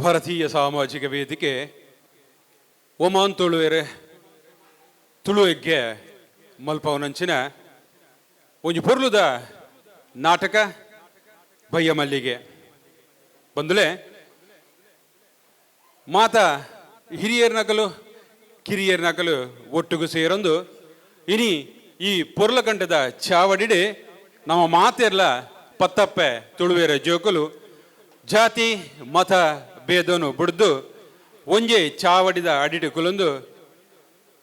ಭಾರತೀಯ ಸಾಮಾಜಿಕ ವೇದಿಕೆ ಒಮಾನ್ ತುಳುವೆರ್ ತುಳುವೆಗ್ಗೆ ಮಲ್ಪವನಂಚಿನ ಒಂದು ಪೊರ್ಲುದ ನಾಟಕ ಬಯ್ಯ ಮಲ್ಲಿಗೆ ಬಂದುಲೆ ಮಾತಾ ಹಿರಿಯರ ನಕಲು ಕಿರಿಯರ ನಕಲು ಒಟ್ಟಿಗೂ ಸೇರೊಂದು ಇನಿ ಈ ಪೊರ್ಲಕಂಠದ ಚಾವಡಿಡೆ ನಮ್ಮ ಮಾತೆರ್ಲ ಪತ್ತಪ್ಪೆ ತುಳುವೆರ ಜೋಕುಲು ಜಾತಿ ಮತ ಭೇದನು ಬಿಡ್ದು ಒಂಜೆ ಚಾವಡಿದ ಅಡಿಡು ಕುಲೊಂದು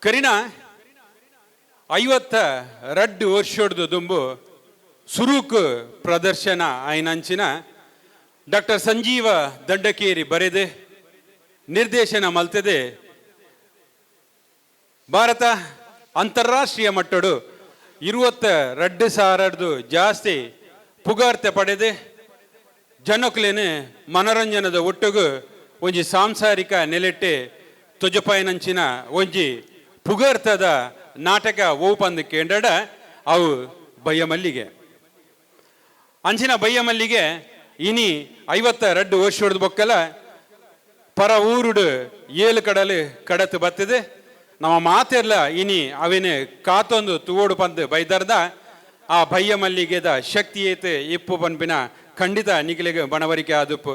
ಕರಿನ 52 ವರ್ಷದ ದುಂಬು ಸುರೂಕು ಪ್ರದರ್ಶನ ಆಯ್ನಂಚಿನ ಡಾಕ್ಟರ್ ಸಂಜೀವ ದಂಡಕೇರಿ ಬರೆದೆ ನಿರ್ದೇಶನ ಮಲ್ತದೆ ಭಾರತ ಅಂತಾರಾಷ್ಟ್ರೀಯ ಮಟ್ಟಡು 22,000 ಜಾಸ್ತಿ ಪುಗಾರ್ತೆ ಪಡೆದೆ ಜನಕ್ಲೇನೆ ಮನೋರಂಜನದ ಒಟ್ಟಿಗೂ ಒಂಜಿ ಸಾಂಸಾರಿಕ ನೆಲೆಟ್ಟೆ ತುಜಪಾಯನಂಚಿನ ಒಂಜಿ ಪುಗಾರ್ತದ ನಾಟಕ ಓಪಂದು ಕೇಂದ್ರಡ ಅವು ಬಯ್ಯ ಮಲ್ಲಿಗೆ ಅಂಚಿನ ಬಯ್ಯ ಮಲ್ಲಿಗೆ ಇನಿ 52 ವರ್ಷದ ಬೊಕ್ಕಲ ಪರ ಊರುಡು 7 ಕಡಲು ಕಡತು ಬತ್ತದೆ ನಮ್ಮ ಮಾತೆರ್ಲ ಇನಿ ಅವೇನೆ ಕಾತೊಂದು ತೂವೋಡು ಪಂದು ಬೈದರ್ದ ಆ ಬಯ್ಯ ಮಲ್ಲಿಗೆದ ಶಕ್ತಿ ಏತೆ ಇಪ್ಪು ಪನ್ಪಿನ ಖಂಡಿತ ನಿಖಿಲಿಗೆ ಬಣವರಿಕೆ ಆದುಪ್ಪು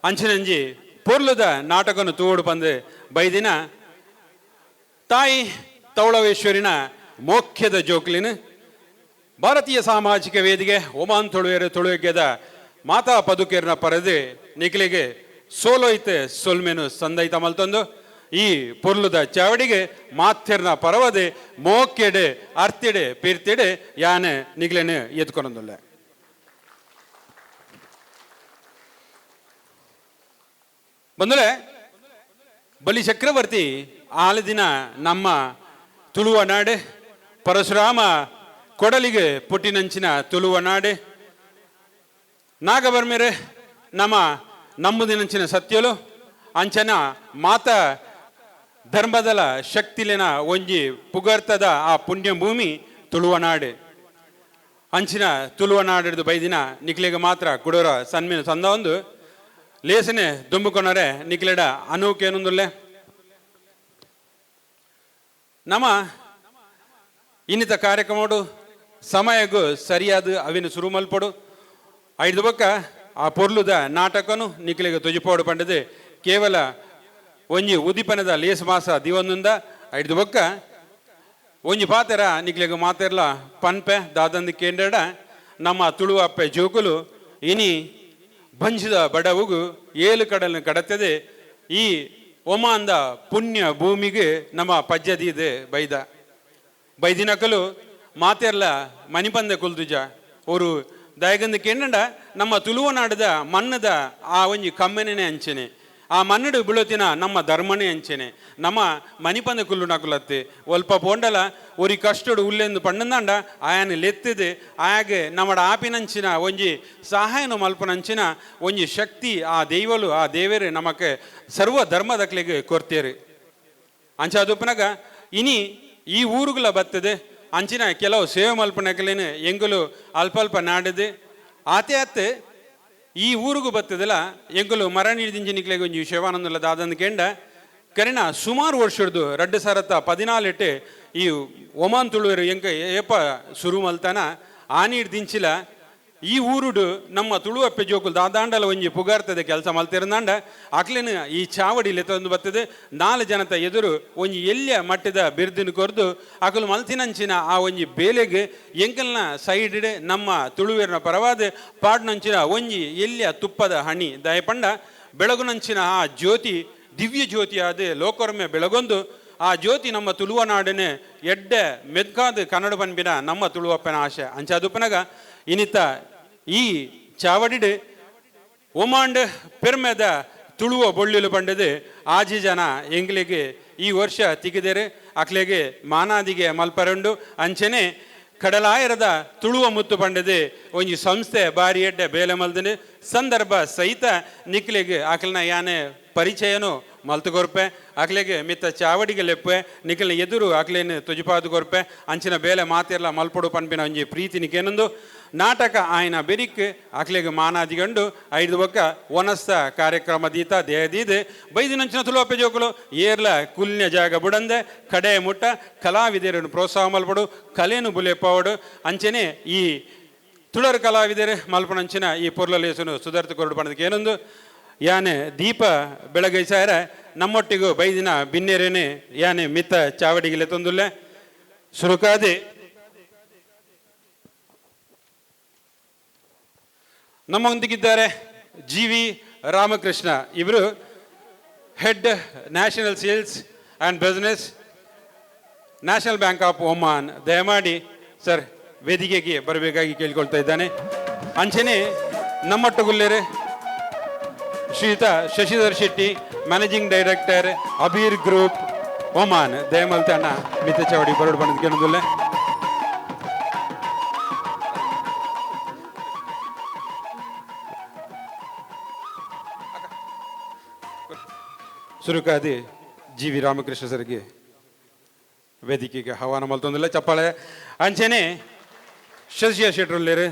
ಅಂಚಿನಂಜಿ ಪೊರ್ಲುದ ನಾಟಕನು ತೂವೋಡು ಪಂದು ಬೈದಿನ ತಾಯಿ ತೌಳವೇಶ್ವರಿನ ಮೋಖ್ಯದ ಜೋಕ್ಲಿನ ಭಾರತೀಯ ಸಾಮಾಜಿಕ ವೇದಿಕೆ ಒಮಾನ್ ತುಳುವೆರ್ ತುಳುವೆಗ್ಗೆದ ಮಾತಾ ಪದುಕೇರ್ನ ಪರದೆ ನಿಖಿಲಿಗೆ ಸೋಲೋಯ್ತೆ ಸೊಲ್ಮೆನು ಸಂದೈತ ಮಲ್ತೊಂದು ಈ ಪೊರ್ಲುದ ಚಾವಡಿಗೆ ಮಾತೆರ್ನ ಪರವದೆ ಮೋಕ್ಕೆಡೆ ಅರ್ತೆಡೆ ಪಿರ್ತೆಡೆ ಯಾನೆ ನಿಗ್ಲೆನೆ ಎತ್ಕೊಂಡೊಂದುಲ್ಲೆ ಬಂದುಲೆ ಬಲಿ ಚಕ್ರವರ್ತಿ ಆಲದಿನ ನಮ್ಮ ತುಳುವ ನಾಡೆ ಪರಶುರಾಮ ಕೊಡಲಿಗೆ ಪುಟ್ಟಿನಂಚಿನ ತುಳುವ ನಾಡೆ ನಾಗಬರ್ಮೆರೆ ನಮ್ಮದಿನಂಚಿನ ಸತ್ಯಲು ಅಂಚನ ಮಾತ ಧರ್ಮದಲ ಶಕ್ತಿಲಿನ ಒಂಜಿ ಪುಗರ್ತದ ಆ ಪುಣ್ಯ ಭೂಮಿ ತುಳುವನಾಡೆ ಅಂಚಿನ ತುಳುವನಾಡಿದು ಬೈದಿನ ನಿಕ್ಲಿಗೆ ಮಾತ್ರ ಕುಡೋರ ಸನ್ಮಿನ ಸಂದ ಒಂದು ಲೇಸನೆ ದುಂಬುಕೊನರೆ ನಿಕ್ಲೆಡ ಅನೂಕೇನೊಂದುಲ್ಲೆ ನಮ್ಮ ಇನ್ನಿತ ಕಾರ್ಯಕ್ರಮಡು ಸಮಯಗೂ ಸರಿಯಾದ ಅವಿನ ಶುರು ಮಲ್ಪಡು 5 ಬೊಕ್ಕ ಆ ಪೊರ್ಲುದ ನಾಟಕನು ನಿಕ್ಲಿಗೆ ತುಜಿಪೋಡು ಪಂಡದೆ ಕೇವಲ ಒಂಜಿ ಉದಿಪನದ ಲೇಸ್ ಮಾಸ ದಿವೊಂದುಂದ 5 ಬೊಕ್ಕ ಒಂಜಿ ಪಾತೆರ ನಿಕ್ಲಿಗೆ ಮಾತೆರ್ಲ ಪನ್ಪೆ ದಾದಂದು ಕೇಂದ್ರಡ ನಮ್ಮ ತುಳುವ ಅಪ್ಪೆ ಜೋಕುಲು ಇನಿ ಬಂಜಿದ ಬಡವುಗು 7 ಕಡಲಿನ ಕಡತ್ತದೆ ಈ ಒಮಾನ್ದ ಪುಣ್ಯ ಭೂಮಿಗೆ ನಮ್ಮ ಪಜ್ಜದಿದೆ ಬೈದಿನಕಲು ಮಾತೆರ್ಲ ಮಣಿಪಂದೆ ಕುಲ್ದುಜ ಅವರು ದಯಗಂದು ಕೇಂದ್ರ ನಮ್ಮ ತುಳುವನಾಡದ ಮಣ್ಣದ ಆ ಒಂಜಿ ಕಮ್ಮೆನೇ ಅಂಚೆನೆ ಆ ಮಣ್ಣಡು ಬೀಳೋತಿನ ನಮ್ಮ ಧರ್ಮನೇ ಅಂಚೆನೆ ನಮ್ಮ ಮಣಿಪಂದ ಕುಲ್ಲು ನಕುಲತ್ತೆ ಒಲ್ಪ ಪೋಂಡಲ ಒರಿ ಕಷ್ಟಡು ಉಲ್ಲೆಂದು ಪಂಡಂದಾಂಡ ಆಯನ ಲೆತ್ತಿದೆ ಆಯಾಗೆ ನಮ್ಮಡ ಆಪಿನಂಚಿನ ಒಂಜಿ ಸಹಾಯನ ಮಲ್ಪನಂಚಿನ ಒಂಜಿ ಶಕ್ತಿ ಆ ದೈವಲು ಆ ದೇವರೇ ನಮಕ್ಕೆ ಸರ್ವ ಧರ್ಮದಕ್ಲೆಗೆ ಕೊರ್ತೇರಿ ಅಂಚಾದುಪ್ಪನಾಗ ಇನಿ ಈ ಊರುಗಳ ಬರ್ತದೆ ಅಂಚಿನ ಕೆಲವು ಸೇವೆ ಮಲ್ಪನಕಲೇನು ಎಂಗುಲು ಅಲ್ಪ ನಾಡಿದೆ ಆತೆ ಅತ್ತೆ ಈ ಊರಿಗೂ ಬರ್ತದಲ್ಲ ಎಂಗುಲು ಮರ ನೀಡಿದಿಂಜಿನಿಕ್ಲೆಗೆ ಒಂಜಿ ಶಿವಾನಂದಲ್ಲ ದಾದಂದು ಕೇಂಡ ಕರಿನ ಸುಮಾರು ವರ್ಷದ್ದು 2014 ಈ ಒಮಾನ್ ತುಳುವೆರು ಎಂಕ ಏಪ ಶುರು ಮಲ್ತಾನ ಆ ನೀರು ದಿಂಚಿಲ ಈ ಊರುಡು ನಮ್ಮ ತುಳುವಪ್ಪೆ ಜೋಕುಲು ದಾದಾಂಡಲ ಒಂಜಿ ಪುಗಾರ್ತದೆ ಕೆಲಸ ಮಲ್ತಿರಂದಾಂಡ ಅಕ್ಲೇನು ಈ ಚಾವಡಿಲೆ ತಂದು ಬರ್ತದೆ 4 ಜನತ ಎದುರು ಒಂಜಿ ಎಲ್ಲಿಯ ಮಟ್ಟದ ಬಿರ್ದಿನ ಕೊರ್ದು ಅಕಲು ಮಲ್ತಿನಂಚಿನ ಆ ಒಂಜಿ ಬೇಲೆಗೆ ಎಂಕಲ್ನ ಸೈಡ್ ನಮ್ಮ ತುಳುವೆರ್ನ ಪರವಾದ ಪಾಡ್ನಂಚಿನ ಒಂಜಿ ಎಲ್ಲಿಯ ತುಪ್ಪದ ಹಣಿ ದಯಪಂಡ ಬೆಳಗುನಂಚಿನ ಆ ಜ್ಯೋತಿ ದಿವ್ಯ ಜ್ಯೋತಿ ಆದ ಲೋಕರ್ಮೆ ಬೆಳಗೊಂದು ಆ ಜ್ಯೋತಿ ನಮ್ಮ ತುಳುವನಾಡನೆ ಎಡ್ಡೆ ಮೆದ್ಕಾದ ಕನ್ನಡ ಪನ್ಪಿನ ನಮ್ಮ ತುಳುವಪ್ಪನ ಆಶೆ ಅಂಚಾದುಪ್ಪನಾಗ ಇನ್ನಿತ ಈ ಚಾವಡಿಡು ಒಮಾಂಡ್ ಪೆರ್ಮೆದ ತುಳುವ ಬೊಳ್ಳಿಲು ಬಂಡದೆ ಆಜಿ ಜನ ಎಂಗ್ಲಿಗೆ ಈ ವರ್ಷ ತಿಗಿದೇರೆ ಅಕ್ಲೆಗೆ ಮಾನಾದಿಗೆ ಮಲ್ಪರಂಡು ಅಂಚೆನೆ ಕಡಲಾಯರದ ತುಳುವ ಮುತ್ತು ಪಂಡದೆ ಒಂಜಿ ಸಂಸ್ಥೆ ಬಾರಿ ಎಡ್ಡೆ ಬೇಲೆ ಮಲ್ದನೆ ಸಂದರ್ಭ ಸಹಿತ ನಿಕ್ಲೆಗೆ ಅಕ್ಲನ ಯಾನೆ ಪರಿಚಯನು ಮಲ್ತು ಕೊರ್ಪೆ ಅಕ್ಲೆಗೆ ಮಿತ್ತ ಚಾವಡಿಗೆ ಲೆಪ್ಪೆ ನಿಖಲ್ನ ಎದುರು ಅಕ್ಲೇನು ತುಜಿಪಾದು ಕೊರ್ಪೆ ಅಂಚಿನ ಬೇಲೆ ಮಾತೆಲ್ಲ ಮಲ್ಪಡು ಪನ್ಪಿನ ಒಂಜಿ ಪ್ರೀತಿ ನಿಕೇನೊಂದು ನಾಟಕ ಆಯ್ನ ಬೆರಿಕ್ ಅಕ್ಲೆಗೆ ಮಾನಾದಿಗಂಡು ಐದು ಬೊಕ್ಕ ಒನಸ್ತ ಕಾರ್ಯಕ್ರಮ ದೀತ ದೇಹದೀದು ಬೈದಿನಂಚಿನ ತುಳುವಪ್ಪೆ ಜೋಕುಲು ಏರ್ಲ ಕುಲ್ಯ ಜಾಗ ಬುಡಂದೆ ಕಡೆ ಮುಟ್ಟ ಕಲಾವಿದರನ್ನು ಪ್ರೋತ್ಸಾಹ ಮಲ್ಪಡು ಕಲೆಯನ್ನು ಬುಲೆಪ್ಪವಡು ಅಂಚನೆ ಈ ತುಳರು ಕಲಾವಿದರು ಮಲ್ಪಣಂಚಿನ ಈ ಪೊರ್ಲಲೇಸನು ಸುಧಾರಿತ ಕೊರಡು ಪಣದಕ್ಕೆ ಏನೊಂದು ಯಾನೆ ದೀಪ ಬೆಳಗೈಸಾರ ನಮ್ಮೊಟ್ಟಿಗೂ ಬೈದಿನ ಬಿನ್ನೆರೇನೆ ಯಾನೆ ಮಿತ್ತ ಚಾವಡಿಗಿಲೆ ತೊಂದುಲ್ಲೆ ಸುರುಕಾದೆ ನಮ್ಮೊಂದಿಗಿದ್ದಾರೆ ಜಿ.ವಿ. ರಾಮಕೃಷ್ಣ. ಇವರು head national sales and business national bank of Oman. ದಯಮಾಡಿ ಸರ್ ವೇದಿಕೆಗೆ ಬರಬೇಕಾಗಿ ಕೇಳಿಕೊಳ್ತಾ ಇದ್ದಾನೆ. ಅಂಚನೆ ನಮ್ಮೊಟ್ಟುಗುಲ್ಲೇರೆ ಶ್ರೀಯುತ Shashidhar Shetty, managing director Abeer group Oman. ದಯಮಲ್ತೆ ಅಣ್ಣ ಮಿತ್ತ ಚಾವಡಿ ಬರೋಡು ಬಂದು ಕೇಳೋದಿಲ್ಲ. ಸುರುಕಾದಿ ಜಿ.ವಿ. ರಾಮಕೃಷ್ಣ ಸರ್ಗೆ ವೇದಿಕೆಗೆ ಆಹ್ವಾನ ಮಲ್ತೊಂದಿಲ್ಲ ಚಪ್ಪಾಳೆ. ಅಂಚನೆ ಶಶಿಯ ಶೆಟ್ರುಲ್ಲೇರು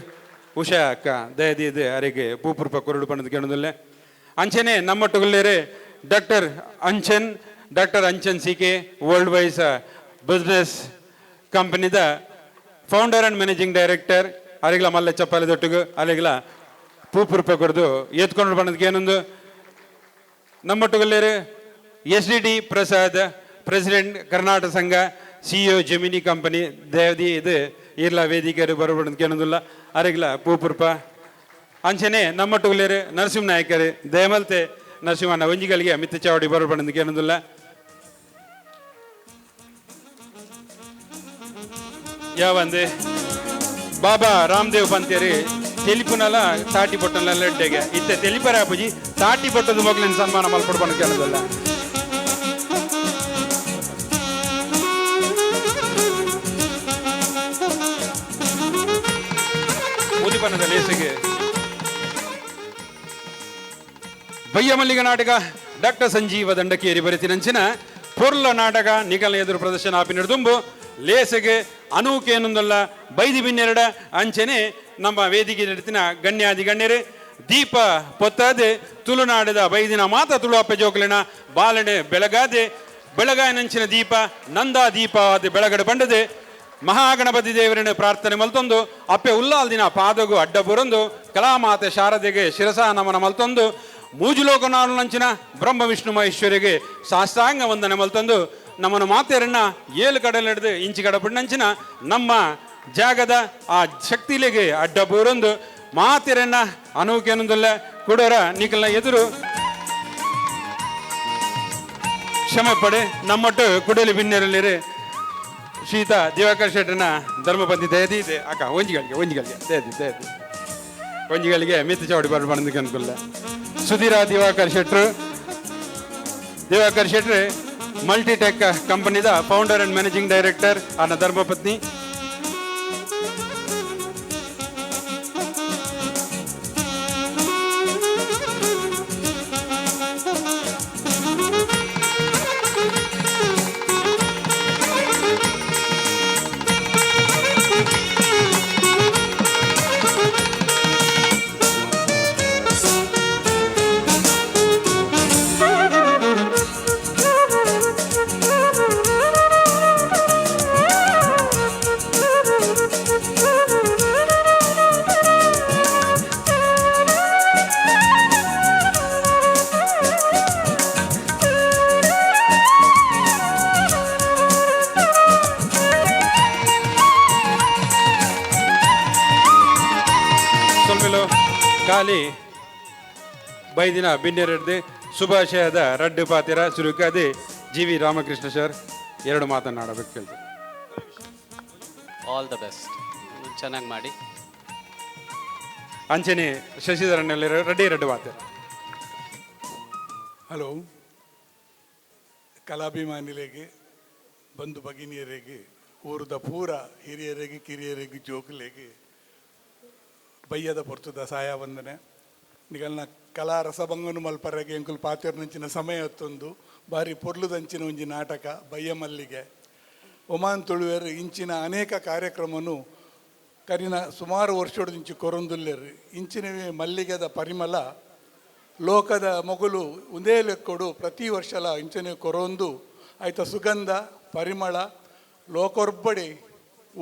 ಉಷಾ ಅಕ್ಕ ದಯದಿದೆ ಅರೆಗೆ ಪೂಪುರ್ಪ ಕೊರಡು ಪಣದ ಕೇಳೋದಿಲ್ಲ. ಅಂಚನೆ ನಮ್ಮೊಟ್ಟುಗುಲ್ಲೇರೆ doctor Anchan C K. Worldwide business ಕಂಪನಿದ ಫೌಂಡರ್ ಆ್ಯಂಡ್ ಮ್ಯಾನೇಜಿಂಗ್ ಡೈರೆಕ್ಟರ್. ಅರೆಗಳ ಮಲ್ಲ ಚಪ್ಪಾಲೆ ದೊಟ್ಟಿಗೂ ಅರೆಗಳ ಪೂಪುರ್ಪ ಕೊರದು ಎತ್ಕೊಂಡು ಪಣದಕ್ಕೆ ಏನೊಂದು. ನಮ್ಮೊಟ್ಟುಗುಲ್ಲೇರು S D D. Prasad, president Karnataka Sangha, CEO. Gemini company. ದೇವದಿ ಇದು ಇರ್ಲ ವೇದಿಕೆಯರು ಬರಬಂದು ಕೇಳೋದಿಲ್ಲ ಅರೆಗ್ಲ ಪೂಪುರ್ಪ. ಅಂಚನೆ ನಮ್ಮೊಟ್ಟುಗುಲೇರು ನರಸಿಂಹ ನಾಯಕರು. ದಯಮಲ್ತೆ ನರಸಿಂಹನ ಒಂಜಿಗಳಿಗೆ ಮಿತ್ತ ಚಾವಡಿ ಬರಬಂದು ಕೇಳೋದಿಲ್ಲ. ಯಾವಂದೆ ಬಾಬಾ ರಾಮದೇವ್ ಪಂತ್ಯರು ತೆಲಿಪುನಲ ತಾಟಿ ಪೊಟ್ಟನ ಲಡ್ಡೆಗೆ ಇತ್ತೆ ತೆಲಿಪರಾಪುಜಿ ತಾಟಿ ಪೊಟ್ಟದ ಮಗಳಿನ ಸನ್ಮಾನ ಮಲ್ಪಡ್ಬಂದು ಕೇಳೋದಿಲ್ಲ. ಉದಿಪನದ ಲೇಸಿಗೆ ಬಯ್ಯ ಮಲ್ಲಿಗ ನಾಟಕ ಡಾಕ್ಟರ್ ಸಂಜೀವ ದಂಡಕೇರಿ ಬರೆತಿನಂಚಿನ ಪೊರ್ಲ ನಾಟಕ ನಿಗಲ ಎದುರು ಪ್ರದರ್ಶನ ಆಪಿನಡುಂಬು ಲೇಸಗೆ ಅನೂಕೇನೊಂದಲ್ಲ ಬೈದಿ ಬಿನ್ನೆರಡ. ಅಂಚನೆ ನಮ್ಮ ವೇದಿಕೆ ನಡತಿನ ಗಣ್ಯಾದಿ ಗಣ್ಯರೇ ದೀಪ ಪೊತ್ತಾದೆ ತುಳುನಾಡದ ಬೈದಿನ ಮಾತ ತುಳು ಅಪ್ಪೆ ಜೋಕಲಿನ ಬಾಲನೆ ಬೆಳಗಾದೆ ಬೆಳಗಾಯನಂಚಿನ ದೀಪ ನಂದಾ ದೀಪ ಅದು ಬೆಳಗಡೆ ಬಂಡದೆ ಮಹಾಗಣಪತಿ ದೇವರನ್ನು ಪ್ರಾರ್ಥನೆ ಮಲ್ತೊಂದು ಅಪ್ಪೆ ಉಲ್ಲಾಲ್ ದಿನ ಪಾದಗು ಅಡ್ಡ ಬುರಂದು ಕಲಾಮಾತೆ ಶಾರದೆಗೆ ಶಿರಸಾ ನಮನ ಮಲ್ತೊಂದು ಮೂಜುಲೋಕನಾಳು ನಂಚಿನ ಬ್ರಹ್ಮ ವಿಷ್ಣು ಮಹೇಶ್ವರಿಗೆ ಸಾಷ್ಟಾಂಗ ವಂದನೆ ಮಲ್ತೊಂದು ನಮ್ಮನ್ನು ಮಾತೆಯರನ್ನ ಏಳು ಕಡಲೆಡ್ದು ಇಂಚಿ ಕಡಪಣ್ಣಂಚಿನ ನಮ್ಮ ಜಾಗದ ಆ ಶಕ್ತಿಲೆಗೆ ಅಡ್ಡ ಬೂರೊಂದು ಮಾತೆಯರನ್ನ ಅನೂಕೇನೊಂದಲ್ಲ ಕುಡರ ನಿಖಲ್ನ ಎದುರು ಕ್ಷಮೆ ಪಡೆ ನಮ್ಮೊಟ್ಟು ಕುಡಲಿ ಬಿನ್ನೆರಲ್ಲಿರಿ ಶ್ರೀತ ದಿವಾಕರ್ ಶೆಟ್ಟರ್ನ ಧರ್ಮಪಂಥಿ ದಯದಿ ಇದೆ ಅಕ್ಕ ಒಂಜಿಗಳಿಗೆ ದಯದಿ ಒಂಜಿಗಳಿಗೆ ಮಿತ್ತ ಚಾವಡಿ ಬರಬಂದು ಅನ್ಕೊಲ್ಲ. ಸುಧೀರ ದಿವಾಕರ್ ಶೆಟ್ರು ಮಲ್ಟಿಟೆಕ್ ಕಂಪನಿದ ಫೌಂಡರ್ ಅಂಡ್ ಮ್ಯಾನೇಜಿಂಗ್ ಡೈರೆಕ್ಟರ್ ಅನ್ನ ಧರ್ಮಪತ್ನಿ. ಖಾಲಿ ಬೈದಿನ ಬಿನ್ನೆರಡ್ದು ಶುಭಾಶಯದ ರಡ್ಡು ಪಾತಿರ ಸುರುಕಾದೆ ಜಿ.ವಿ. ರಾಮಕೃಷ್ಣ ಸರ್ ಎರಡು ಮಾತನಾಡಬೇಕು ಕೇಳ್ತಾರೆ. ಆಲ್ ದ ಬೆಸ್ಟ್, ಚೆನ್ನಾಗಿ ಮಾಡಿ. ಅಂಚನೆ ಶಶಿಧರನಲ್ಲಿ ರಡ್ಡು ಮಾತಿರ. ಹಲೋ, ಕಲಾಭಿಮಾನಿಗಳಿಗೆ, ಬಂಧು ಭಗಿನಿಯರಿಗೆ, ಊರದ ಪೂರ ಹಿರಿಯರಿಗೆ ಕಿರಿಯರಿಗೆ ಜೋಕುಲೆಗೆ ಬಯ್ಯದ ಪೊರ್ತದ ಸಹಾಯ ವಂದನೆ. ನಿಗಲ್ನ ಕಲಾ ರಸಭಂಗನು ಮಲ್ಪರೆಗೆ ಎಂಕುಲು ಪಾತಿರ್ನಂಚಿನ ಸಮಯ ಹೊತ್ತೊಂದು ಬಾರಿ ಪೊರ್ಲುದಂಚಿನ ಒಂಜಿ ನಾಟಕ ಬಯ್ಯ ಮಲ್ಲಿಗೆ. ಒಮಾನ್ ತುಳುವೆರ್ ಇಂಚಿನ ಅನೇಕ ಕಾರ್ಯಕ್ರಮನು ಕರಿನ ಸುಮಾರು ವರ್ಷದ ಇಂಚು ಕೊರೊಂದುಲ್ಲೇರು ಇಂಚಿನವೇ ಮಲ್ಲಿಗೆದ ಪರಿಮಳ ಲೋಕದ ಮೊಗಲು ಒಂದೇ ಲೆಕ್ಕೊಡು ಪ್ರತಿ ವರ್ಷಲ ಇಂಚನೆ ಕೊರೊಂದು ಆಯ್ತ ಸುಗಂಧ ಪರಿಮಳ ಲೋಕೊರ್ಬಡಿ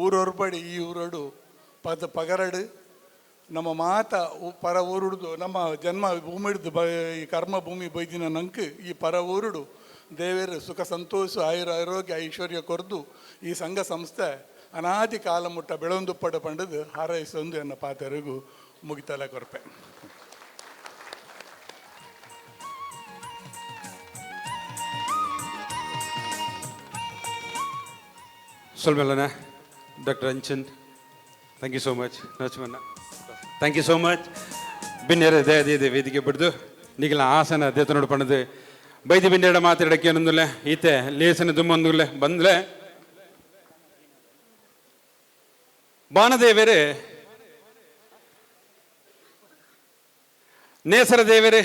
ಊರೊರ್ಬಡಿ ಈ ಊರಡು ಪಗರಡು ನಮ್ಮ ಮಾತ ಪರ ಊರುಡ್ದು ನಮ್ಮ ಜನ್ಮ ಭೂಮಿಡ್ದು ಈ ಕರ್ಮ ಭೂಮಿ ಬೈದಿನ ನಂಕು ಈ ಪರ ಊರುಡು ದೇವರು ಸುಖ ಸಂತೋಷ ಆರೋಗ್ಯ ಐಶ್ವರ್ಯ ಕೊರ್ದು ಈ ಸಂಘ ಸಂಸ್ಥೆ ಅನಾದಿ ಕಾಲ ಮುಟ್ಟ ಬೆಳೊಂದುಪ್ಪಡ ಪಂಡದು ಹಾರೈಸೊಂದು ಎನ್ನ ಪಾತೆರಿಗೂ ಮುಗಿತಲೆ ಕೊರಪೆ. ಸೊಲ್ಮೆಲ್ಲನ doctor Anchan, thank you so much. ನಚಮನ್ನ ಥ್ಯಾಂಕ್ ಯು ಸೋ ಮಚ್. ಬಿನ್ನೇರ ದೇದೆ ವೇದಿಕೆ ಬಿಡ್ದು ನಿಗಲ ಆಸನ ದೇತ ನೋಡು ಪಣದು ಬೈದಿ ಬಿನ್ನೇಡ ಮಾತಾಡಕ್ಕೆ ಏನೊಂದುಲ್ಲ ಈತೆ ಲೇಸನ ದುಮ್ಮೊಂದುಲ್ಲ ಬಂದ್ಲೆ ಬಾಣದೇವರೇ ನೇಸರ ದೇವರೇ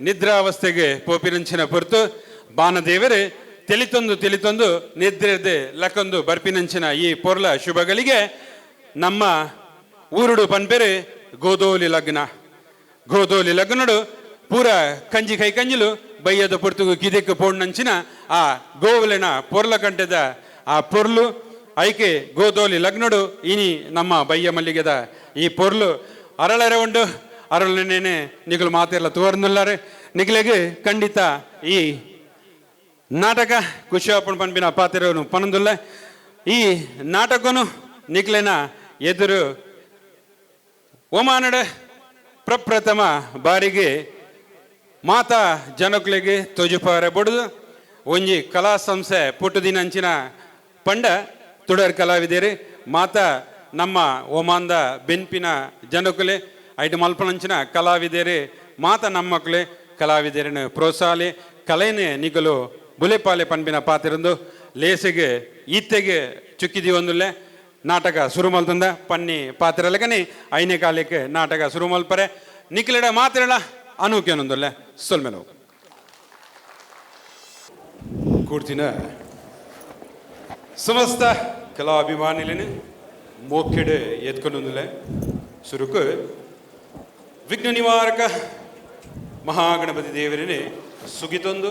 ನಿದ್ರಾವಸ್ಥೆಗೆ ಪೋಪಿನಂಚಿನ ಹೊರತು ಬಾಣದೇವರೇ ತಿಳಿತೊಂದು ನಿದ್ರೆದೆ ಲಕ್ಕೊಂದು ಬರ್ಪಿನಂಚಿನ ಈ ಪೊರ್ಲ ಶುಭಗಳಿಗೆ ನಮ್ಮ ಊರುಡು ಪನ್ಪೆರೆ ಗೋಧೋಲಿ ಲಗ್ನಡು ಪೂರ ಕಂಜಿ ಕೈ ಕಂಜಿಲು ಬೈಯದ ಪೊರ್ತುಗು ಕಿದೆಕ್ಕು ಪೋಣ್ಣಂಚಿನ ಆ ಗೋವುಲಿನ ಪೊರ್ಲ ಕಂಟೆದ ಆ ಪೊರ್ಲು ಐಕೆ ಗೋಧೋಲಿ ಲಗ್ನಡು ಇನಿ ನಮ್ಮ ಬಯ್ಯ ಮಲ್ಲಿಗೆದ ಈ ಪೊರ್ಲು ಅರಳರೆ ಉಂಡು ಅರಳನೇನೆ ನಿಗಲು ಮಾತೆಲ್ಲ ತೋರ್ನುಲ್ಲಾರೆ ನಿಗಲಿಗೆ ಖಂಡಿತ ಈ ನಾಟಕ ಖುಷಿಯಾಪಣ ಪನ್ಪಿನ ಪಾತೆರವನು ಪನಂದುಲ್ಲ ಈ ನಾಟಕನು ನಿಕ್ಲೆನ ಎದುರು ಒಮಾನಡ ಪ್ರಪ್ರಥಮ ಬಾರಿಗೆ ಮಾತಾ ಜನಕ್ಲೆಗೆ ತೋಜುಪಾರ ಬಡುದು ಒಂಜಿ ಕಲಾ ಸಂಸ್ಥೆ ಪುಟ್ಟು ದಿನಂಚಿನ ಪಂಡ ತುಡರ್ ಕಲಾವಿದೇರಿ ಮಾತಾ ನಮ್ಮ ಒಮಾನ್ದ ಬೆನ್ಪಿನ ಜನಕುಲೆ ಐಟು ಮಲ್ಪನಂಚಿನ ಕಲಾವಿದೇರಿ ಮಾತಾ ನಮ್ಮ ಮಕ್ಕಳೇ ಕಲಾವಿದೇರಿನ ಪ್ರೋತ್ಸಾಹಲೆ ಕಲೆನೇ ನಿಗಲು ಬುಲೆಪಾಲೆ ಪನ್ಪಿನ ಪಾತಿರಂದು ಲೇಸಿಗೆ ಈತೆಗೆ ಚುಕ್ಕಿದಿ ಒಂದುಲ್ಲೆ ನಾಟಕ ಶುರು ಮಲ್ತಂದ ಪನ್ನಿ ಪಾತ್ರಲಗನೆ ಐನೇ ಕಾಲಕ್ಕೆ ನಾಟಕ ಶುರು ಮಲ್ಪರೆ ನಿಖಿಲೆಡ ಮಾತಿರಳ ಅನೂಕೇನೊಂದುಲ್ಲೆ ಸೊಲ್ಮೆನವು ಕೂಡ್ತಿನ ಸಮಸ್ತ ಕಲಾಭಿಮಾನಿಲೇನೆ ಮೋಕೆಡೆ ಎತ್ಕೊಂಡೊಂದುಲ್ಲೆ ಸುರುಕು ವಿಘ್ನ ನಿವಾರಕ ಮಹಾಗಣಪತಿ ದೇವರೇ ಸುಗಿತೊಂದು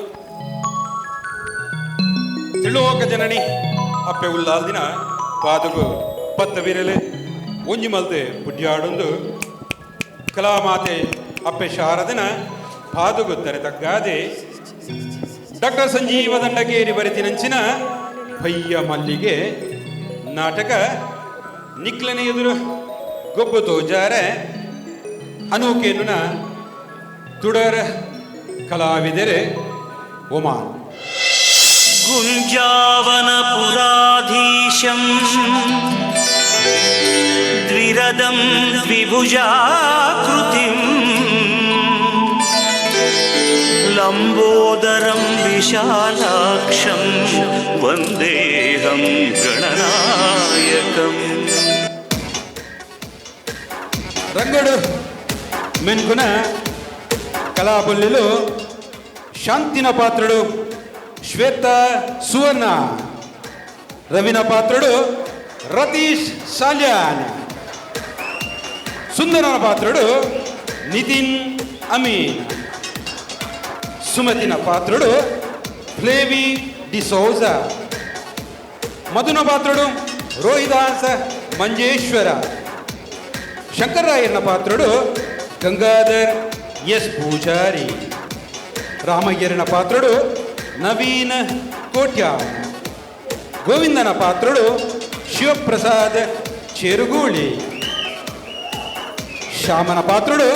ತಿಳುವಕ ಜನನಿ ಅಪ್ಪೆ ಉಲ್ಲಾಲ್ ದಿನ ಪಾದಗು ಪತ್ತ ಬೀರಲೆ ಒಂಜಿ ಮಲ್ತೆ ಬುಡ್ಯಾಡೊಂದು ಕಲಾಮಾತೆ ಅಪ್ಪೆ ಶಾರದನ ಪಾದಗು tere ತಗ್ಗಾದೆ ಡಾಕ್ಟರ್ ಸಂಜೀವ ದಂಡಕೇರಿ ಬರೆತಿನಂಚಿನ ಬಯ್ಯ ಮಲ್ಲಿಗೆ ನಾಟಕ ನಿಕ್ಲನೆ ಎದುರು ಗೊಬ್ಬು ತೋಜಾರೆ ಅನೂಕೇನುನ ತುಡರ ಕಲಾವಿದರೆ ಒಮಾನ್ ಗುಂಜಾವನಪುರಾಧೀಶಂ ದ್ವಿರದಂ ದ್ವಿಭುಜಾಕೃತಿಂ ಲಂಬೋದರಂ ವಿಶಾಲಾಕ್ಷಂ ವಂದೇಹಂ ಗಣನಾಯಕಂ. ರಂಗಡು ಮೆನ್ಕುನ ಕಲಾಬುಲ್ಲಿಲು ಶಾಂತಿನ ಪಾತ್ರಡು ಶ್ವೇತ ಸುವರ್ಣ, ರವಿನ ಪಾತ್ರಡು ರತೀಶ್ ಸಾಲ್ಯಾನ್, ಸುಂದರನ ಪಾತ್ರಡು ನಿತಿನ್ ಅಮೀನ್, ಸುಮತಿನ ಪಾತ್ರಡು ಫ್ಲೇವಿ ಡಿಸೋಜ, ಮಧುನ ಪಾತ್ರಡು ರೋಹಿದಾಸ ಮಂಜೇಶ್ವರ, ಶಂಕರರಾಯನ ಪಾತ್ರಡು ಗಂಗಾಧರ್ ಎಸ್ ಪೂಜಾರಿ, ರಾಮಯ್ಯರನ ಪಾತ್ರಡು ನವೀನ ಕೋಟ್ಯಾನ್, ಗೋವಿಂದನ ಪಾತ್ರಡು ಶಿವಪ್ರಸಾದ್ ಚೇರುಗೂಳಿ, ಶ್ಯಾಮನ ಪಾತ್ರಡು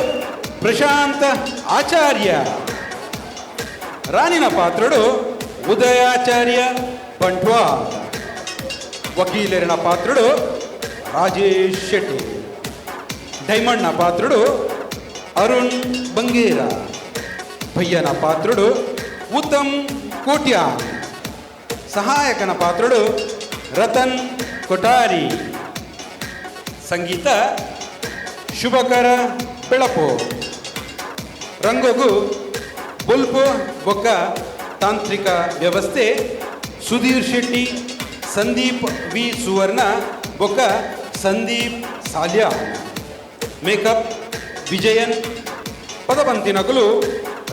ಪ್ರಶಾಂತ ಆಚಾರ್ಯ, ರಾಣಿನ ಪಾತ್ರಡು ಉದಯಾಚಾರ್ಯ ಬಂಟ್ವಾಲ್, ವಕೀಲರಿನ ಪಾತ್ರಡು ರಾಜೇಶ್ ಶೆಟ್ಟಿ, ಡೈಮಂಡ್ನ ಪಾತ್ರಡು ಅರುಣ್ ಬಂಗೇರ, ಭಯ್ಯನ ಪಾತ್ರಡು ಉತ್ತಮ್ ಕೋಟ್ಯಾನ್, ಸಹಾಯಕನ ಪಾತ್ರಡು ರತನ್ ಕೊಠಾರಿ, ಸಂಗೀತ ಶುಭಕರ ಬೆಳಪು, ರಂಗಗು ಬುಲ್ಪು ಬೊಕ್ಕ ತಾಂತ್ರಿಕ ವ್ಯವಸ್ಥೆ ಸುಧೀರ್ ಶೆಟ್ಟಿ, ಸಂದೀಪ್ ವಿ ಸುವರ್ಣ ಬೊಕ್ಕ ಸಂದೀಪ್ ಸಾಲ್ಯ ಮೇಕಪ್ ವಿಜಯನ್ ಪದಪಂತಿನಕಲು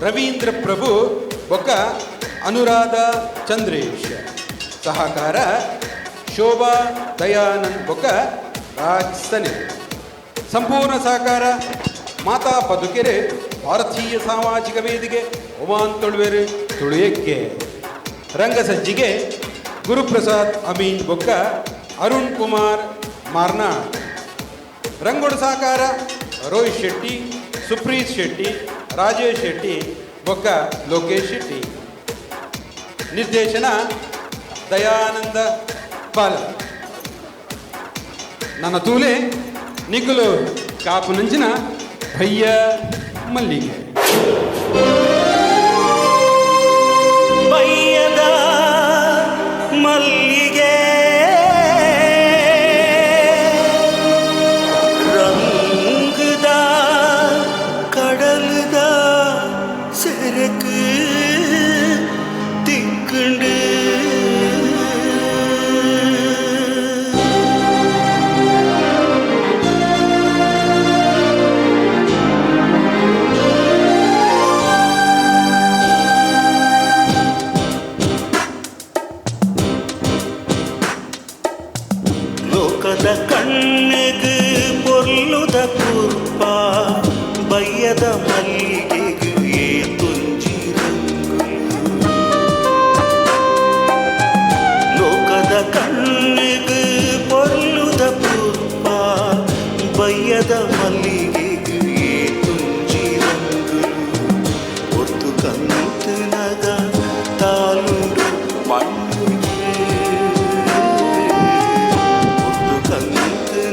ರವೀಂದ್ರ ಪ್ರಭು ಬೊಕ್ಕ ಅನುರಾಧ ಚಂದ್ರೇಶ್ ಸಹಕಾರ ಶೋಭಾ ದಯಾನಂದ್ ಬೊಕ್ಕ ರಾಜ್ ಸನೆ ಸಂಪೂರ್ಣ ಸಹಕಾರ ಮಾತಾ ಪದುಕೆರೆ ಭಾರತೀಯ ಸಾಮಾಜಿಕ ವೇದಿಕೆ ಒಮಾನ್ ತುಳುವೆರು ತುಳುಯಕ್ಕೆ ರಂಗಸಜ್ಜಿಗೆ ಗುರುಪ್ರಸಾದ್ ಅಮೀನ್ ಬೊಕ್ಕ ಅರುಣ್ ಕುಮಾರ್ ಮಾರ್ನಾಡ್ ರಂಗೋಡು ಸಹಕಾರ ರೋಹಿತ್ ಶೆಟ್ಟಿ ಸುಪ್ರೀತ್ ಶೆಟ್ಟಿ ರಾಜೇಶ್ ಶೆಟ್ಟಿ ಬೊಕ್ಕ ಲೋಕೇಶ್ ಶೆಟ್ಟಿ ನಿರ್ದೇಶನ ದಯಾನಂದ ಬಾಲ ನನ್ನ ತೂಲೆ ನಿಗುಲು ಕಾಪು ನಂಚಿನ ಭಯ್ಯ ಮಲ್ಲಿಗೆ ಬಯ್ಯದ ಮಲ್ಲಿಗೆ ರಂಗದ கடலுத செருக்கு திக்குண்டு ಲೋಕದ ಕಣ್ಣಿಗೆ ಪೊರ್ಲುದ ಕುರ್ಪ ಬಯ್ಯದ ಮಲ್ಲಿಗೆಗೆ ತುಂಜಿರಂಗು ಲೋಕದ ಕಣ್ಣಿಗೆ ಪೊರ್ಲುದ ಕುರ್ಪ ಬಯ್ಯದ ಮಲ್ಲಿಗೆಗೆ ತುಂಜಿರಂಗು ಒತ್ತು ಕಂತು ನಗ ತಾಲುಂಡು ಮಣ್ಣಿಗೆ ಒತ್ತು ಕಂತು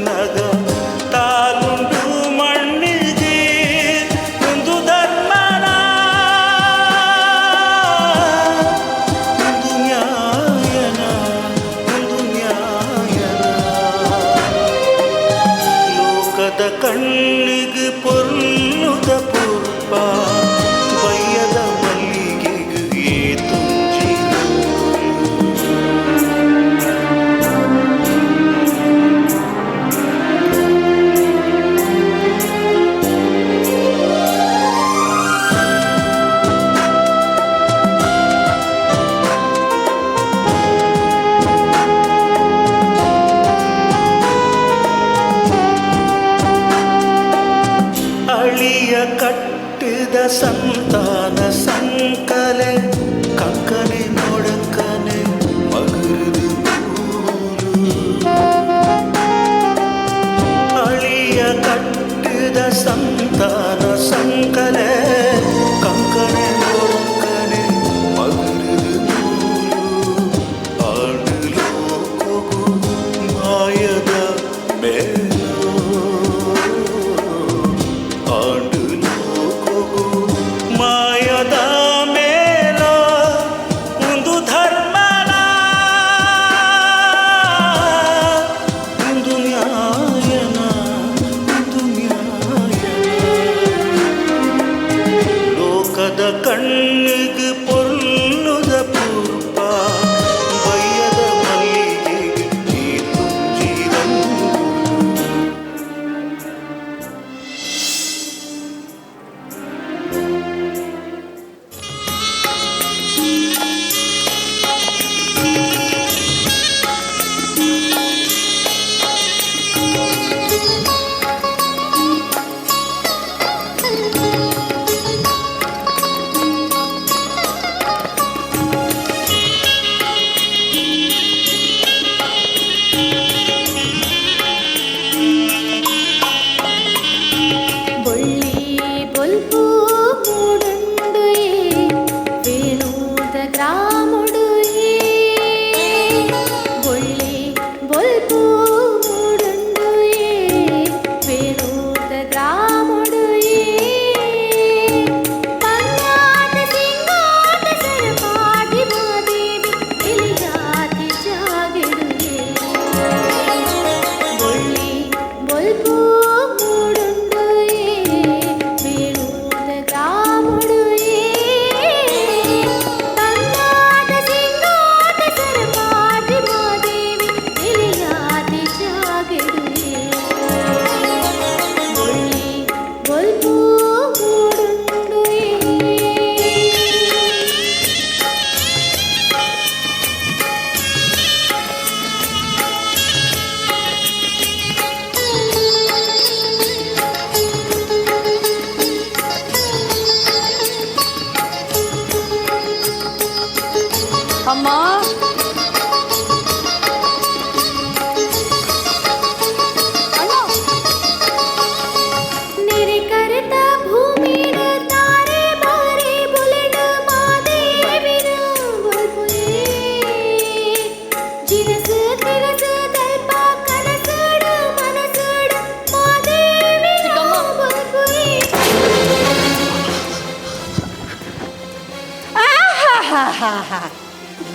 ನಗ ತಾಲುಂಡು ಅಮ್ಮ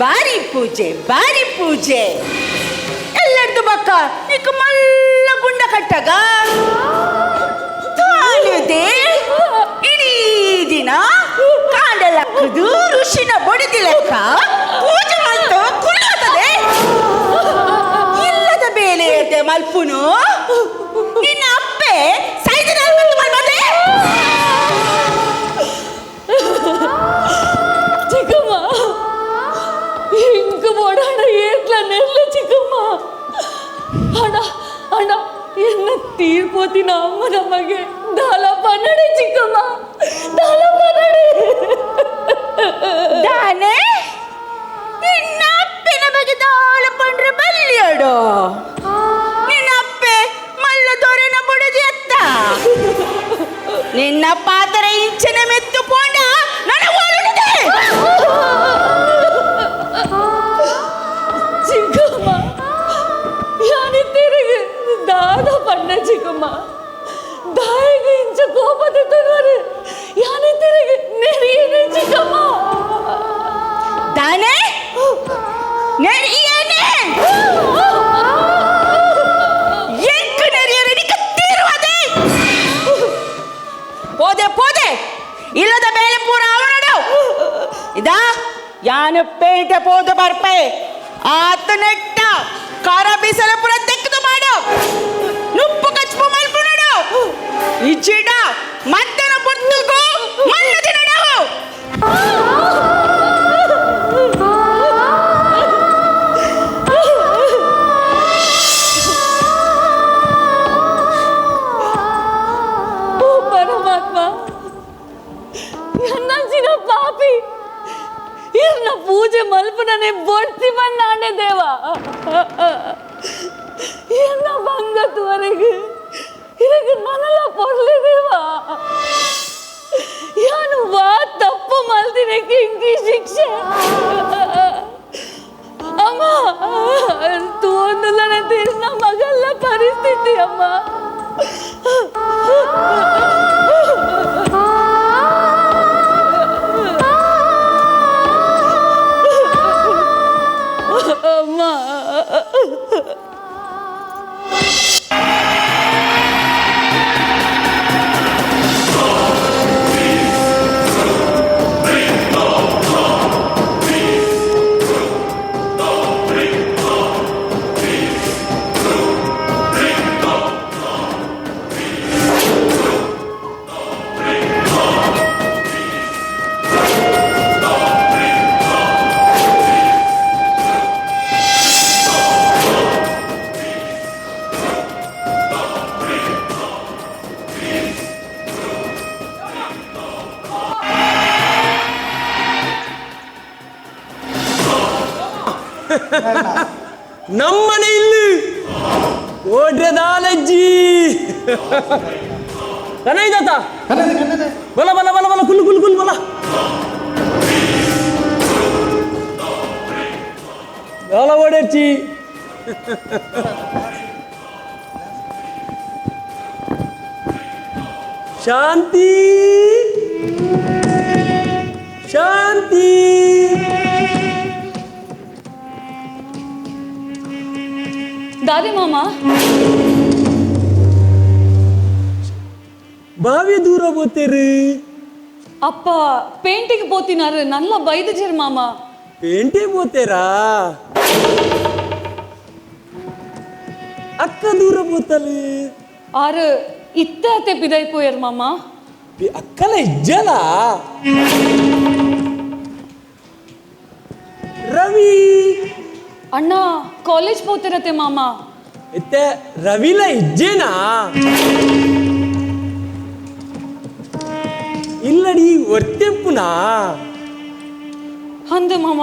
ಬಾರಿ ಪೂಜೆ ಎಲ್ಲರದು ಬಕ್ಕ ಈಗ ಮಲ್ಲ ಗುಂಡ ಕಟ್ಟಗ ತಾಳಿದೆ ಇಡೀ ದಿನ ಕಾಂಡಲ ಕುದು ಋಷಿನ ಬಡಿದಿ ಲೆಕ್ಕ ಪೂಜೆ ಮಾಡ್ತು ಕುಳಿಯುತ್ತದೆ ಇಲ್ಲದ ಬೇಲೆ ಇದೆ ಮಲ್ಪುನು ನಿನ್ನ ಅಪ್ಪೆ ಸೈದಿನ ಬಂದೆ ಚಿಕ್ಕಮ್ಮ ಹಿಂಗ ಓಡಾಡ ಏತ್ಲ ನೆಲ್ಲ ಚಿಕ್ಕಮ್ಮ ಅಣ್ಣ ಎನ್ನ ತೀರ್ಪೋತಿನ ಅಮ್ಮ ನಮಗೆ ದಾಲ ಪನ್ನಡೆ ಚಿಕ್ಕಮ್ಮ ದಾಲ ಪನ್ನಡೆ ದಾನೆ ನಿನ್ನ ಅಪ್ಪೆನ ಬಗ್ಗೆ ದಾಳ ಪಂಡ್ರೆ ಬಲ್ಲಿಯಡು ನಿನ್ನ ಅಪ್ಪೆ ಮಲ್ಲ ದೊರೆನ ಬುಡದಿ ಅತ್ತ ನಿನ್ನ ಪಾತ್ರ ಇಂಚನ ಮೆತ್ತು ಪೋಂಡ ನನ್ನ ಓಡುತ್ತದೆ ಚಿಕ್ಕಮ್ಮ ಯಾನಿತ್ತೀರಿಗೆ ದಾದ ಪಣ್ಣ ಚಿಕ್ಕಮ್ಮ ದಾಯಿಗೆ ಇಂಚ ಕೋಪದ ತನವರೆ ಯಾನಿತ್ತೀರಿಗೆ ನೆರಿಯೇನೆ ಚಿಕ್ಕಮ್ಮ ದಾನೆ ನೆರಿಯೇನೆ ಎಂಕು ನೆರಿಯರೆ ನಿಕತ್ತಿರುವುದೇ ಪೋದೆ ಇಲ್ಲದ ಮೇಲೆ ಪೂರ ಅವನಡು ಇದಾ ಯಾನು ಪೇಂಟೆ ಪೋದು ಬರ್ಪೆ ಆತ ನೆಟ್ಟ ಕಾರ ಬೀಸಲ ಪುರ ತೆಕ್ಕದು ಮಾಡು ನುಪ್ಪು ಕಚ್ಚು ಮಲ್ಪು ನಡು ಇಚ್ಚಿಡ ಮತ್ತನ ಬುತ್ತುಗು ಮಣ್ಣದಿ ನಡವು ಪರಮಾತ್ಮ ನನ್ನಂಚಿನ ಪಾಪಿ ಇರ್ನ ಪೂಜೆ ಮಲ್ಪನೇ ಬೊಡ್ಸಿ ಬಂದಾಂಡೆ ದೇವ ಇರ್ನ ಬಂಗತ್ವರೆಗೆ ಇದಕ್ಕೆ ನನಲ್ಲ ಪೊರ್ಲೆ ದೇವ ಯಾನು ವಾ ತಪ್ಪು ಮಲ್ತಿನೆ ಕಿಂಕಿ ಶಿಕ್ಷೆ ಅಮ್ಮ ತೋಂದಲನೆ ತೀರ್ನ ಮಗಲ್ಲ ಪರಿಸ್ಥಿತಿ ಅಮ್ಮ ಅಮ್ಮ ನಮ್ಮನೆ ಇಲ್ಲಿ ಓಡ್ರದಾಲಜ್ಜಿ ಕನೈದಾತ ಬಲ ಬಲ ಬಲ ಬಲ ಕುಲ್ ಕುಲ್ ಕುಲ್ ಬಲ ಬಲ ಓಡರ್ಚಿ ಶಾಂತಿ ಶಾಂತಿ ದಾದಿ ಮಾಮ ಬಾವಿ ದೂರ ಹೋಗ್ತೀರಿ ಅಪ್ಪ ಪೇಂಟಿಗೆ போத்தினாரு நல்லா ಬೈದಿಜರ್ ಮಾಮ ಪೇಂಟಿಗೆ ಹೋಗ್ತೀರಾ ಅಕ್ಕ ದೂರ ಹೋಗ್ತಲಿ ಆರು ಇತ್ತೆ ಪಿದೈಪೋಯರ್ ಮಾಮ ಅಕ್ಕಲ ಇಜ್ಜಲ ರವಿ ಅಣ್ಣ ಕಾಲೇಜ್ పోತಿರತ್ತೆ ಮಾಮ ಇತ್ತೆ ರವಿಲ ಇಜ್ಜೇನಾ ಇಲ್ಲಡಿ ಒರ್ತೆಪ್ಪುನಾ ಬಂದೆ ಮಾಮ.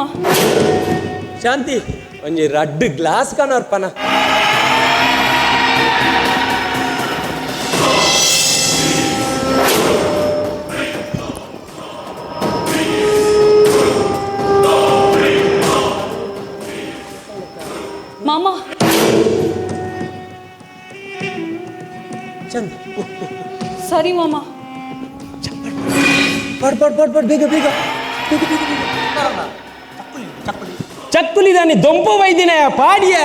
ಶಾಂತಿ ಒಂಜಿ ರಡ್ಡು ಗ್ಲಾಸ್ ಕಾಣೋರ್ಪನ. ಮಾಮ ಚಂದ ಸರಿ ಮಾಮ. ಪಡ್ ಪಡ್ ಪಡ್ ಪಡ್ ಬೇಗ ಬೇಗ ಬೇಗ ಬೇಗ ಬೇಗ. ಚಕ್ಕುಲಿ ದಾನಿ ದೊಂಪು ವೈದಿನ ಪಾಡಿಯ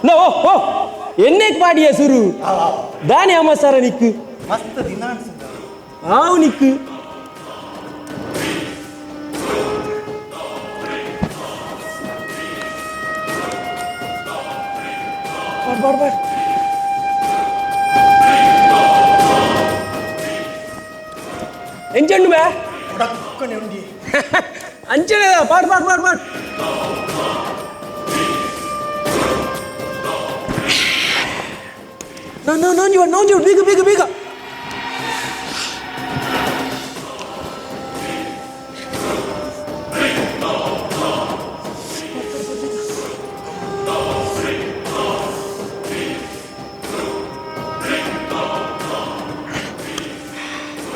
ನೋ ಓ ಎನ್ನೆಕ್ ಪಾಡಿಯ ಸುರು ದಾನಿ ಅಮ್ಮ ಸರ ನಿಕ್ಕು ಆವು ನಿಕ್ಕು ಪಡ್ ಪಡ್ ಪಡ್ ಎಂಚಂಡು ಬೇ ಅಂಚನೆ ಪಾಡ್ ಪಾಡ್ ಪಾಡ್ ಪಾಡ್. ನೋಂಜು ಬೇಗ ಬೇಗ ಬೇಗ.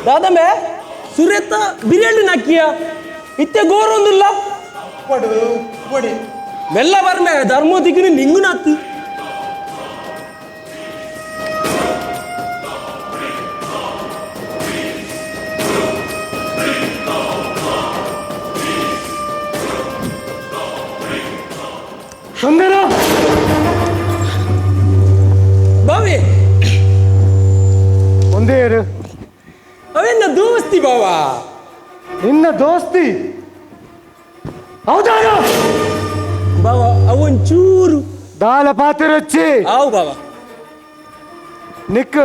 ದಾದಮ್ಮೆ ಸುರೇತ ಬಿರಿಯಾನಿ ನಾಕಿಯ ಇತ್ತೆ ಗೋರೊಂದಿಲ್ಲ ಮೆಲ್ಲ ಬರ್ಮೆ ಧರ್ಮೋದಿಗಿನ ನಿಂಗು ನಾತ್ತು. ಬಾವಿ ಒಂದೇ ಅವೆನ್ನ ದೋಸ್ತಿ ಬಾವ. ನಿನ್ನ ದೋಸ್ತಿ ಹೌದಾ ಬಾವ ಅವೊಂಚೂರು ದಾಲ ಪಾತ್ರೆ ರೊಚ್ಚಿ ಆವು ಬಾವ. ನಿಕ್ಕ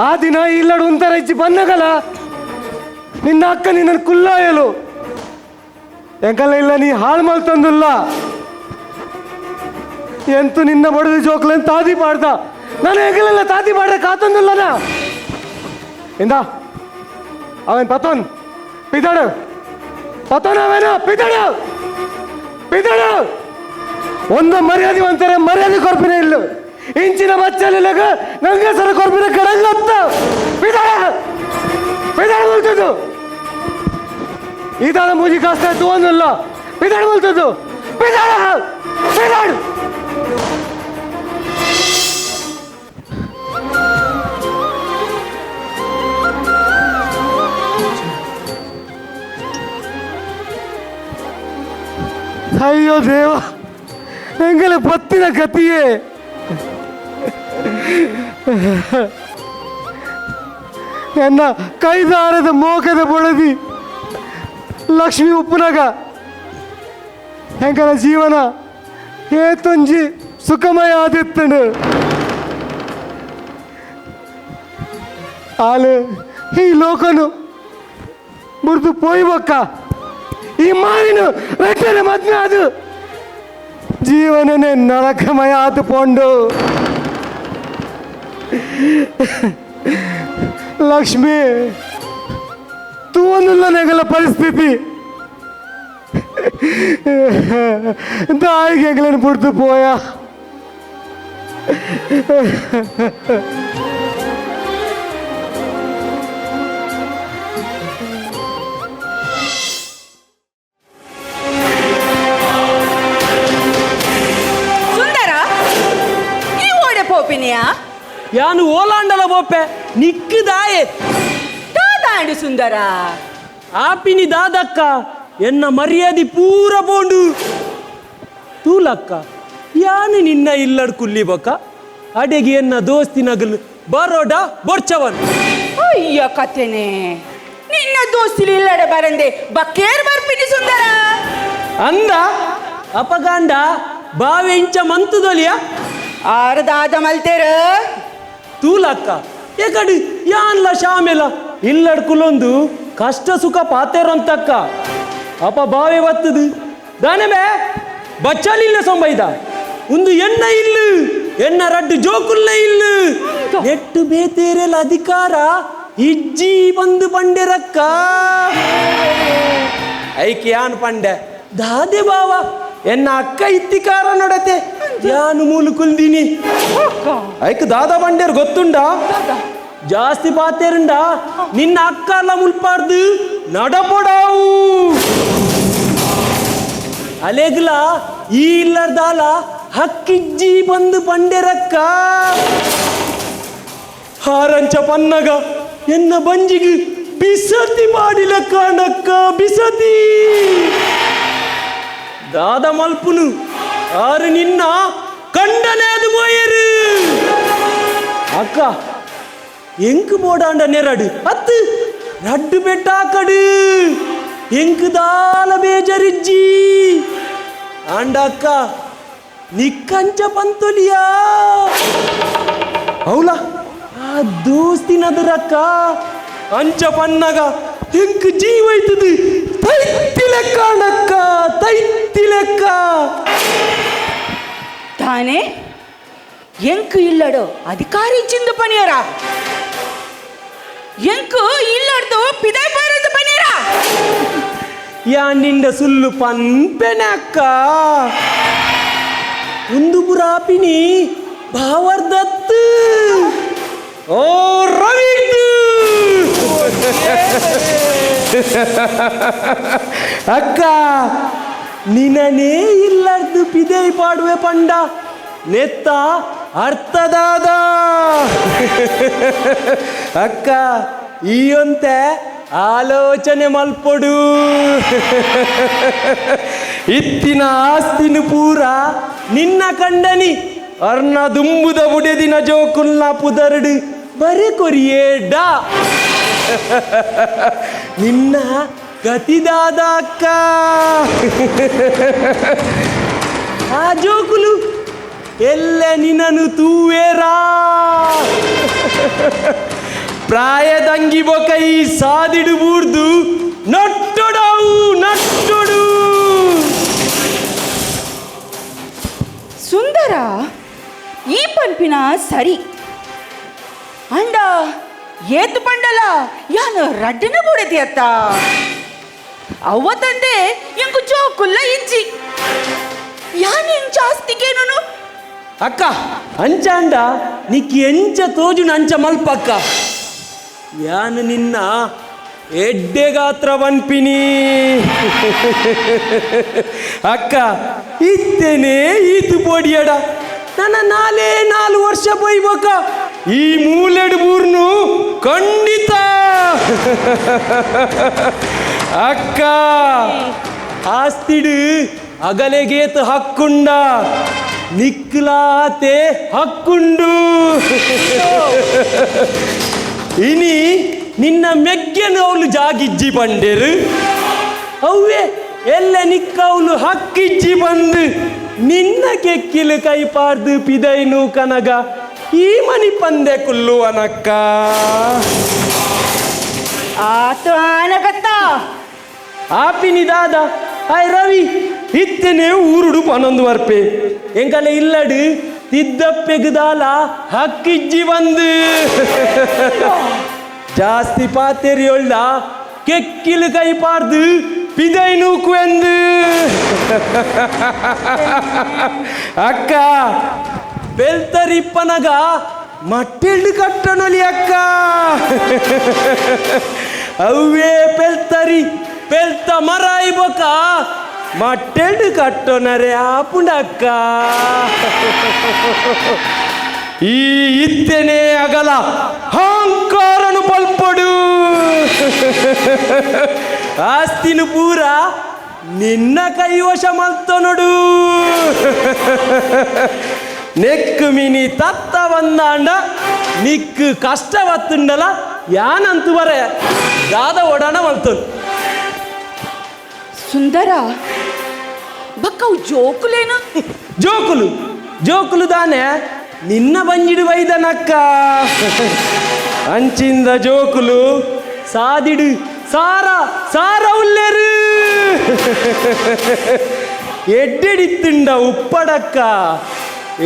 ಆ ದಿನ ಇಲ್ಲಡು ಉಂತರ ಇಚ್ಚಿ ಬನ್ನಗಲ ನಿನ್ನ ಅಕ್ಕ ನಿನ್ನ ಕುಲ್ಲಾಯಲು ಎಂಕಲ್ಲ ಇಲ್ಲ ನೀ ಹಾಳು ಮಲ್ತಂದಿಲ್ಲ ಎಂತು ನಿನ್ನ ಬಡದು ಜೋಕ್ಲನ್ ತಾದಿ ಪಾಡ್ದ ನಾನು ಹೆಗಲೆಲ್ಲ ತಾದಿ ಪಾಡ್ರೆ ಕಾತಂದಿಲ್ಲನ ಇಂದ ಅವನ್ ಪತೋನ್ ಪಿದಡು ಪತೋನ್ ಅವೇನ ಪಿದಡು ಪಿದಡು ಒಂದು ಮರ್ಯಾದೆ ಒಂಥರ ಮರ್ಯಾದೆ ಕೊರ್ಪಿನ ಇಲ್ಲ ಇಂಚಿನ ಬಚ್ಚಲಿಲ್ಲಗ ನಂಗೆ ಸರ ಕೊರ್ಪಿನ ಕಡಂಗತ್ತ ಪಿದಡ ಪಿದಡ ಬಲ್ತದ್ದು ಇದಾಳ ಮುಜಿ ಕಾಸ್ತ ತೋನಿಲ್ಲ ಪಿದಡ ಬಲ್ತದ್ದು ಪಿದಡ ಪಿದಡು ಅಯ್ಯೋ ದೇವ ಎಂಗಲ ಪತ್ತಿನ ಕತಿಯೇ ಎನ್ನ ಕೈದಾರದ ಮೋಕದ ಬೊಳದಿ ಲಕ್ಷ್ಮಿ ಉಪ್ಪುನಗ ಎಂಕಲ ಜೀವನ ಏತೊಂಜಿ ಸುಖಮಯ ಆದಿತ್ತಂಡು ಆಲು ಈ ಲೋಕನು ಮುರಿದು ಪೋಯ್ಬಕ್ಕ ಈ ಮಾವಿನ ರಟ್ಟನೆ ಮದ್ವೆ ಅದು ಜೀವನನೇ ನರಕಮಯ ಆತುಕೊಂಡು ಲಕ್ಷ್ಮಿ ತೂವನ್ನುಲ್ಲ ನೆಗಲ ಪರಿಸ್ಥಿತಿ ದಾಯಿಗೆ ಹೆಗಲನ್ನು ಬಿಡ್ತು ಪೋಯ ಯಾನು ಓಲಾಂಡಲ ಬೋಪೆ ನಿಕ್ಕದಾಯೆ ದಾದಾಂಡು ಸುಂದರ ಆಪಿನಿ ದಾದಕ್ಕ ಎನ್ನ ಮರ್ಯಾದೆ ಪೂರ ಬೋಂಡು ತೂಲಕ್ಕ ಯಾನು ನಿನ್ನ ಇಲ್ಲಡ್ ಕುಲ್ಲಿಬಕ್ಕ ಅಡೆಗೆ ಎನ್ನ ದೋಸ್ತಿ ನಗಲು ಬರೋಡ ಬೊರ್ಚವನ್. ಅಯ್ಯ ಕತೆನೆ ನಿನ್ನ ದೋಸ್ತಿಲಿ ಇಲ್ಲಡೆ ಬರಂದೆ ಬಕ್ಕೇರ್ ಬರ್ಪಿನಿ ಸುಂದರ ಅಂದ ಅಪಗಾಂಡ ಬಾವೆ ಇಂಚ ಮಂತುದೊಲಿಯ ಆರ ದಾದ ಮಲ್ತೇರ ತೂಲಕ್ಕ ಏಕಡಿ ಯಾನ್ಲ ಶಾಮೆಲ ಇಲ್ಲಡ್ಕುಲೊಂದು ಕಷ್ಟ ಸುಖ ಪಾತೇರಂತಕ್ಕ ಅಪ ಬಾವೆ ಬತ್ತದು ದಾನಬೆ ಬಚ್ಚಲಿಲ್ಲ ಸೊಂಬೈದ ಒಂದು ಎಣ್ಣ ಇಲ್ಲು ಎಣ್ಣ ರಡ್ಡು ಜೋಕುಲ್ಲ ಇಲ್ಲು ನೆಟ್ಟು ಬೇತೇರೆಲ್ಲ ಅಧಿಕಾರ ಇಜ್ಜಿ ಬಂದು ಬಂಡೆರಕ್ಕ ಐಕೆ ಯಾನ್ ಪಂಡೆ ದಾದೆ ಬಾವ ಎನ್ನ ಅಕ್ಕ ಇತ್ತಿಕಾರ ನೋಡತೆ ಯಾನು ಮೂಲು ಕುಲ್ದಿನಿ ಐಕ್ ದಾದಾ ಬಂಡೇರ್ ಗೊತ್ತುಂಡ ಜಾಸ್ತಿ ಪಾತೇರುಂಡ ನಿನ್ನ ಅಕ್ಕ ಅಲ್ಲ ಮುಲ್ಪಾರ್ದು ನಡಪೊಡಾವು ಅಲೆಗ್ಲ ಈ ಇಲ್ಲರ್ದಾಲ ಹಕ್ಕಿಜ್ಜಿ ಬಂದು ಪಂಡೆರಕ್ಕ ಹಾರಂಚ ಪನ್ನಗ ಎನ್ನ ಬಂಜಿಗೆ ಬಿಸತಿ ಮಾಡಿಲ ಕಾಣಕ್ಕ ಬಿಸತಿ ದಾದ ಮಲ್ಪುನು ಆರು ನಿನ್ನ ಕಂಡನೆ ಅದು ಮೋಯರು ಅಕ್ಕ ಎಂಕು ಬೋಡಾಂಡ ನೆರಡು ಅತ್ತು ರಡ್ಡು ಬೆಟ್ಟಾಕಡು ಎಂಕು ದಾಲ ಬೇಜರಿಜ್ಜಿ ಆಂಡ ಅಕ್ಕ ನಿಕ್ಕಂಚ ಪಂತೊಲಿಯಾ ಹೌಲ ಆ ದೋಸ್ತಿನದರಕ್ಕ ಅಂಚ ಪನ್ನಗ ಎಂಕು ಜೀವೈತದು ತೈತಿ ಲೆಕ್ಕ ಅಣ್ಣಕ್ಕ ತೈತಿ ಲೆಕ್ಕ ತಾನೇ ಎಂಕು ಇಲ್ಲಡು ಅಧಿಕಾರಿ ಚಿಂದು ಪನಿಯರ ಎಂಕು ಇಲ್ಲಡ್ದು ಪಿದೈ ಬರದು ಪನಿಯರ ಯಾಂಡಿಂಡ ಸುಲ್ಲು ಪನ್ಪೆನೆ ಅಕ್ಕ ಒಂದು ಬುರಾಪಿನಿ ಭಾವರ್ದತ್ತು ಓ ರವಿ ಅಕ್ಕ ನಿನನೇ ಇಲ್ಲದ್ದು ಪಿದೈ ಪಾಡುವೆ ಪಂಡ ನೆತ್ತ ಅರ್ಥದಾದ ಅಕ್ಕ ಈಯಂತೆ ಆಲೋಚನೆ ಮಲ್ಪೊಡು ಇತ್ತಿನ ಆಸ್ತಿನ ಪೂರ ನಿನ್ನ ಕಂಡನಿ ಅರ್ಣ ದುಂಬುದ ಬುಡೆದಿನ ಜೋಕುಲ್ನ ಪುದರ್ಡು ಬರೆ ಕೊರಿಯೇಡ ನಿನ್ನ ಗತಿದಾದ ಅಕ್ಕ ಆ ಜೋಕುಲು ಎಲ್ಲೆ ನಿನ್ನನು ತೂವೇರಾ ಪ್ರಾಯದಂಗಿ ಬೊಕೈ ಸಾದಿಡು ಬೂರ್ದು ನಟ್ಟೊಡವು ನಟ್ಟೊಡು ಸುಂದರ ಈ ಪಂಪಿನ ಸರಿ ಅಂಡ ಏತು ಪಂಡಲ ಯಾನು ರಡ್ಡನ ಬುಡತಿ ಅತ್ತ ಅವ್ವ ತಂದೆ ಎಂಕು ಜೋಕುಲ್ಲ ಇಜ್ಜಿ ಯಾನು ಇಂಚ ಆಸ್ತಿಗೇನು ಅಕ್ಕ ಅಂಚ ಅಂಡ ನಿಕ್ಕಿ ಎಂಚ ತೋಜುನ ಅಂಚ ಮಲ್ಪಕ್ಕ ಯಾನು ನಿನ್ನ ಎಡ್ಡೆ ಗಾತ್ರ ಬನ್ಪಿನಿ ಅಕ್ಕ ಇತ್ತೇನೆ ಈತು ಪೋಡಿಯಡ ನನ್ನ 4 ವರ್ಷ ಬೈಬೇಕ ಈ ಮೂಲೆಡು ಬೂರ್ನು ಖಂಡಿತ ಅಕ್ಕ ಆಸ್ತಿಡು ಅಗಲೆಗೇತು ಹಕ್ಕುಂಡ ನಿಕ್ಲಾತೆ ಹಕ್ಕುಂಡು ಇನಿ ನಿನ್ನ ಮೆಗ್ಗೆನು ಅವಳು ಜಾಗಿಜ್ಜಿ ಬಂಡೆರು ಅವ್ವೇ ಎಲ್ಲ ನಿಕ್ಕವಳು ಹಕ್ಕಿಜ್ಜಿ ಬಂದು ನಿನ್ನ ಕೆಕ್ಕಿಲು ಕೈ ಪಾರ್ದು ಪಿದೈನು ಕನಗ ಈ ಮನಿ ಪಂದೆ ಕುಲ್ಲುವನಕ್ಕ ಆತು ಆನಗತ್ತ ಆಪಿನಿ ದಾದ ಹಾಯ್ ರವಿ ಇತ್ತೇನೆ ಊರುಡು 11 ವರ್ಪೆ ಎಂಕಲೆ ಇಲ್ಲಡು ತಿದ್ದಪ್ಪೆಗದಾಲ ಹಕ್ಕಿಜ್ಜಿ ಬಂದು ಜಾಸ್ತಿ ಪಾತೆರಿ ಒಳ್ಳ ಕೆಕ್ಕಿಲು ಕೈ ಪಾರ್ದು ಪಿದೈ ನೂಕು ಎಂದು ಅಕ್ಕ ಬೆಲ್ತರಿಪ್ಪನಗ ಮಟ್ಟೆಳ್ಳು ಕಟ್ಟನೊಲಿ ಅಕ್ಕ ಅವ್ವೇ ಪೆಲ್ತರಿ ಪೆಲ್ತ ಮರ ಇಬಕ ಮಟ್ಟೆಳ್ಳು ಕಟ್ಟೋನರೆ ಆಪುಂಡಕ್ಕ ಈ ಇತ್ತೇನೆ ಅಗಲ ಅಹಂಕಾರನು ಪಲ್ಪಡು ಆಸ್ತಿನು ಪೂರ ನಿನ್ನ ಕೈವಶ ಮಲ್ತ ನೋಡು ನೆಕ್ಕು ಮಿನಿ ತತ್ತ ಬಂದಾಂಡ ನಿಕ್ಕು ಕಷ್ಟ ಬತ್ತುಂಡಲ ಯಾನಂತು ಬರ ದಾದ ಒಡಾಣ ಮಲ್ತನು ಸುಂದರ ಬಕ್ಕವು ಜೋಕುಲೇನು ಜೋಕುಲು ಜೋಕುಲು ದಾನೆ ನಿನ್ನ ಬಂಜಿಡು ವೈದನಕ್ಕ ಅಂಚಿಂದ ಜೋಕುಲು ಸಾದಿಡು ಸಾರ ಸಾರ ಉಲ್ಲೆರು ಎಡ್ಡೆಡಿತ್ತುಂಡ ಉಪ್ಪಡಕ್ಕ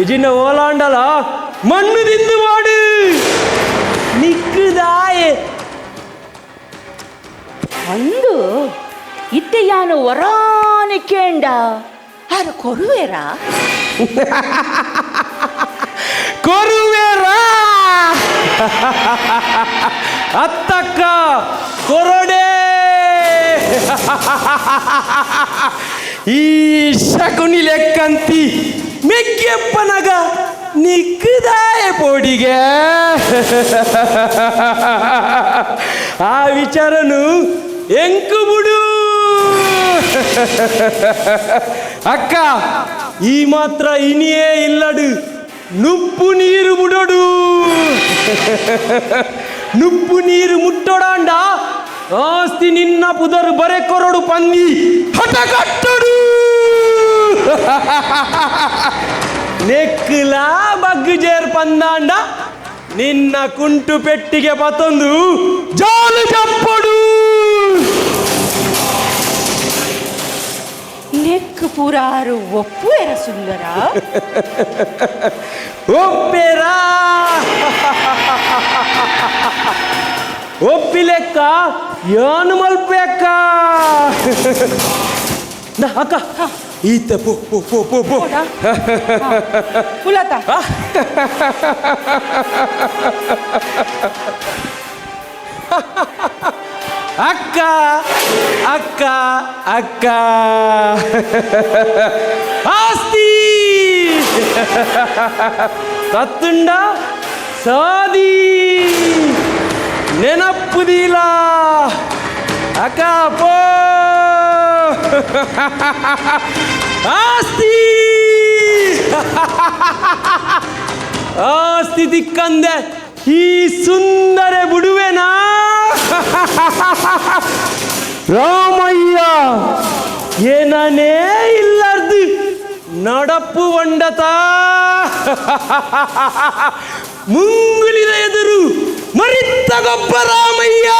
ಎಜಿನ ಓಲಾಂಡಲ ಮಣ್ಣು ತಿಂದು ಮಾಡು ನಿಕ್ಕುದಾಯೆ ಅಂದು ಇತ್ತೆ ಯಾನು ವರಾನೆ ಕೇಂಡ ಯಾರು ಕೊರುವೇರಾ ಕೊರುವೇರಾ ಅತ್ತಕ್ಕ ಕೊರಡೆ ಈ ಶಕುನಿ ಲೆಕ್ಕಂತಿ ಮೆಗ್ಗೆಪ್ಪನಗ ನಿಕ್ಕದಾಯ ಪೋಡಿಗೆ ಆ ವಿಚಾರನು ಎಂಕು ಬಿಡು ಅಕ್ಕ ಈ ಮಾತ್ರ ಇನಿಯೇ ಇಲ್ಲಡು ನುಪ್ಪು ನೀರು ಬಿಡೋಡು ನುಪ್ಪು ನೀರು ಮುಟ್ಟೋಡಾಂಡ ಆಸ್ತಿ ನಿನ್ನ ಪುದರು ಬರೆ ಕೊರಡು ಪಂದಿ ಹಠಗಟ್ಟಡು ನೆಕ್ಕಲ ಬಗ್ಗು ಜೇರ್ ಪಂದಾಂಡ ನಿನ್ನ ಕುಂಟು ಪೆಟ್ಟಿಗೆ ಪತೊಂದು ಜಾಲು ಚಪ್ಪಡು ನೆಕ್ಕು ಪುರಾರು ಒಪ್ಪುವೆರ ಸುಂದರ ಒಪ್ಪೆರಾ ಒಪ್ಪಿಲೆಕ್ಕ ಏನು ಮಲ್ಪೆಕ್ಕ ಅಕ್ಕ ಈತ ಪೋ ಪೋ ಪೋ ಪೋ ಪೋ ಪುಲತ ಅಕ್ಕ ಅಕ್ಕ ಅಕ್ಕ ಆಸ್ತಿ ತತ್ತುಂಡ ಸಾದಿ ನೆನಪುದಿಲ್ಲ ಅಕ್ಕ ಪೋ ಆಸ್ತಿ ಆಸ್ತಿ ದಿಕ್ಕಂದೆ ಈ ಸುಂದರ ಬಿಡುವೆನಾ ರಾಮಯ್ಯ ಏನನೇ ಇಲ್ಲರ್ದು ನಡಪ್ಪು ಒಂಡತ ಮುಂಗುಲಿದ ಎದುರು ಮರಿತ್ತ ಗೊಬ್ಬ ರಾಮಯ್ಯ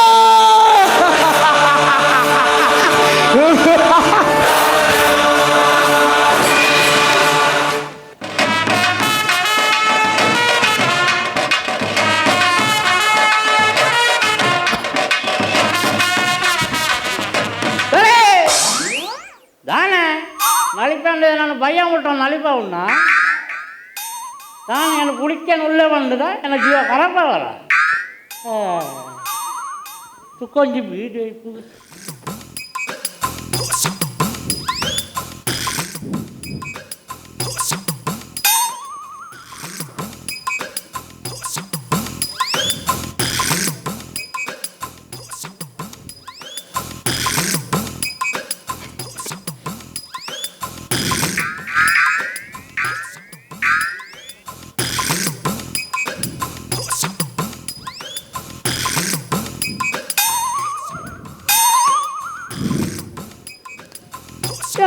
தானே நலிப்பாண்டு நான் பையன் விட்டோம் நலிப்பா உண்ணா தான் எனக்கு குடிக்க உள்ளே வந்துடா எனக்கு ஜீவ கரப்பா வர கொஞ்சம் வீடு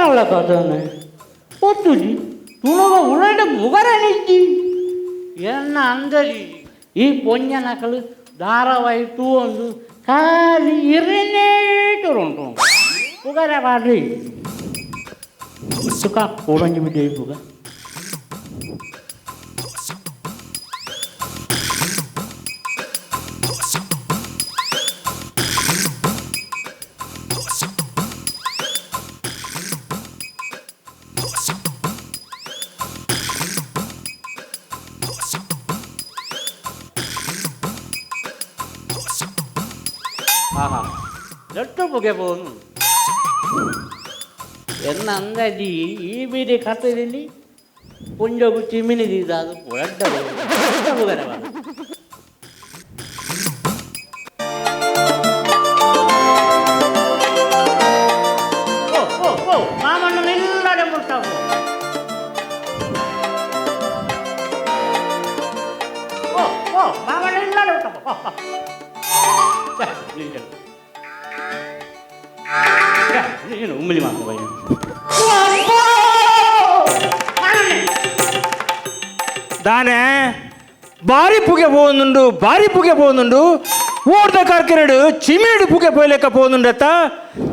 ಅವಳ ಕಥನೆ ಒತ್ತುಜಿ ತುಣಗ ಉಳ್ಳಾಟ ಮುಗರನಿಜ್ಜಿ ಎನ್ನ ಅಂದಲಿ ಈ ಪೊಂಜ ನಕಲು ಧಾರಾವಾಹಿ ತೂ ಒಂದು ಖಾಲಿ ಇರನೇಟರು ಉಂಟು ಮುಗರ ಬಾಡ್ರಿ ಸುಖ ಓಡಂಜಿ ಬಿಡ್ಡೆ ಪುಗ ದೊಡ್ಡ ಬಗೆ ಬೋನು ಎನ್ನ ಅಂದಾಜಿ ಈ ಬೀದಿ ಕತ್ತದಲ್ಲಿ ಪುಂಜಗು ಚಿಮಿನಿದಿದ ಅದು ದೊಡ್ಡ ಬುಗರವ ಮಾಮಣ್ಣು ನಿಲ್ಲಡೆ ಮುಟ್ಟಾವು ಮಾಮಣ್ಣ ನಿಲ್ಲಡೆ ಮುಟ್ಟಾವು ಏನು ಉಮ್ಮಲಿ ಮಾತು ದಾನೆ ಭಾರಿ ಪುಗೆ പോകുന്നുണ്ട് ಓಡ್ದ ಕಾರ್ಕೆರಡು ಚಿಮಿಡಿ ಪುಗೆ ಪೋಯ್ಲೆಕ್ಕ പോകുന്നുണ്ടತ್ತ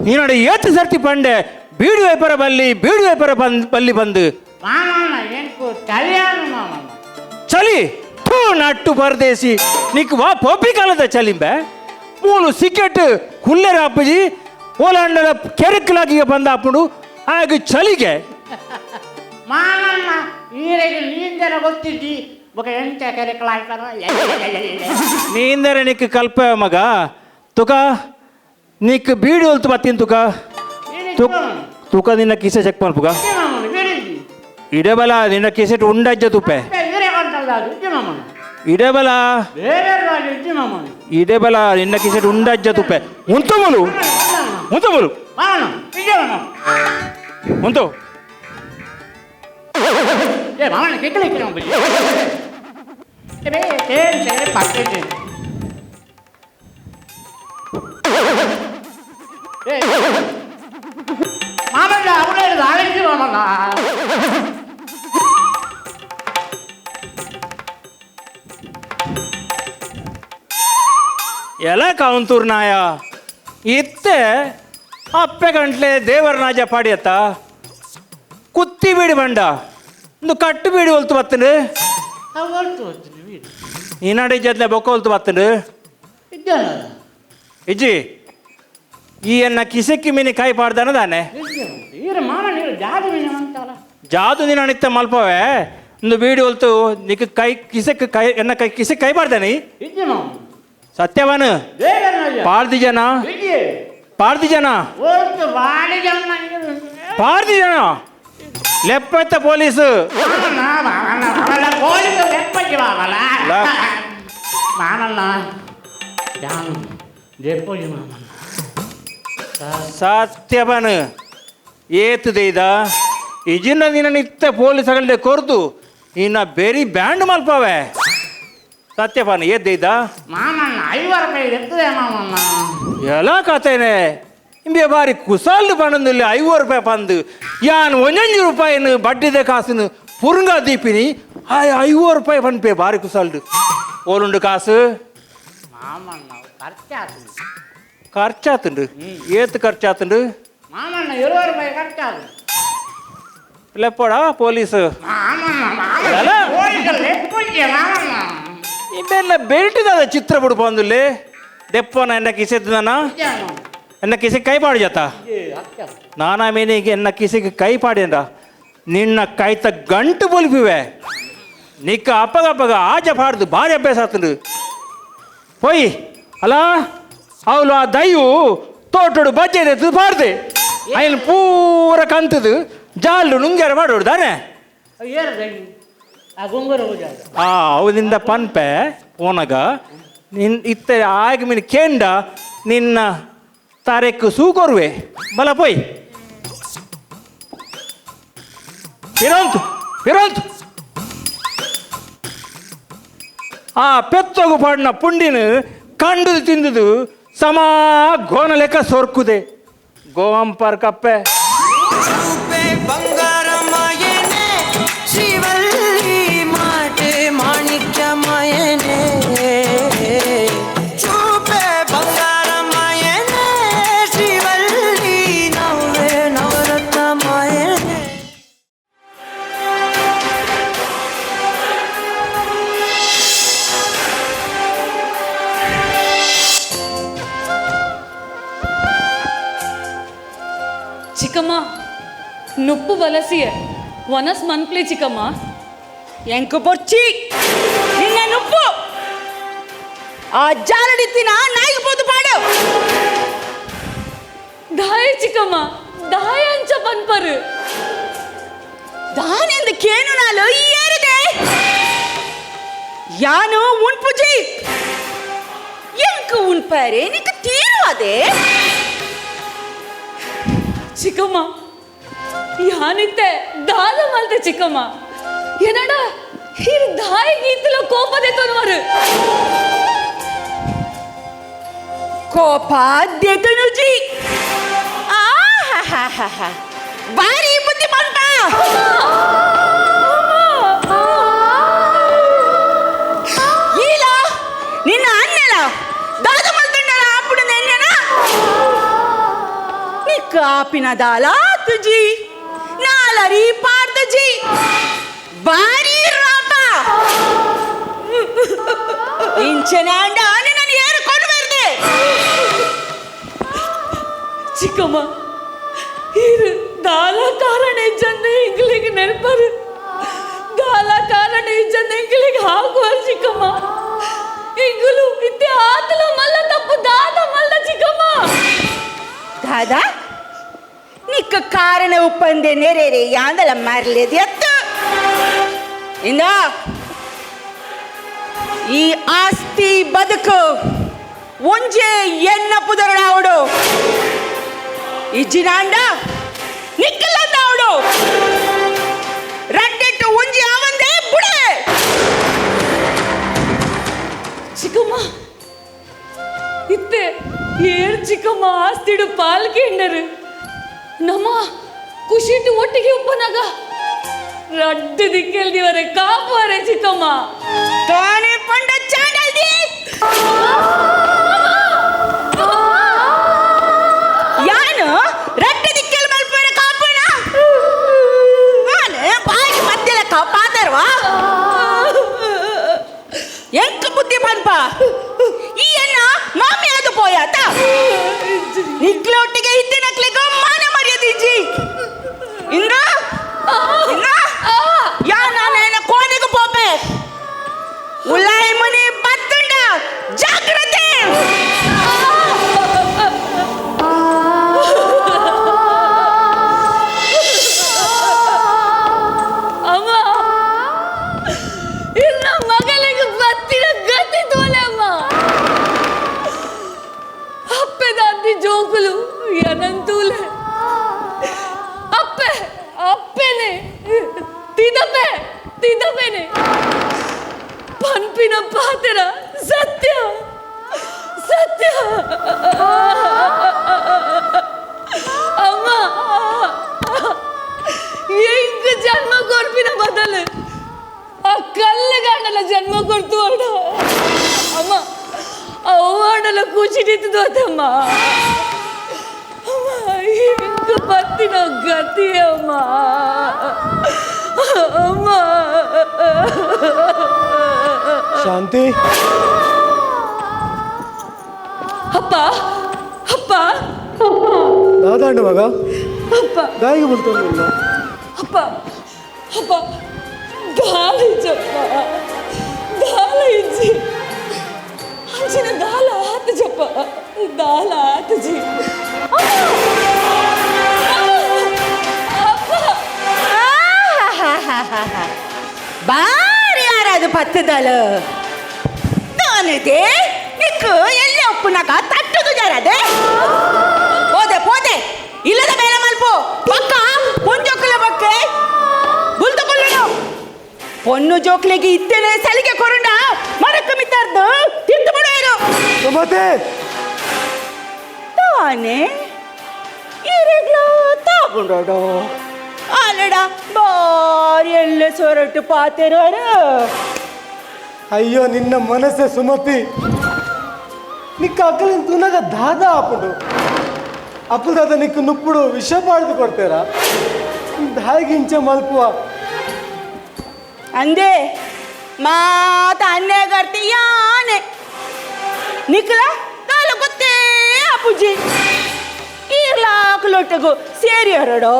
ನೀನೋಡ ಏತು ಸರ್ತಿ ಪಂಡೆ ಬೀಡು ವ್ಯಾಪಾರ ಬಲ್ಲಿ ಬಂದು ಚಲಿ ನಟ್ಟು ಪರದೇಸಿ ನಿಕ್ ವಾ ಪೊಪ್ಪಿ ಕಾಲದ ಚಲಿಂಬೆ ಮೂನು ಸಿಕ್ಕೆಟ್ ಕುಲ್ಲೆರ ಅಪ್ಪಜಿ ಓಲಾಂಡಲ ಕೆರಕಲಾಗಿ ಬಂದ ಅప్పుడు ಹಾಗೆ ಚಳಿಗೆ ಮಾಮಣ್ಣ ಈರೆಗೆ ನೀಂದರ ಗೊತ್ತಿದ್ದಿ ಬೊಕ ಎಂತ ಕೆರೆಕಲಾಯ್ತಾರ ನೀಂದರೆ ನಿಕ್ ಕಲ್ಪ ಮಗ ತುಕ ನಿಕ್ ಬೀಡಿ ಹೊಲ್ತು ಬತ್ತೀನಿ ತುಕ ನಿನ್ನ ಕಿಸೆ ಚೆಕ್ ಮಾಡ್ಪುಗ ಇಡೇ ಬಲ ನಿನ್ನ ಕಿಸೆಟ್ ಉಂಡಜ್ಜ ತುಪ್ಪೆ ಇಡೇ ಬಲ ಇಡೇ ಬಲ ನಿನ್ನ ಕಿಸೆಟ್ ಉಂಡಜ್ಜ ತುಪ್ಪೆ ಉಂತು ಮುಲು ಉಂತು ಮಾಮಣ್ಣ ಅವಳೇ ಆಳಿಸಿ ಮಾಮಣ್ಣ ಎಲ್ಲ ಕಾವಂತೂರ್ ನಾಯ ಇತ್ತೆ ಅಪ್ಪೆ ಗಂಟ್ಲೆ ದೇವರ ನಾಜ ಪಾಡಿಯತ್ತ ಕುತ್ತಿ ಬೀಡಿ ಬಂಡ ಒಂದು ಕಟ್ಟು ಬೀಡಿ ಹೊಲ್ತು ಬತ್ತಂಡು ಈನಾಡಿ ಜದ್ಲೆ ಬೊಕ್ಕ ಹೊಲ್ತು ಬತ್ತಂಡು ಇಜ್ಜಿ ಈ ಎನ್ನ ಕಿಸಕ್ಕಿ ಮೀನಿ ಕಾಯಿ ಪಾಡ್ದಾನ ತಾನೆ ಜಾದು ನೀನು ಅನಿತ್ತ ಮಲ್ಪವೆ ಒಂದು ಬೀಡಿ ಹೊಲ್ತು ನಿಕ್ ಕೈ ಕಿಸಕ್ಕೆ ಕೈ ಎನ್ನ ಕೈ ಕಿಸಕ್ಕೆ ಕೈ ಪಾಡ್ದಾನಿ ಸತ್ಯವನ ಪಾರ್ದಿ ಜನ ಲೆಪ್ಪತ್ತ ಪೊಲೀಸ್ ಸತ್ಯವನ ಏತು ದೇದ ಇಜಿನ ನಿನ್ನ ನಿತ್ಯ ಪೊಲೀಸಗಳೇ ಕೊರ್ದು ಇನ್ನ ಬೇರೆ ಬ್ಯಾಂಡ್ ಮಲ್ಪವೆ ಸತ್ಯಪಾನ ಏದ್ದೈದ ಮಾಮಣ್ಣ 5 ರೂಪಾಯಿ ಎತ್ತದೆ ಮಾಮಣ್ಣ ಎಲ್ಲ ಕಥೆನೆ ಇಂಬೆ ಬಾರಿ ಕುಸಾಲ್ದು ಪಣಂದಿಲ್ಲ 5 ರೂಪಾಯಿ ಪಂದು ಯಾನ್ 1 ರೂಪಾಯಿನ ಬಡ್ಡಿದೆ ಕಾಸುನು ಪುರುಂಗ ದೀಪಿನಿ 5 ರೂಪಾಯಿ ಪನ್ಪೆ ಬಾರಿ ಕುಸಾಲ್ದು ಓಲುಂಡು ಕಾಸು ಮಾಮಣ್ಣ ಖರ್ಚಾತುಂಡು ಏತ್ ಖರ್ಚಾತುಂಡು ಮಾಮಣ್ಣ 20 ರೂಪಾಯಿ ಖರ್ಚಾತು ಲೆಪ್ಪಡ ಪೊಲೀಸ್ ಇವೆಲ್ಲ ಬೆಲ್ಟಿದ ಚಿತ್ರ ಬಿಡು ಬಂದುಲ್ಲಿ ದೆಪ್ಪನ ಎನ್ನ ಕಿಸೆದ್ದಾನ ಎನ್ನ ಕಿಸೆ ಕೈ ಪಾಡಿ ಜತ ನಾನಾ ಮೀನಿಗೆ ಎನ್ನ ಕಿಸೆಗೆ ಕೈ ಪಾಡಿಂದ ನಿನ್ನ ಕೈತ ಗಂಟು ಬೊಲ್ಪಿವೆ ನಿಕ್ಕ ಅಪ್ಪಗ ಆಜ ಪಾಡ್ದು ಭಾರಿ ಅಭ್ಯಾಸ ಆತುಂಡು ಪೋಯ್ ಅಲ್ಲ ಅವಳು ಆ ದೈವು ತೋಟಡು ಬಜ್ಜೆ ಪಾಡ್ದೆ ಅಯ್ಯನ್ ಪೂರ ಕಂತದು ಜಾಲು ನುಂಗ್ಯಾರ ಮಾಡೋಡು ತಾನೆ ಅವದಿಂದ ಪನ್ಪೆ ಓನಗ ನಿನ್ ಇತ್ತ ಆಗ ಮೀನು ಕೇಂಡ ನಿನ್ನ ತಾರೆಕ್ಕು ಸೂಕೊರುವೆ ಬಲ ಪೋಯ್ ಇರೋಂತು ಆ ಪೆತ್ತೋಗು ಪಾಡಿನ ಪುಂಡಿನ ಕಂಡುದು ತಿಂದುದು ಸಮಾ ಗೋನ ಲೆಕ್ಕ ಸೊರ್ಕುದೆ ಗೋವಂಪರ್ ಕಪ್ಪೆ ಚಿಕ್ಕಮ್ಮ ನುಪ್ಪು ಬಲಸಿಯ ವನಸ್ ಮನ್ಪ್ಲಿ ಚಿಕ್ಕಮ್ಮ ಎಂಕು ಬೊಚ್ಚಿ ನಿನ್ನ ನುಪ್ಪು ಆ ಜಾಲಡಿತ್ತಿನ ನಾಯಿಗೆ ಬೋದು ಪಾಡು ದಾಯ ಚಿಕ್ಕಮ್ಮ ದಾಯ ಅಂಚ ಪನ್ಪರು ದಾನೆಂದು ಕೇನು ನಾಲು ಈ ಏರಿದೆ ಯಾನು ಉಣ್ಪುಜಿ ಎಂಕು ಉಣ್ಪಾರೆ ನಿಂಗೆ ತೀರು ಅದೇ ಚಿಕ್ಕಮ್ಮ ಯಾನಿತ್ತೆ ದಾದ ಮಲ್ತೆ ಚಿಕ್ಕಮ್ಮ ಏನಡ ಹಿರ್ ದಾಯಿ ಗೀತಲು ಕೋಪದೆ ತೋನುವರು ಕೋಪ ದೇತನುಜಿ ಬಾರಿ ಬುದ್ಧಿ ಬಂತ ಇಲ್ಲ ನಿನ್ನ ಅನ್ನೆಲ ದಾದ ಮಲ್ತಂಡಲ ಅಪ್ಪುಡ ನೆನ್ನೆನ ನಿ ಕಾಪಿನ ದಾಲ ತುಜಿ ನಾಲರಿ ಪಾಡ್ದಜಿ ಬಾರಿ ರಾಪ ಇಂಚನೆ ಅಂಡ ನಾನು ಏರು ಕೊಂಡು ಬರ್ದೆ ಚಿಕ್ಕಮ್ಮ ಇದು ದಾಲ ಕಾರಣ ಜನ ಇಂಗ್ಲಿಗೆ ನೆನಪರು ದಾಲ ಕಾರಣ ಜನ ಇಂಗ್ಲಿಗೆ ಹಾಕುವರು ಚಿಕ್ಕಮ್ಮ ಇಂಗ್ಲು ಇತ್ತೆ ಆತಲ ಮಲ್ಲ ತಪ್ಪು ದಾದ ಮಲ್ಲ ಚಿಕ್ಕಮ್ಮ ದಾದಾ ನಿಕ್ಕ ಕಾರಣ ಉಪ್ಪಂದೆ ನೆರೆರೆ ಯಾಂದಲ ಮಾರ್ಲೇದು ಎತ್ತು ಇಂದ ಈ ಆಸ್ತಿ ಬದುಕು ಒಂಜೆ ಎನ್ನ ಪುದರಡಾವಡು ಇಜ್ಜಿನಾಂಡ ನಿಕ್ಕಲ್ಲಂದಾವಡು ರಡ್ಡೆಟ್ಟು ಒಂಜಿ ಆವಂದೆ ಬುಡೆ ಚಿಕ್ಕಮ್ಮ ಇತ್ತೆ ಏರ್ ಚಿಕ್ಕಮ್ಮ ಆಸ್ತಿಡು ಪಾಲ್ಗೆ ಎಂಡರು ನಮ್ಮ ಖುಷಿಟ್ಟು ಒಟ್ಟಿಗೆ ಒಪ್ಪನಾಗ ರಡ್ಡು ದಿಕ್ಕೆಲ್ದಿವರೆ ಕಾಪುವರೆ ಚಿಕ್ಕಮ್ಮ ಕಾಣೆ ಪಂಡ ಚಾಂಡಲ್ದಿ ಯಾನು ರಡ್ಡು ದಿಕ್ಕೆಲ್ ಮಲ್ಪುರ ಕಾಪುಣ ನಾನು ಬಾಯಿ ಮಧ್ಯಲ ಕಾಪಾದರ್ವಾ ಎಂಕ ಬುದ್ಧಿ ಪನ್ಪ ಈ ಅಣ್ಣ ಮಾಮಿ ಅದು ಪೋಯಾತ ನಿಕ್ಲೊಟ್ಟಿಗೆ ಇದ್ದ ನಕ್ಲಿಗ ಮಾನ ಮರ್ಯಾದಿಜ್ಜಿ ಇಂದ್ರ ಯಾ ನಾನೇನ ಕೋಣೆಗೆ ಪೋಪೆ ಉಲ್ಲಾಯಿ ಮನಿ ಬತ್ತುಂಡ ಜಾಗ್ರತೆ ಅಮ್ಮ ಇನ್ನ ಮಗಳಿಗೆ ಬತ್ತಿನ ಗತಿ ತೋಲೆ ಅಮ್ಮ ಅಪ್ಪೆದಾದಿ ಜೋಕುಲು ಏನಂತೂಲೆ ಅಪ್ಪೆ ಅಪ್ಪೆನೆ ತಿದಪೆನೆ ಪನ್ಪಿನ ಪಾತೆರ ಸತ್ಯ ಸತ್ಯ ಅಮ್ಮ ಎಂಕ ಜನ್ಮ ಕೊರ್ಪಿನ ಬದಲು ಆ ಕಲ್ಲಗಾಂಡಲ ಜನ್ಮ ಕೊಡ್ತು ಅಣ್ಣ ಅಮ್ಮ ಅವಡಲ ಕೂಚಿಟ್ಟಿದ್ದು ಅದಮ್ಮ ಎಂಕ ಬತ್ತಿನ ಗತಿ ಅಮ್ಮ ಅಮ್ಮ ಶಾಂತಿ ಅಪ್ಪ ಅಪ್ಪ ದಾದಾಂಡ ಮಗ ಅಪ್ಪ ಗಾಯಿಗೆ ಬಿಡ್ತಾನಿಲ್ಲ ಅಪ್ಪ ಅಪ್ಪ ದಾಲ ಇಜ್ಜಪ್ಪ ದಾಲ ಇಜ್ಜಿ ಅಂಚಿನ ದಾಲ ಆತ ಜಪ್ಪ ದಾಲ ಆತ ಜಿ ಬಾರಿ ಯಾರದು ಪತ್ತದಲ ತಾನಿದೆ ನಿಕ್ಕು ಎಲ್ಲಿ ಒಪ್ಪುನಕ ತಟ್ಟುದು ಜರದೆ ಪೋದೆ ಇಲ್ಲದ ಬೇರೆ ಮಲ್ಪು ಪಕ್ಕ ಪೊಂಜೋಕಲ ಬಕ್ಕೆ ಬುಲ್ತಕೊಳ್ಳು ಪೊನ್ನು ಜೋಕ್ಲಿಗೆ ಇತ್ತೇನೆ ಸಲಿಗೆ ಕೊರಂಡ ಮರಕ್ಕ ಮಿತ್ತಾರ್ದು ತಿಂದು ಬಿಡೋರು ಮತ್ತೆ ತಾನೇ ಇರೆಗ್ಲೋ ತಾಗೊಂಡೋಡು ಆಲಡ ಬಾರಿ ಎಲ್ಲ ಸೊರಟು ಪಾತೆರೋರು ಅಯ್ಯೋ ನಿನ್ನ ಮನಸ್ಸೆ ಸುಮತಿ ನಿಕ್ಕ ಅಕ್ಕಲಿನ ತುನಗ ದಾದ ಆಪುಡು ಅಪ್ಪು ದಾದ ನಿಕ್ಕ ನುಪ್ಪುಡು ವಿಷ ಪಾಡ್ದು ಕೊಡ್ತೇರ ದಾಯಿಗಿಂಚ ಮಲ್ಪುವ ಅಂದೆ ಮಾತ ಅನ್ನೆ ಗರ್ತಿ ಯಾನೆ ನಿಕ್ಲ ಕಾಲು ಗೊತ್ತೇ ಅಪ್ಪುಜಿ ಈರ್ಲಾಕ್ಲೊಟ್ಟಿಗೂ ಸೇರಿ ಹೊರಡೋ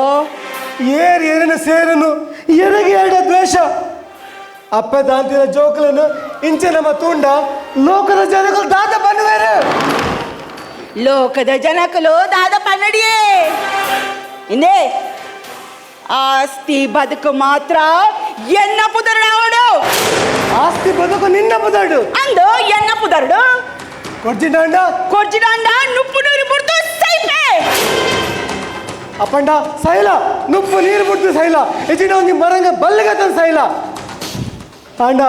ಏರಿನ ಸೇರನು ಎರಗಿ ಎರಡ ದ್ವೇಷ ಅಪ್ಪ ದಾಂತಿನ ಜೋಕಲನು ಇಂಚೆ ನಮ್ಮ ತುಂಡ ಲೋಕದ ಜನಗಳು ದಾದ ಬನ್ನುವೇರು ಲೋಕದ ಜನಕಲು ದಾದ ಪನ್ನಡಿಯೇ ಇಂದೇ ಆಸ್ತಿ ಬದುಕು ಮಾತ್ರ ಎನ್ನ ಪುದರಡು ಆಸ್ತಿ ಬದುಕು ನಿನ್ನ ಬುದಾಡು ಅಂದು ಎನ್ನ ಪುದರಡು ಕೊರ್ಜಿಡಾಂಡ ನುಪ್ಪು ನೀರು ಬಿಡ್ತು ಸೈಪೆ ಅಪ್ಪಂಡ ಸೈಲ ನುಪ್ಪು ನೀರು ಬಿಡ್ತು ಸೈಲ ಹೆಚ್ಚಿನ ಒಂದು ಮರಂಗ ಬಲ್ಲಗತನ ಸೈಲ ಅಂಡ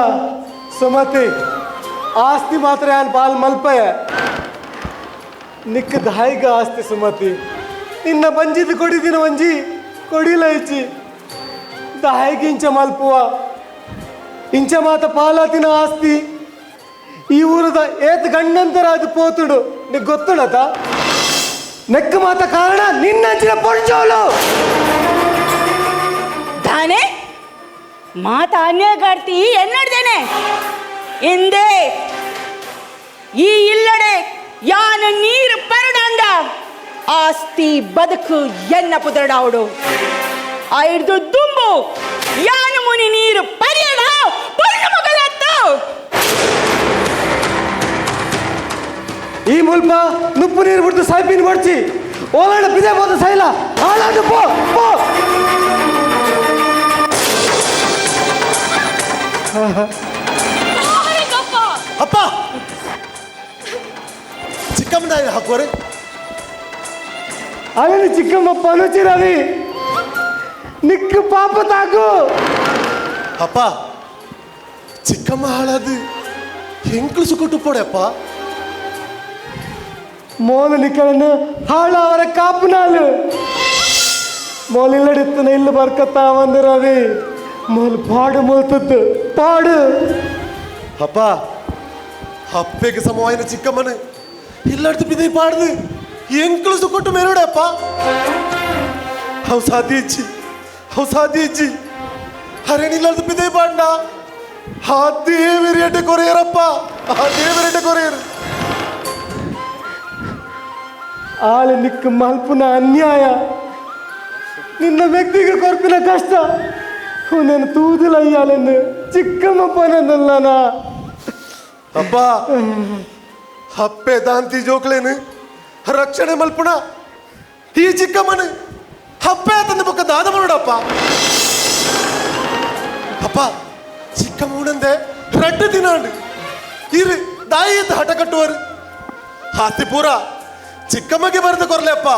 ಸುಮತಿ ಆಸ್ತಿ ಮಾತ್ರ ಯಾನ್ ಪಾಲ್ ಮಲ್ಪಯ ನಿಕ್ಕ ದಾಯಿಗ ಆಸ್ತಿ ಸುಮತಿ ನಿನ್ನ ಬಂಜಿದ್ದು ಕೊಡಿದಿನ ಒಂಜಿ ಕೊಡಿಲ ಇಚ್ಚಿ ದಾಯಿಗೆ ಇಂಚ ಮಲ್ಪುವ ಇಂಚ ಮಾತ ಪಾಲಾತಿನ ಆಸ್ತಿ ಈ ಊರದ ಏತ್ ಗಂಡಂತರ ಅದು ಪೋತುಡು ನಿಗ್ ಗೊತ್ತುಡತ ನೆಕ್ಕ ಮಾತ ಕಾರಣ ನಿನ್ನಂಚಿನ ಪೊಂಜೋಲು ದಾನೆ ಮಾತ ಅನ್ಯಗಾಡ್ತಿ ಎನ್ನಡ್ದೇನೆ ಎಂದೇ ಈ ಇಲ್ಲಡೆ ಯಾನ ನೀರು ಪರಡಂಡ ಆಸ್ತಿ ಬದುಕು ಎನ್ನ ಪುದರಡಾವಡು ಐದು ದುಂಬು ಯಾನು ಮುನಿ ನೀರು ಪರಿಯಡ ಪುಣ್ಯ ಮಗಲತ್ತು ಈ ಮುಲ್ಪ ನುಪ್ಪು ನೀರು ಬಿಡ್ತು ಸಾಯ್ಪಿನ ಕೊಡ್ಚಿ ಓಲಾಡ ಬಿದೆ ಬೋದು ಸೈಲ ಹಾಳಾದು ಪೋ ಪೋ ಅಪ್ಪ ಚಿಕ್ಕಮ್ಮನ ಹಾಕೋರೆ ಅವನು ಚಿಕ್ಕಮ್ಮಪ್ಪ ಅನುಚಿ ರವಿ ನಿಕ್ಕು ಪಾಪ ತಾಕು ಅಪ್ಪ ಚಿಕ್ಕಮ್ಮ ಹಾಳಾದು ಹೆಂಕ್ಳು ಸುಕೊಟ್ಟು ಪೋಡೆಪ್ಪ ಮೋಲು ನಿಕ್ಕಳನ್ನು ಹಾಳ ಅವರ ಕಾಪುನಾಲು ಮೋಲಿಲ್ಲಡಿತ್ತನ ಇಲ್ಲಿ ಬರ್ಕತ್ತಾ ಒಂದು ರವಿ ಮೋಲ್ ಪಾಡು ಮೋಲ್ತದ್ದು ಪಾಡು ಅಪ್ಪ ಅಪ್ಪೆಗೆ ಸಮವಾಯಿನ ಚಿಕ್ಕಮ್ಮನ ಇಲ್ಲಡ್ತು ಬಿದ್ದಿ ಪಾಡ್ದು ಹೆಂಕ್ಳು ಸುಕೊಟ್ಟು ಮೇರೋಡೆಪ್ಪ ಅವು ಸಾಧ್ಯ ಇಚ್ಚಿ ಹರೇನಿಲ್ಲಡ್ತು ಬಿದ್ದಿ ಪಾಡ್ನ ಆ ದೇವರಿಯಟ್ಟೆ ಕೊರೆಯರಪ್ಪ ಆ ದೇವರಿಯಟ್ಟೆ ಕೊರೆಯರು ಆಳು ನಿಕ್ಕು ಮಲ್ಪುನ ಅನ್ಯಾಯ ನಿನ್ನ ವ್ಯಕ್ತಿಗೆ ಕೊರ್ಪಿನ ಕಷ್ಟ ನಾನು ತೂದಿಲ್ಲ ಅಯ್ಯಾಲೆಂದು ಚಿಕ್ಕಮ್ಮಪ್ಪನಲ್ಲ ಅಪ್ಪ ಅಪ್ಪೆ ದಾಂತಿ ಜೋಕ್ಲೇನು ರಕ್ಷಣೆ ಮಲ್ಪುಣ ಈ ಚಿಕ್ಕಮ್ಮನ ಅಪ್ಪೆ ತಂದ ಪಕ್ಕ ದಾದ ಮಾಡೋಡಪ್ಪ ಅಪ್ಪ ಚಿಕ್ಕಮ್ಮ ಉಣಂದೆ ರಡ್ಡು ದಿನಾಂಡು ಇರು ದಾಯಿ ಅಂತ ಹಠ ಕಟ್ಟುವರು ಆಸ್ತಿ ಪೂರ ಚಿಕ್ಕಮ್ಮಗೆ ಬರೆದು ಕೊರ್ಲೆ ಅಪ್ಪ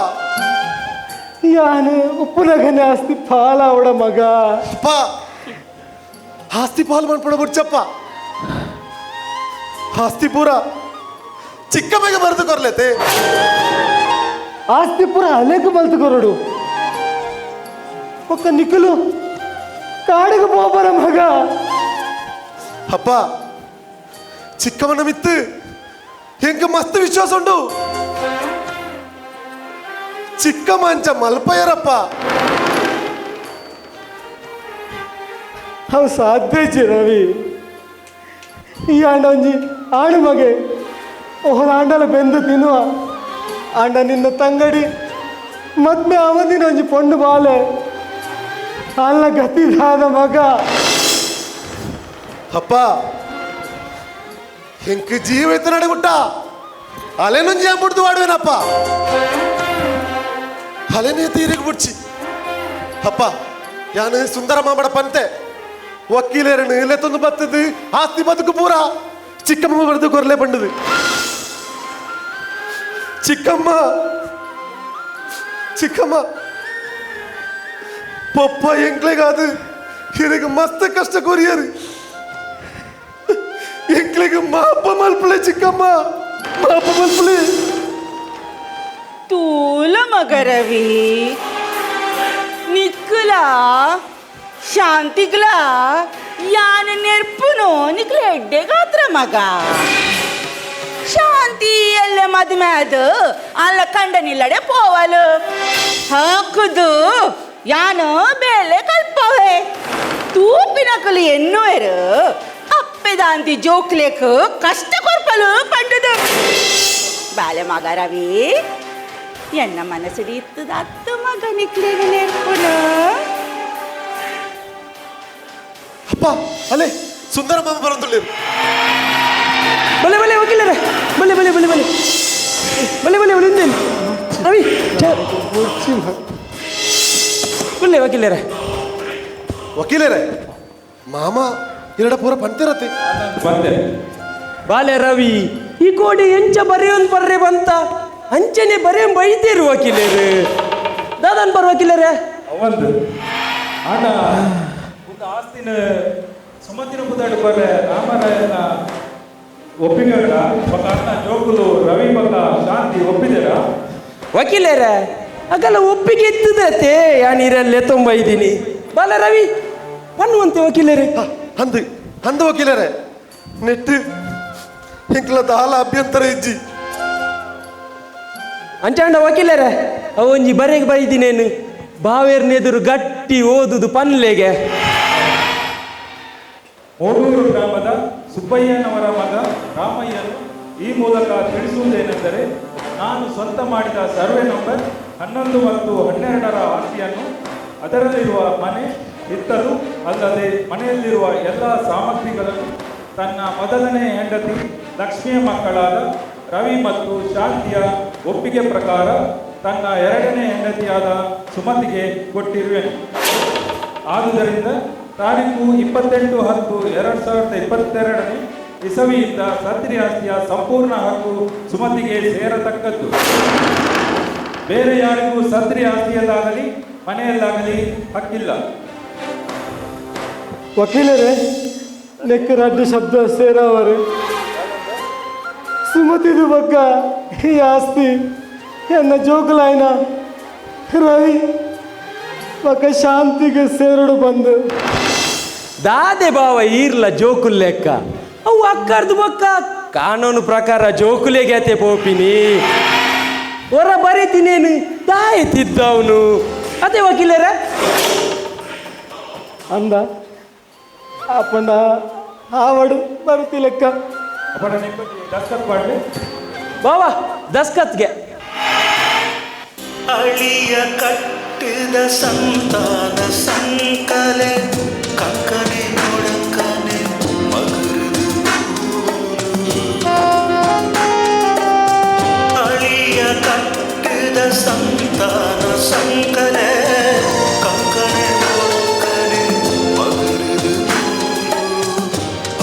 ಯಾನು ಉಪ್ಪುನಗನೆ ಆಸ್ತಿ ಪಾಲ ಅವಡ ಮಗ ಅಪ್ಪ ಆಸ್ತಿ ಪಾಲು ಮಾಡ್ಬಿಡ ಬಿಡ್ಚಪ್ಪ ಆಸ್ತಿ ಪೂರ ಚಿಕ್ಕಮ್ಮಗೆ ಬರೆದು ಕೊರ್ಲೆತೆ ಆಸ್ತಿ ಪುರ ಅಲೆಗೆ ಮಲ್ತು ಕೊರಡು ಒಕ್ಕ ನಿಕ್ಕಲು ಕಾಡಿಗೆ ಹೋಗ್ಬರ ಮಗ ಅಪ್ಪ ಚಿಕ್ಕಮ್ಮನ ಮಿತ್ತು ಹೆಂಗ ಮಸ್ತ್ ವಿಶ್ವಾಸ ಉಂಟು ಚಿಕ್ಕಮ್ಮ ಅಂಚ ಮಲ್ಪಯ್ಯರಪ್ಪ ಅವು ಸಾಧ್ಯ ರವಿ ಈ ಆಂಡ ಒಂಜಿ ಆಡು ಮಗೆ ಓಹರ ಆಂಡಲ ಬೆಂದು ತಿನ್ನುವ ಆಂಡ ನಿನ್ನ ತಂಗಡಿ ಮದ್ಮೆ ಅವಧಿನ ಒಂಜಿ ಪೊಂಡು ಬಾಲೆ ಅಲ್ಲ ಗತಿದಾದ ಮಗ ಅಪ್ಪ ಹೆಂಕ ಜೀವ ಇತ್ತು ನಡಗುಟ್ಟ ಅಲೆನೊಂಜಿ ಅಂಬಿಡ್ದು ಮಾಡುವೇನಪ್ಪ ಅಲೆನೇ ತೀರಿಗೆ ಬಿಡ್ಚಿ ಅಪ್ಪ ಯಾನು ಸುಂದರ ಮಾಮಡ ಪಂತೆ ವಕೀಲರನ್ನು ಇಲ್ಲೇ ತಂದು ಬತ್ತದು ಆಸ್ತಿ ಬದುಕು ಪೂರ ಚಿಕ್ಕಮ್ಮ ಬರೆದು ಕೊರಲೆ ಬಂಡದು ಚಿಕ್ಕಮ್ಮ ಚಿಕ್ಕಮ್ಮ ಪಪ್ಪ ಎಂಕ್ಲೆಗಾದು ಹಿರಿಗೆ ಮಸ್ತ್ ಕಷ್ಟ ಕೊರಿಯರು ಎಂಕ್ಲೆಗೆ ಮಾಪ ಮಲ್ಪಲೆ ಚಿಕ್ಕಮ್ಮ ಮಾಪ ಮಲ್ಪಲೆ ತೂಲ ಮಗ ರವಿ ನಿಕ್ಕಲ ಶಾಂತಿಗ್ಲ ಯಾನ ನೆರ್ಪುನು ನಿಕ್ಲ ಎಡ್ಡೆ ಗಾತ್ರ ಮಗ ಶಾಂತಿ ಎಲ್ಲ ಮದುವೆ ಅದು ಅಲ್ಲ ಕಂಡನಿಲ್ಲಡೆ ಪೋವಲು ಹಾಕುದು ಯಾನು ಬೇಲೆ ಕಲ್ಪವೆ ತೂಪಿನಕಲು ಎನ್ನುವರು ಅಪ್ಪೆದಾಂತಿ ಜೋಕ್ಲೇಕ್ ಕಷ್ಟ ಕೊರ್ಪಲು ಪಂಡದು ಬಾಲೆ ಮಗ ರವಿ ಎನ್ನ ಮನಸ್ಸಿಡಿ ಇತ್ತದ ಅತ್ತು ಮಗ ನಿಕ್ಲೇಗೆ ನೆರ್ಪುನು ಅಪ್ಪ ಅಲೆ ಸುಂದರ ಮಾಮ ಬರಂತುಳ್ಳೇರು ಬಲೆ ಬಲೆ ವಕೀಲರೇ ಬಲೆ ಬಲೆ ಬಲೆ ಬಲೆ ಬಲೆ ಬಲೆ ಉಳಿಂದೇನು ರವಿ ಬಲೆ ವಕೀಲರೇ ವಕೀಲರೇ ಮಾಮ ಎರಡ ಪೂರ ಪಂತಿರತ್ತೆ ಬಾಲೆ ರವಿ ಈ ಕೋಡಿ ಎಂಚ ಬರೆಯೊಂದು ಬರ್ರೆ ಬಂತ ಅಂಚನೆ ಬರೇ ಬೈದೇರು ವಕೀಲರು ದಾದನ್ ಬರ್ ವಕೀಲರೇ ಅವಂದು ಆನ ಆಸ್ತಿನ ಸುಮತಿನ ಬುದಾಡು ಬರ್ರೆ ರಾಮರಾಯನ ಒಪ್ಪಿಗೆಗಳ ಪಕ್ಕ ಅಣ್ಣ ಜೋಗುಲು ರವಿ ಪಕ್ಕ ಶಾಂತಿ ಒಪ್ಪಿದೇರ ವಕೀಲರೇ ಆಗಲ್ಲ ಒಪ್ಪಿಗೆ ಇದ್ದದತೆ ಯಾನಿರಲ್ಲೇ ತುಂಬ ಇದ್ದೀನಿ ಬಾಲ ರವಿ ಬನ್ನುವಂತೆ ವಕೀಲರೇ ಅಂದು ಅಂದು ವಕೀಲರೇ ನೆಟ್ಟು ಹೆಂಕ್ಲ ದಾಲ ಅಭ್ಯಂತರ ಇಜ್ಜಿ ಅಂಚಾಂಡ ವಕೀಲರೇ ಅವೊಂಜಿ ಬರೆಗೆ ಬೈದಿನೇನು ಬಾವೇರ್ನೆದುರು ಗಟ್ಟಿ ಓದುದು ಪನ್ಲೆಗೆ ಓಡೂರು ಗ್ರಾಮದ ಸುಬ್ಬಯ್ಯನವರ ಮಗ ರಾಮಯ್ಯನು ಈ ಮೂಲಕ ತಿಳಿಸುವುದೇನೆಂದರೆ ನಾನು ಸ್ವಂತ ಮಾಡಿದ ಸರ್ವೆ ನಂಬರ್ 11 ಮತ್ತು 12ರ ಆಸ್ತಿಯನ್ನು ಅದರಲ್ಲಿರುವ ಮನೆ ಇತ್ತಲು ಅಲ್ಲದೆ ಮನೆಯಲ್ಲಿರುವ ಎಲ್ಲ ಸಾಮಗ್ರಿಗಳನ್ನು ತನ್ನ ಮೊದಲನೇ ಹೆಂಡತಿ ಲಕ್ಷ್ಮಿಯ ಮಕ್ಕಳಾದ ರವಿ ಮತ್ತು ಶಾಂತಿಯ ಒಪ್ಪಿಗೆ ಪ್ರಕಾರ ತನ್ನ ಎರಡನೇ ಹೆಂಡತಿಯಾದ ಸುಮತಿಗೆ ಕೊಟ್ಟಿರುವೆನು. ಆದುದರಿಂದ ತಾರೀಕು 28/10/2022 ಇಸವಿಯಿಂದ ಸದ್ರಿ ಆಸ್ತಿಯ ಸಂಪೂರ್ಣ ಹಕ್ಕು ಸುಮತಿಗೆ ಸೇರತಕ್ಕದ್ದು. ಬೇರೆ ಯಾರಿಗೂ ಸದ್ರಿ ಆಸ್ತಿಯಲ್ಲಾಗಲಿ ಮನೆಯಲ್ಲಾಗಲಿ ಹಕ್ಕಿಲ್ಲ. ವಕೀಲರೇ, ಲೆಕ್ಕ ರಡ್ಡು ಶಬ್ದ ಸೇರವರೆ ಸುಮತಿದು ಬಗ್ಗ ಈ ಆಸ್ತಿ ಎನ್ನ ಜೋಕುಲಾಯ್ನ ರವಿ ಬಗ್ಗ ಶಾಂತಿಗೆ ಸೇರಡು ಬಂದು ದಾದೆ ಬಾವ ಈರ್ಲ ಜೋಕುಲ್ ಲೆಕ್ಕ ಅವು ಅಕ್ಕರ್ದು ಬಕ್ಕ ಕಾನೂನು ಪ್ರಕಾರ ಜೋಕುಲೆಗೆ ಅತೆ ಪೋಪಿನಿ ಹೊರ ಬರೀತಿನೇನು ದಾಯ್ತಿದ್ದವನು ಅದೇ ವಕೀಲರ ಅಂದ ಅಪ್ಪಣ್ಣ ಆವಡು ಬರುತ್ತಿ ಲೆಕ್ಕ ಅಪ್ಪಣ್ಣ ದಸ್ಕತ್ ಮಾಡಲಿ ಬಾವಾ ದಸ್ಕತ್ಗೆ ಅಳಿಯ ಕಟ್ಟಿದ ಸಂತಾನ ಸಂಕಲೆ ಕಂಕನೆ ನೋಡಕನೆ ಮಗರು ಅಳಿಯ ಕಟ್ಟಿದ ಸಂತಾನ ಸಂಕಲೆ ಕಂಕನೆ ನೋಡಕನೆ ಮಗರು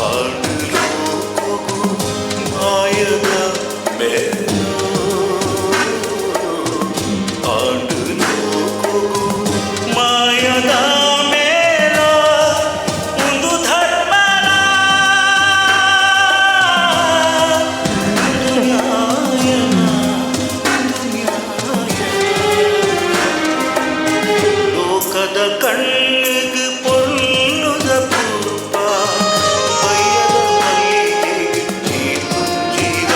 ಆಡಲು ಹೋಗು ಮಾಯದ ಮಾಯದ ಮೇಲ ಒಂದು ಧರ್ಮನ ಲೋಕದ ಕಣ್ಣಿಗೆ ಪೊಲ್ಲುದ ಪೂರ್ವ ಬಯ್ಯದ ಮಲ್ಲಿಗೆ ಈ ತುಂಜಿರ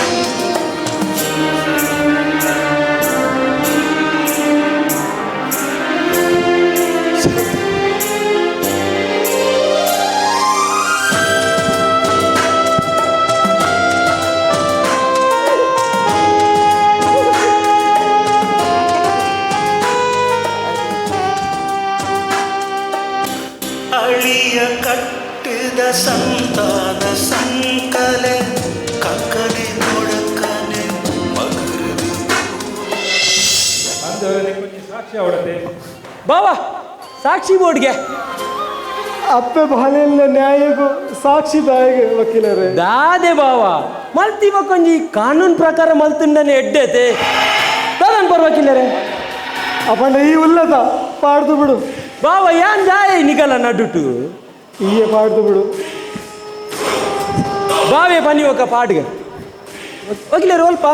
ಅಳಿಯ ಕಟ್ಟಿದ ಸಂತಾನ ಸಂಕಲೆ ಕಂಕನೆ ನೋಡಕನೆ ಮಗರು ಅಂದವರಿಗೆ ಕೊಂಚ ಸಾಕ್ಷಿ ಅವಡತೆ ಬಾವಾ ಸಾಕ್ಷಿ ಬೋರ್ಡ್ಗೆ ಅಪ್ಪೆ ಬಾಲೆಲ್ಲ ನ್ಯಾಯಗೂ ಸಾಕ್ಷಿದಾಯಗೆ ವಕೀಲರೇ ದಾದೆ ಬಾವಾ ಮಲ್ತಿವ ಕೊಂಜಿ ಕಾನೂನು ಪ್ರಕಾರ ಮಲ್ತುಂಡನೆ ಎಡ್ಡೆತೆ ತದನ್ ಬರ್ ವಕೀಲರೇ ಅಪ್ಪಣ್ಣ ಈ ಉಲ್ಲದ ಪಾಡ್ದು ಬಿಡು ಬಾವ ಯಾನ್ ಜಾಯ ನಿಗಲ ನಡುಟು ಈಯೇ ಪಾಡ್ದು ಬಿಡು ಬಾವೇ ಬನ್ನಿ ಒಕ್ಕ ಪಾಡ್ಗೆ ವಕೀಲರೇ ಅಲ್ಪ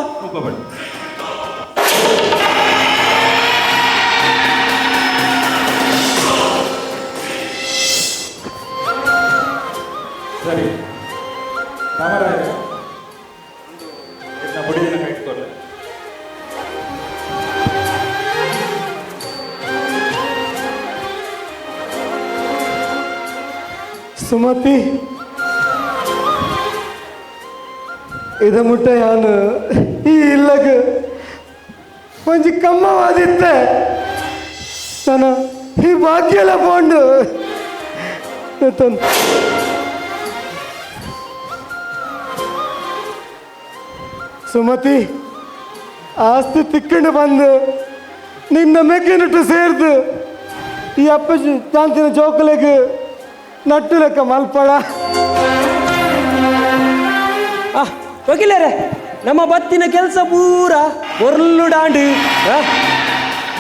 ಸರಿ ರಾಮರಾಯ ಬುಡಿದಿನ ಕೈ ಇಟ್ಕೊಳ್ಳಿ. ಸುಮತಿ ಇದ ಮುಟ್ಟ ಯಾನು ಈ ಇಲ್ಲಗ ಒಂಜಿ ಕಮ್ಮವಾದಿತ್ತೆ ನನ್ನ ಈ ಭಾಗ್ಯಲ ಬೋಂಡು ಸುಮತಿ ಆಸ್ತಿ ತಿಕ್ಕೊಂಡು ಬಂದು ನಿನ್ನ ಮೆಕ್ಕಿನಿಟ್ಟು ಸೇರ್ದು ಈ ಅಪ್ಪ ಶಾಂತಿನ ಜೋಕಲೆಗೆ ನಟ್ಟು ಲೆಕ್ಕ ಮಲ್ಪಳ ವಕೀಲರೇ ನಮ್ಮ ಬತ್ತಿನ ಕೆಲಸ ಪೂರ ಒರ್ಲುಡಾಂಡು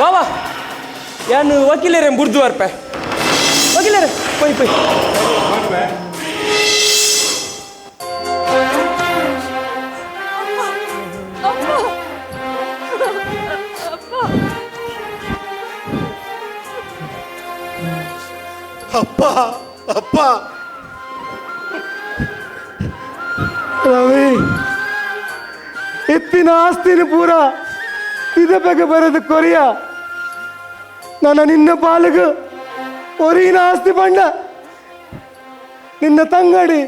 ಬಾವಾ ಯಾನು ವಕೀಲರೇ ಬುರ್ದು ಅರ್ಪ ವಕೀಲರೇ ಪೊಯ್ ಪೊಯ್ ಅಪ್ಪ ಅಪ್ಪ ರವಿ ಎತ್ತಿನ ಆಸ್ತಿನ ಪೂರ ಇದ ಬೇಗ ಬರೋದು ಕೊರಿಯ ನನ್ನ ನಿನ್ನ ಪಾಲಿಗೆ ಒರಿನ ಆಸ್ತಿ ಬಂಡ ನಿನ್ನ ತಂಗಡಿ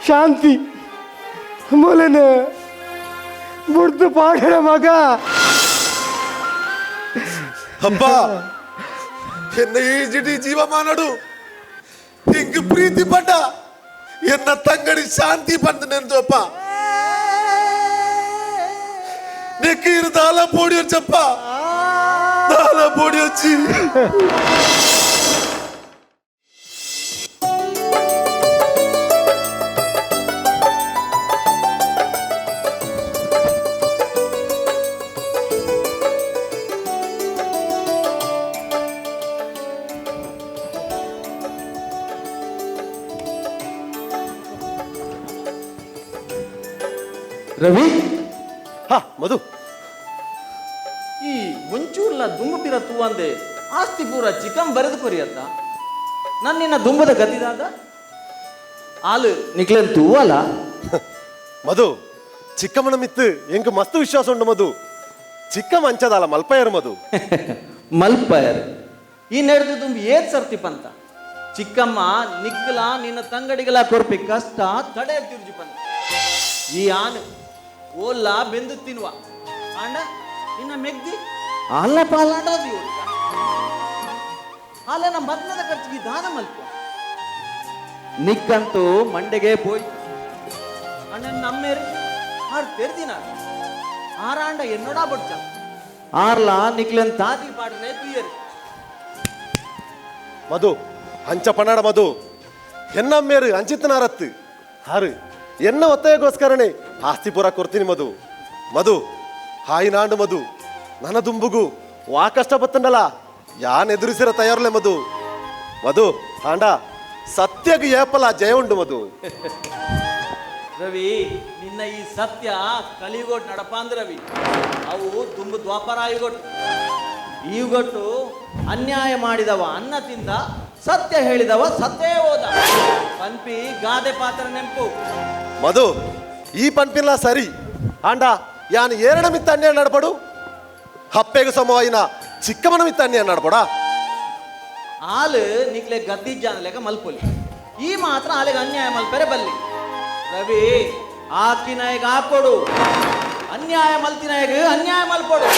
ಶಾಂತಿ ಮೂಲೆನ ಬುಡ್ದು ಪಾಡಣ ಮಗ. ಅಪ್ಪ ಎನ್ನ ಈಜಿಡಿ ಜೀವ ಮಾನಡು ಹಿಂಗ್ ಪ್ರೀತಿ ಪಟ್ಟ ಎನ್ನ ತಂಗಡಿ ಶಾಂತಿ ಬಂದು ನೆಂದು ಅಪ್ಪ ನೆಕ್ಕೀರು ದಾಲ ಪೋಡಿ వచ్చప్ప ದಾಲ ಪೋಡಿ వచ్చి ರವಿ, ಹಾ ಮಧು, ಈ ಒಂಚೂರ್ಲ ದುಂಬು ಪಿರ ತೂವಂದೆ ಆಸ್ತಿ ಪೂರ ಚಿಕನ್ ಬರೆದು ಕೊರಿಯತ್ತ ನನ್ನಿನ್ನ ದುಂಬದ ಗತಿದಾದ ಆಲು ನಿಕ್ಲೆನ್ ತೂವಲ್ಲ. ಮಧು ಚಿಕ್ಕಮ್ಮನ ಮಿತ್ತು ಎಂಕ್ ಮಸ್ತ್ ವಿಶ್ವಾಸ ಉಂಡು ಮಧು. ಚಿಕ್ಕಮ್ಮ ಅಂಚದಲ್ಲ ಮಲ್ಪಯರು ಮಧು. ಮಲ್ಪಯರ್ ಈ ನಡೆದು ದುಂಬಿ ಏತ್ ಸರ್ತಿ ಪಂತ ಚಿಕ್ಕಮ್ಮ ನಿಕ್ಕಲ ನಿನ್ನ ತಂಗಡಿಗಲ ಕೊರ್ಪಿ ಕಷ್ಟ ತಡೆ ತಿರ್ಜಿ ಪಂತ ಈ ಆನೆ ಓಲ್ಲ ಬೆಂದು ತಿನ್ನುವ ಆಂಡ ನಿನ್ನ ಮೆಗ್ದಿ ಆಲ್ಲ ಪಾಲಾಡೋದು ಆಲೆ ನಮ್ಮ ಬದ್ನದ ಖರ್ಚಿಗೆ ದಾನ ಮಲ್ಪ ನಿಕ್ಕಂತೂ ಮಂಡೆಗೆ ಪೋಯ್ ಅಣ್ಣ ನಮ್ಮೇರಿ ಆರ್ ತೆರ್ದಿನ ಆರಾಂಡ ಎನ್ನೋಡ ಬಡ್ಚ ಆರ್ಲ ನಿಕ್ಲೆನ್ ತಾತಿ ಪಾಡ್ರೆ ತುಯ್ಯರಿ ಮಧು ಅಂಚ ಪನಾಡ ಮಧು ಎನ್ನಮ್ಮೇರು ಅಂಚಿತ್ತನಾರತ್ತು ಹಾರು ಎನ್ನ ಒತ್ತಾಯಗೋಸ್ಕರನೇ ಆಸ್ತಿ ಪೂರ ಕೊಡ್ತೀನಿ ಮಧು. ಮಧು ಹಾಯಿ ನಾಂಡು ಮಧು ನನ್ನ ದುಂಬುಗು ವಾ ಕಷ್ಟ ಬತ್ತಂಡಲ್ಲ ಯಾನ್ ಎದುರಿಸಿರ ತಯಾರಲೆ ಮಧು. ಮಧು ಆಂಡ ಸತ್ಯಗೆ ಏಪಲ ಜಯ ಉಂಡು ಮಧು. ರವಿ ನಿನ್ನ ಈ ಸತ್ಯ ಕಲಿಗೊಟ್ಟು ನಡಪಾಂದ್ ರವಿ ಅವು ದುಂಬು ದ್ವಾಪರ ಆಯುಗೊಟ್ಟು ಈಗೊಟ್ಟು ಅನ್ಯಾಯ ಮಾಡಿದವ ಅನ್ನ ತಿಂದ ಸತ್ಯ ಹೇಳಿದವ ಸತ್ಯ ಹೋದ ಪನ್ಪಿ ಗಾದೆ ಪಾತ್ರ ನೆಂಪು. ಮಧು ಈ ಪನ್ಪಿಲ್ಲ ಸರಿ ಆಂಡ ಯಾನ್ ಏರಣ ಮಿತ್ತ ಅನ್ಯಾಯ ನಡಪಡು ಹಪ್ಪೆಗೆ ಸಮವಾಯಿನ ಚಿಕ್ಕಮ್ಮನ ಮಿತ್ತ ಅನ್ಯಾಯ ನಡಪಡ ಆಲು ನಿಕ್ಲೆ ಗದ್ದಿಜ್ಜಾನ ಲೆಕ್ಕ ಮಲ್ಪೊಲಿ ಈ ಮಾತ್ರ ಆಲೆಗೆ ಅನ್ಯಾಯ ಮಲ್ಪೆರೆ ಬಲ್ಲಿ ರವಿ ಆಕಿನಾಯಗ ಹಾಕೊಡು ಅನ್ಯಾಯ ಮಲ್ತಿನಾಯಗ ಅನ್ಯಾಯ ಮಲ್ಪೊಡು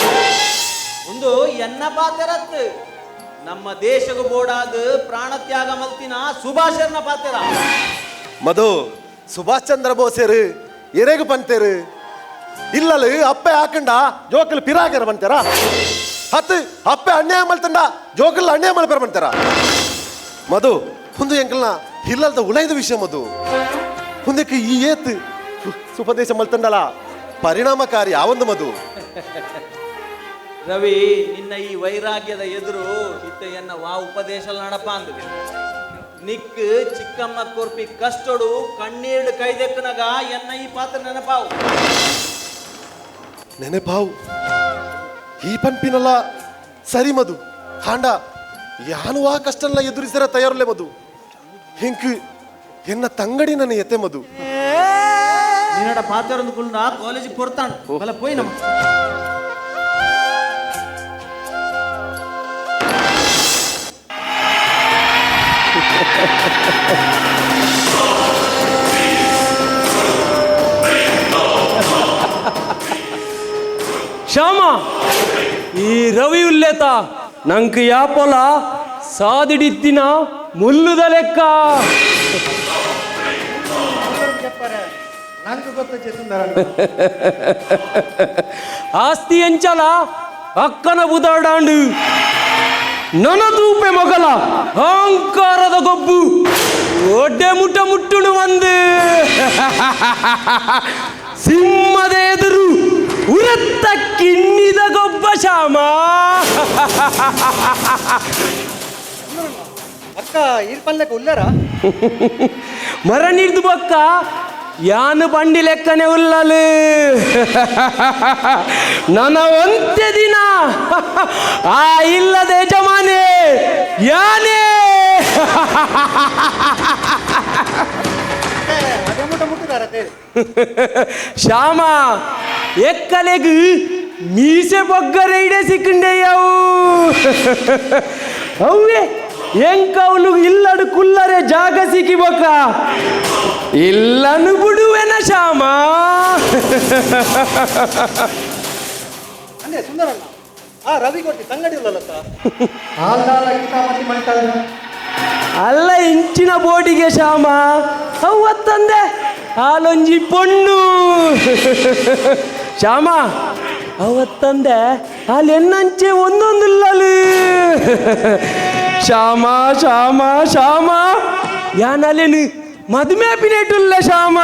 ಒಂದು ಎನ್ನ ಪಾತೆರತ್ ನಮ್ಮ ದೇಶಗ ಬೋಡಾದ ಪ್ರಾಣತ್ಯಾಗ ಮಲ್ತಿನ ಸುಭಾಷರ್ನ ಪಾತೆರ. ಮಧು ಸುಭಾಷ್ ಚಂದ್ರ ಬೋಸರು ಎರೆಗು ಪಂತೇರು ಇಲ್ಲಲು ಅಪ್ಪೆ ಹಾಕಂಡ ಜೋಕಲ್ ಪಿರಾಗರ ಬಂತಾರ ಹತ್ತು ಅಪ್ಪೆ ಅನ್ಯಾಯ ಮಲ್ತಂಡ ಜೋಕಲ್ ಅನ್ಯಾಯ ಮಲ್ಪರ ಬಂತಾರ. ಮಧು ಒಂದು ಎಂಕಲ್ನ ಇಲ್ಲದ ಉಳೈದ ವಿಷಯ ಮಧು ಮುಂದಕ್ಕೆ ಈ ಏತ್ ಸುಪದೇಶ ಮಲ್ತಂಡಲ ಪರಿಣಾಮಕಾರಿ ಯಾವೊಂದು ಮಧು. ರವಿ ನಿನ್ನ ಈ ವೈರಾಗ್ಯದ ಎದುರು ಇತ್ತೆಯನ್ನ ವಾ ಉಪದೇಶ ನಡಪ ಅಂದ ನಿಕ್ ಚಿಕ್ಕಮ್ಮ ಕೊರ್ಪಿ ಕಷ್ಟೊಡು ಕಣ್ಣೀರ್ಡು ಕೈದೆಕ್ಕನಗ ಎನ್ನ ಈ ಪಾತ್ರ ನೆನಪಾವು ನೆನಪಾವು ಈ ಪಂಪಿನಲ್ಲ ಸರಿ ಮಧು ಹಾಂಡ ಯಾನು ಆ ಕಷ್ಟಲ್ಲ ಎದುರಿಸಿರ ತಯಾರಲೆ ಮಧು ಹಿಂಕ್ ಎನ್ನ ತಂಗಡಿ ನನ್ನ ಎತ್ತೆ ಮಧು ನಿನ್ನಡ ಪಾತ್ರ ಕಾಲೇಜಿಗೆ ಕೊಡ್ತಾಣ ಅಲ್ಲ ಪೋಯ್ ನಮ್ಮ ಶ್ಯಾಮ ಈ ರವಿ ಉಲ್ಲೇತ ನಂಗೆ ಯಾಪೊಲ ಸಾದಿಡಿತ್ತಿನ ಮುಲ್ಲುದ ಲೆಕ್ಕ ಆಸ್ತಿ ಎಂಚಲ ಅಕ್ಕನ ಬುದಾಡಾಂಡು ನನದೂಪೆ ಮಗಲ ಅಹಂಕಾರದ ಗೊಬ್ಬು ಒಡ್ಡೆ ಮುಟ್ಟ ಮುಟ್ಟುನು ಒಂದು ಸಿಂಹದ ಎದುರು ಉರತ್ತ ಕಿನ್ನಿದ ಗೊಬ್ಬ ಶ್ಯಾಮ ಅಕ್ಕ ಇರ್ಪಲ್ಲಕ ಉಲ್ಲರ ಮರ ನೀರ್ದು ಬಕ್ಕ ಯಾನು ಬಂಡಿ ಲೆಕ್ಕನೆ ಉಲ್ಲಲು ನನ್ನ ಒಂತೆ ದಿನ ಆ ಇಲ್ಲದ ಯಜಮಾನೆ ಯಾನೇ ಶ್ಯಾಮ ಎಕ್ಕಲೆಗು ಮೀಸೆ ಬೊಗ್ಗರೆ ಇಡೆ ಸಿಕ್ಕಂಡೆಯವು ಅವೇ ಎಂಕವನು ಇಲ್ಲಡು ಕುಲ್ಲರೆ ಜಾಗ ಸಿಕ್ಕಿಬಕ್ಕ ಇಲ್ಲನು ಬಿಡುವೆನ ಶ್ಯಾಮ. ಅಂದೆ ಸುಂದರಣ್ಣ ಆ ರವಿ ಕೊಟ್ಟಿ ತಂಗಡಿ ಇಲ್ಲಲ್ಲತ್ತ ಅಲ್ಲ ಇಂಚಿನ ಬೋಡಿಗೆ ಶ್ಯಾಮ ಅವತ್ತಂದೆ ಹಾಲೊಂಜಿ ಪೊಣ್ಣು ಶ್ಯಾಮ ಅವತ್ತಂದೆ ಹಾಲು ಎನ್ನಂಚೆ ಒಂದೊಂದಿಲ್ಲಲು ಶ್ಯಾಮ ಶ್ಯಾಮ ಶ್ಯಾಮ ಯಾನಲ್ಲೇನು ಮದುವೆ ಪಿನೇಟುಲ್ಲ ಶ್ಯಾಮ.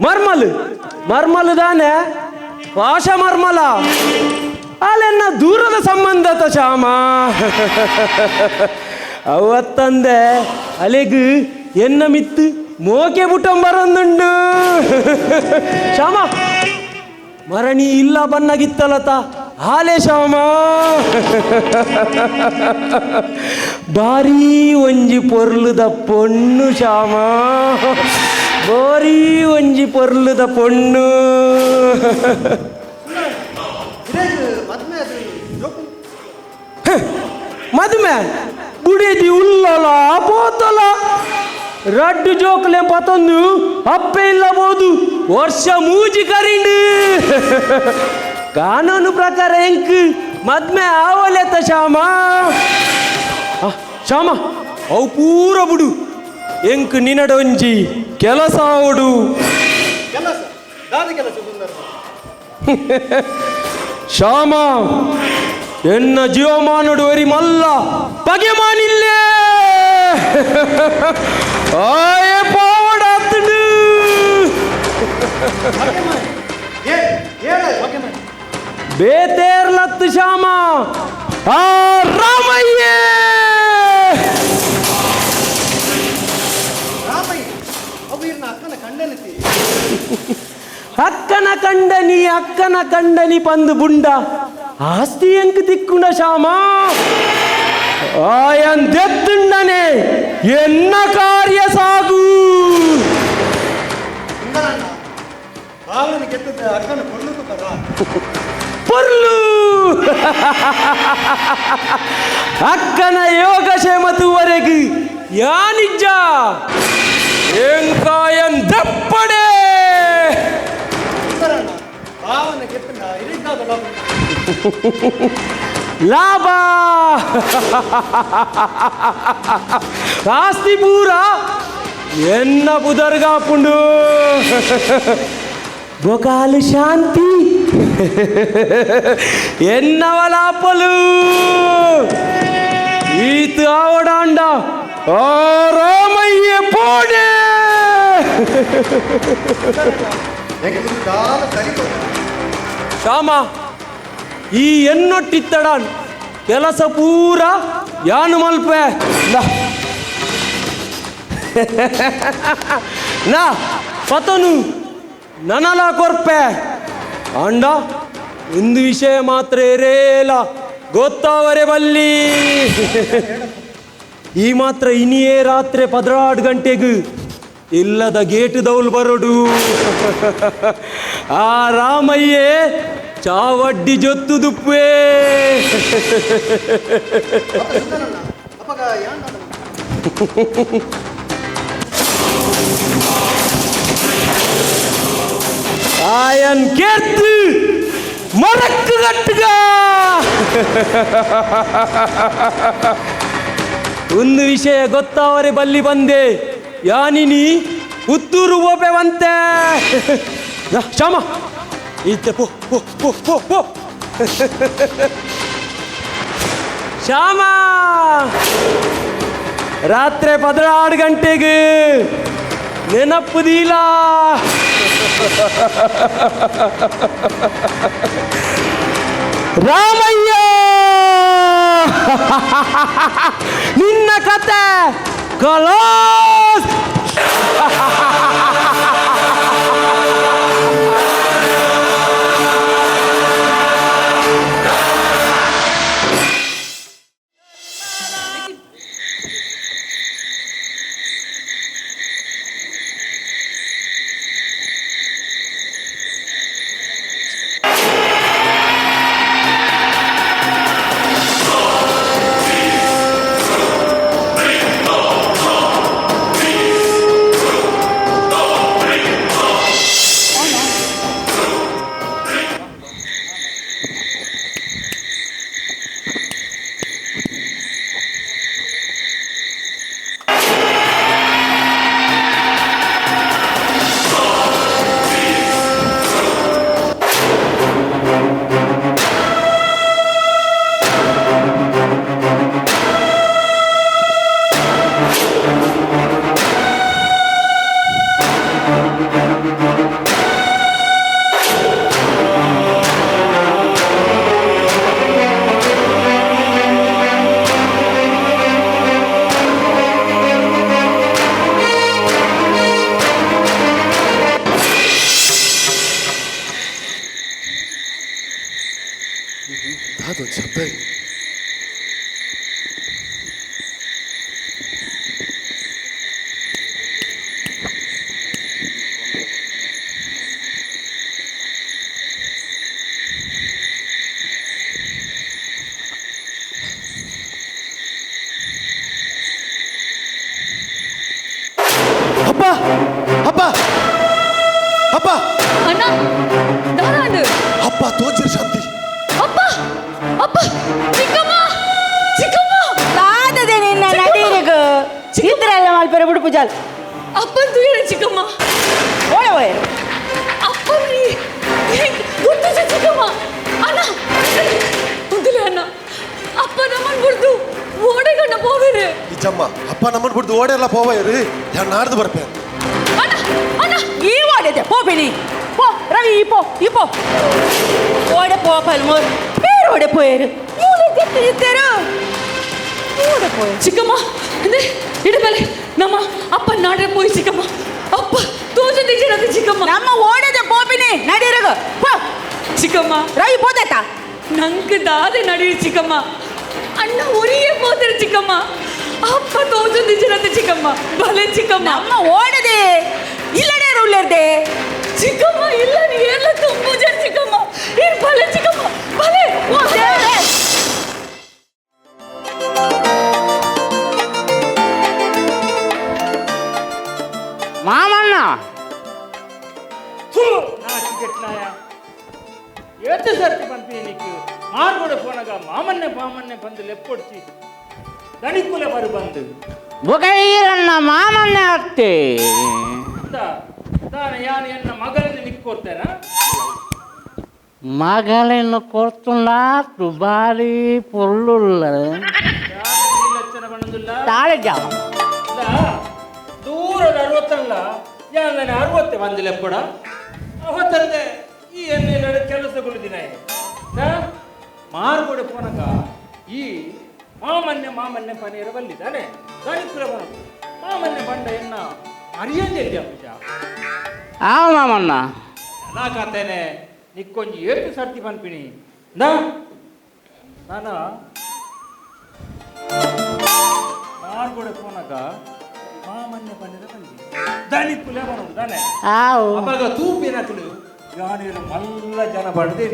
ಮರ್ಮಲ್ ಮರ್ಮಲ್ ದಾನೆ ವಾಶ ಮರ್ಮಲ ಅಲ್ಲೆನ್ನ ದೂರದ ಸಂಬಂಧತ ಶ್ಯಾಮ. ಅವತ್ತಂದೆ ಅಲೆಗು ಎನ್ನ ಮಿತ್ತು ಮೋಕೆ ಬುಟ್ಟಂಬರೊಂದುಂಡು ಶ್ಯಾಮ. ಮರಣಿ ಇಲ್ಲ ಬನ್ನಗಿತ್ತಲತ ಹಾಲೆ ಶ್ಯಾಮ. ಬಾರಿ ಒಂಜಿ ಪೊರ್ಲುದ ಪೊಣ್ಣು ಶ್ಯಾಮ, ಬಾರಿ ಒಂಜಿ ಪೊರ್ಲುದ ಪೊಣ್ಣು. ಮದುವೆ ಬುಡೇದಿ ಉಲ್ಲಲ ಪೋತಲ ರಡ್ಡು ಜೋಕ್ಲೆ ಪತೊಂದು ಅಪ್ಪೆ ಇಲ್ಲಬಹುದು ವರ್ಷ ಮೂಜಿ ಕರಿಂಡು ಕಾನೂನು ಪ್ರಕಾರ ಎಂಕ್ ಮದ್ಮೆ ಆವಲೆತ ಶ್ಯಾಮ. ಶ್ಯಾಮ ಅವು ಪೂರ ಬಿಡು ಎಂಕ್ ನಿನಡೊಂಜಿ ಕೆಲಸ ಓಡು. ಶ್ಯಾಮ ಎನ್ನ ಜೀವಮಾನುಡು ವರಿ ಮಲ್ಲ ಬಗೆಮಾನಿಲ್ಲೇ ಆಯೆ ಪಾವಡಾತುಡು ಬೇತೇರ್ಲತ್ತು ಶ್ಯಾಮ ಆ ರಾಮಯ್ಯೇ. ಅಕ್ಕನ ಕಂಡನಿ ಅಕ್ಕನ ಕಂಡನಿ ಪಂದು ಬುಂಡ ಆಸ್ತಿ ಎಂಕ್ ತಿಕ್ಕುಂಡ ಶ್ಯಾಮ. ಆಯನ್ ದೆತ್ತುಂಡನೆ ಎನ್ನ ಕಾರ್ಯ ಸಾಗು. ಪೊರ್ಲು ಅಕ್ಕನ ಯೋಗಕ್ಷೇಮದುವರೆಗೂ ಯಾನಿಜ್ಜ ಎಂಕಾಯನ್ ದಪ್ಪಡೆ ಲಾಭ ಆಸ್ತಿ ಪೂರ ಎನ್ನ ಬುದರ್ಗಾಪುಂಡು ಬೊಕಾಲು ಶಾಂತಿ ಎನ್ನವಲಾಪಲು ಈತ ಆವಡಾಂಡ ಆ ರಾಮಯ್ಯ ಪೋಡೆ. ಶ್ಯಾಮ ಈ ಎನ್ನೊಟ್ಟಿತ್ತಡಾನ್ ಕೆಲಸ ಪೂರ ಯಾನು ಮಲ್ಪೆ ನಾ ಪತನು ನನಲ ಕೊರ್ಪೆ ಅಂಡ ಒಂದು ವಿಷಯ ಮಾತ್ರ ಏರೇಲ ಗೊತ್ತಾವರೆ ಬಲ್ಲಿ. ಈ ಮಾತ್ರ ಇನಿಯೇ ರಾತ್ರಿ 12 ಗಂಟೆಗೂ ಇಲ್ಲದ ಗೇಟ್ ದೌಲ್ ಬರೋಡು ಆ ರಾಮಯ್ಯೇ ಚಾವಡ್ಡಿ ಜೊತ್ತು ದುಪ್ಪೇ. ಆಯನ್ ಕೇರ್ತು ಮರಕ್ಕು ಗಟ್ಟುಗ ಒಂದು ವಿಷಯ ಗೊತ್ತಾವರೆ ಬಲ್ಲಿ ಬಂದೆ ಯಾನಿನಿ ಪುತ್ತೂರು ಓಪೆವಂತೆ. ಶ್ಯಾಮ ಇತ್ತೆ ಪೋ ಪೋ ಪೋ ಪೋ ಪೋ. ಶ್ಯಾಮ ರಾತ್ರಿ 16 ಗಂಟೆಗೆ ನೆನಪುದಿಲ್ಲ ರಾಮಯ್ಯ ನಿನ್ನ ಕತೆ ಕಲಾಸ್. ಶಬ್ದ ಅಪ್ಪ ಅಪ್ಪ ಅಪ್ಪ ಅಣ್ಣ ದಾರಾಡು ಅಪ್ಪ ತೋಚಿರ ಶಾಂತಿ ಅಪ್ಪ ಅಪ್ಪ ಚಿಕ್ಕಮ್ಮ ಚಿಕ್ಕಮ್ಮ ಕಾದದೆ ನಿನ್ನ ನಡೀರಿಗು ಇದ್ರೆಲ್ಲ ಮಲ್ಪೆರೆ ಬಿಡು ಪೂಜಾಲ್ ಅಪ್ಪನ್ ತುಯ್ಯರ ಚಿಕ್ಕಮ್ಮ ಓಡೆ ಓಡೆ ಅಪ್ಪನಿ ಗುರ್ತಿಸ ಚಿಕ್ಕಮ್ಮ ಅಣ್ಣ ಉಂದಿಲ್ಲ ಅಣ್ಣ ಅಪ್ಪ ನಮ್ಮನ್ ಬಿಡ್ದು ಓಡೆಗಣ್ಣ போவேரு ನಿಜಮ್ಮ ಅಪ್ಪ ನಮ್ಮನ್ನು ಬಿಡ್ದು ಓಡೆಲ್ಲ ಪೋವಯ್ರಿ ನಾನು ನಾಡ್ದು ಬರ್ಪೇನೆ ಅಣ್ಣ ಅಣ್ಣ ಈ ಓಡೆದೆ ಪೋಬಿನಿ ಪೋ ರವಿ ಈ ಪೋ ಓಡೆ ಪೋ ಪಲ್ಮೋರ್ ಬೇರೆ ಓಡೆ ಪೋಯರು ಮೂಲೆ ತೆತ್ತು ಇದ್ದರು ಓಡೆ ಪೋಯ ಚಿಕ್ಕಮ್ಮ ಅಂದ್ರೆ ಇಡಬಲೆ ನಮ್ಮ ಅಪ್ಪ ನಾಡ್ರೆ போய் ಚಿಕ್ಕಮ್ಮ ಅಪ್ಪ ತೋಜದಿಜಿರದು ಚಿಕ್ಕಮ್ಮ ನಮ್ಮ ಓಡೆದೆ ಪೋಬಿನಿ ನಡೀರಿಗು ಪೋ ಚಿಕ್ಕಮ್ಮ ರವಿ ಪೋದತ್ತ ನಂಗೆ ದಾದೆ ನಡೀರಿ ಚಿಕ್ಕಮ್ಮ ಅಣ್ಣ ಉರಿಯೇ போதரு ಚಿಕ್ಕಮ್ಮ ಅಪ್ಪ ತೋಜದಿಜಿರದು ಚಿಕ್ಕಮ್ಮ ಬಲೆ ಚಿಕ್ಕಮ್ಮ ನಮ್ಮ ಓಡದೆ ಇಲ್ಲಡೆ ರೂಲ್ಲೆರ್ದೆ ಚಿಕ್ಕಮ್ಮ ಇಲ್ಲ ನೀ ಎಲ್ಲ ತುಂಬು ಜನ ಚಿಕ್ಕಮ್ಮ ಏನ್ ಬಲೆ ಚಿಕ್ಕಮ್ಮ ಬಲೆ ಮಾಮಣ್ಣ ಎಷ್ಟು ಸರ್ತಿ ಬಂತೀಯ ನೀಕು ಮಾರ್ಗೋಡೆ ಫೋನಾಗ ಮಾಮನ್ನೆ ಬಂದು ಲೆಪ್ಪೊಡ್ಸಿ ದಣಿಕುಲೆ ಬರು ಬಂದು ಬುಗೈರಣ್ಣ ಮಾಮಣ್ಣ ಅತ್ತೆ ಯಾನು ಎನ್ನ ಮಗನಲ್ಲಿ ನಿಕ್ಕೋರ್ತೇನ ಮಗಳನ್ನು ಕೊಡ್ತುಂಡ ದುಬಾರಿ ಪೊಳ್ಳುಳ್ಳ ಲಕ್ಷಣ ಬಣ್ಣದಿಲ್ಲ ತಾಳೆ ಜಾವ ದೂರದ 60 ಯಾನೆ 60 ಬಂದು ಲೆಪ್ಪೊಡ ಅವತ್ತಂದೆ ಈ ಎಣ್ಣೆ ನಡೆ ಕೆಲಸಗಳು ದಿನ ಮಾರ್ಗೋಡೆ ಫೋನಾಗ ಈ ಮಾಮನ್ನೆ ಪನೀರ ಬಲ್ಲಿದ್ದಾನೆ ದಣಿಕುಲ ಬರೋದು ಮಾಮನ್ನೆ ಬಂಡ ಎನ್ನ ಮರ್ಯಾದೆ ಪೂಜಾ ಆ ಮಾಮಣ್ಣ ಎಲ್ಲ ಕಾತೇನೆ ನಿಕ್ಕೊಂಜಿ ಏಟು ಸರ್ತಿ ಪನ್ಪಿನಿ ನಾನು ಮಾರ್ಗೋಡೆ ಫೋನಾಗ ಮಾಮನ್ನೆ ಪನೀರ ಬಲ್ಲಿ ದಣಿಕುಲ ಬರೋದು ತಾನೆ ಆವು ಅವಾಗ ತೂಪಿನಕಲು ಯಾನೇನು ಮಲ್ಲ ಜನ ಬಡ್ದೆ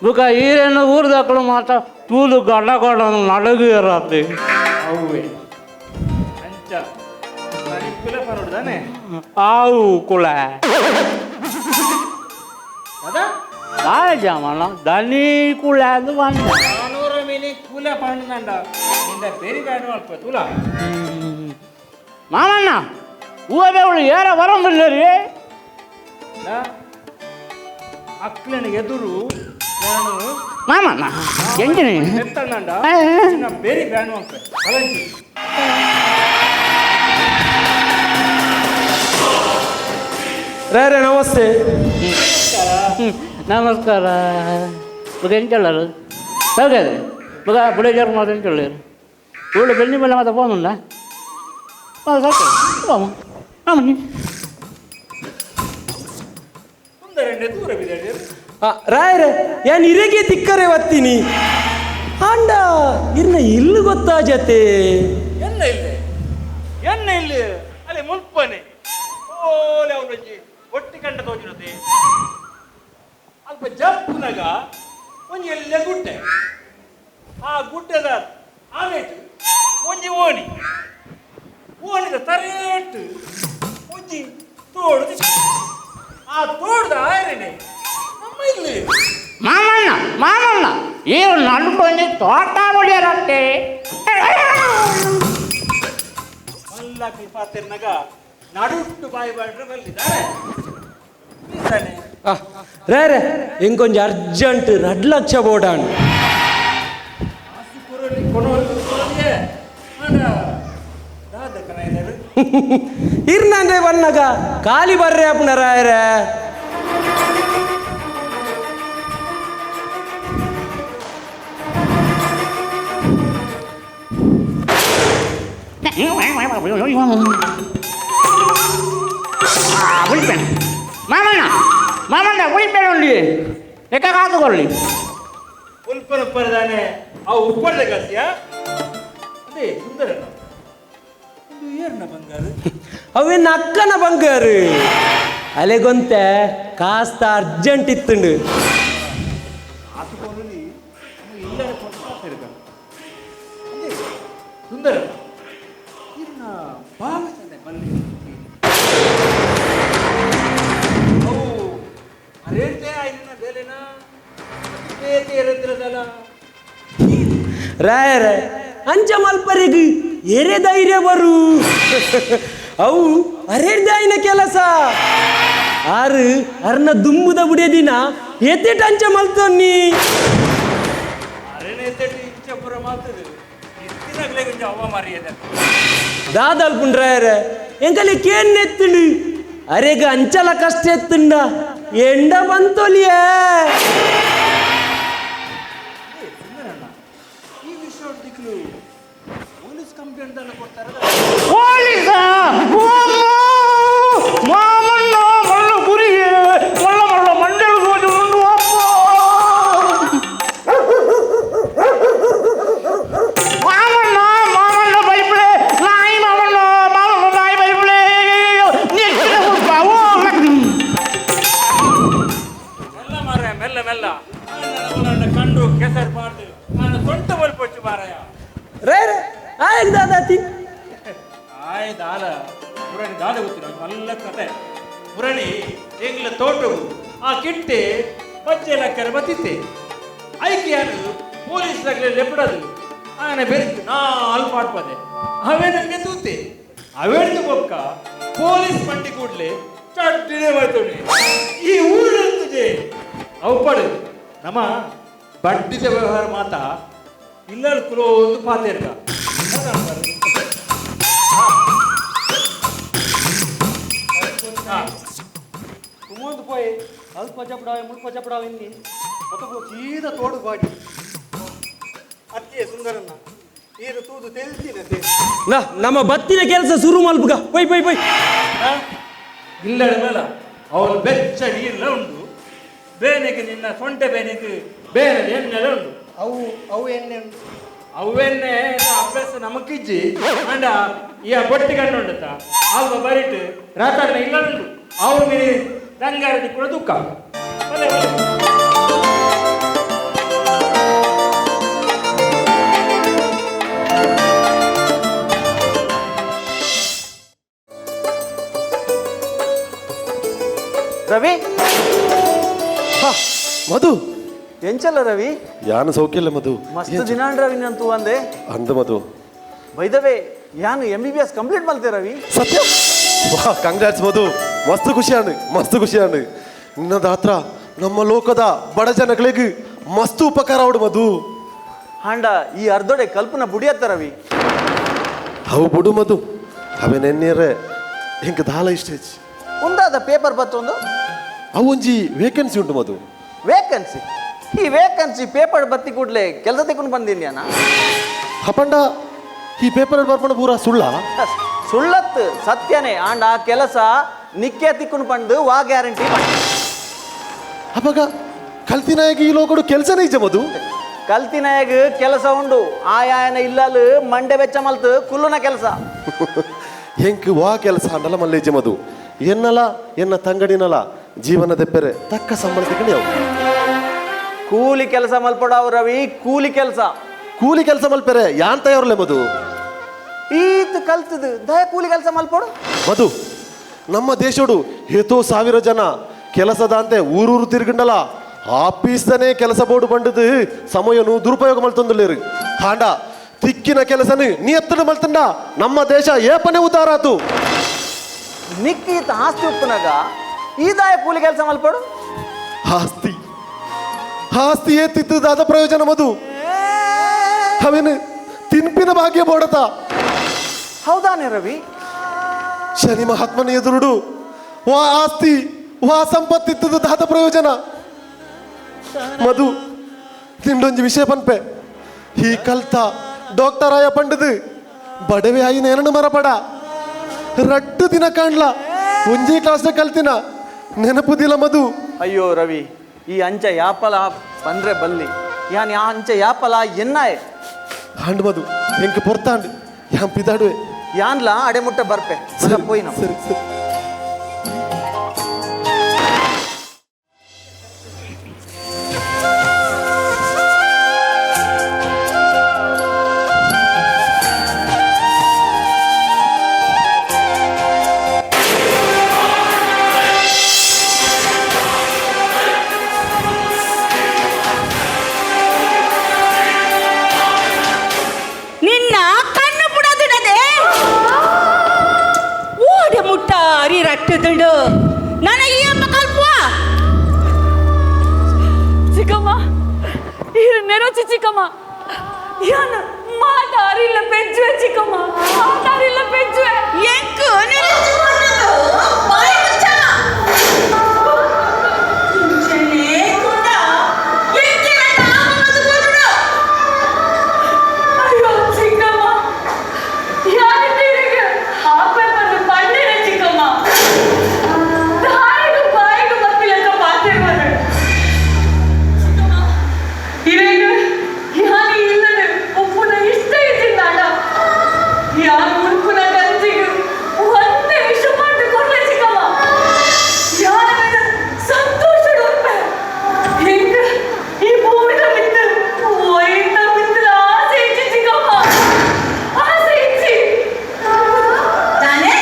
ಬುಕ ಈರೇನು ಊರ್ದಕ್ಕಳು ಮಾತ್ರ ತೂಲು ಗಡ್ಡ ನಡಗು ಇರತ್ತೆ ಅವೇ ಅಂಚ ದಣಿಕುಲ ಬರೋದು ತಾನೆ ಆವು ಕುಳ ಅದಾ ತಾಳೆ ಜಾಮಣ್ಣ ದನಿ ಕುಳ ಅದು ಬಂದ 400 ಮೀನಿ ಕೂಲ ಪಣ್ಣಂಡ ನಿಂದ ಬೇರೆ ಬ್ಯಾಡ ಅಲ್ಪ ತುಲ ಮಾಮಣ್ಣ ಹೂವಬೇವಳು ಏರ ಬರೋಂಗಿಲ್ಲ ರೀ ಅಕ್ಲನ ಎದುರು ನಾನು ಮಾಮಣ್ಣ ಎಂಜಿನಿ ಎತ್ತಣ್ಣಂಡ ಬೇರೆ ಬ್ಯಾಡ ಅಲ್ಪ ಅಲಂಚಿ ರೇ ನಮಸ್ತೆ ನಮಸ್ಕಾರ ಬುಗ ಎಂಚಳ್ಳರು ಹೋಗದೆ ಬುಗ ಬುಡೇಜರ್ ಮಾತು ಎಂಚಳ್ಳರು ಇವಳು ಬೆಳ್ಳಿ ಮೇಲೆ ಮಾತ್ರ ಫೋನುಂಡ ಸಾಕು ಮಾಮನಿ ಸುಂದರ ದೂರ ಬಿದ್ದ ರಾಯರೇ ಯಾನ್ ಇರೆಗೆ ತಿಕ್ಕರೆ ಒತ್ತೀನಿ ಅಂಡ ಇರ್ನ ಇಲ್ಲು ಗೊತ್ತಾ ಜತೆ ಎನ್ನ ಇಲ್ಲಿ ಅಲ್ಲಿ ಮುಲ್ಪನೆ ಓಲೆ ಅವನೊಂಜಿ ಒಟ್ಟಿ ಕಂಡ ತೋಜಿರತೆ ಅಲ್ಪ ಜಂಪ್ನಾಗ ಒಂಜಿ ಎಲ್ಲ ಗುಡ್ಡೆ ಆ ಗುಡ್ಡದ ಆಮೇಟು ಒಂಜಿ ಓಣಿದ ತರೇಟು ಒಂಜಿ ತೋಡು ಆ ತೋಡ್ದ ಆಯರನೆ ನಮ್ಮ ಇಲ್ಲಿ ಮಾಮಣ್ಣ ಈ ನಡ್ಕೊಂಡಿ ತೋಟ ಹೊಡಿಯರತ್ತೆ ಮಲ್ಲ ಕೃಪಾತಿರ್ನಾಗ ನಡುಟ್ಟು ಬಾಯಿ ಬಾಡ್ರೆ ಬಲ್ಲಿದ್ದಾರೆ ರೇ ಇಂಕೊಂಚ ಅರ್ಜೆಂಟ್ 2 ಲಕ್ಷ ಬೋಡಾನ್ ಇರ್ನಂದ್ರೆ ಬನ್ನಗ ಖಾಲಿ ಬರ್ರೆ ಅಪ್ಪನ ರಾಯರೇ ಮಾಮಣ್ಣ ಉಳಿಬೇಡ ಲೆಕ್ಕ ಕಾದುಕೊಳ್ಳಿ ಉಲ್ಪನ ಪರದಾನೆ ಅವು ಉಪ್ಪಳ್ಳೆ ಕಲ್ಸಿಯ ಅದೇ ಸುಂದರ ಇದು ಏರ್ನ ಬಂಗಾರು ಅವೇನು ಅಕ್ಕನ ಬಂಗಾರು ಅಲೆಗೊಂತೆ ಕಾಸ್ತ ಅರ್ಜೆಂಟ್ ಇತ್ತುಂಡು ಆತುಕೊಳ್ಳಿ ಇಲ್ಲರ ಸುಂದರ ಇನ್ನ ಭಾಗತನೆ ಬಲ್ಲಿ ಅವು ಅರೇಳ್ತೆ ಇನ್ನ ಬೇಲೆನ ಬೇತೆ ಇರದ್ರದಲ್ಲ ರಾಯರ ಅಂಚ ಮಲ್ಪರಿಗು ಎರೆ ಧೈರ್ಯ ಬರು ಅವು ಅರೆಡ್ದಾಯಿನ ಕೆಲಸ ಆರು ಅರ್ನ ದುಂಬುದ ಬುಡಿಯ ದಿನ ಎತ್ತೆಟ್ ಅಂಚ ಮಲ್ತೊನ್ನಿ ಅರೆನೆ ಎತ್ತೆಟ್ ಇಂಚಪುರ ಮಾತದು ಇತ್ತಿನಗ್ಲೆ ಕೊಂಚ ಅವ್ವ ಮಾರಿಯದ ದಾದಲ್ ಪುಂಡ್ರಾಯರ ಎಂಕಲಿ ಕೇನ್ ಎತ್ತುಂಡು ಅರೆಗ ಅಂಚಲ ಕಷ್ಟ ಎತ್ತುಂಡ ಎಂಡ ಬಂತೊಲಿಯೇ ಈ ವಿಷಯ ದಿಕ್ಕು ಪೊಲೀಸ್ ಕಂಪ್ಲೇಂಟ್ ಅನ್ನ ಕೊಡ್ತಾರ ಪೊಲೀಸ ಮಾಮಣ್ಣ ಮಳ್ಳ ಗುರಿಗೆ ಮಳ್ಳ ಮಳ್ಳ ಮಂಡಲ ಹೋದು ಮಾಮಣ್ಣ ಮಾಮಣ್ಣ ಬೈಬ್ಳೆ ನಾಯಿ ಮಾಮಣ್ಣ ಮಾಮಣ್ಣ ನಾಯಿ ಬೈಬ್ಳೆ ಮೆಲ್ಲ ಮಾರಾಯ ಮೆಲ್ಲ ಮೆಲ್ಲ ನನ್ನ ಕಂಡು ಕೆಸರು ಮಾಡ್ದು ನಾನು ಸೊಂಟ ಬಲ್ಪೊಚ್ಚು ಮಾರಾಯ ರಾಯರ ಆಯ್ತು ದಾದಾತಿ ಆಯ್ ದಾದ ಮುರಳಿ ದಾದ ಗೊತ್ತಿಲ್ಲ നല്ല ಕತೆ ಮುರಳಿ ಎಂಗ್ಲ ತೋಟವು ಆ ಕಿಟ್ಟೆ ಪಚ್ಚೆ ಲಕ್ಕರ ಬತ್ತಿತ್ತೆ ಐಕ್ಯಾನು ಪೊಲೀಸ್ ಲಗ್ಲೆ ಲೆಪ್ಪಡದು ಆನೆ ಬೆರೆತು ನಾ ಅಲ್ಲಿ ಮಾಡ್ಪದೆ ಅವೇ ನನಗೆ ತೂತೆ ಅವೇಳ್ದು ಬೊಕ್ಕ ಪೊಲೀಸ್ ಪಂಡಿ ಕೂಡ್ಲೆ ಚಟ್ಟಿನೇ ಮಾಡ್ತೋಣಿ ಈ ಊರಂತದೆ ಅವು ಪಡು ನಮ್ಮ ಬಡ್ಡಿದ ವ್ಯವಹಾರ ಮಾತಾ ಇಲ್ಲಲ್ಲಿ ಕುಲೋ ಒಂದು ಪಾತೆರ್ಗ ಕುಮೋದು ಪೋಯ್ ಅಲ್ಪ ಚಪಡಾವೆ ಮುಲ್ಪ ಚಪಡಾವೆ ಇನ್ನಿ ಒತ್ತಗೋ ಸೀದಾ ತೋಡು ಬಾಡಿ ಅತ್ತಿಯೇ ಸುಂದರನ್ನ ನೀರು ತೂದು ತೆಲ್ತಿನತೆ ನಮ್ಮ ಬತ್ತಿನ ಕೆಲಸ ಶುರು ಮಲ್ಪುಗ ಪೈ ಪೈ ಪೈ ಇಲ್ಲಡ ಮೇಲ ಅವಳು ಬೆಚ್ಚಡಿ ಇಲ್ಲ ಉಂಟು ಬೇನೆಗೆ ನಿನ್ನ ಸೊಂಟೆ ಬೇನೆಗೆ ಬೇರೆ ಎಣ್ಣೆಲ್ಲ ಉಂಟು ಅವು ಎಣ್ಣೆ ಉಂಟು ಅವೆನ್ನೆ ಅಭ್ಯಾಸ ನಮಕಿಜ್ಜಿ ಅಂಡ ಈ ಬೊಟ್ಟಿ ಕಣ್ಣು ಉಂಟತ್ತ ಅಲ್ವ ಬರಿಟ್ ರಾತಾಡ್ನ ಇಲ್ಲ ಉಂಟು ಅವ್ರಿಗೆ ದಂಗಾರದಿ ಕೂಡ ದುಃಖ ಒಲೆ ಒಲೆ ರವಿ ಮಧು ಎಂಚಲ್ಲ ರವಿ ಯಾನು ಸೌಖ್ಯಲ್ಲ ಮಧು ಮಸ್ತ್ ದಿನಾಂಡ್ ರವಿ ನಂತೂ ಅಂದೆ ಅಂದ ಮಧು ಬೈದವೆ ಯಾನು MBBS ಕಂಪ್ಲೀಟ್ ಮಲ್ತೆ ರವಿ ಸತ್ಯ ವಾ ಕಂಗ್ರಾಟ್ಸ್ ಮಧು ಮಸ್ತ್ ಖುಷಿಯಾನು ನಿನ್ನದ ಹತ್ರ ನಮ್ಮ ಲೋಕದ ಬಡ ಜನಗಳಿಗೆ ಮಸ್ತ್ ಉಪಕಾರ ಅವಡು ಮಧು ಹಾಂಡ ಈ ಅರ್ಧೊಡೆ ಕಲ್ಪನಾ ಬುಡಿಯತ್ತ ರವಿ ಅವು ಬಿಡು ಮಧು ಅವೇ ನೆನ್ನೇರೆ ಹೆಂಗ ದಾಲ ಇಷ್ಟೇಜ್ ಉಂದಾದ ಪೇಪರ್ ಬತ್ತೊಂದು ಅವು ಒಂಜಿ ವೇಕೆನ್ಸಿ ಉಂಟು ಮಧು ವೇಕೆನ್ಸಿ ಈ ವೇಕೆನ್ಸಿ ಪೇಪರ್ ಬತ್ತಿ ಕೂಡ್ಲೆ ಕೆಲಸ ತೆಕೊಂಡು ಬಂದಿನ್ಯಾನ ಹಪಂಡ ಈ ಪೇಪರ್ ಬರ್ಕೊಂಡು ಪೂರ ಸುಳ್ಳ ಸುಳ್ಳತ್ ಸತ್ಯನೇ ಆಂಡ ಆ ಕೆಲಸ ನಿಕ್ಕೆ ತಿಕ್ಕೊಂಡು ಬಂದು ವಾ ಗ್ಯಾರಂಟಿ ಅವಾಗ ಕಲ್ತಿನಾಯಕ ಈ ಲೋಕಡು ಕೆಲಸನೇ ಇಜ್ಜ ಮಧು ಕಲ್ತಿನಾಯಗ ಕೆಲಸ ಉಂಡು ಆಯಾಯನ ಇಲ್ಲಲು ಮಂಡೆ ಬೆಚ್ಚ ಮಲ್ತು ಕುಲ್ಲುನ ಕೆಲಸ ಹೆಂಕ್ ವಾ ಕೆಲಸ ಅಂಡಲ ಮಲ್ಲೇಜ ಮಧು ಎನ್ನಲ ಎನ್ನ ತಂಗಡಿನಲ ಜೀವನ ದೆಪ್ಪೆರೆ ತಕ್ಕ ಸಂಬಳ ತಗೊಂಡು ಯಾವ ಕೂಲಿ ಕೆಲಸ ಮಲ್ಪಡಾವ್ ರವಿ ಕೂಲಿ ಕೆಲಸ ಮಲ್ಪೆರೆ ಯಾನ್ ತಯಾರಲೆ ಮಧು ಈತ್ ಕಲ್ತದು ದಯ ಕೂಲಿ ಕೆಲಸ ಮಲ್ಪಡು ಮಧು ನಮ್ಮ ದೇಶಡು ಹೇತೋ ಸಾವಿರ ಜನ ಕೆಲಸದ ಅಂತೆ ಊರೂರು ತಿರುಗಂಡಲ ಆಫೀಸ್ದನೇ ಕೆಲಸ ಬೋರ್ಡು ಬಂಡದು ಸಮಯನು ದುರುಪಯೋಗ ಮಲ್ತೊಂದುಲ್ಲೇರು ಹಾಂಡ ತಿಕ್ಕಿನ ಕೆಲಸನು ನೀ ಎತ್ತಡ ಮಲ್ತಂಡ ನಮ್ಮ ದೇಶ ಏಪನೆ ಉದ್ದಾರಾತು ನಿಕ್ಕೀತ ಆಸ್ತಿ ಉಪ್ಪುನಾಗ ಈ ದಾಯ ಕೂಲಿ ಕೆಲಸ ಮಲ್ಪಡು ಆಸ್ತಿ ಏತಿದ್ದದಾದ ಪ್ರಯೋಜನ ಮಧು ಅವೇನು ತಿನ್ಪಿನ ಭಾಗ್ಯ ಬೋಡತ ಹೌದಾನೆ ರವಿ ಶನಿ ಮಹಾತ್ಮನ ಎದುರುಡು ವಾ ಆಸ್ತಿ ವಾ ಸಂಪತ್ತಿತ್ತದಾದ ಪ್ರಯೋಜನ ಮಧು ನಿಂಡೊಂಜಿ ವಿಷಯ ಪನ್ಪೆ ಈ ಕಲ್ತ ಡಾಕ್ಟರ್ ಆಯ ಪಂಡದು ಬಡವೆ ಆಯಿ ನೇರಣ ಮರಪಡ ರಟ್ಟು ದಿನ ಕಾಣ್ಲ ಒಂಜೇ ಕ್ಲಾಸ್ನ ಕಲ್ತಿನ ನೆನಪುದಿಲ್ಲ ಮಧು ಅಯ್ಯೋ ರವಿ ಈ ಅಂಚ ಯಾಪಲ ಬಂದ್ರೆ ಬಲ್ಲಿ ಯಾನ್ ಯಾ ಅಂಚೆ ಯಾಪಲ ಎನ್ನಾಯ್ ಹಾಂಡ್ ಮದು ಎಂಕ್ ಪೊರ್ತಾಂಡ್ ಯಾನ್ ಪಿದಾಡುವೆ ಯಾನ್ಲ ಅಡೆಮುಟ್ಟ ಬರ್ಪೆ ಪೋಯಿ ನಾವು ಸರಿ ಸರಿ ನಿನ್ನ ಕಣ್ಣು ಬಿಡೋದಿಡದೆ ಓಡೆ ಮುಟ್ಟ ಅರಿ ರಟ್ಟದುಂಡು ನನಗೆ ಅಮ್ಮ ಕಲ್ಪುವ ಚಿಕ್ಕಮ್ಮ ಇರು ನೆರೋಚಿ ಚಿಕ್ಕಮ್ಮ ಯಾನ ಮಾತಾರಿಲ್ಲ ಪೆಜ್ಜುವೆ ಚಿಕ್ಕಮ್ಮ ಮಾತಾರಿಲ್ಲ ಪೆಜ್ಜುವೆ ಎಂಕು ನಿಲ್ಲಿಸಿಕೊಂಡದ್ದು ಬಾಯಿ ಮುಚ್ಚಲ ಇಂಚನೆ ಕೂಡ ಎಂಕಿನ ಕಾಮನದು ಕೊಡು ಅಯ್ಯೋ ಚಿಕ್ಕಮ್ಮ ಯಾರಿದ್ದೀರಿಗೆ ಹಾಪೆ ಬಂದು ಬಂದಿರ ಚಿಕ್ಕಮ್ಮ ದಾಯಿಗೂ ಬಾಯಿಗೂ ಮತ್ತಿಲ್ಲ ಪಾತಿರ್ಬಾರ್ದು ಚಿಕ್ಕಮ್ಮ ಇರೇಗ ಯಾನಿ ಇಲ್ಲದೆ ಉಪ್ಪುನ ಇಷ್ಟ ಇದ್ದಿದ್ದಾಡ ಯಾರು ಉಡುಪುನ ಗಂಜಿಗೂ ಒಂದೇ ವಿಷ ಮಾಡಿ ಕೊಡ್ಲೆ ಚಿಕ್ಕಮ್ಮ ಯಾರ ಮೇಲೆ ಸಂತೋಷ ಉಂಟೆ ಹಿಂಗ ಈ ಭೂಮಿನ ಮಿತ್ರ ಒಯ್ದ ಮಿತ್ರ ಆಸೆ ಇಚ್ಚಿ ಚಿಕ್ಕಮ್ಮ ಆಸೆ ಇಚ್ಚಿ ತಾನೇ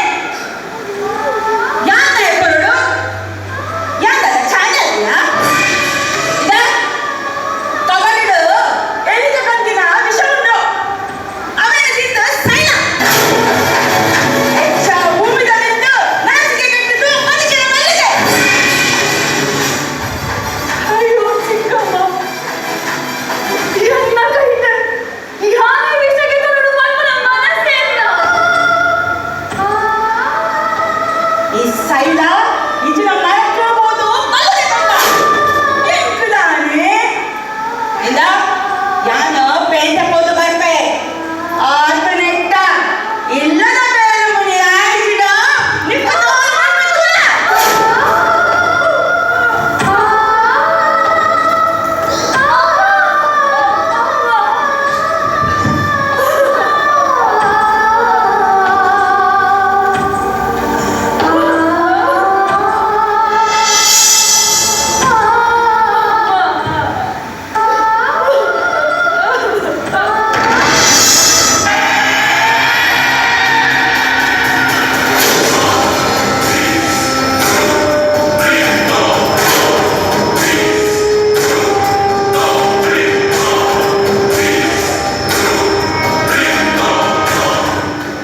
ಯಾಕ ಎಪ್ಪರುಡು ಯಾಕ ಚಾನಲ್ಯ ಇದ ತಗೊಂಡಿಡು ಎಲ್ಲಿಗೆ ಬಂದಿನ ವಿಷ ಉಂಟು ಆಮೇಲೆ ತಿಂದು ಸೈನ ಹೆಚ್ಚ ಭೂಮಿದಲ್ಲಿದ್ದು ನಾಚಿಕೆ ಕೆಟ್ಟಿದ್ದು ಬದುಕಿನ ಮಲ್ಲಿಗೆ ಅಯ್ಯೋ ಚಿಕ್ಕಮ್ಮ ಎನ್ನ ಕೈತ ಯಾರ ವಿಷಯಕ್ಕೆ ತೊಡಡು ಮಲ್ಪನ ಮನಸ್ಸೇ ಇಲ್ಲ ಈ ಸೈಲ ಇಜಿನ ಮರಕ್ಕೋಬಹುದು ಮಲ್ಲಿಗೆ ಕಂಡ ಎಂಕುದಾನೆ ಇಂದ ಯಾನ ಪೇಂಟ ಹೋದು ಬರ್ಪೆ ಆತ ನೆಟ್ಟ ಇಲ್ಲದ ಬೇರೆ ಮುನಿ ಆಗಿಡ ನಿಕ್ಕದು ಮಾಡ್ಬೇಕಲ್ಲ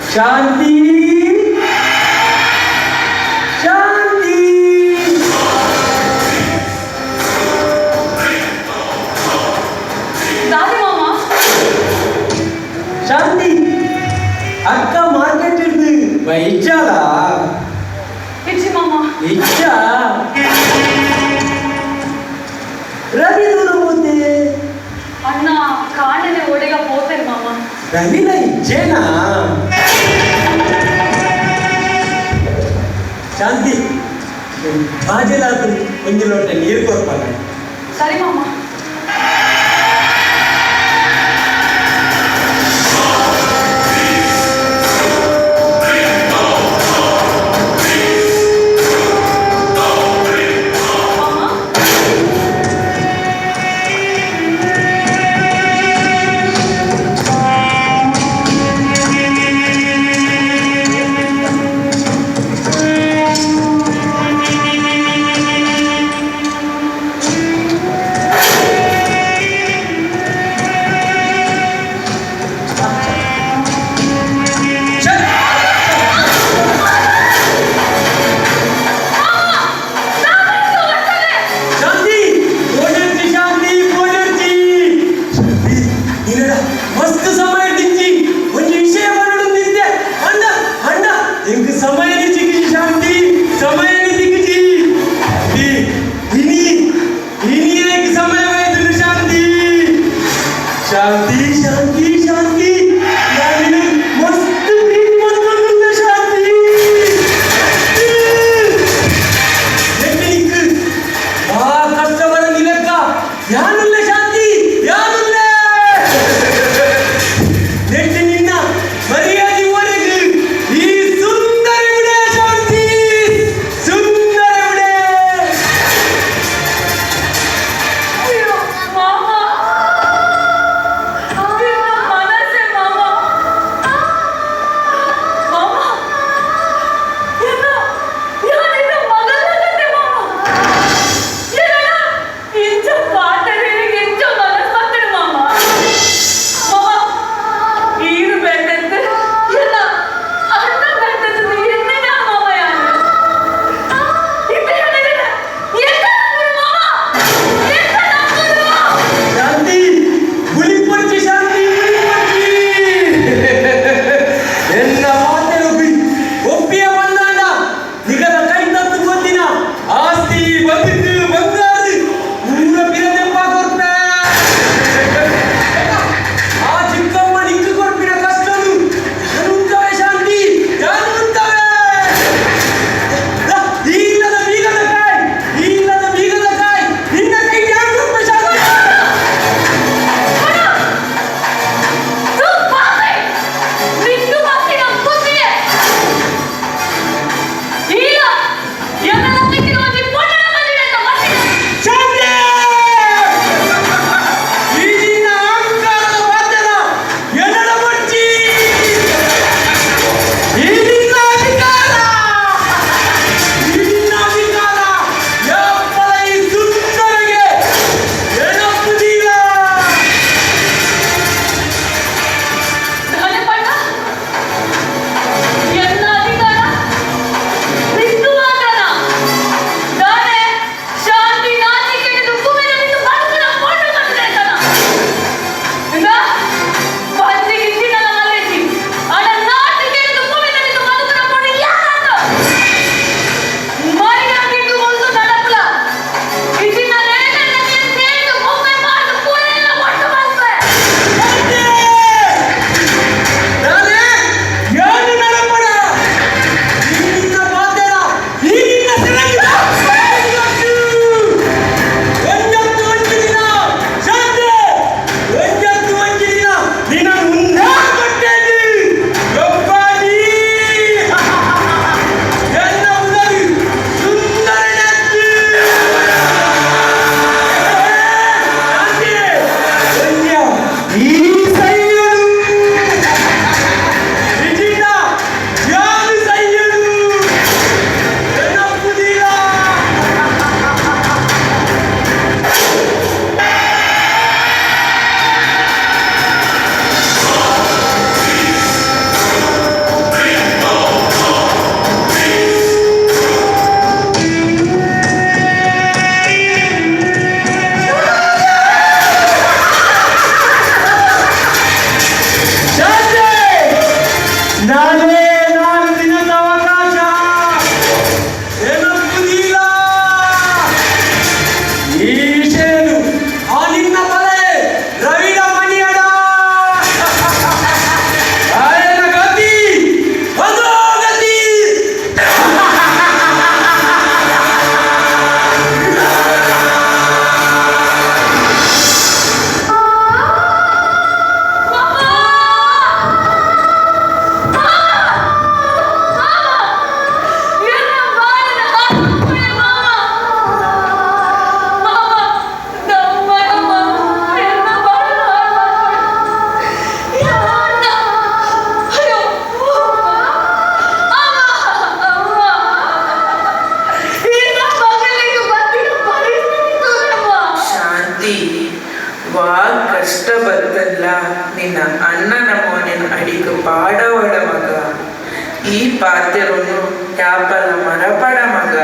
ಶಾಂತಿ ಶಾಂತಿ ದಾದಿ ಮಾಮ ಶಾಂತಿ ಅಕ್ಕ ಮಾರ್ಕೆಟ್ ಇರ್ದು ಇಚ್ಚಾಲ ಇಚ್ಚಿ ಮಾಮ ಇಚ್ಚ ರವಿ ದೂರ ಹೋತೆ ಅಣ್ಣ ಕಾಣನೆ ಒಡೆಗ ಹೋತೇನೆ ಮಾಮ ರವಿನ ಇಚ್ಚೇನಾ ಶಾಂತಿ ಬಾಜೆಲಾದ್ರು ಒಂದು ಲೋಟ ನೀರು ಕೊಡ್ಪಾಗ ಸರಿ ಮಾಮ ಯಾನುಲ್ಲ ಶಾಂತಿ ಬದಲ ನಿನ್ನ ಅಣ್ಣನ ಮೋನಿನ ಅಡಿಗೆ ಪಾಡವಡ ಮಗ ಈ ಪಾತ್ರೆಯನ್ನು ಯಾಪಲ ಮರಪಡ ಮಗ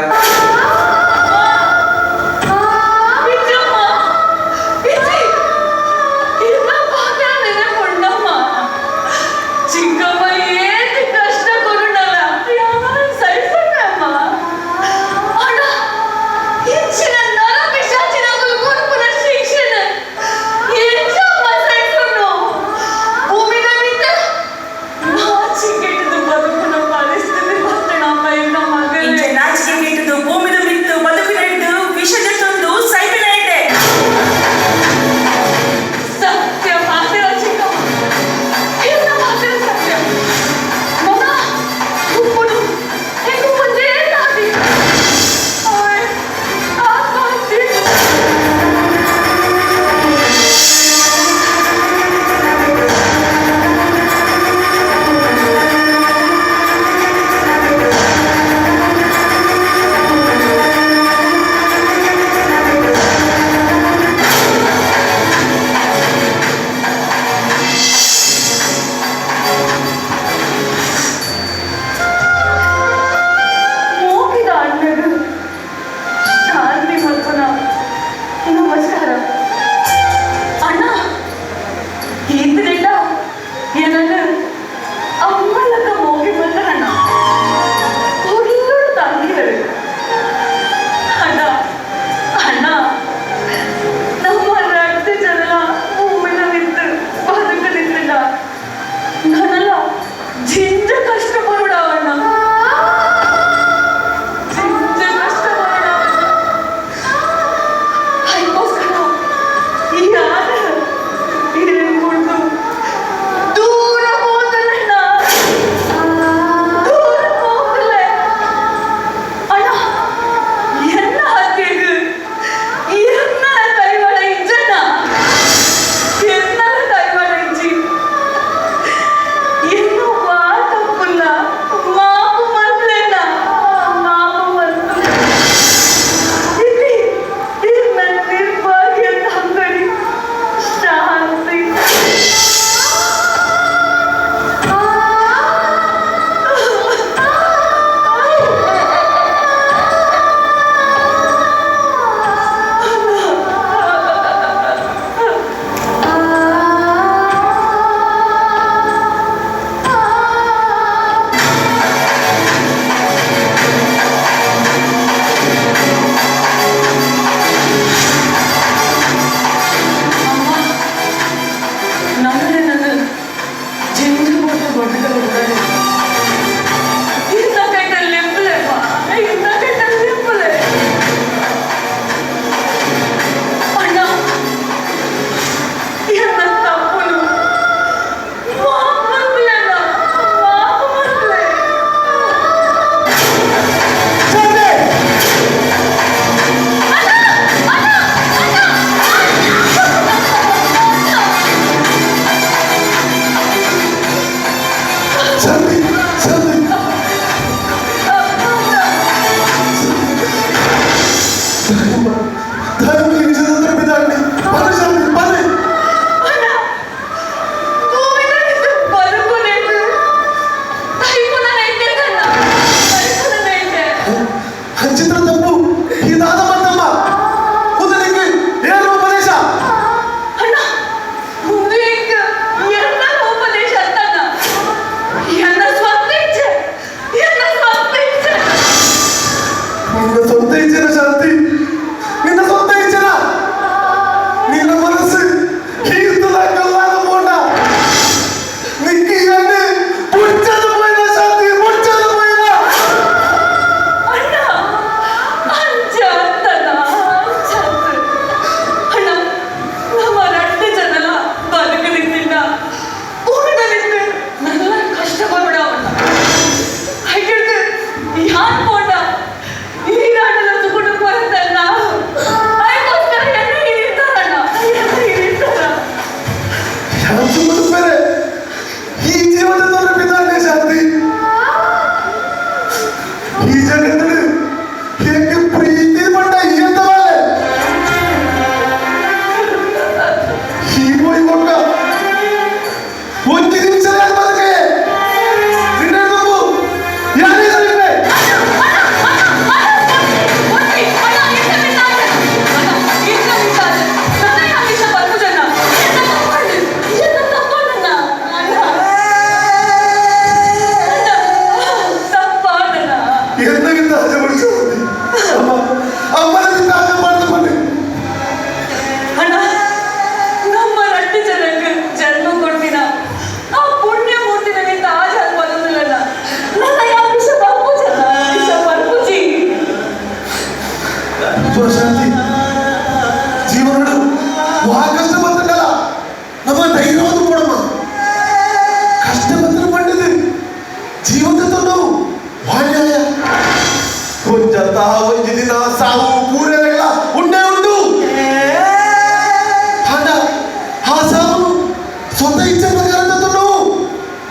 स्वतः इच्छा प्रकार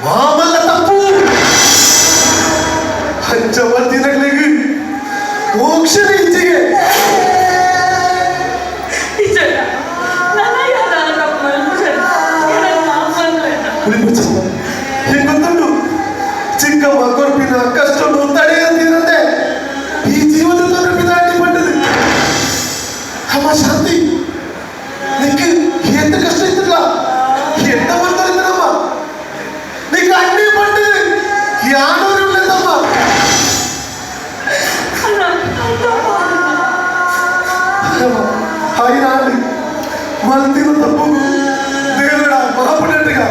मामला तप्पू हंचवर दिनगलेगी मोक्ष इच्छेगे ಹಿಂಗೊತ್ತುಂಡು ಚಿಕ್ಕಮ್ಮ ಕೊರಪಿನ ಕಷ್ಟ ತಡೆಯಂತಿರದೆ ಈ ಜೀವದ ತೊಂದರೆ ದಾಟಿ ಪಟ್ಟದು ಅಮ್ಮ ಶಾಂತಿ ನಿಕ್ಕೆ ಎಂತ ಕಷ್ಟ ಇತ್ತಿಲ್ಲ ಎಂತ ಬಂದಮ್ಮ ನಿಕ್ಕೆ ಅಣ್ಣಿ ಪಟ್ಟದು ಯಾನೂರು ಇಲ್ಲದಮ್ಮ ಹಾಯಿನಾಡು ಮಲ್ತಿನ ತಪ್ಪು ದೇವರ ಮಹಾಪುಣ್ಯಟಿಗ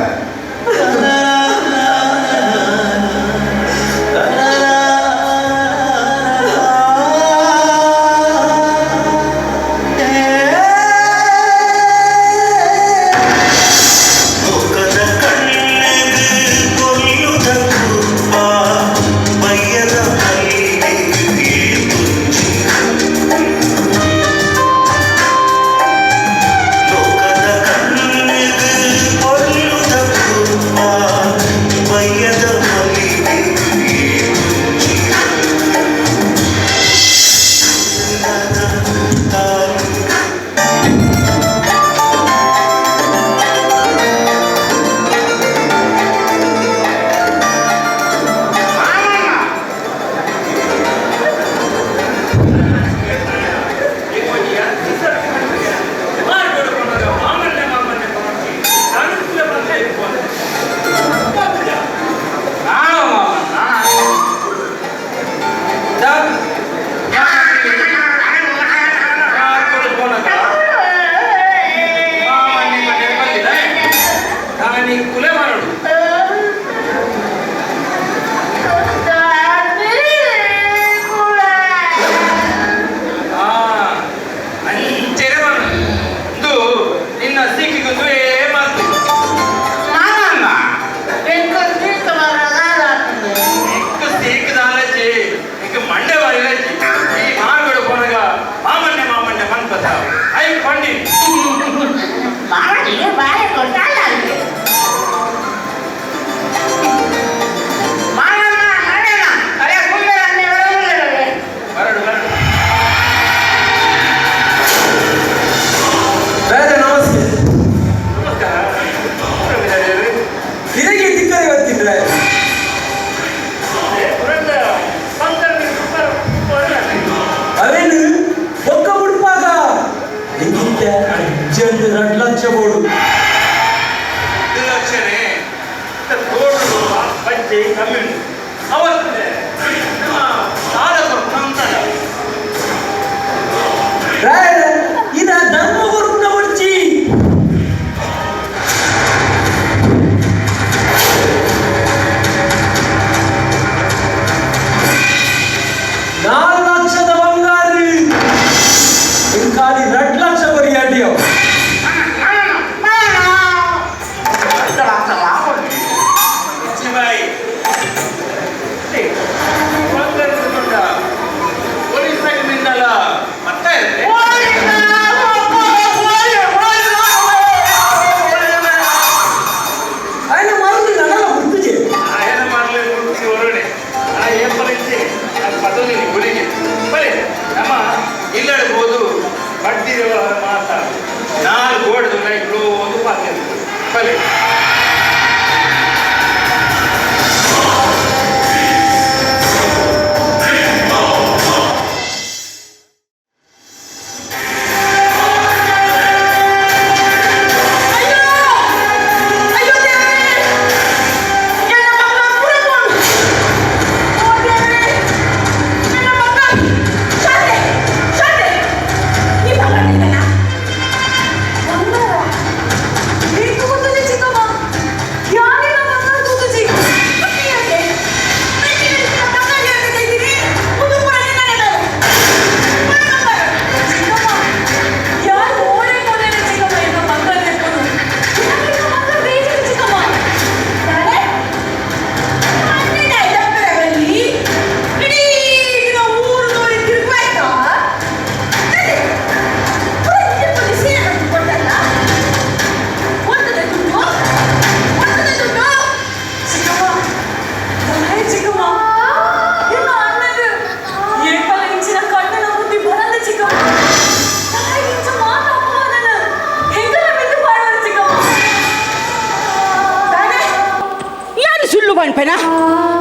ತುಳು ಬಣ್ಪೆನ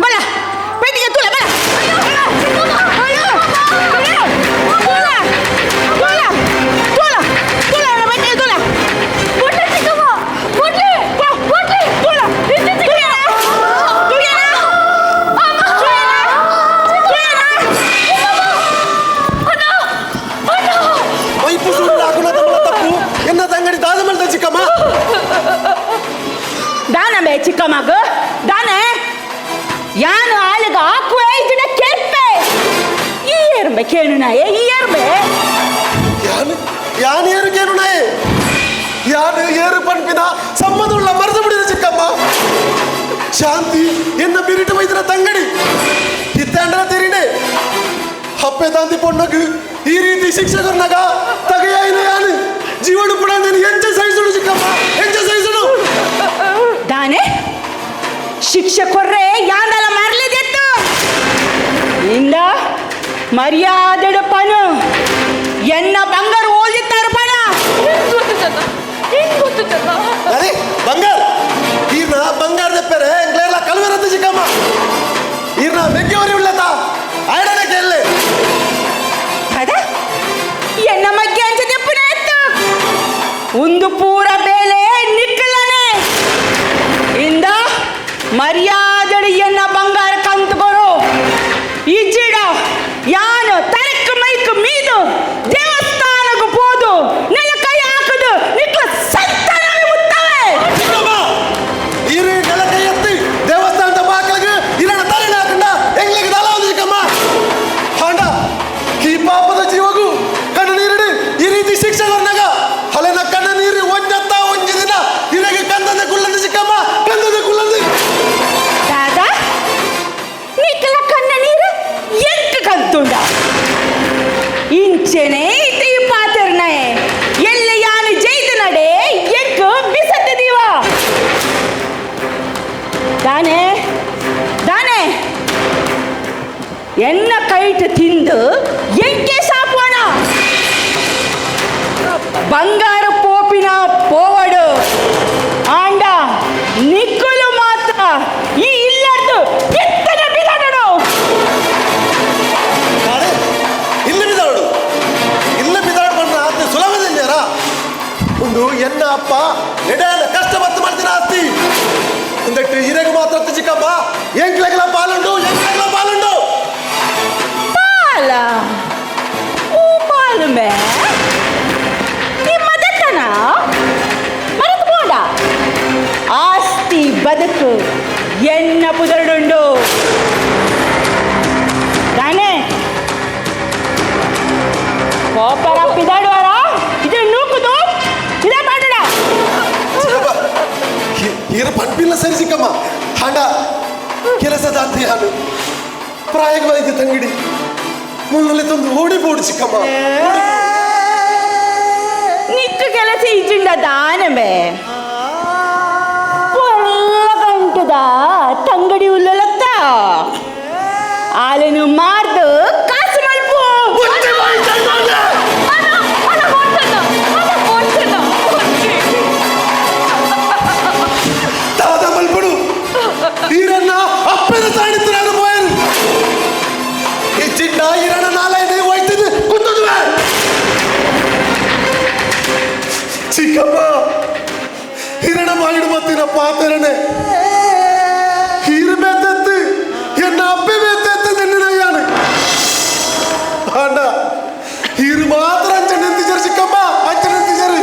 ಬಲ ಪೆಟ್ಟಿಗೆ ತುಳ ಬಲ ದಾನಮೇ ಚಿಕ್ಕ ಮಗ ದಾನೆ ಯಾನು ಆಲಿಗ ಹಾಕುವ ಇದನ್ನ ಕೆರ್ಪೆ ಈ ಏರ್ಬೆ ಕೇಳು ನಾಯೇ ಈ ಏರ್ಬೆ ಯಾನು ಏರು ಕೇಳು ನಾಯೇ ಯಾನು ಏರು ಪಂಪಿನ ಸಂಬಂಧವುಳ್ಳ ಮರೆತು ಬಿಡಿದ ಚಿಕ್ಕಮ್ಮ ಶಾಂತಿ ಎನ್ನ ಬಿರಿಟು ವೈದ್ಯರ ತಂಗಡಿ ಇತ್ತಂಡ್ರ ತೆರಿನೆ ಹಪ್ಪೆ ದಾಂತಿ ಪೊಣ್ಣಗು ಈ ರೀತಿ ಶಿಕ್ಷಕರನಾಗ ತಗೆಯಾಯಿನ ಯಾನು ಜೀವನ ಕೂಡ ನಾನು ಎಂಚ ಸಹಿಸುಡು ಚಿಕ್ಕಮ್ಮ ಎಂಚ ಸಹಿಸುಡು ದಾನೆ ಶಿಕ್ಷಕರೇ ಯಾನೆಲ್ಲ ಮರಲಿದೆತ್ತು ಇಂದ ಮರ್ಯಾದೆಡ ಪಣ ಎನ್ನ ಬಂಗಾರ ಓದಿತ್ತಾರ ಪಣ ಅರೆ ಬಂಗಾರ ಈರ್ನ ಬಂಗಾರ ದೆಪ್ಪರೆ ಎಂಗ್ಲೆಲ್ಲ ಕಲ್ವೆರದ್ದು ಚಿಕ್ಕಮ್ಮ ಈರ್ನ ಬೆಂಕಿಯವರಿ ಉಳ್ಳತ ಆಯ್ಡನೆ ಕೇಳಲೆ ಅದ ಎನ್ನ ಮಗ್ಗೆ ಅಂಚ ದೆಪ್ಪನ ಎತ್ತು ಒಂದು ಪೂರ ಬೇಲೆ ನಿಕ್ಕಲನೆ ಇಂದ ಮರ್ಯಾದೆಡ ಎನ್ನ ಬಂಗಾರ ಕಂತು ಬರೋ ಇಜ್ಜಿಡ ಯಾನು ತರಕ್ ಮೈಕ್ ಮೀದು ದೇವಸ್ಥಾನಕ್ಕೆ ಹೋದು ನೆಲ ಕೈ ಹಾಕದು ನಿಕ್ಕ ಸಂತಾನವೇ ಮುತ್ತವೆ ಈರು ನೆಲ ಕೈ ಎತ್ತಿ ದೇವಸ್ಥಾನದ ಬಾಗಿಲಿಗೆ ಇರಣ ತಲೆನ ಹಾಕೊಂಡ ಎಂಗ್ಲಿಗೆ ದಲ ಒಂದು ಚಿಕ್ಕಮ್ಮ ಹಾಂಡ ಈ ಪಾಪದ ಜೀವಗೂ ಕಣ್ಣು ನೀರಿಡಿ ಈ ರೀತಿ ಶಿಕ್ಷಕರನಾಗ ಹಲೆನ ಕಣ್ಣು ನೀರು ಒಂಜತ್ತ ಒಂಜಿ ದಿನ ಇರಗೆ ಕಂದದ ಕುಳ್ಳಂದು ಚಿಕ್ಕಮ್ಮ ಕಂದದ ಕುಳ್ಳಂದು ದಾದಾ ನಿಕ್ಕಲ ಕಣ್ಣ ನೀರು ಎಂಟು ಕಂತುಂಡ ಇಂಚೆನೆ ಇತ್ತು ಈ ಪಾತ್ರನೇ ಎಲ್ಲ ಯಾನು ಜೈದು ನಡೆ ಎಂಟು ಬಿಸತ್ತಿದೀವ ದಾನೆ ದಾನೆ ಎನ್ನ ಕೈಟ್ ತಿಂದು ಎಂಕೆ ಸಾಪೋಣ ಬಂಗಾರ ಪೋಪಿನ ಪೋವಡು ಆಂಡ ನಿಕ್ಕಲು ಮಾತ್ರ ಈ ಇಲ್ಲದ್ದು ಎತ್ತನ ಬಿಡಾಡಡು ಇಲ್ಲಿ ಬಿದ್ದಾಡು ಇಲ್ಲ ಬಿದ್ದಾಡು ಬಂದ್ರೆ ಆಸ್ತಿ ಸುಲಭದಿಂದಾರ ಒಂದು ಎನ್ನ ಅಪ್ಪ ಎಡೆಯನ್ನ ಕಷ್ಟ ಬತ್ತು ಮಾಡ್ತೀನಿ ಆಸ್ತಿ ಒಂದಟ್ಟು ಇರೆಗೆ ಮಾತ್ರ ಚಿಕ್ಕಪ್ಪ ಎಂಕ್ಲೆಗಳ ಪಾಲುಂಡು ಎಂಕ್ಲೆಗಳ ಪಾಲುಂಡು ಪಾಲ ಓ ಪಾಲು ಮೇ ನಿಮ್ಮದಕ್ಕನ ಮರೆತು போಡ ಆಸ್ತಿ ಬದುಕು ಎನ್ನ ಪುದರಡುಂಡು ತಾನೇ ಕೋಪರ ಪಿದಾಡುವಾರ ಇದು ನೂಕುದು ಇದೇ ಮಾಡಡ ಈರು ಪಂಪಿಲ್ಲ ಸರಿ ಚಿಕ್ಕಮ್ಮ ಹಾಂಡ ಕೆಲಸದ ಅತ್ತಿ ಹಾಲು ಪ್ರಾಯವಾಗಿ ತಂಗಿಡಿ ಮುನ್ನಲ್ಲಿ ತಂದು ಓಡಿಬೋಡು ಚಿಕ್ಕಮ್ಮ ನಿಕ್ಕ ಕೆಲಸ ಇಜ್ಜಿಂಡ ದಾನಮೇ ಗಂಟದ ತಂಗಡಿ ಉಲ್ಲಲತ್ತ ಆಲೆನು ಮಾರ್ದು ಕಾಸು ಮಲ್ಪು ದಾದ ಮಲ್ಪಡು ಈರನ್ನ ಅಪ್ಪನ ತಾಣಿತ್ತಾರೆ போயர் ಈ ಚಿಂಡ ಈರನ್ನ ನಾಲೈನೇ ಹೋಯ್ತದೆ ಕುತ್ತದುವೆ ಚಿಕ್ಕಮ್ಮ ಈರನ್ನ ಮಾಡಿಡು ಮತ್ತಿನ ಪಾತ್ರನೆ ಈರು ಬೇತೆತ್ತು ಎನ್ನ ಅಪ್ಪೆ ಬೇತೆತ್ತು ನೆನ್ನಿನಯ್ಯಾನು ಅಣ್ಣ ಈರು ಮಾತ್ರ ಅಂಚ ನಿಂತಿದ್ದಾರೆ ಚಿಕ್ಕಮ್ಮ ಅಂಚ ನಿಂತಿದ್ದಾರೆ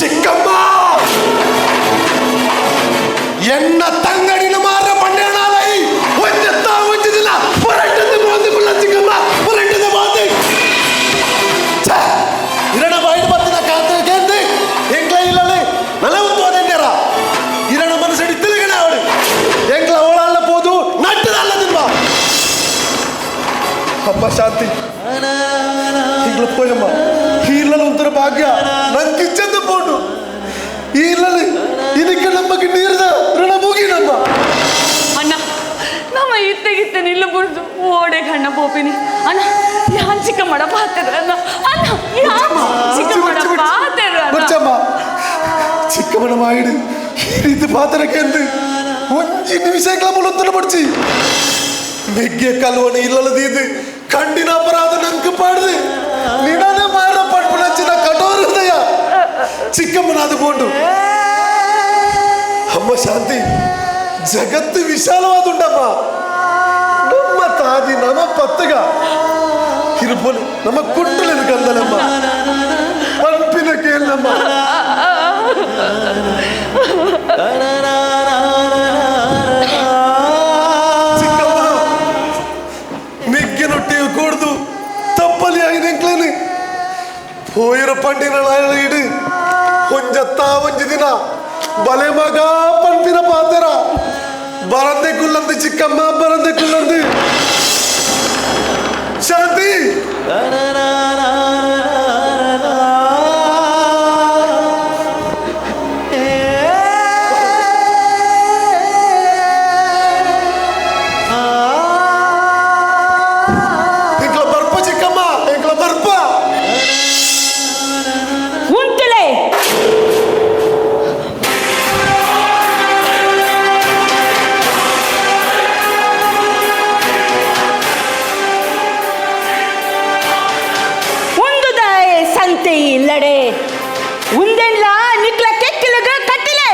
ಚಿಕ್ಕಮ್ಮ ಎನ್ನ ತಂಗಡಿನ ಮಾರ ಪಂಡನಾಲೈ ಒಂಜತ್ತ ಒಂಜಿದಿಲ್ಲ ಪೊರಟದ ಬೋಂದಿಕುಳ್ಳ ಚಿಕ್ಕಮ್ಮ ಪೊರಟದ ಬೋಂದಿ ಇರಣ ಬಾಯಿಡ್ ಬತ್ತಿನ ಕಾಂತೇಂದಿ ಎಂಕ್ಲ ಇಲ್ಲಲೆ ನಲವತ್ತು ಅದೆಂಡರ ಇರಣ ಮನಸಡಿ ತಿರುಗಣ ಅವಳು ಎಂಕ್ಲ ಓಳಲ್ಲ ಪೋದು ನಟ್ಟದಲ್ಲ ದಿನ್ಬಾ ಅಮ್ಮ ಶಾಂತಿ ಹಿಂಗ್ಲ ಪೋಯಮ್ಮ ಹೀರ್ಲಲು ಒಂಥರ ಭಾಗ್ಯ ನನ್ ಕಿಚ್ಚಂದು ಪೋಂಡು ಹೀರ್ಲಲು ಇದಕ್ಕೆ ನಮಗೆ ನೀರ್ದ ಋಣ ಮುಗಿ ನಮ್ಮ ಅಣ್ಣ ನಮ್ಮ ಇತ್ತೆ ನಿಲ್ಲ ಬಿಡ್ದು ಓಡೆ ಕಣ್ಣ ಪೋಪಿನಿ ಅಣ್ಣ ಯಾನ್ ಚಿಕ್ಕ ಮಡ ಪಾತ್ರ ಅಣ್ಣ ಅಣ್ಣ ಯಾನ್ ಚಿಕ್ಕ ಮಡ ಪಾತ್ರ ಚಿಕ್ಕಮ್ಮನ ಮಾಡಿಡು ಈ ರೀತಿ ಪಾತ್ರಕ್ಕೆ ಒಂಜಿ ನಿಮಿಷಗಳ ಮೂಲಕ ಪಡಿಸಿ ಮೆಗ್ಗೆ ಕಲ್ವಣಿ ಇಲ್ಲದೀದು ಕಂಡಿನ ಅಪರಾಧ ನಂಗೆ ಪಾಡ್ದು ನಿಡನೆ ಮಾರ ಪಡ್ಪುನಂಚಿನ ಕಠೋರ ಹೃದಯ ಚಿಕ್ಕಮ್ಮನಾದ ಬೋಂಡು ಅಮ್ಮ ಶಾಂತಿ ಜಗತ್ತು ವಿಶಾಲವಾದುಂಡಮ್ಮ ನಮ್ಮ ತಾದಿ ನಮ್ಮ ಪತ್ತಗ ಇರ್ಬೋದು ನಮ್ಮ ಕುಟ್ಟಲೆದು ಕಂದಲಮ್ಮ ಪಂಪಿನ ಕೇಳಮ್ಮ ಚಿಕ್ಕಮ್ಮ ಮೆಗ್ಗಿನೊಟ್ಟಿಗೆ ಕೂಡ್ದು ತಪ್ಪಲಿ ಆಗಿ ನೆಂಕ್ಲೇನು ಹೋಯಿರ ಪಂಡಿನ ಇಡು ಒಂಜತ್ತ ಒಂಜಿ ದಿನ ಬಲೆ ಮಗ ಪಂಪಿನ ಪಾತ್ರ ಬರಂದೆ ಕುಲ್ಲಂದು ಚಿಕ್ಕಮ್ಮ ಬರಂದೆ ಕುಲ್ಲಂದು ಶಾಂತಿ ಇಲ್ಲಡೆ ಉಂದೆಲ್ಲ ನಿಕ್ಲ ಕೆಕ್ಕಿಲಗ ಕಟ್ಟಿಲೆ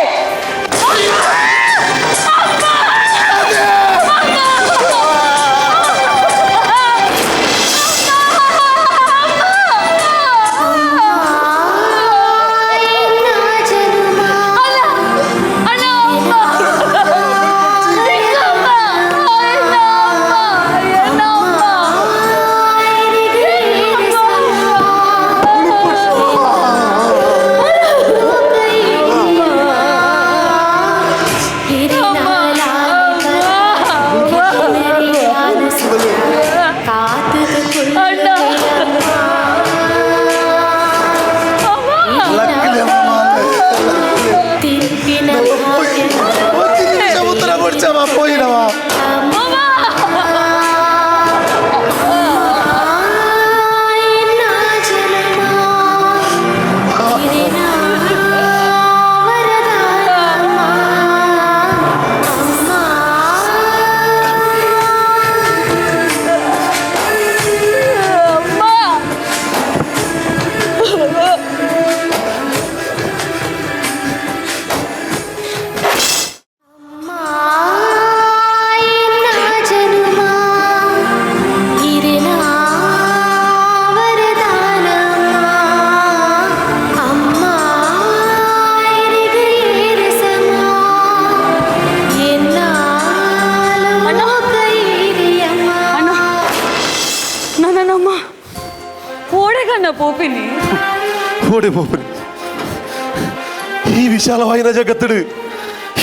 ಈ ವಿಶಾಲವಾದ ಜಗತ್ತಡು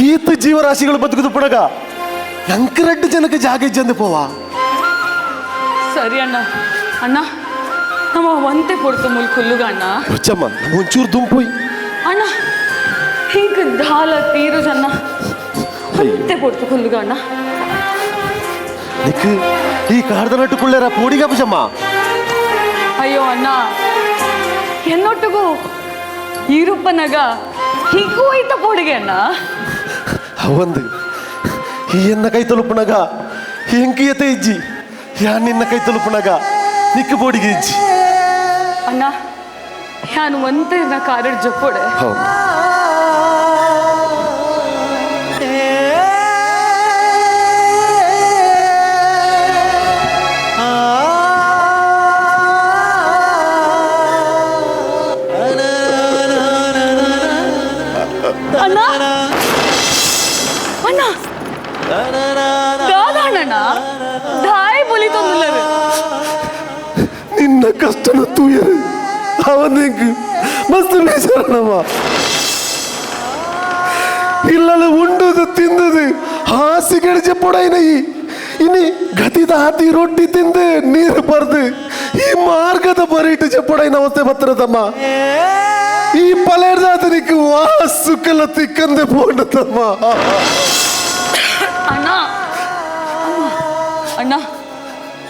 ಈತ ಜೀವರಾಶಿಗಳು ಬದುಕುದು ಪುಣಗ ಎಂಕರಡ್ಡು ಜನಕ್ಕೆ ಜಾಗ ಇಜ್ಜಂದು ಪೋವಾ ಸರಿ ಅಣ್ಣ ಅಣ್ಣ ನಮ್ಮ ಒಂತೆ ಪೊಡ್ತು ಮುಲ್ಕುಲ್ಲುಗ ಅಣ್ಣ ಹುಚ್ಚಮ್ಮ ಒಂಚೂರು ದುಂಪೋಯ್ ಅಣ್ಣ ಹಿಂಗ ದಾಲ ತೀರು ಜನ್ನ ಒಂತೆ ಪೊಡ್ತು ಕುಲ್ಲುಗ ಅಣ್ಣ ನಿಕ್ ಈ ಕಾರ್ದ ನಟ್ಟು ಕುಳ್ಳೇರ ಪೋಡಿಗ ಪುಜಮ್ಮ ಅಯ್ಯೋ ಅಣ್ಣ ಎನ್ನೊಟ್ಟಿಗೂ ಈರುಪ್ಪನಗ ಹೀಗೂ ಐತ ಪೋಡಿಗೆ ಅಣ್ಣ ಅವಂದು ಈ ಎನ್ನ ಕೈ ತಲುಪುನಗ ಹೆಂಕಿಯತೆ ಇಜ್ಜಿ ಯಾ ನಿನ್ನ ಕೈ ತಲುಪುನಗ ನಿಕ್ಕ ಪೋಡಿಗೆ ಇಜ್ಜಿ ಅಣ್ಣ ಯಾನು ಒಂತೆ ಕಾರಡ್ ಜಪ್ಪೋಡೆ ನಿನ್ನ ಕಷ್ಟನ ತೂಯರು ಅವನಿಗೆ ಮಸ್ತ್ ಬೇಸರಣವ ಇಲ್ಲಲ್ಲ ಉಂಡುದು ತಿಂದದು ಹಾಸಿ ಗಡಿಜೆ ಪೊಡೈನೈ ಇನಿ ಗತಿದ ಹಾತಿ ರೊಟ್ಟಿ ತಿಂದು ನೀರು ಬರ್ದು ಈ ಮಾರ್ಗದ ಬರೀಟು ಜಪ್ಪೊಡೈನ ಅವಸ್ಥೆ ಬತ್ತಿರತಮ್ಮ ಈ ಪಲೇರ್ದಾತನಿಗೆ ವಾಸುಕಲ ತಿಕ್ಕಂದೆ ಪೋಂಡತಮ್ಮ ಅಣ್ಣ ಅಣ್ಣ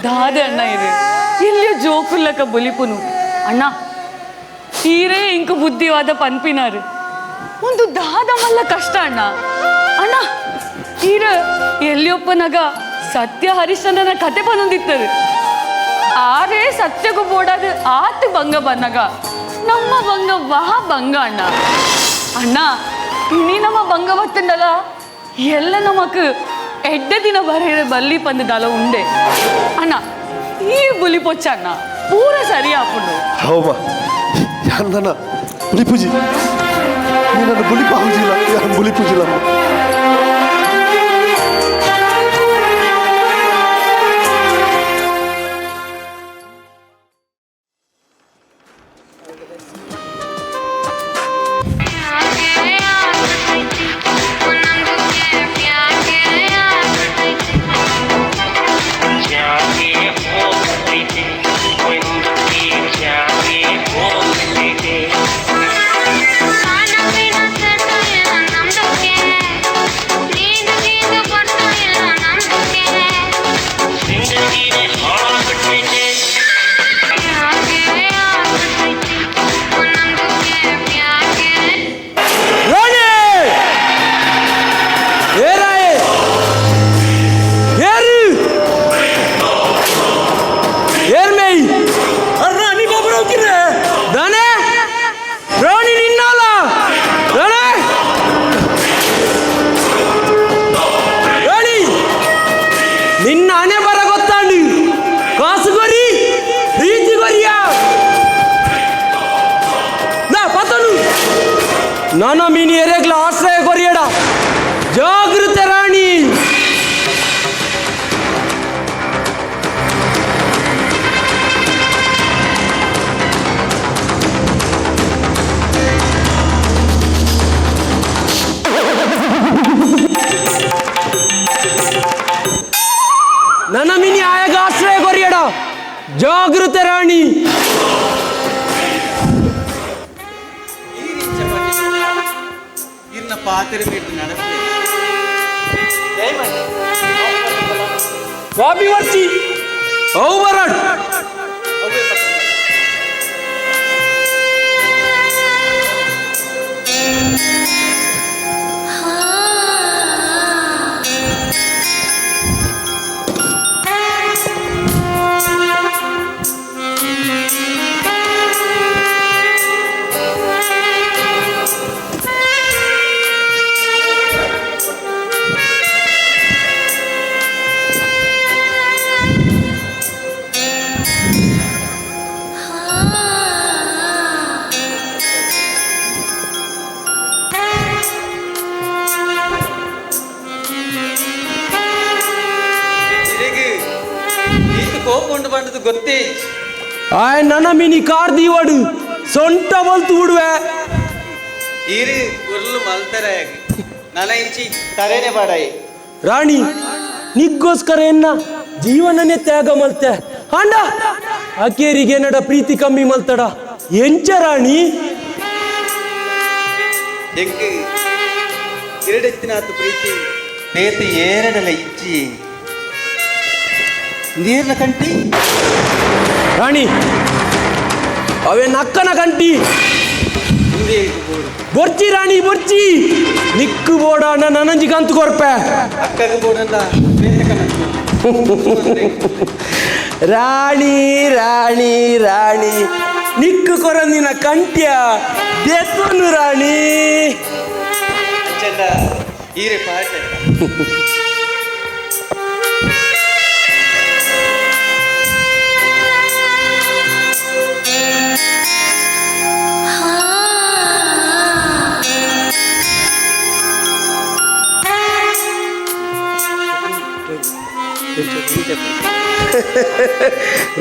ದಾದೆ ಅಣ್ಣ ಇದು ಇಲ್ಲಿಯೂ ಜೋಕುಲ್ಲಕ ಬುಲಿಪುನು ಅಣ್ಣ ಈರೇ ಇಂಕು ಬುದ್ಧಿವಾದ ಪನ್ಪಿನಾರು ಒಂದು ದಾದ ಮಲ್ಲ ಕಷ್ಟ ಅಣ್ಣ. ಅಣ್ಣ ಈರ ಎಲ್ಲಿಯೊಪ್ಪನಾಗ ಸತ್ಯ ಹರಿಶ್ಚಂದ್ರನ ಕತೆ ಬಂದಿತ್ತದು. ಆರೇ ಸತ್ಯಗೂ ಬೋಡಾದ ಆತ ಭಂಗ ಬನ್ನಾಗ ನಮ್ಮ ಭಂಗ ವಹ ಭಂಗ ಅಣ್ಣ. ಅಣ್ಣ ಇನಿ ನಮ್ಮ ಭಂಗ ಬತ್ತಂಡಲ್ಲ ಎಲ್ಲ ನಮಕ್ ಎಡ್ಡ ದಿನ ಬರೆಯ ಬಲ್ಲಿ ಪಂದದಾಲ ಉಂಡೆ ಅಣ್ಣ. ಈ ಬುಲಿ ಪೊಚ್ಚ ಅಣ್ಣ ಪೂರ ಸರಿ ಹಾಕೊಂಡು ಹೌಮಾ ನನ್ನ ಬುಲಿ ಪೂಜಿ ನೀ ನನ್ನ ಬುಲಿ ಪಾವುಜಿಲ್ಲ ಯಾರು ಬುಲಿ ಪೂಜಿಲ್ಲ. ನಾನು ಮೀನಿ ಎರೆಗ್ಲ ಆಶ್ರಯ ಕೊರಿಯಡ ಜಾಗೃತ ರಾಣಿ. ನನ್ನ ಮಿನಿ ಆಯಗ ಆಶ್ರಯ ಕೊರಿಯಡ ಜಾಗೃತ ರಾಣಿ. Bobby Warchi, overrun. ಗೊತ್ತೇ ಆಯ್ ನನ್ನ ಮಿನಿ ಕಾರ್ ದೀವಡು ಸೊಂಟ ಬಲ್ತು ಬಿಡುವೆ ಈರಿ ಉರ್ಲು ಮಲ್ತಾರೆ ನನ್ನ ಇಂಚಿ ತರೇನೆ ಬಾಡಾಯಿ ರಾಣಿ ನಿಗ್ಗೋಸ್ಕರ ಎನ್ನ ಜೀವನನೇ ತ್ಯಾಗ ಮಲ್ತೆ ಅಂಡ ಆಕೇರಿಗೆ ನಡ ಪ್ರೀತಿ ಕಮ್ಮಿ ಮಲ್ತಡ ಎಂಚ ರಾಣಿ ಎಂಕ್ ಎರಡೆತ್ತಿನಾತು ಪ್ರೀತಿ ಬೇತಿ ಏರಡಲ ಇಚ್ಚಿ ನೀರ್ನ ಕಂಟಿ ರಾಣಿ ಅವೇ ನಕ್ಕನ ಕಂಟಿ ಬೊರ್ಚಿ ರಾಣಿ ಬೊರ್ಚಿ ನಿಕ್ಕು ಬೋಡ ನನಂಜಿ ಕಂತು ಕೊರ್ಪೆ ಅಕ್ಕಗ ಬೋಡಲ್ಲ ರಾಣಿ ರಾಣಿ ರಾಣಿ ನಿಕ್ಕು ಕೊರಂದಿನ ಕಂಟ್ಯ ದೇತನು ರಾಣಿ ಚಂದ ಈರೆ ಪಾಠ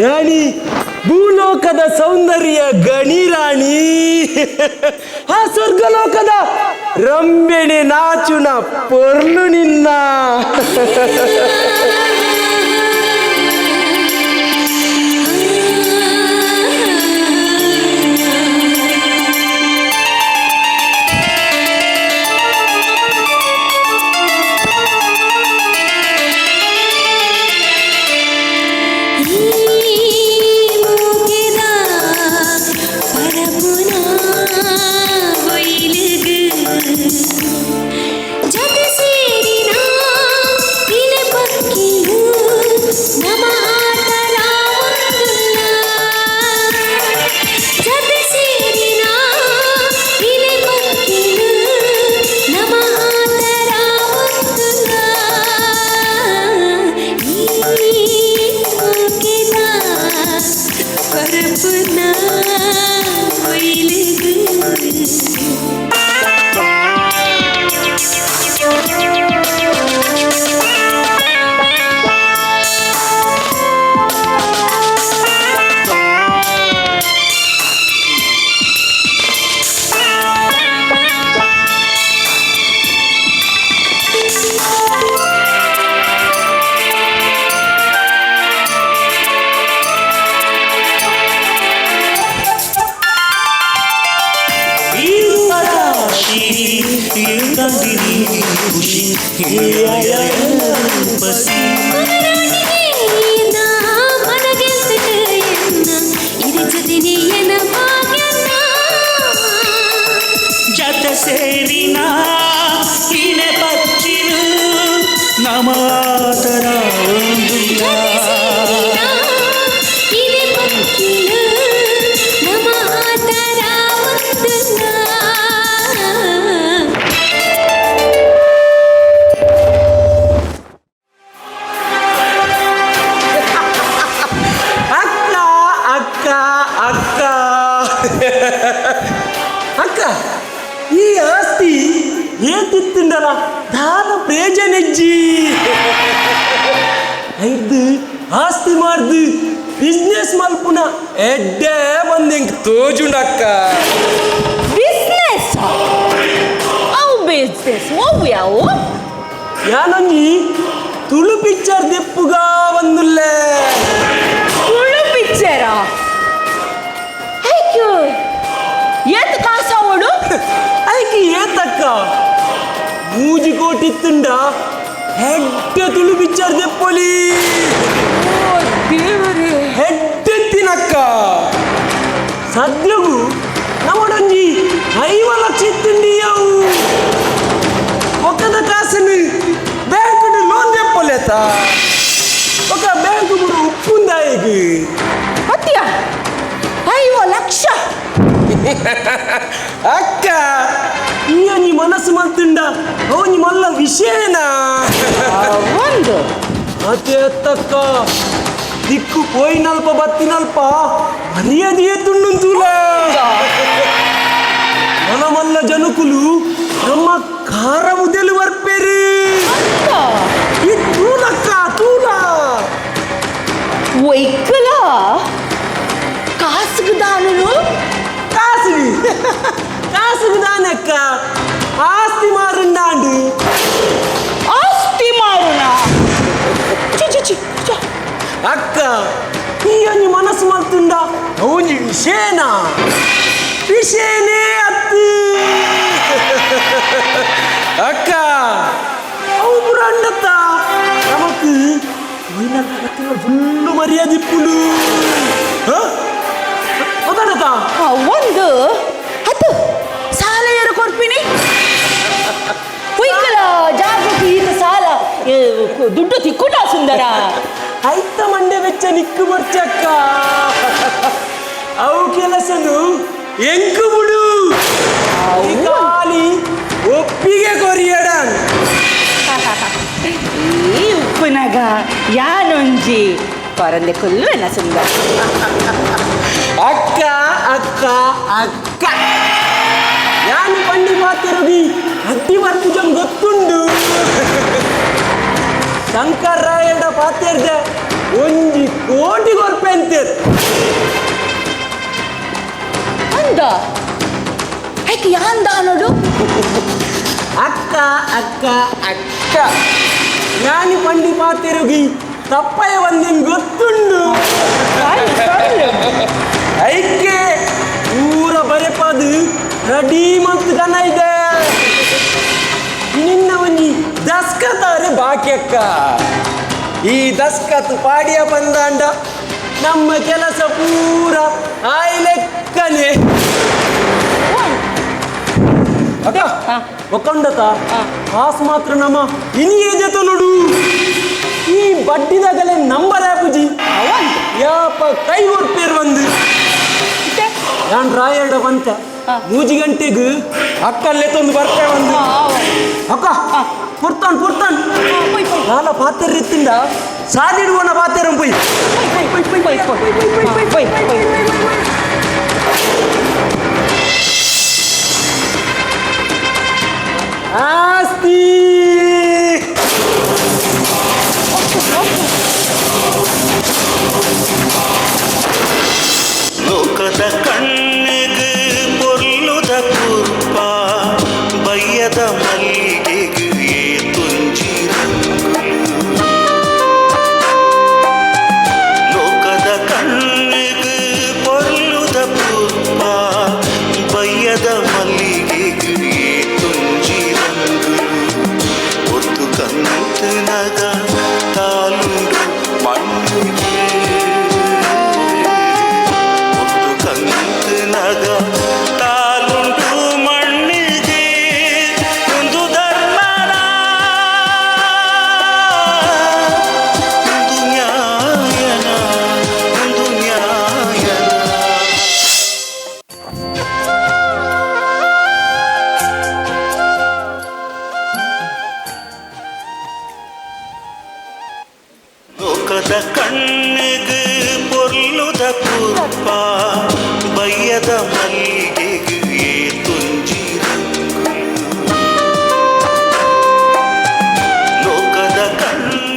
ರಾಣಿ ಭೂಲೋಕದ ಸೌಂದರ್ಯ ಗಣಿ ರಾಣಿ ಆ ಸ್ವರ್ಗಲೋಕದ ರಂಬೆಣೆ ನಾಚುನ ಪೊರ್ಲು ನಿನ್ನ பரப்புனா கோயிலுக்கு ಜೊತೆ ಸೇರಿನ ಇಲೆ ಪಕ್ಕಿಲು ನಮ ಆತರ ಒಂದುಲ್ಲ ಜೊತೆ ಸೇರಿನ ಇಲೆ ಪಕ್ಕಿಲು ನಮ ಆತರ ಒಂದುಲ್ಲ ಈ ಮುಗಿದ ಪರಪುನ ಒಯ್ಲಿಗೂ ಜೊತೆ ಸೇರಿನ ಇಲೆ ಪಕ್ಕಿಲು ನಮಾತರ ಒಂದುಲ್ಲ ಅಕ್ಕ ಈ ಆಸ್ತಿ ಏತಿತ್ತುಂಡಲ ದಾನ ಪ್ರೇಜನೆಜ್ಜಿ ಐದು ಆಸ್ತಿ ಮಾಡ್ದು ಬಿಸ್ನೆಸ್ ಮಲ್ಪುನ ಎಡ್ಡೆ ಬಂದೆಂಗ್ ತೋಜುಂಡಕ್ಕ ಬಿಸ್ನೆಸ್ ಅವು ಬಿಸ್ನೆಸ್ ಅವು ಯಾವು ಯಾನೊಂಜಿ ತುಳು ಪಿಕ್ಚರ್ ದೆಪ್ಪುಗ ಬಂದುಲ್ಲೆ ತುಳು ಪಿಕ್ಚರಾ ಹೇಗೆ ಏತ್ ಕಾಸ ಅವಡು ಐಕಿ ಏತಕ್ಕ ಮೂಜಿ ಕೋಟಿತ್ತುಂಡ ಹೆಡ್ಡೆ ತುಳು ಪಿಕ್ಚರ್ ದೆಪ್ಪೊಲಿ ಹೆಡ್ಡೆತ್ತಿನಕ್ಕ ಸದ್ಯಗೂ ನಮ್ಮಡೊಂಜಿ 5 ಲಕ್ಷ ಇತ್ತುಂಡಿ ಅವು ಒಕ್ಕದ ಕಾಸನ್ನು ಬ್ಯಾಂಕ್ ಲೋನ್ ದೆಪ್ಪೊಲೆತ ಒಕ್ಕ ಬ್ಯಾಂಕ್ ಕೂಡ ಉಪ್ಪುಂದ ಈಗ ಅತ್ಯ 5 ಲಕ್ಷ ಅಕ್ಕ ಈ ಒಂಜಿ ಮನಸ್ಸು ಮಲ್ತುಂಡ ಅವನಿ ಮಲ್ಲ ವಿಷಯನಾ ಒಂದು ಅದೇ ತಕ್ಕ ದಿಕ್ಕು ಪೋಯಿನಲ್ಪ ಬತ್ತಿನಲ್ಪ ಮರ್ಯಾದೆಯೇ ತುಂಡುಂತೂಲ ಮನಮಲ್ಲ ಜನಕುಲು ನಮ್ಮ ಕಾರ ಮುದಲು ಬರ್ಪೇರು ಈ ತೂಲಕ್ಕ ತೂಲ ಒಯ್ಕಲ ಕಾಸುಗೆ ದಾನನು ಕಾಸುಗೆ ದಾನಕ್ಕ ಆಸ್ತಿ ಮಾರುಂಡಾಂಡು ಆಸ್ತಿ ಮಾರುನ ಅಕ್ಕ ಈ ಒಂಜಿ ಮನಸ್ಸು ಮಲ್ತುಂಡ ಅವನಿ ವಿಷಯನೇ ಅತ್ತಿ ಅಕ್ಕ ಅವು ಪುರ ಅಂಡತ್ತ ನಮಕ್ ಫುಲ್ಲು ಮರ್ಯಾದೆ ಇಪ್ಪುಲು ಗೊತ್ತಾಡತ್ತ ಒಂದು ಹತ್ತು ಸಾಲ ಯಾರು ಕೊಡ್ಪಿನಿ ಒಯ್ಕಲ ಜಾಗೃತಿ ಈತ ಸಾಲ ದುಡ್ಡು ತಿಕ್ಕುಟ ಸುಂದರ ಐತ ಮಂಡೆ ವೆಚ್ಚ ನಿಕ್ಕು ಬರ್ಚಕ್ಕ ಅವು ಕೆಲಸನು ಎಂಕು ಬಿಡು ಖಾಲಿ ಒಪ್ಪಿಗೆ ಕೊರಿಯಡನ್ ಈ ಉಪ್ಪುನಗ ಯಾನೊಂಜಿ ಕೊರಂದೆ ಕೊಲ್ಲುವೆನ ಸುಂದರ ಅಕ್ಕ ಅಕ್ಕ ಅಕ್ಕ ಯಾನು ಪಂಡಿ ಮಾತಿರೋದಿ ಅಡ್ಡಿ ಬರ್ತಿಜಂ ಗೊತ್ತುಂಡು ಶಂಕರ್ ರಾಯಣ್ಣ ಪಾತಿರ್ದೆ 1 ಕೋಟಿ ಕೊರ್ಪೆ ಅಂತೀರ್ ಅಂದ ಯಾಕೆ ಯಾಂದ ನೋಡು ಅಕ್ಕ ಅಕ್ಕ ಅಕ್ಕ ಯಾನಿ ಪಂಡಿ ಪಾತಿರುಗಿ ತಪ್ಪಯ ಒಂದಿನ ಗೊತ್ತುಂಡು ಐಕೆ ಊರ ಬರೆಪದು ರೆಡಿ ಮತ್ತು ಗನ ಇದೆ ನಿನ್ನ ಒಂಜಿ ದಸ್ಕತಾರೆ ಬಾಕಿ ಅಕ್ಕ ಈ ದಸ್ಕತ್ ಪಾಡಿಯ ಬಂದಾಂಡ ನಮ್ಮ ಕೆಲಸ ಪೂರ ಆಯ್ ಲೆಕ್ಕನೆ ಅಕ್ಕ ಒಕ್ಕಂಡತ ಆಸ್ ಮಾತ್ರ ನಮ್ಮ ಇನಿಯೇ ಜೊತೆ ನೋಡು ಈ ಬಡ್ಡಿದಾಗಲೇ ನಂಬರ್ ಆಪುಜಿ ಯಾಪ ಕೈ ಹೊರ್ಪೇರು ಬಂದು ನಾನು ರಾಯಡ ಬಂತ 3 ಗಂಟೆಗೆ ಅಕ್ಕಲ್ಲೇ ತಂದು ಬರ್ತೇ ಒಂದು ಅಕ್ಕ ಪುರ್ತಾನ್ ಕಾಲ ಪಾತ್ರೆ ರೀತಿಂದ ಸಾದಿಡುವನ ಪಾತ್ರೆ ಪೊಯ್ ಆಸ್ತಿ ಲೋಕದ ಕಣ್ಣಿಗೆ ಪೊರ್ಲುದ ಪುರ್ಪ ಬಯ್ಯದ ಮಲ್ಲಿಗೆಗೆ ತುಂಜಿರಂಗುಲು ಲೋಕದ ಕಣ್ಣಿಗೆ ಪೊರ್ಲುದ ಪುರ್ಪ ಬಯ್ಯದ ಮಲ್ಲಿಗೆಗೆ ತುಂಜಿರಂಗುಲು ಒತ್ತು ಕಂತು ನಗ ತಾಲುಂಡು ಮಣ್ಣಿಗೆ ನಗ ತಾಲುಂಟು ಮಣ್ಣಿಗೆ ಒಂದು ಧರ್ಮದ ಒಂದು ನ್ಯಾಯನ ಒಂದು ನ್ಯಾಯನ ಲೋಕದ ಕಣ್ಣಿಗೆ ಪೊರ್ಲುದ ಪುರ್ಪ ಬಯ್ಯದ ಮಲ್ಲಿಗೆಗೆ ತುಂಜಿರಂಗುಲು ಲೋಕದ ಕಣ್ಣಿಗೆ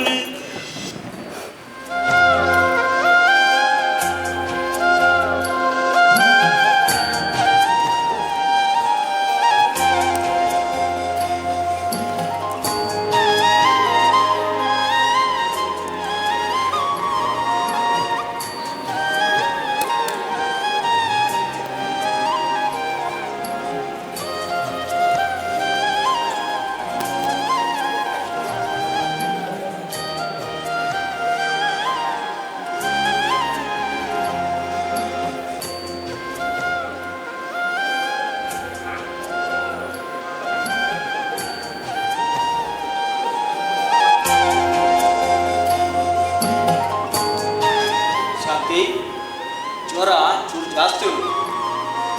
ಜ್ವರ ಚೂರು ಜಾಸ್ತಿ ಉಂಟು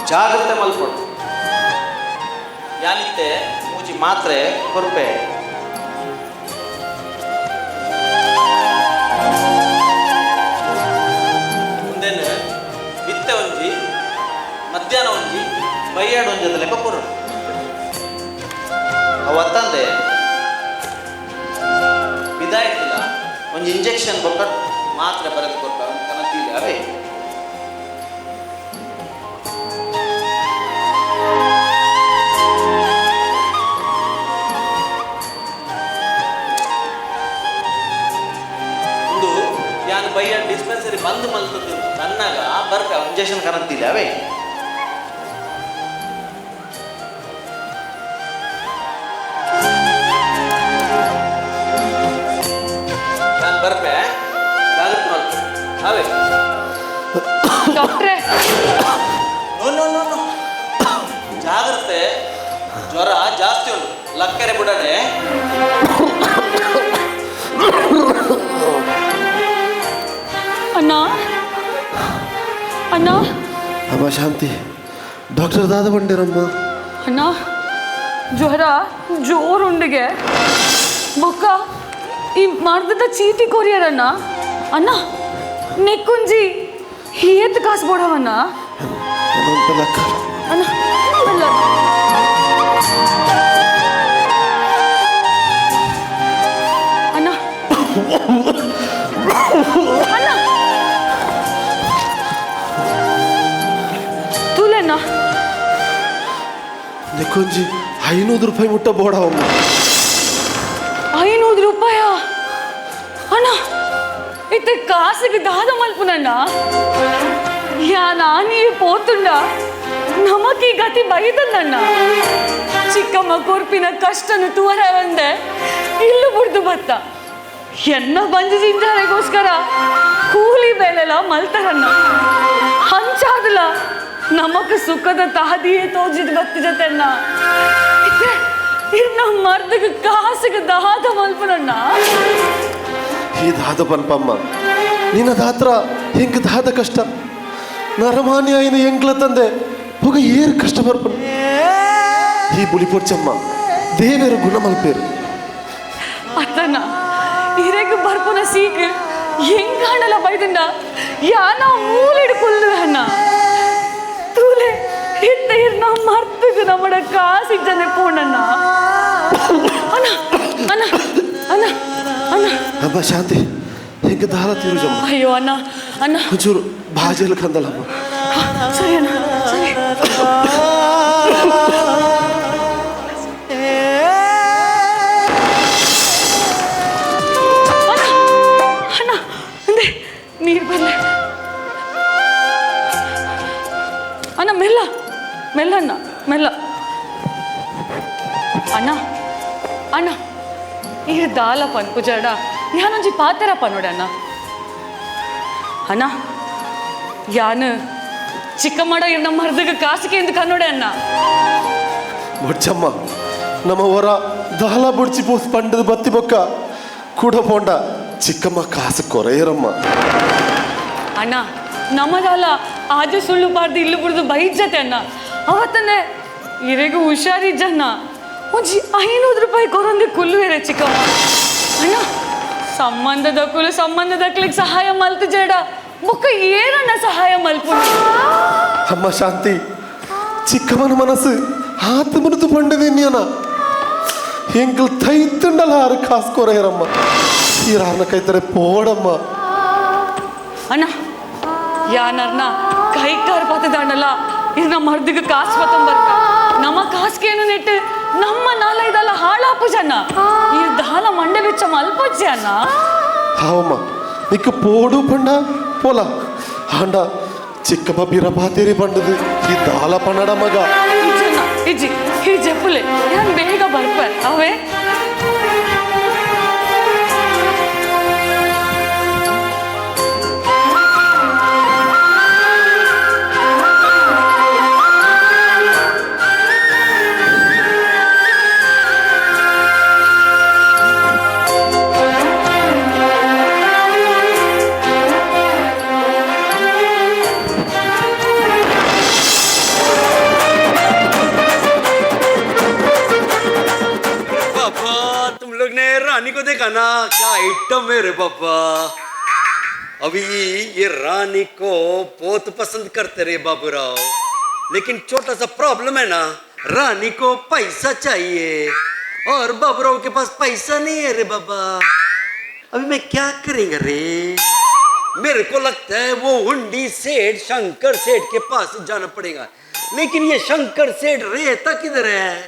ಜಾಗ್ರತೆ ಮಲ್ಪಡು ಯಾನಿತ್ತೆ ಮೂಜಿ ಮಾತ್ರೆ ಕೊರ್ಪೆ ಮುಂದೇನು ಬಿತ್ತೆ ಒಂಜಿ ಮಧ್ಯಾಹ್ನ ಒಂಜಿ ಬೈಯಾಡು ಒಂಜದ ಲೆಕ್ಕ ಕೊರು ಅವತ್ತಂದೆ ಇದಾಯ್ತಿಲ್ಲ ಒಂದು ಇಂಜೆಕ್ಷನ್ ಕೊಟ್ಟ ಮಾತ್ರೆ ಬರೆದು ಕೊಟ್ಟ ಕನತಿಲ್ಲ ಅವೇ ಯಾನು ಬೈಯ ಡಿಸ್ಪೆನ್ಸರಿ ಬಂದು ಮಲ್ತದ್ದು ನನ್ನಾಗ ಬರ್ಕ ಇಂಜೆಕ್ಷನ್ ಕನತಿಲ್ಲ ಅವೇ ನಾನು ಬರ್ಪೆ ಜಾಗ್ರತೆ ಮಾಡ್ತು ಅವೇ ಡಾಕ್ಟ್ರೇ ನೋ ಜಾಗ್ರತೆ ಜ್ವರ ಜಾಸ್ತಿ ಉಂಟು ಲಕ್ಕರೆ ಬಿಡಣೆ ಅಣ್ಣ ಅಣ್ಣ ಅಮ್ಮ ಶಾಂತಿ ಡಾಕ್ಟರ್ ದಾದ ಬಂಡೇರಮ್ಮ ಅಣ್ಣ ಜ್ವರ ಜೋರುಂಡಿಗೆ ಬೊಕ್ಕ ಈ ಮಾಡ್ದ ಚೀಟಿ ಕೊರಿಯರಣ್ಣ ಅಣ್ಣ ನೆಕ್ಕುಂಜಿ ಏತ್ ಕಾಸು ಬೋಡವಣ್ಣ ಅಣ್ಣ ಅಲ್ಲ ಅಣ್ಣ ಅಣ್ಣ ತೂಲೆಣ್ಣ ನೆಕ್ಕೊಂಜಿ 500 ರೂಪಾಯಿ ಮುಟ್ಟ ಬೋಡವಮ್ಮ 500 ರೂಪಾಯ ಅಣ್ಣ ಇತ್ತೆ ಕಾಸಿಗೆ ದಾದ ಮಲ್ಪುನಣ್ಣ ಯಾ ನಾನೀ ಪೋತುಂಡ ನಮಕಿ ಗತಿ ಬೈದಣ್ಣ ಚಿಕ್ಕಮ್ಮ ಕೊರ್ಪಿನ ಕಷ್ಟನು ತೂರ ಒಂದೆ ಇಲ್ಲು ಬುಡ್ದು ಬತ್ತ ಎನ್ನ ಬಂಜಿ ಜಿಂಜಾರೆಗೋಸ್ಕರ ಕೂಲಿ ಬೇಲೆಲ್ಲ ಮಲ್ತಾರಣ್ಣ ಹಂಚಾದಲ ನಮಕ್ ಸುಖದ ತಾದಿಯೇ ತೋಜಿದ್ ಬತ್ತಿಜತಣ್ಣ ನಮ್ಮ ಮರ್ದಗ ಕಾಸಿಗೆ ದಾದ ಮಲ್ಪನಣ್ಣ ಈ ದಾದ ಪನ್ಪಮ್ಮ ನಿನ್ನ ದಾತ್ರ ಹೆಂಗ ದಾದ ಕಷ್ಟ ನರಮಾನ್ಯ ಆಯ್ನ ಎಂಗ್ಲ ತಂದೆ ಹೋಗ ಏರ್ ಕಷ್ಟ ಬರ್ಪನ ಈ ಬುಲಿ ಪೊಡ್ಚಮ್ಮ ದೇವೇರು ಗುಣ ಮಲ್ಪೇರು ಅತ್ತಣ್ಣ ಇರೆಗೆ ಬರ್ಪನ ಸೀಕ್ ಹೆಂಗಾಣಲ್ಲ ಬೈದಿಂದ ಯಾನ ಮೂಲಿಡ್ ಕುಲ್ಲು ಅಣ್ಣ ತೂಲೆ ಇತ್ತ ಇರ್ನ ಮರ್ದಗ ನಮ್ಮಡ ಕಾಸಿ ಜನ ಪೋಣಣ್ಣ ಅಣ್ಣ ಅಣ್ಣ ಅಣ್ಣ ಅಣ್ಣ ಅಮ್ಮ ಶಾಂತಿ ಹೆಂಗ ದಾರ ತೀರುಜಮ್ಮ ಅಯ್ಯೋ ಅಣ್ಣ ಅಣ್ಣ ಒಂಚೂರು ಬಾಜೆಲ್ಲ ಕಂದಲ್ಲಮ್ಮ ಸರಿ ಅಣ್ಣ ಸರಿ ಅಣ್ಣ ಅಂದೆ ನೀರು ಬರ್ಲೆ ಅಣ್ಣ ಮೆಲ್ಲ ಮೆಲ್ಲ ಅಣ್ಣ ಮೆಲ್ಲ ಅಣ್ಣ ಅಣ್ಣ ಈಗ ದಾಲ ಪನ್ಪುಜಾಡ ಯಾನೊಂಜಿ ಪಾತರ ಪನ್ನೋಡ ಅಣ್ಣ ಅಣ್ಣ ಯಾನು ಚಿಕ್ಕ ಮಾಡ ನಮ್ಮ ಮರ್ದಗ ಕಾಸಿಗೆ ಎಂದು ಕನ್ನೋಡೆ ಅಣ್ಣ ಬೊಡ್ಚಮ್ಮ ನಮ್ಮ ಹೊರ ದಾಲ ಬುಡ್ಚಿ ಪೂಸ್ ಪಂಡದ ಬತ್ತಿ ಬೊಕ್ಕ ಕೂಡ ಪೋಂಡ ಚಿಕ್ಕಮ್ಮ ಕಾಸು ಕೊರೆಯರಮ್ಮ ಅಣ್ಣ ನಮ್ಮದಲ್ಲ ಆಜು ಸುಳ್ಳು ಬಾರ್ದು ಇಲ್ಲು ಬಿಡ್ದು ಬೈಜತೆ ಅಣ್ಣ ಅವತ್ತನ್ನೇ ಇರೆಗೂ ಹುಷಾರಿಜ್ಜಣ್ಣ ಒಂಜಿ 500 ರೂಪಾಯಿ ಕೊರೊಂದೆ ಕುಲ್ಲುವೇರೆ ಚಿಕ್ಕಮ್ಮ ಅಣ್ಣ ಸಂಬಂಧದಕ್ಲಿಗೆ ಸಹಾಯ ಮಲ್ತು ಜೇಡ ಬೊಕ್ಕ ಏನಣ್ಣ ಸಹಾಯ ಮಲ್ಪು ಅಮ್ಮ ಶಾಂತಿ ಚಿಕ್ಕಮ್ಮನ ಮನಸ್ಸು ಆತ ಮೃದು ಪಂಡದೇನ್ಯನ ಎಂಕಲ್ ತೈತುಂಡಲ ಆರು ಕಾಸು ಕೊರೆಯರಮ್ಮ ಈ ರಾರನ ಕೈತರೆ ಪೋಡಮ್ಮ ಅಣ್ಣ ಯಾನರ್ನ ಕೈಕಾರ ಪತ್ತದಾಂಡಲ್ಲ ಇದು ನಮ್ಮ ಮರ್ದಿಗೆ ಕಾಸು ಪತ್ತಂಬರ್ಕ ನಮ್ಮ ಕಾಸ್ಗೇನು ನೆಟ್ಟು ನಮ್ಮ ನಾಲ ಇದೆಲ್ಲ ಹಾಳಾಪು ಜನ ಈ ದಾಲ ಮಂಡೆ ಬೆಚ್ಚ ಮಲ್ಪಜ್ಜಿ ಅಣ್ಣ ಹಾವಮ್ಮ ನಿಕ್ಕ ಪೋಡು ಪಂಡ ಪೋಲ ಆಂಡ ಚಿಕ್ಕಮ್ಮ ಬಿರಪಾತೇರಿ ಪಂಡದು ಈ ದಾಲ ಪನ್ನಡ ಮಗ ಇಜ್ಜಿ ಈ ಜಪ್ಪುಲೆ ನಾನು ಬೇಗ ಬರ್ಪ ಅವೇ रानी को देखा ना क्या आइटम है रे पापा अभी ये रानी को बहुत पसंद करते रे बाबूराव लेकिन छोटा सा प्रॉब्लम है ना रानी को पैसा चाहिए और बाबूराव के पास पैसा नहीं है रे बाबा अभी मैं क्या करेंगे रे मेरे को लगता है वो हुंडी सेठ शंकर सेठ के पास जाना पड़ेगा लेकिन ये शंकर सेठ रहता किधर है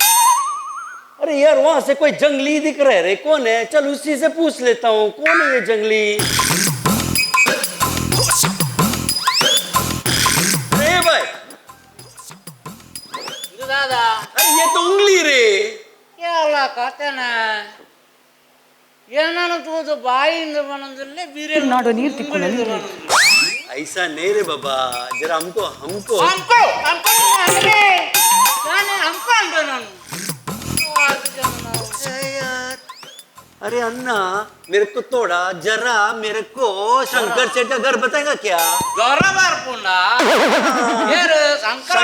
अरे यार वहां से कोई जंगली दिख रहा है रे कौन है चल उसी से पूछ लेता हूँ कौन है ये जंगली अरे भाई दादा अरे ये तो उंगली रे क्या अल्लाह कहते ना ಏನಾನು ತೋದು ಬಾಯಿಂದ ಬಂದಲ್ಲೇ ಬೀರೆ ನಾಡು ನೀರು ತಿಕ್ಕೊಳ್ಳ ऐसा नहीं रे बाबा जरा हमको हमको हमको हमको हमको जाने हमको अंदर ನಾನು अरे अन्ना मेरे को थोड़ा जरा मेरे को शंकर सेठ का घर बताएगा क्या जरा बार पुंडा यार शंकर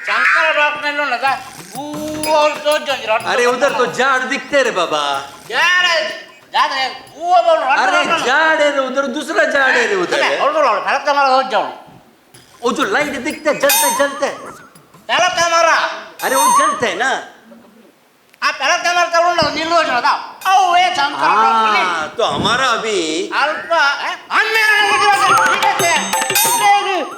शंकर डॉक्टर ने लगा वो तो जंजरा अरे उधर तो झाड़ दिखते रे बाबा यार जाते वो बोल अरे झाड़ है उधर दूसरा झाड़ है रे उधर और बोल फलक तुम्हारा हो जाओ वो जो लाइट दिखते जलते फलक तुम्हारा अरे वो जलते है ना आप फलक तुम्हारा करूँ ना नीलो जाता ओ ये शंकर तो हमारा अभी अल्पा हम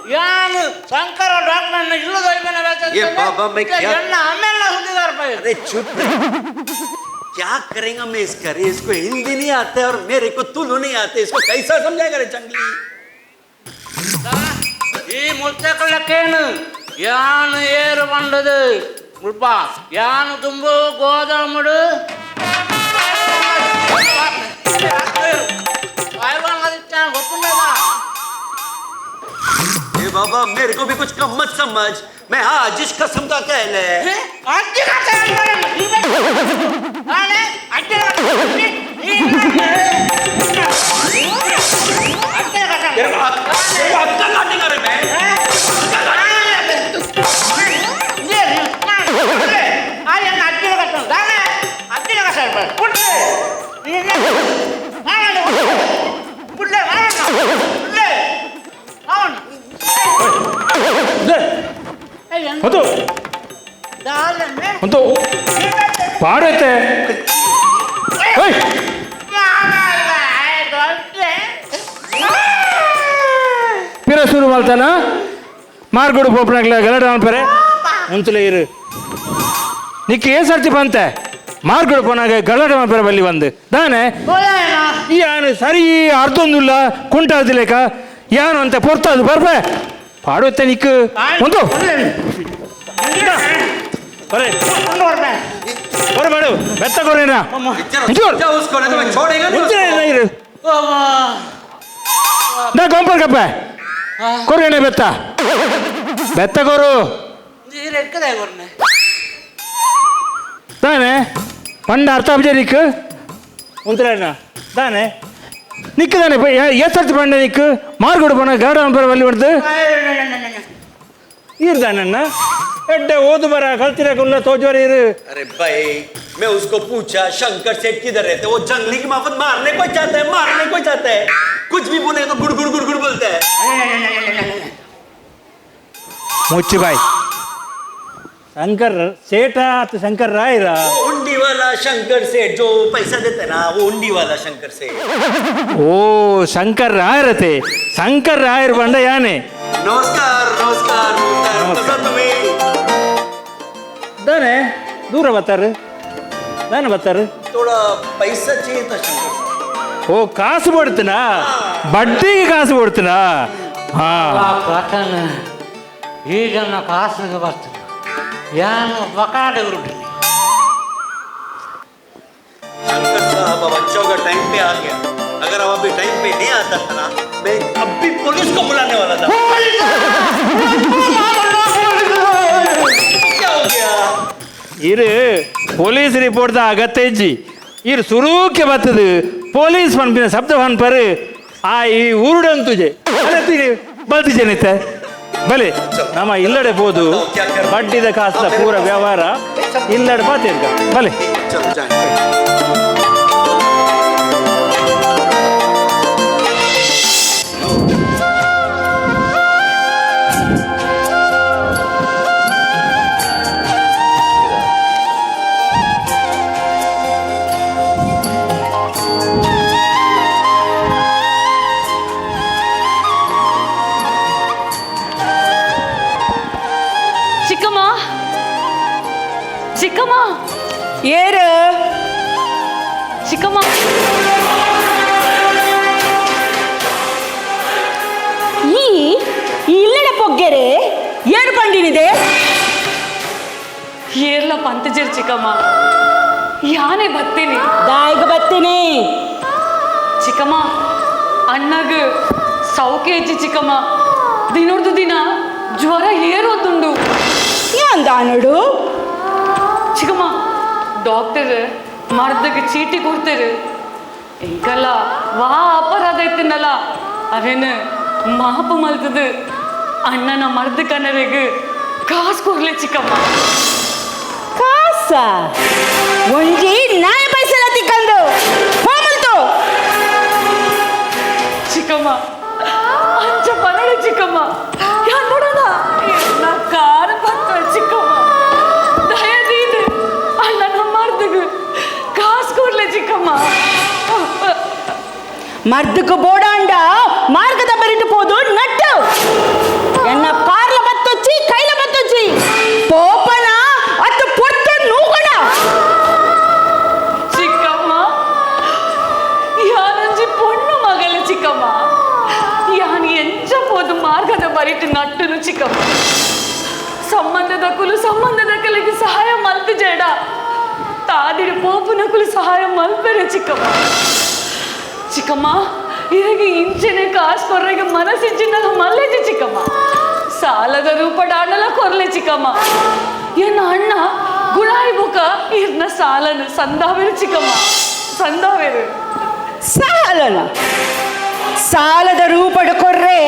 यान शंकर डॉक्टर ने इल्लो दई में बैठे ये बाबा मैं क्या जन्ना हमें ना सुधीदार पे अरे चुप क्या करेंगे मैं इसका रे इसको हिंदी नहीं आते और मेरे को तुलु नहीं आते इसको कैसा समझाएगा रे जंगली ये मुल्ते को लकेन यान ಏರ್ ಬಂದದು ಮುಲ್ಪ ಯಾನು ತುಂಬು ಗೋದಾಮುಡು बाबा मेरे को भी कुछ कम मत समझ मैं आज इस कसम का कह ले ಒಂದು ಪಾಡೈತೆ ಪಿರ ಶುರು ಮಾಡ್ತಾನ ಮಾರ್ಗೋಡು ಪೋಪನಾಗ್ಲ ಗಲಾಟೆ ಅನ್ಪರೆ ಮುಂತಲೇ ಇರು ನಿಕ್ಕೆ ಏನ್ ಸರ್ತಿ ಬಂತೆ ಮಾರ್ಗೋಡು ಪೋನಾಗ ಗಲಾಟೆ ಮಾಡ್ಪರೆ ಬಲ್ಲಿ ಬಂದು ದಾನೆ ಯಾನು ಸರಿ ಅರ್ಧೊಂದಿಲ್ಲ ಕುಂಟಾದಿಲೇಕ ಯಾನು ಅಂತ ಪೊರ್ತದು ಬರ್ಬೆ ಪಾಡುತ್ತೆ ನಿಕ್ಕು ಒಂದು ಮಾಡು ಬೆತ್ತ ಕೊರೇನಾ ನಾ ಗೊಂಪಲ್ ಕಪ್ಪ ಕೊರೇನೆ ಬೆತ್ತ ಬೆತ್ತ ಕೊರು ತಾನೆ ಪಂಡ ಅರ್ಥ ಅಬ್ಜೆ ನಿಕ್ಕು ಉಂತರೇನ ತಾನೆ ನಿಕ್ಕು ತಾನೆ ಎತ್ತರ್ತಿ ಪಂಡ ನಿಕ್ಕು ಮಾರ್ಗೋಡು ಪಣ ಗಾಡ ಅಂಪರ ಬಲ್ಲಿ ಹೊಡೆದು ಇರ್ದಾನನ್ನ ಎಡ್ಡೆ ಓದು ಬರ ಕಲ್ತಿರ ಕುಲ್ಲ ತೋಜೋರಿ ಇರು अरे भाई मैं उसको पूछा शंकर सेठ किधर रहते वो जंगली की माफत मारने को चाहता है कुछ भी बोले तो गुड़ गुड़ गुड़ गुड़ बोलते हैं मुच्ची भाई शंकर सेठ तो शंकर राय रा उंडी वाला शंकर सेठ जो पैसा देते ना वो उंडी वाला शंकर सेठ ओ शंकर राय रहते शंकर राय बंड याने नमस्कार नमस्कार नमस्कार तुम्हें दाने दूर बत्तारू दाने बत्तारू थोड़ा पैसा चाहिए था शंकर साहब ओ कासु पड़तना बड्डी की कासु पड़तना ಕಥನ ಈಗ ನಾ ಕಾಸಿಗೆ ಬರ್ತೀನಿ ಯಾನು ಬಕಾಡೆ ಉರುಟ್ರಿ शंकर साहब अब बच्चों का टाइम पे आ गया अगर अब अभी टाइम पे नहीं आता था ना मैं अब भी पुलिस को बुलाने वाला था क्या हो गया इरे पुलिस रिपोर्ट दा अगत्य इज्जी इर सुरूके बत्तದು ಪೊಲೀಸ್ ಪನ್ಪಿನ ಶಬ್ದ ಪನ್ ಪರ್ ಆ ಈ ಊರುಡನ್ ತುಜೆ ಅರೆ ತಿನಿ ಬಲ್ತಿ ಜನಿತೆ ಬಲೆ ನಮ್ಮ ಇಲ್ಲಡೆ ಹೋದು ಬಡ್ಡಿದ ಕಾಸದ ಪೂರ ವ್ಯವಹಾರ ಇಲ್ಲಡೆ ಪಾತೇರ್ಗ ಬಲೆ चलो जाए ಚಿಕ್ಕಮ್ಮ ಏರು ಚಿಕ್ಕಮ್ಮ ಈ ಇಲ್ಲಡೆ ಪೊಗ್ಗೆರೆ ಏರು ಪಂಡಿನಿದೆ ಏರ್ಲ ಪಂತಜರ್ ಚಿಕ್ಕಮ್ಮ ಯಾನೆ ಬತ್ತೀನಿ ದಾಯಿಗ ಬತ್ತೀನಿ ಚಿಕ್ಕಮ್ಮ ಅಣ್ಣಗ ಸೌಖ್ಯ ಹೆಚ್ಚಿ ಚಿಕ್ಕಮ್ಮ ದಿನೋರ್ದು ದಿನ ಜ್ವರ ಏರೋತುಂಡು ಯಾಂದಾನಡು ಚಿಕ್ಕಮ್ಮ ಡಾಕ್ಟರ್ ಮರ್ದಕ್ಕೆ ಚೀಟಿ ಕೊಡ್ತಾರೆ ಇಂಕಲ್ಲ ವಾ ಅಪರಾಧ ಐತನಲ್ಲ ಅವೇನು ಮಾಪ ಮಲ್ತದ ಅಣ್ಣನ ಮರ್ದ ಕನ್ನರಿಗೆ ಕಾಸು ಕೊಡ್ಲೆ ಚಿಕ್ಕಮ್ಮ ಕಾಸ ಒಂಜಿ ನಾಯ ಪೈಸಲ ತಿಕ್ಕಂದು ಹೋಮಲ್ತು ಚಿಕ್ಕಮ್ಮ ಅಂಚ ಪನಡ ಚಿಕ್ಕಮ್ಮ ಯಾನ್ ನೋಡೋಣ ನಾ ಕಾರ ಬಂತ ಚಿಕ್ಕಮ್ಮ ದಯದೀದು ಅಣ್ಣನ ಮರ್ದಗ ಕಾಸು ಕೊಡ್ಲೆ ಚಿಕ್ಕಮ್ಮ ಮರ್ದಕ್ಕೆ ಬೋಡಾಂಡ ಮಾರ್ಗದ ಬರಿಟ್ಟು ಪೋದು ನಟ್ಟು ಎನ್ನ ಪಾರ್ಲ ಬತ್ತೊಚ್ಚಿ ಕೈಲ ಬತ್ತೊಚ್ಚಿ ಪೋಪನ ಅತ್ತು ಪೊತ್ತ ನೂಗಣ ಚಿಕ್ಕಮ್ಮ ಯಾನಂಜಿ ಪೊಣ್ಣು ಮಗಲು ಚಿಕ್ಕಮ್ಮ ಯಾನ್ ಎಂಚ ಪೋದು ಮಾರ್ಗದ ಬರಿಟ್ಟು ನಟ್ಟನು ಚಿಕ್ಕಮ್ಮ ಸಂಬಂಧದ ಕಲಿಗೆ ಸಹಾಯ ಮಲ್ತು ಜೇಡ ತಾದಿಡ ಪೋಪನ ಕುಲು ಸಹಾಯ ಮಲ್ಪೆರೆ ಚಿಕ್ಕಮ್ಮ ಚಿಕ್ಕಮ್ಮ ಇರಗೆ ಇಂಚನೆ ಕಾಸು ಕೊರ್ರೆಗೆ ಮನಸ್ಸಿಂಚಿನ ಮಲ್ಲೆಜಿ ಚಿಕ್ಕಮ್ಮ ಸಾಲದ ರೂಪದ ಅಣ್ಣಲ ಕೊರ್ಲೆ ಚಿಕ್ಕಮ್ಮ ಎನ್ನ ಅಣ್ಣ ಗುಳಾಯಿ ಬುಕ ಇರ್ನ ಸಾಲನು ಸಂದಾವೇರು ಚಿಕ್ಕಮ್ಮ ಸಂದಾವೇರು ಸಾಲನ ಸಾಲದ ರೂಪದ ಕೊರ್ರೆ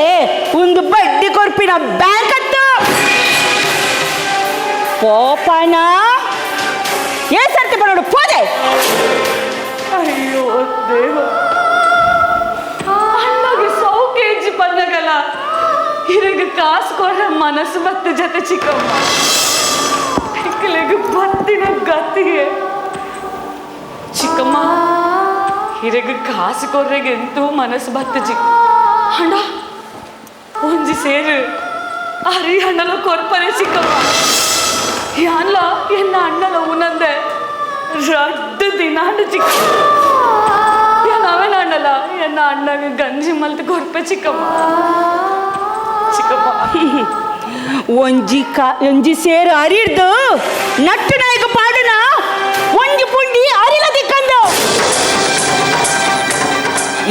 ಒಂದು ಬಡ್ಡಿ ಕೊರ್ಪಿನ ಬ್ಯಾಂಕ್ ಅತ್ತು ಪೋಪನ ಏ ಸರ್ತಿ ಬರೋಡು ಪೋದೆ ಅಯ್ಯೋ ದೇವ ಅಣ್ಣಗೆ 100 kg ಬಂದಗಲ್ಲ ಇರಗ ಕಾಸು ಕೊಡ ಮನಸ್ಸು ಬತ್ತ ಜೊತೆ ಚಿಕ್ಕಮ್ಮ ಇಕ್ಕಲಿಗೆ ಬತ್ತಿನ ಗತಿಗೆ ಚಿಕ್ಕಮ್ಮ ಹಿರಗ ಕಾಸು ಕೊರ್ರೆಗೆ ಎಂತೂ ಮನಸ್ಸು ಬತ್ತ ಚಿಕ್ಕ ಅಣ್ಣ ಒಂಜಿ ಸೇರು ಅರಿ ಅಣ್ಣಲ ಕೊರ್ಪನೆ ಚಿಕ್ಕಮ್ಮ ಯಾನ್ಲ ಎನ್ನ ಅಣ್ಣಲ ಉನಂದೆ ರಡ್ಡು ದಿನ ಚಿಕ್ಕ ನಾವೇನ ಅಣ್ಣಲ್ಲ ಎನ್ನ ಅಣ್ಣಗೆ ಗಂಜಿ ಮಲ್ತು ಕೊರ್ಪೆ ಚಿಕ್ಕಮ್ಮ ಚಿಕ್ಕಮ್ಮ ಒಂಜಿ ಸೇರು ಅರಿರ್ದು ನಟ್ಟು ನಾಯಕ ಪಾಡನ ಒಂಜಿ ಪುಂಡಿ ಅರಿಲ ದಿಕ್ಕಂದು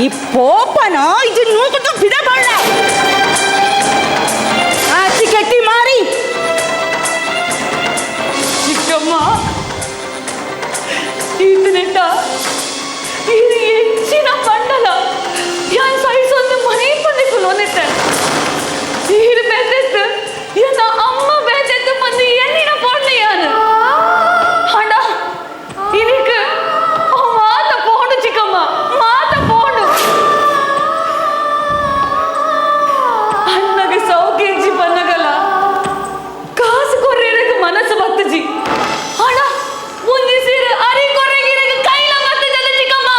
ಈ ಪೋಪನ ಇದು ನೂಕುದು ಬಿಡ ಬಾಳ ಆಚಿ ಕಟ್ಟಿ ಮಾರಿ ಚಿಕ್ಕಮ್ಮ ಇದನ್ನೆಟ್ಟ ಇದು ಹೆಚ್ಚಿನ ಮಂಡಲ ಯಾನ್ ಸೈಸೊಂದು ಮನೆ ಬಂದಿತ್ತು ಲೋನೆತ್ತೆ ಈರು ಬೇತೆತ್ತು ಎನ್ನ ಅಮ್ಮ ಬೇತೆತ್ತು ಬಂದು ಎಣ್ಣಿನ ಪೋಡ್ಲಿ ಯಾನು ಹಣ ಇದಕ್ಕೆ ಮಾತ ಪೋಡು ಚಿಕ್ಕಮ್ಮ ಮಾತ ಪೋಡು ಅಣ್ಣಗೆ 100 kg ಬಂದಗಲ್ಲ ಕಾಸು ಕೊರ್ರೆಗೆ ಮನಸ್ಸು ಬತ್ತಜಿ ಹಣ ಮುಂದಿ ಸೀರೆ ಅರಿ ಕೊರ್ರೆಗೆ ಕೈಲ ಬತ್ತಜಲ್ಲ ಚಿಕ್ಕಮ್ಮ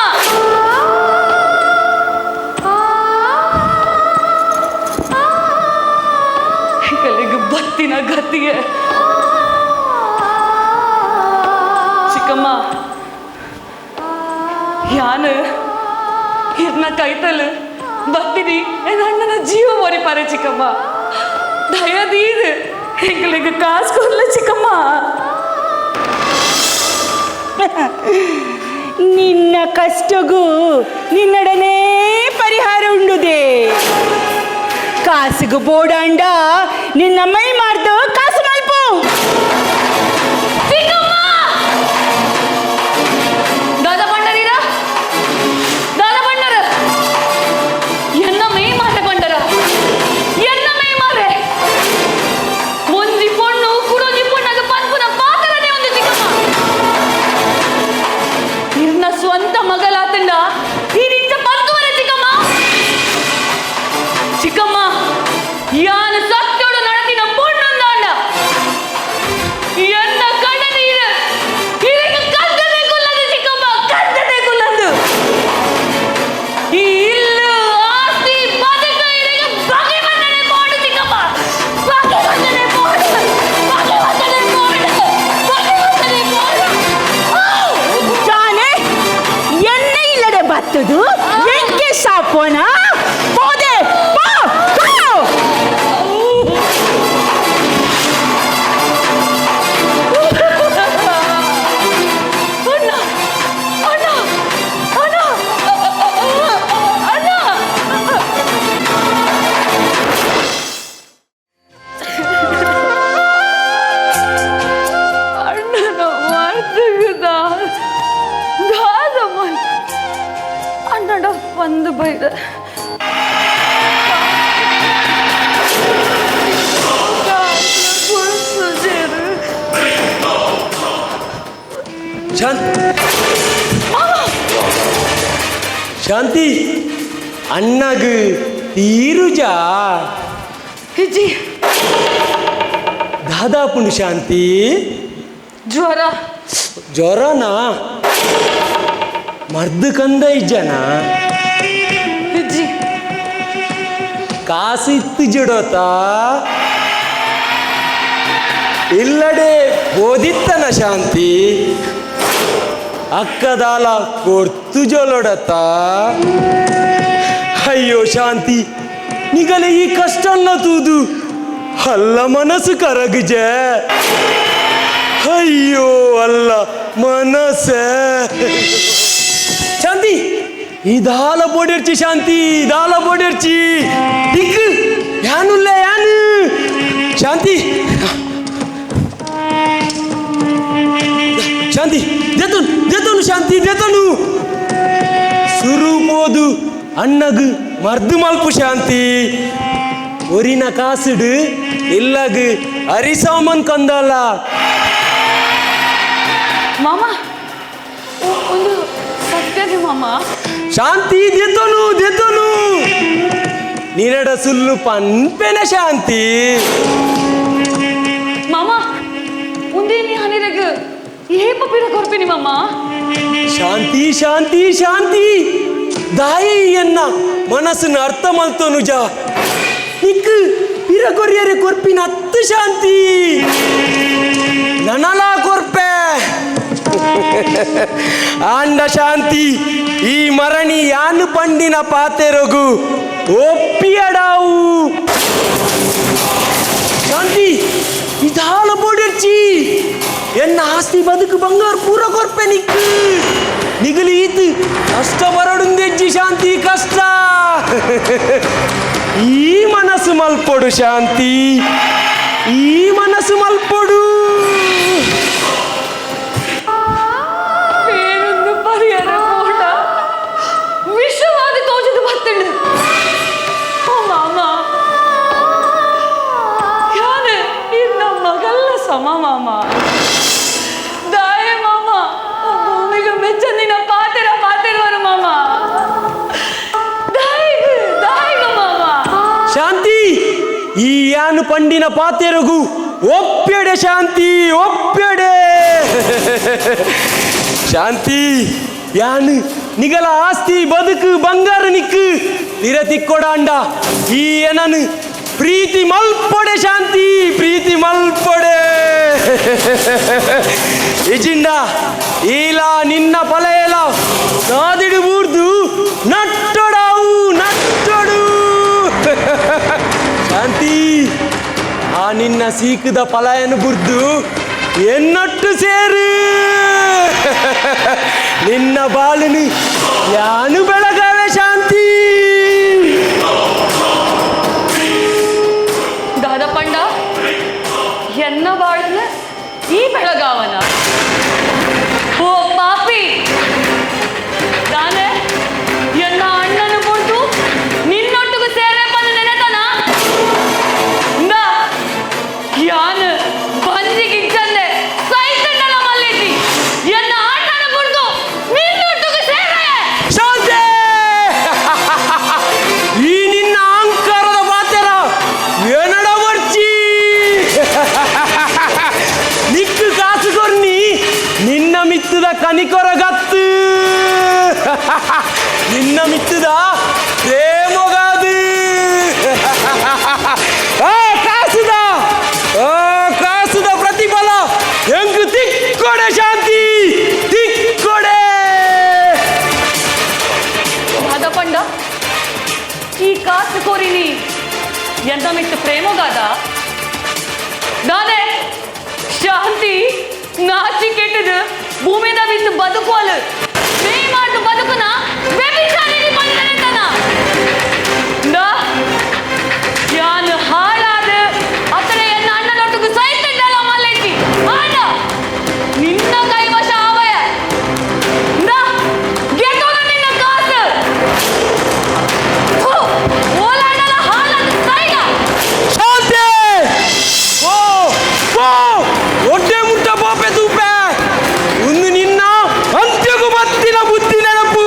ಕಲಿಗೆ ಬತ್ತಿನ ಗತಿಗೆ ಚಿಕ್ಕಮ್ಮ ಯಾನು ಇರ್ನ ಕೈತಲು ಬತ್ತಿನಿ ಅಣ್ಣನ ಜೀವ ಮೊರಿಪಾರೆ ಚಿಕ್ಕಮ್ಮ ದಯದೀದು ಹೆಂಗಲಿಗೆ ಕಾಸು ಕೊರ್ಲ ಚಿಕ್ಕಮ್ಮ ನಿನ್ನ ಕಷ್ಟಗೂ ನಿನ್ನಡನೆ ಪರಿಹಾರ ಉಂಡುದೆ ಕಾಸಿಗೂ ಬೋಡಾಂಡ ನಿನ್ನ ಮೈ ಮಾಡ್ದು ಕಾಸು ಮಲ್ಪು ದಾದ ಬಂಡರೀರ ದಾದ ಬಂಡರ ಎನ್ನ ಮೇ ಮಾಟ ಬಂಡರ ಎನ್ನ ಮೇ ಮಾರೆ ಒಂಜಿ ಪೊಣ್ಣು ಕುಡೊಂಜಿ ಪೊಣ್ಣಗ ಪನ್ಪುನ ಪಾತ್ರನೇ ಒಂದು ಚಿಕ್ಕಮ್ಮ ಇರ್ನ ಸ್ವಂತ ಮಗಲಾತಂಡ ಇದೀಂಚ ಪಂಕುವರೆ ಚಿಕ್ಕಮ್ಮ ಚಿಕ್ಕಮ್ಮ ಯಾನು ಸತ್ತೋಡು நடத்தின பொண்ணுந்தாண்ட என்ன கடனீர் ಇದಕ್ಕೆ ಕದ್ದನೆ ಕುಲ್ಲದು ಚಿಕ್ಕಮ್ಮ ಕದ್ದನೆ ಕುಲ್ಲದು ಈ ಇಲ್ಲು ಆಸ್ತಿ ಬದುಕ ಇದಕ್ಕೆ ಬಗೆ ಬಂದನೆ ಮಾಡು ಚಿಕ್ಕಮ್ಮ ಬಗೆ ಬಂದನೆ ಮಾಡು ಬಗೆ ಬಂದನೆ ಮಾಡು ಬಗೆ ಬಂದನೆ ಮಾಡು ತಾನೆ ಎಣ್ಣೆ ಇಲ್ಲದೆ ಬತ್ತದು ಎಂಗೆ ಸಾಪೋನ ಪೋದೆ ಪೋ ಪೋ ಒಂದು ಬೈದ ಶಾಂತಿ ಅಣ್ಣಗ್ ತೀರುಜಾ ಹಿಜಿ ದಾದಾಪುಂಡು ಶಾಂತಿ ಜ್ವರನಾ ಮರ್ದು ಕಂದ ಇಜ್ಜನ ಹಿಜಿ ಕಾಸು ಇತ್ತು ಜಡೋತಾ ಇಲ್ಲಡೆ ಓದಿತ್ತನ ಶಾಂತಿ ಅಕ್ಕದಾಲ ಕೊರ್ತು ಜೊಲೊಡತ ಅಯ್ಯೋ ಶಾಂತಿ ನಿಗಲೆ ಈ ಕಷ್ಟನ್ನ ತೂದು ಅಲ್ಲ ಮನಸ್ಸು ಕರಗಜ ಅಯ್ಯೋ ಅಲ್ಲ ಮನಸ್ಸ ಶಾಂತಿ ಈ ದಾಲ ಬೋಡಿರ್ಚಿ ಶಾಂತಿ ದಾಲ ಬೋಡಿರ್ಚಿ ದಿಕ್ ಯಾನುಲ್ಲ ಯಾನು ಶಾಂತಿ ಶಾಂತಿ ದೇತನು ಶಾಂತಿ ದೇತನು ಸುರುಪೋದು ಅಣ್ಣಗು ಮರ್ದು ಮಲ್ಪು ಶಾಂತಿ ಒರಿನ ಕಾಸುಡು ಇಲ್ಲಗು ಅರಿಸಾಮನ್ ಕಂದಲ್ಲ ಮಾಮ ಒಂದು ಸತ್ಯದೆ ಮಾಮ ಶಾಂತಿ ದೇತನು ನಿನಡ ಸುಲ್ಲು ಪನ್ಪೆನ ಶಾಂತಿ ಮಾಮ ಒಂದೇ ನೀ ಹನಿರಗ ಏ ಪಪ್ಪಿರ ಕೊರ್ಪಿನಿ ಮಾಮ ಶಾಂತಿ ಶಾಂತಿ ಶಾಂತಿ ದಾಯಿಯನ್ನ ಮನಸ್ಸನ್ನು ಅರ್ಥ ಮಲ್ತೋನು ಜಾ ನಿಕ್ ಪಿರ ಕೊರಿಯರೆ ಕೊರ್ಪಿನ ಹತ್ತು ಶಾಂತಿ ನನಲ ಕೊರ್ಪೆ ಆಂಡ ಶಾಂತಿ ಈ ಮರಣಿ ಯಾನು ಪಂಡಿನ ಪಾತೆರಗು ಒಪ್ಪಿಯಡಾವು ಶಾಂತಿ ಇದಾಲ ಬೋಡಿರ್ಚಿ ಎನ್ನ ಆಸ್ತಿ ಬದುಕು ಬಂಗಾರು ಪೂರ ಕೊರ್ಪೆ ನಿಕ್ಕು ನಿಗಲಿ ಈತು ಕಷ್ಟ ಬರಡುಂದೆಜ್ಜಿ ಶಾಂತಿ ಕಷ್ಟ ಈ ಮನಸ್ಸು ಮಲ್ಪೊಡು ಶಾಂತಿ ಈ ಮನಸ್ಸು ಮಲ್ಪೊಡು ಏನೊಂದು ಪರಿಹಾರ ಕೂಡ ವಿಷವಾದ ತೋಜದು ಬತ್ತಳು ಓ ಮಾಮ ಯಾನ ಇನ್ನ ಮಗಲ್ಲ ಸಮ ಮಾಮ ದಾಯ ಮಾಮ ಭೂಮಿಗೆ ಮೆಚ್ಚಂದಿನ ಪಾತೆರವರು ಮಾಮ ದಾಯಿಗ ಮಾಮ ಶಾಂತಿ ಈ ಯಾನು ಪಂಡಿನ ಪಾತೆರಗು ಒಪ್ಪೆಡೆ ಶಾಂತಿ ಒಪ್ಪೆಡೆ ಶಾಂತಿ ಯಾನು ನಿಗಲ ಆಸ್ತಿ ಬದುಕು ಬಂಗಾರ ನಿಕ್ಕು ನಿರತಿಕ್ಕೊಡಾಂಡ ಈ ಏನನು ಪ್ರೀತಿ ಮಲ್ಪೊಡೆ ಶಾಂತಿ ಪ್ರೀತಿ ಮಲ್ಪೊಡೆ ಇಜಿಂಡ ಈಲ ನಿನ್ನ ಪಲೆಯಲ ನಾದಿಡು ಬೂರ್ದು ನಟ್ಟೊಡಾವು ನಟ್ಟೊಡು ಶಾಂತಿ ಆ ನಿನ್ನ ಸೀಕದ ಫಲಯನ್ನು ಬುರ್ದು ಎನ್ನೊಟ್ಟು ಸೇರು ನಿನ್ನ ಬಾಳಿನಿ ಯಾನು ಬೆಳಗಾವೆ ಶಾಂತಿ ದಾದಾ ಪಂಡ ಎನ್ನ ಬಾಳನ ಈ ಬೆಳಗಾವನ ಓ ಪಾಪಿ ನಾನೇ ಎನ್ನ ಅಣ್ಣನ ಮುರಿದು ನಿನ್ನೊಟ್ಟಿಗೂ ಸೇರೆ ಬಂದು ನೆನೆತನ ಯಾನ ಬಂದಿಗಿಚ್ಚಂದೆ ಸೈತಂಡಲ ಮಲ್ಲಿಟಿ ಎನ್ನ ಅಣ್ಣನ ಮುರಿದು ನಿನ್ನೊಟ್ಟಿಗೂ ಸೇರೆ ಶಾಂತಿ ಈ ನಿನ್ನ ಅಹಂಕಾರದ ಮಾತೆರ ಏನಡ ವರ್ಚಿ ನಿಕ್ಕು ಕಾಸು ಕೊರ್ನಿ ನಿನ್ನ ಮಿತ್ತದ ಕನಿಕೊರಗತ್ತು ನಿನ್ನ ಮಿತ್ತದ ಪ್ರೇಮಗಾದು ಕಾಸುದ ಪ್ರತಿಫಲ ಹೆಂಗ್ ತಿಕ್ಕೊಡೆ ಶಾಂತಿ ತಿಕ್ಕೊಡೆ ದಾದಾ ಪಂಡ ಈ ಕಾಸು ಕೋರಿನಿ ಎಂತ ಮಿತ್ತು ಪ್ರೇಮಗಾದ ನಾನೇ ಶಾಂತಿ ನಾಚಿ ಕೆಟ್ಟದು ಭೂಮಿದ ಬಿತ್ತು ಬದುಕೋಲು ನೀ ಮಾಡು ಬದುಕುನ ವ್ಯಭಿಚಾರಿಣಿ ಬಂದನೆತನ ಯಾನು ಹಾಳಾದ ಅತರ ಎನ್ನ ಅಣ್ಣನೊಟ್ಟಿಗೆ ಸೈತಂಡಲ ಮಲ್ಲೈತಿ ಆಡ ನಿನ್ನ ಕೈವಶ ಆವಯ ಗೆಟ್ಟೋದ ನಿನ್ನ ಕಾಸು ಓಲಾಡಲ ಹಾಳಾದ ಸೈಗ ಶಾಂತಿ ಓ ಓ ಒಡ್ಡೆ ಮುಟ್ಟ ಪಾಪೆ ತೂಪೆ ಒಂದು ನಿನ್ನ ಅಂತ್ಯಗೂ ಬತ್ತಿನ ಬುದ್ಧಿ ನೆನಪು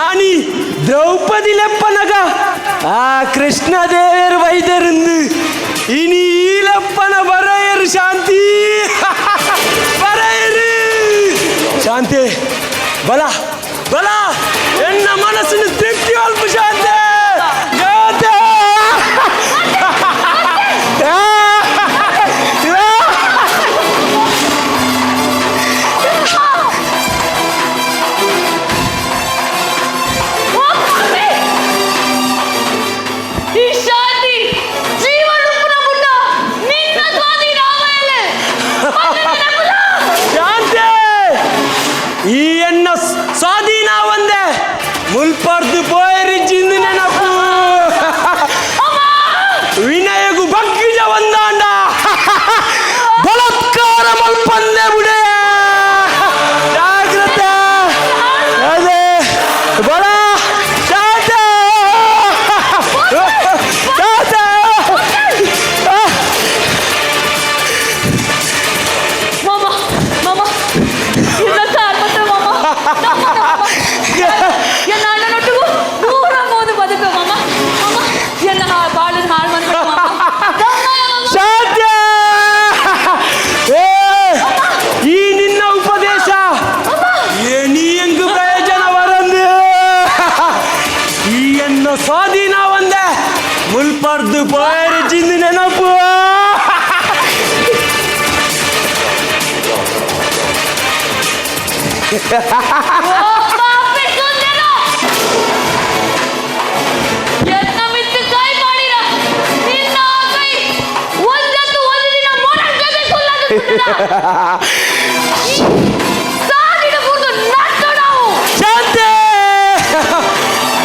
ಆನಿ ದ್ರೌಪದಿ ಲೆಪ್ಪನಗ ಆ ಕೃಷ್ಣದೇವರು ವೈದ್ಯರಂದು ಇನಿ ಈ ಲೆಪ್ಪನ ಬರೆಯರು ಶಾಂತಿ ಬರೆಯರು ಶಾಂತಿ ಬಲ ಬಲ ಎನ್ನ ಮನಸ್ಸಿನ ತೃಪ್ತಿ ಅಲ್ಪ ಶಾಂತಿ ಶಾಂತಿ ಈ ಎನ್ನ ಸ್ವಾಧೀನ ಒಂದೇ ಮುಲ್ಪರ್ದು ಪೋಯರಿ ಜಿಂದು ನೆನಪು ವಿನಯಗು ಬಗ್ಗಿಜ ಒಂದಾಂಡ ಬಲತ್ಕಾರ ಮಲ್ಪಂದೆ ಬುಡೆ ಜಾಗ್ರತೆ ಅದೇ ಬಲ ಜಾತೆ ಜಾತೆ ಎನ್ನ ಅಣ್ಣನೊಟ್ಟಿಗೂ ದೂರ ಹೋದು ಬದುಕು ಮಾಮ ಮಾಮ ಎನ್ನ ಬಾಳು ಹಾಳು ಸಾಧ್ಯ ಈ ನಿನ್ನ ಉಪದೇಶ ನೀ ಹೆಂಗ ಪ್ರಯೋಜನ ಬರಂದು ಈ ಎನ್ನ ಸ್ವಾಧೀನ ಒಂದೇ ಮುಲ್ಪರ್ದು ಪೋಯರಿ ಜಿಂದು ನೆನಪು ಎನ್ನ ಮಿತ್ತು ಕೈ ಮಾಡಿರ ನಿನ್ನ ಕೈ ಒಂದತ್ತು ಒಂದು ದಿನ ಮೊರಗದೆ ಸಾವಿರ ಕೂತು ನಟ್ಟು ನಾವು ಶಾಂತಿ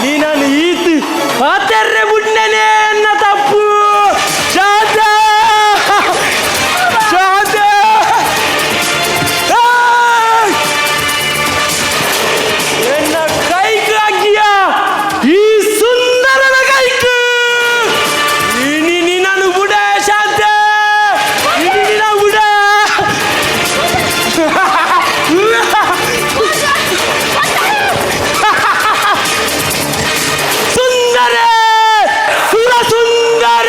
ನೀ ನಾನು ಈತು ಆತರ್ರೆ ಬುಡ್ನೇನೆ ಎನ್ನ ತಪ್ಪು ಶಾಂತಿ ಶಾಂತಿ ಎನ್ನ ಕೈಗೆ ಆಗಿಯ ಈ ಸುಂದರನ ಕೈಗೆ ನೀ ನಾನು ಬುಡ ಶಾಂತಿ ನೀನು ಬುಡ ಸುಂದರ ಸುರ ಸುಂದರ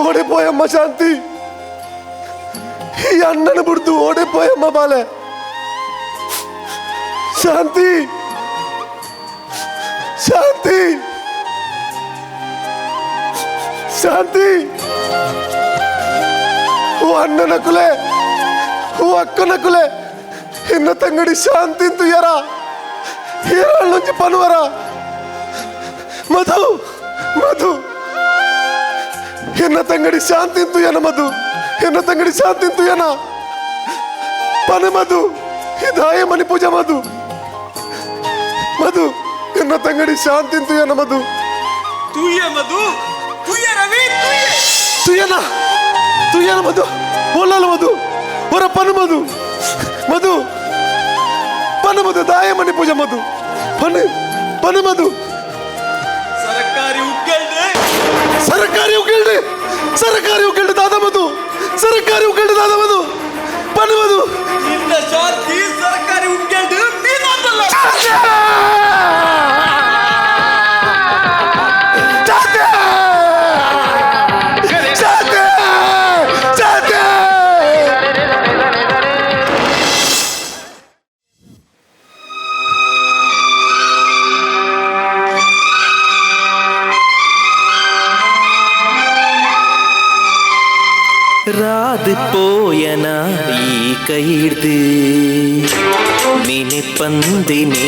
ಓಡಿಪೋಯಮ್ಮ ಶಾಂತಿ ಈ ಅಣ್ಣನ ಬಿಡ್ದು ಓಡಿಪೋಯಮ್ಮ ಬಾಲೆ ಶಾಂತಿ ಶಾಂತಿ ಶಾಂತಿ ಓ ಅಣ್ಣನ ಕುಲೆ ಓ ಅಕ್ಕನ ಕುಲೆ ಎನ್ನ ತಂಗಡಿ ಶಾಂತಿ ತುಯ್ಯರ ಹೇರಳೊಂಜಿ ಪನುವರ ಮಧು ಮಧು ಎನ್ನ ತಂಗಡಿ ಶಾಂತಿ ತುಯ್ಯನ ಮಧು ಎನ್ನ ತಂಗಡಿ ಶಾಂತಿ ತುಯ್ಯನ ಪನೆ ಮಧು ಇದಾಯ ಮನಿ ಪೂಜಾ ಮಧು ಮಧು ಎನ್ನ ತಂಗಡಿ ಶಾಂತಿ ತುಯ್ಯನ ಮಧು ತುಯ್ಯ ಮಧು ತುಯ್ಯ ರವಿ ತುಯ್ಯ ತುಯ್ಯನ ತುಯ್ಯನ ಮಧು ಓಲಲ ಮಧು ಹೊರ ಪನು ಮಧು ಮಧು ಪನು ಮಧು ದಾಯ ಮನಿ ಪೂಜಾ ಮಧು ಪನು ಪನು ಮಧು ಸರ್ಕಾರಿ ಉಗ್ಗಲ್ಡೆ ಸರ್ಕಾರಿ ಉಗ್ಗಲ್ಡೆ ದಾದ ಮಧು ಸರ್ಕಾರಿ ಉಗ್ಗಲ್ಡೆ ದಾದ ಮಧು ಪನು ಮಧು ನಿನ್ನ ಶಾಂತಿ ಸರ್ಕಾರಿ ಉಗ್ಗಲ್ಡೆ ನೀನಲ್ಲ ರಾದು ಪೋಯನ ಈ ಕೈಡ್ದು ನೆನಪಂದಿನಿ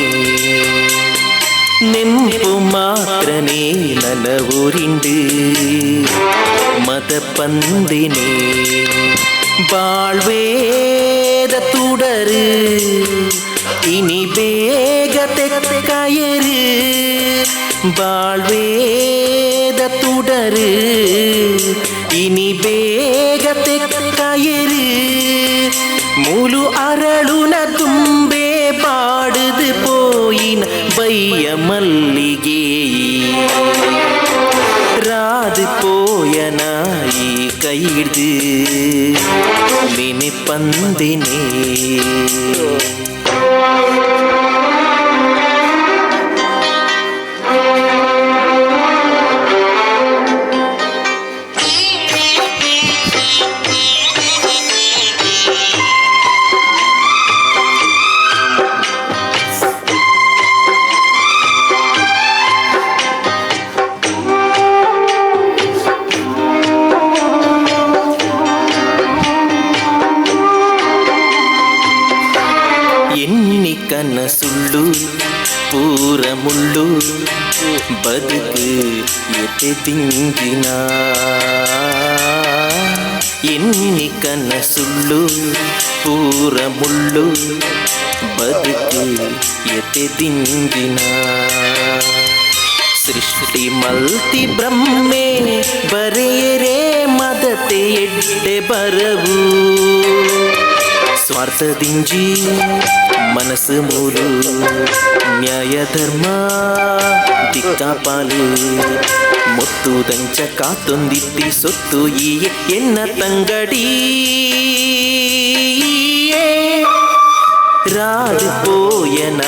ನೆನಪು ಮಾತ್ರನೇ ನನ್ನ ಊರಿಂಡು ಮದ ಪಂದಿನಿ ಬಾಳ್ವೇದ ತುಡರು ಇನಿ ಬೇಗ ತೆಕ್ಕಯರು ಬಾಳ್ವೇದ ತುಡರು ಇನಿ ಬೇಗ ತೆಕ್ಕಯರು ಮೂಲು ಅರಳುನ ತುಂಬೆ ಬಾಡುದು ಪೋಯಿನ ಬಯ್ಯ ಮಲ್ಲಿಗೆ ರಾದು ಪೋಯನ ಈ ಕೈಡ್ದು ನೆನಪಂದಿನಿ ಕನಸುಳ್ಳು ಪೂರ ಮುಳ್ಳು ಬದುಕು ಎತೆದಿಂಗಿನ ಎನ್ನಿ ಕನಸುಳ್ಳು ಪೂರ ಮುಳ್ಳು ಬದುಕು ಎತೆದಿಂಗಿನ ಸೃಷ್ಟಿ ಮಲ್ತಿ ಬ್ರಹ್ಮೆ ಬರೆಯರೆ ಮದತೆ ಎಡ್ಡೆ ಬರವು ಸ್ವಾರ್ಥದಿಂಜಿ ಮನಸ್ಸು ಮೂಲು ನ್ಯಾಯ ಧರ್ಮ ದಿಕ್ಕಾಪಾಲು ಮುತ್ತುದಂಚ ಕಾತೊಂದಿತ್ತಿ ಸೊತ್ತು ಈ ಎನ್ನ ತಂಗಡಿ ರಾಡು ಪೋಯನ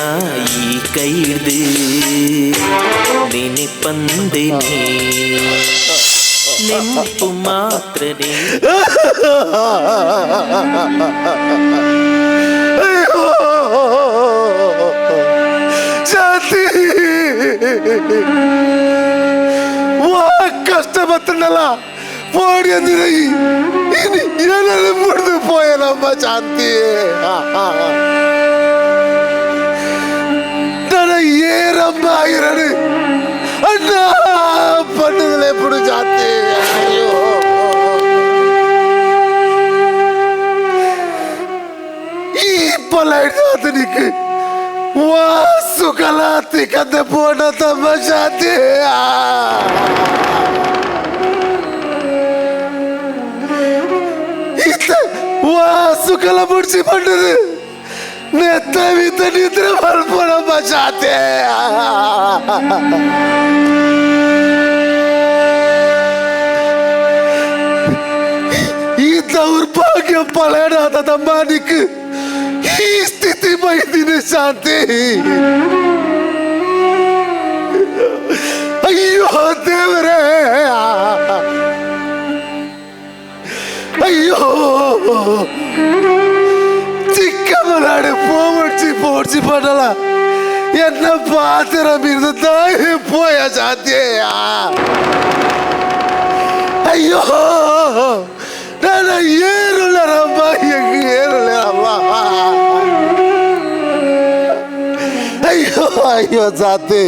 ಈ ಕೈಡ್ದು ನೆನಪಂದಿನಿ ನೆನಪು ಮಾತ್ರನೇ ಶಾಂತಿ ಕಷ್ಟ ಬತ್ತನಲ್ಲ ಪೋಡಿ ಅಂದ್ರೆ ಏನಾದ್ರು ಮುಡ್ದು ಪೋಯನಮ್ಮ ಶಾಂತಿ ನನ್ನ ಏರಮ್ಮ ಆಗಿರೋದು ಅಣ್ಣ ಪಟ್ಟದಲ್ಲೇ ಬಿಡು ಶಾಂತಿ ಅಯ್ಯೋ ಈ ಪಲ ಹಿಡಿದು ಆತನಿಗೆ ವಾಸು ಕಲಾತಿ ಕತೆ ಪೋಣ ತಮ್ಮ ಶಾಂತಿ ವಾಸು ಕಲ ಮುಡ್ಸಿ ಬಂಡದು ನೆತ್ತ ವಿತ್ತ ನಿದ್ರೆ ಬರ್ಬೋಣಮ್ಮ ಶಾಂತಿ ಈ ದೌರ್ಭಾಗ್ಯ ಪಳೇನಾದ ತಮ್ಮನಿಕ್ ಈ ಸ್ಥಿತಿ ಬೈದಿನಿ ಶಾಂತಿ ಅಯ್ಯೋ ದೇವರೇ ಅಯ್ಯೋ ಚಿಕ್ಕಮ್ಮನಾಡು போச்சு பண்ணல என்ன பாத்திரம் இருந்தாய் போய சாத்தியா ஐயோ நான் ஏறுலரம்மா எங்க ஏறுலரம்மா ಅಯ್ಯೋ ಅಯ್ಯೋ ಜಾತಿ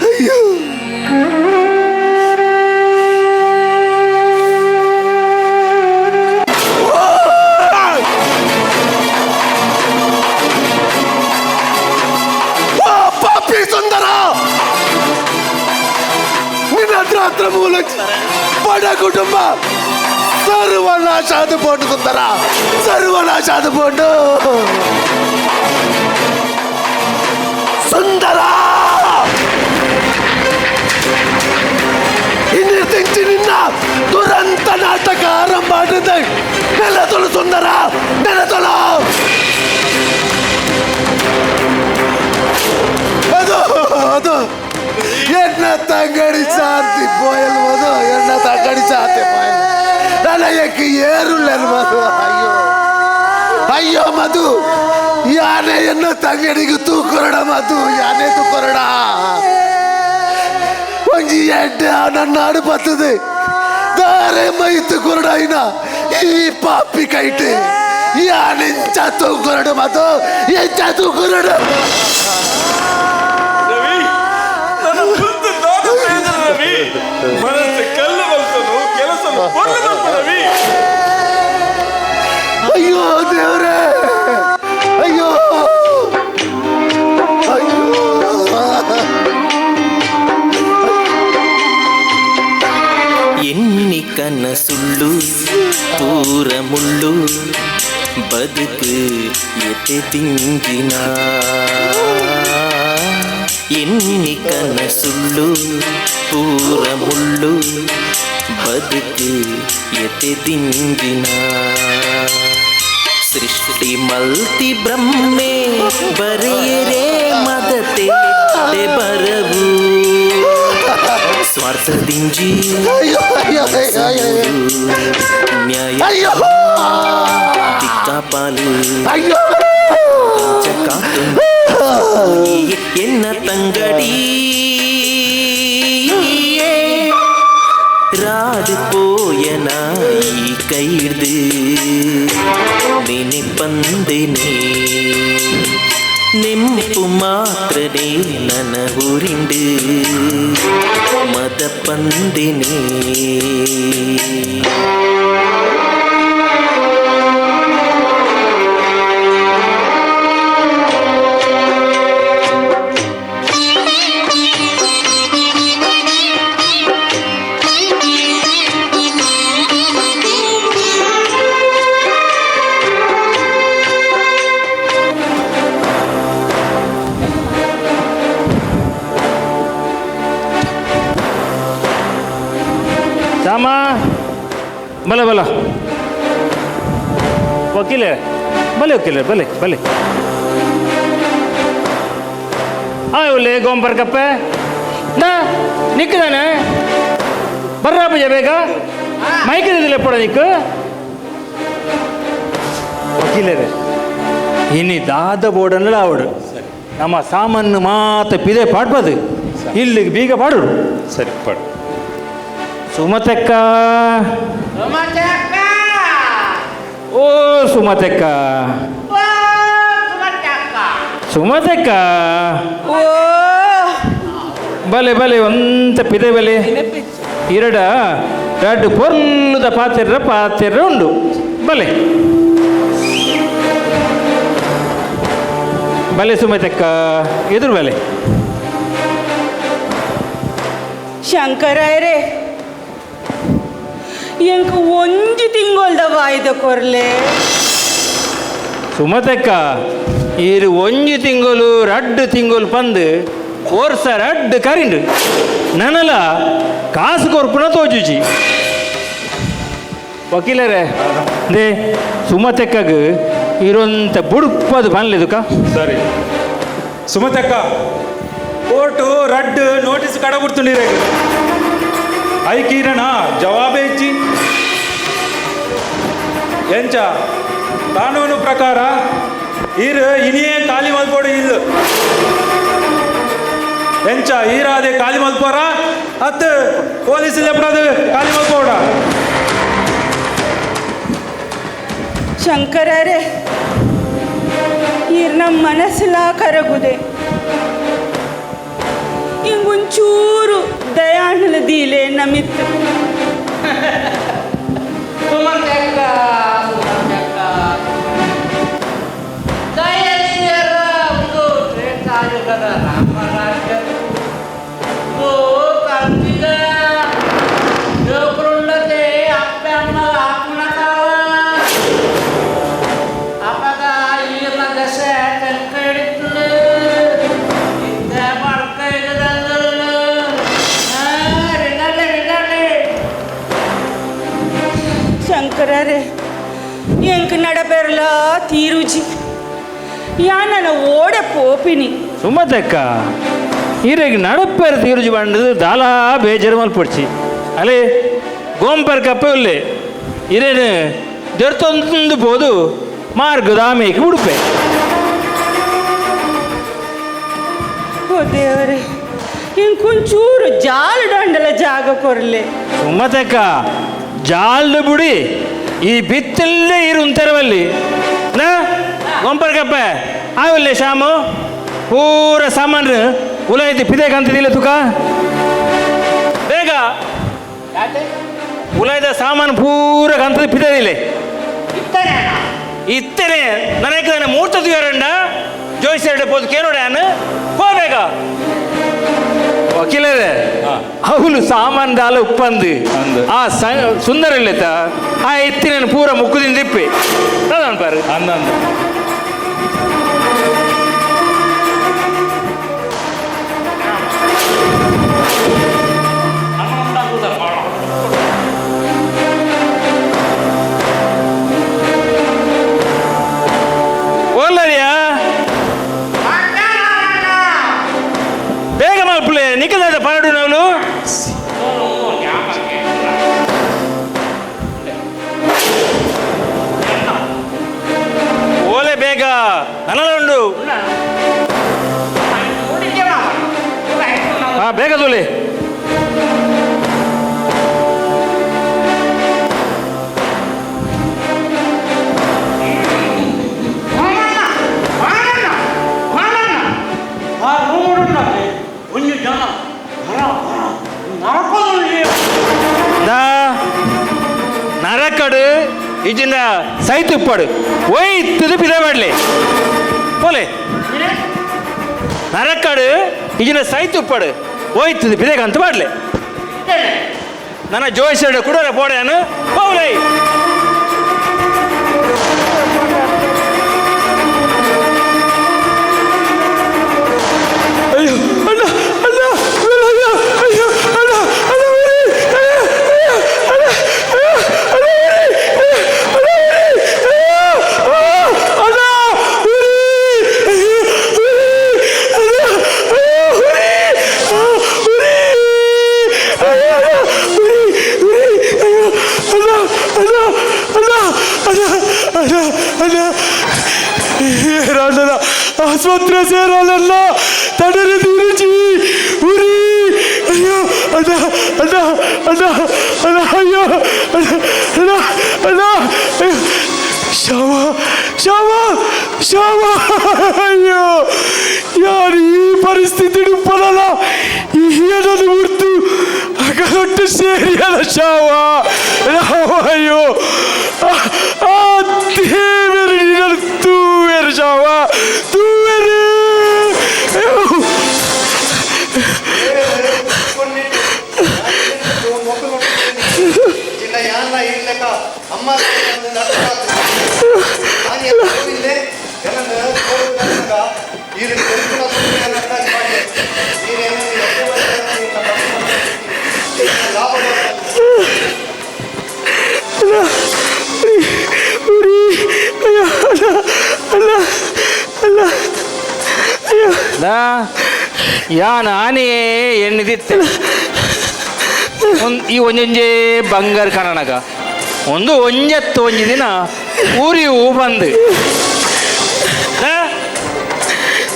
ಅಯ್ಯೋ ಪಾಪಿ ಸುಂದರ ನಿನ್ನ ಹತ್ರ ಮೂಲಕ ಬಡ ಕುಟುಂಬ ಸರ್ವನಾಶ ಆದ ಬೋಂಡು ಸುಂದರ ಸರ್ವನಾಶ ಆದ ಬೋಂಡು ಸುಂದರ ಇನ್ನಿರ್ತಿಂಚಿ ನಿನ್ನ ದುರಂತ ನಾಟಕ ಆರಂಭ ಆಡಿದೆ ನೆಲತೊಳು ಸುಂದರ ನೆಲತೊಳು ಅದು ಅದು ಎನ್ನ ತಂಗಡಿ ಸಾರ್ತಿ ಪೋಯಲ್ಬೋದು ಎನ್ನ ತಂಗಡಿ ಸಾರ್ತಿ ಪೋಯಲ್ ನನಗೆ ಏರುಳ್ಳರು ಮಧು ಅಯ್ಯೋ ಅಯ್ಯೋ ಮಧು ಯಾನೆ ಎನ್ನ ತಂಗಡಿಗೆ ತೂಕೊರಡ ಮಧು ಯಾನೆ ತೂಕೊರಡ ಒಂಜಿ ಎಡ್ಡೆ ನನ್ನ ಆಡು ಬರ್ತದೆ ದಾರೆ ಮೈತು ಕೊರಡ ಇನ ಈ ಪಾಪಿ ಕೈಟೆ ಯಾನೆ ಎಂಚ ತೂಕೊರಡ ಮಧು ಎಂಚ ತೂಕೊರಡ ಮನಸ್ಸು ಕಲ್ಲು ಬಲ್ತನು ಕೆಲಸ ರವಿ ಅಯ್ಯೋ ದೇವ್ರೆ ಅಯ್ಯೋ ಅಯ್ಯೋ ಎನ್ನಿ ಕನಸುಳ್ಳು ಪೂರ ಮುಳ್ಳು ಬದುಕು ಎತೆ ತಿಂಗಿನ ಎನ್ನಿ ಕನಸುಳ್ಳು ಪೂರ ಮುಳ್ಳು ಬದುಕು ಎತೆ ದಿಂಗಿನ ಸೃಷ್ಟಿ ಮಲ್ತಿ ಬ್ರಹ್ಮೆ ಬರೆಯರೆ ಮದತೆ ಬರವು ಸ್ವಾರ್ಥದಿಂಜಿ ನ್ಯಾಯ ದಿಕ್ಕಾಪಾಲು ಕಾತು ಎನ್ನ ತಂಗಡಿ ರಾದು ಪೋಯನ ಈ ಕೈಡ್ದು ನೆನಪಂದೆನೆ ನೆಂಪು ಮಾತ್ರನೇ ನನ್ನ ಊರಿಂಡು ಮದ ಪಂದೆನೆ ರಾಮ ಬಲೆ ಬಲ ವಕೀಲೆ ಬಲೆ ವಕೀಲೆ ಬಲೆ ಬಲೆ ಒಳ್ಳೆ ಗೋಂಬರ್ ಕಪ್ಪೆ ನಾ ನಿಕ್ಕಿದಾನೆ ಬರ್ರಾ ಪೂಜೆ ಬೇಗ ಮೈಕಿದಿಲ್ಲ ಎಪ್ಪಡ ನಿಕ್ಕು ವಕೀಲರೇ ಇನ್ನು ದಾದ ಬೋರ್ಡನ್ನೆಲ್ಲ ಆವಡು ನಮ್ಮ ಸಾಮಾನು ಮಾತ ಪಿದೆ ಪಾಡ್ಬಾದು ಇಲ್ಲಿಗೆ ಬೀಗ ಪಾಡು ಸರಿ ಪಾಡು ಸುಮತಕ್ಕ ಓ ಸುಮತಕ್ಕ ಸುಮತಕ್ಕ ಓ ಬಲೆ ಬಲೆ ಒಂತ ಪಿದೆ ಬಲೆ ಇರಡ ರಡ್ಡು ಪೊರ್ಲುದ ಪಾತೆರ್ರ ಉಂಡು ಬಲೆ ಬಲೆ ಸುಮತಕ್ಕ ಎದುರು ಬಲೆ ಶಂಕರಾಯರೇ ಎಂಕ್ ಒಂಜಿ ತಿಂಗೊಳ್ದ ವಾಯ್ದ ಕೊರ್ಲೆ ಸುಮತಕ್ಕ ಇರು ಒಂಜಿ ತಿಂಗಳು ರಡ್ಡು ತಿಂಗಳು ಪಂದು ವರ್ಷ ರಡ್ಡು ಕರಿಂಡು ನನಲ ಕಾಸು ಕೊರ್ಪುನ ತೋಜುಜಿ ವಕೀಲರೇ ದೇ ಸುಮತಕ್ಕಗ ಇರೊಂತ ಬುಡುಪದು ಬನ್ಲೆದುಕ ಸರಿ ಸುಮತಕ್ಕ ಕೋರ್ಟು ರಡ್ಡು ನೋಟಿಸ್ ಕಡಬುಡ್ತುಂಡಿರೆ ಐಕೀರಣ ಜವಾಬೇ ಇಚ್ಚಿ ಎಂಚ ಕಾನೂನು ಪ್ರಕಾರ ಈರು ಇನಿಯೇ ಖಾಲಿ ಮಲ್ಪೋಡು ಇಲ್ಲ ಎಂಚ ಈರಾದೆ ಖಾಲಿ ಮಲ್ಪೋರ ಹತ್ತು ಪೊಲೀಸ್ ಎಪ್ಪಡದು ಖಾಲಿ ಮಲ್ಪೋಡ ಶಂಕರರೇ ಈರ್ನ ನಮ್ಮ ಮನಸ್ಸೆಲ್ಲ ಕರಗುದೆ. ಹಿಂಗೊಂಚೂರು ದಯಾಣಲ ದೀಲೆ ನಮಿತ್ತು. ಶಂಕರರೇ ಎಂಕ್ ನಡಬೆರಲ ತೀರುಜಿ ಯಾನನ ಓಡ ಪೋಪಿನಿ ಸುಮ್ಮತಕ್ಕ ಈರೆಗೆ ನಡಪೇರು ತೀರುಜಿ ಬಂಡದು ದಾಲ ಬೇಜಾರು ಮಲ್ಪಡ್ಸಿ ಅಲ್ಲೇ ಗೋಂಪರ್ ಕಪ್ಪೆ ಉಲ್ಲೆ ಇರೇನು ದೊರೆತೊಂದು ಬೋದು ಮಾರ್ಗದ ಆಮೇಲೆ ಉಡುಪೆ. ಓ ದೇವರೇ ಇಂಕೊಂಚೂರು ಜಾಲು ದಂಡಲ ಜಾಗ ಕೊರ್ಲೆ. ಸುಮ್ಮತಕ್ಕ ಜಾಲ್ದು ಬುಡಿ ಈ ಬಿತ್ತಲ್ಲೇ ಇರುಂತರವಲ್ಲಿ ನಾ ಗೊಂಪರ್ ಕಪ್ಪೆ ಆವಲ್ಲೇ ಶಾಮು ಪೂರ ಸಾಮಾನು ಉಲಾಯ್ತು ಪಿದೆ ಕಂತಿದಿಲ್ಲ ತುಕ ಬೇಗ ಉಲಾಯ್ದ ಸಾಮಾನು ಪೂರ ಕಂತದ ಪಿದದಿಲ್ಲ ಇತ್ತನೆ ನನಗೆ ನಾನು ಮೂರ್ತ ತುಗಾರಂಡ ಜೋಯಿಸೆರಡು ಪೋದು ಕೇಳೋಡ್ಯಾನು ಹೋಗ್ಬೇಕ ವಕೀಲರೇ ಅವಳು ಸಾಮಾನು ದಾಲ ಉಪ್ಪಂದು ಆ ಸುಂದರ ಇಲ್ಲತ ಆ ಎತ್ತಿನ ಪೂರ ಮುಕ್ಕುದಿಂದ ಇಪ್ಪೆ ಪಾರು ಅಂದಂದು ಬೇಗ ಮಲ್ಪುಲೆ ನಿಖಿಲಾದ ಪಾಡು ನಾವು ಓಲೆ ಬೇಗ ನನಲ ಉಂಡು ಹಾ ಬೇಗ ತೋಲೆ ನರಕಡು ಇಜಿಂದ ಸೈತು ಉಪ್ಪಡು ಒಯ್ತದು ಪಿದ ಮಾಡಲಿ ಬೋಲೆ ನರಕಡು ಇಜಿಂದ ಸೈತು ಉಪ್ಪಡು ಒಯ್ತದು ಪಿದೆಗಂತ ಮಾಡಲಿ ನನ್ನ ಜೋಯಿಸಡು ಕುಡರ ಪೋಡೆಯನ್ನು ಹೋಗ್ಲೈ ಅಯ್ಯೋ ಅಣ್ಣ ಅಣ್ಣ ಅಯ್ಯೋ ಅಣ್ಣ ಅಣ್ಣ ಆಸ್ಪತ್ರೆ ಸೇರಲ್ಲ ತಡರಿ ರುಚಿ ಉರಿ ಅಯ್ಯೋ ಅಣ್ಣ ಅಣ್ಣ ಅಣ್ಣ ಅಣ್ಣ ಅಯ್ಯೋ ಅಣ್ಣ ಅಣ್ಣ ಅಣ್ಣ ಶವ ಶವ ಶವ ಅಯ್ಯೋ ಯಾರು ಈ ಪರಿಸ್ಥಿತಿ ಬರಲ್ಲ ಈ ಏನದು ಉರ್ತು ಅಗಲೊಟ್ಟು ಸೇರಿಯಲ್ಲ ಶವ ಅಯ್ಯೋ ಆ ದೇವರು ನಿನ್ನ ತೂವೇರು ಶವ ತೂವೇರು ಯಾನ ಆನೆಯೇ ಎಣ್ಣಿದಿತ್ತೆ ಈ ಒಂಜೊಂಜೇ ಬಂಗಾರ ಕನ್ನಡಗ ಒಂದು ಒಂಜತ್ತು ಒಂಜಿ ದಿನ ಊರಿಯೂ ಬಂದು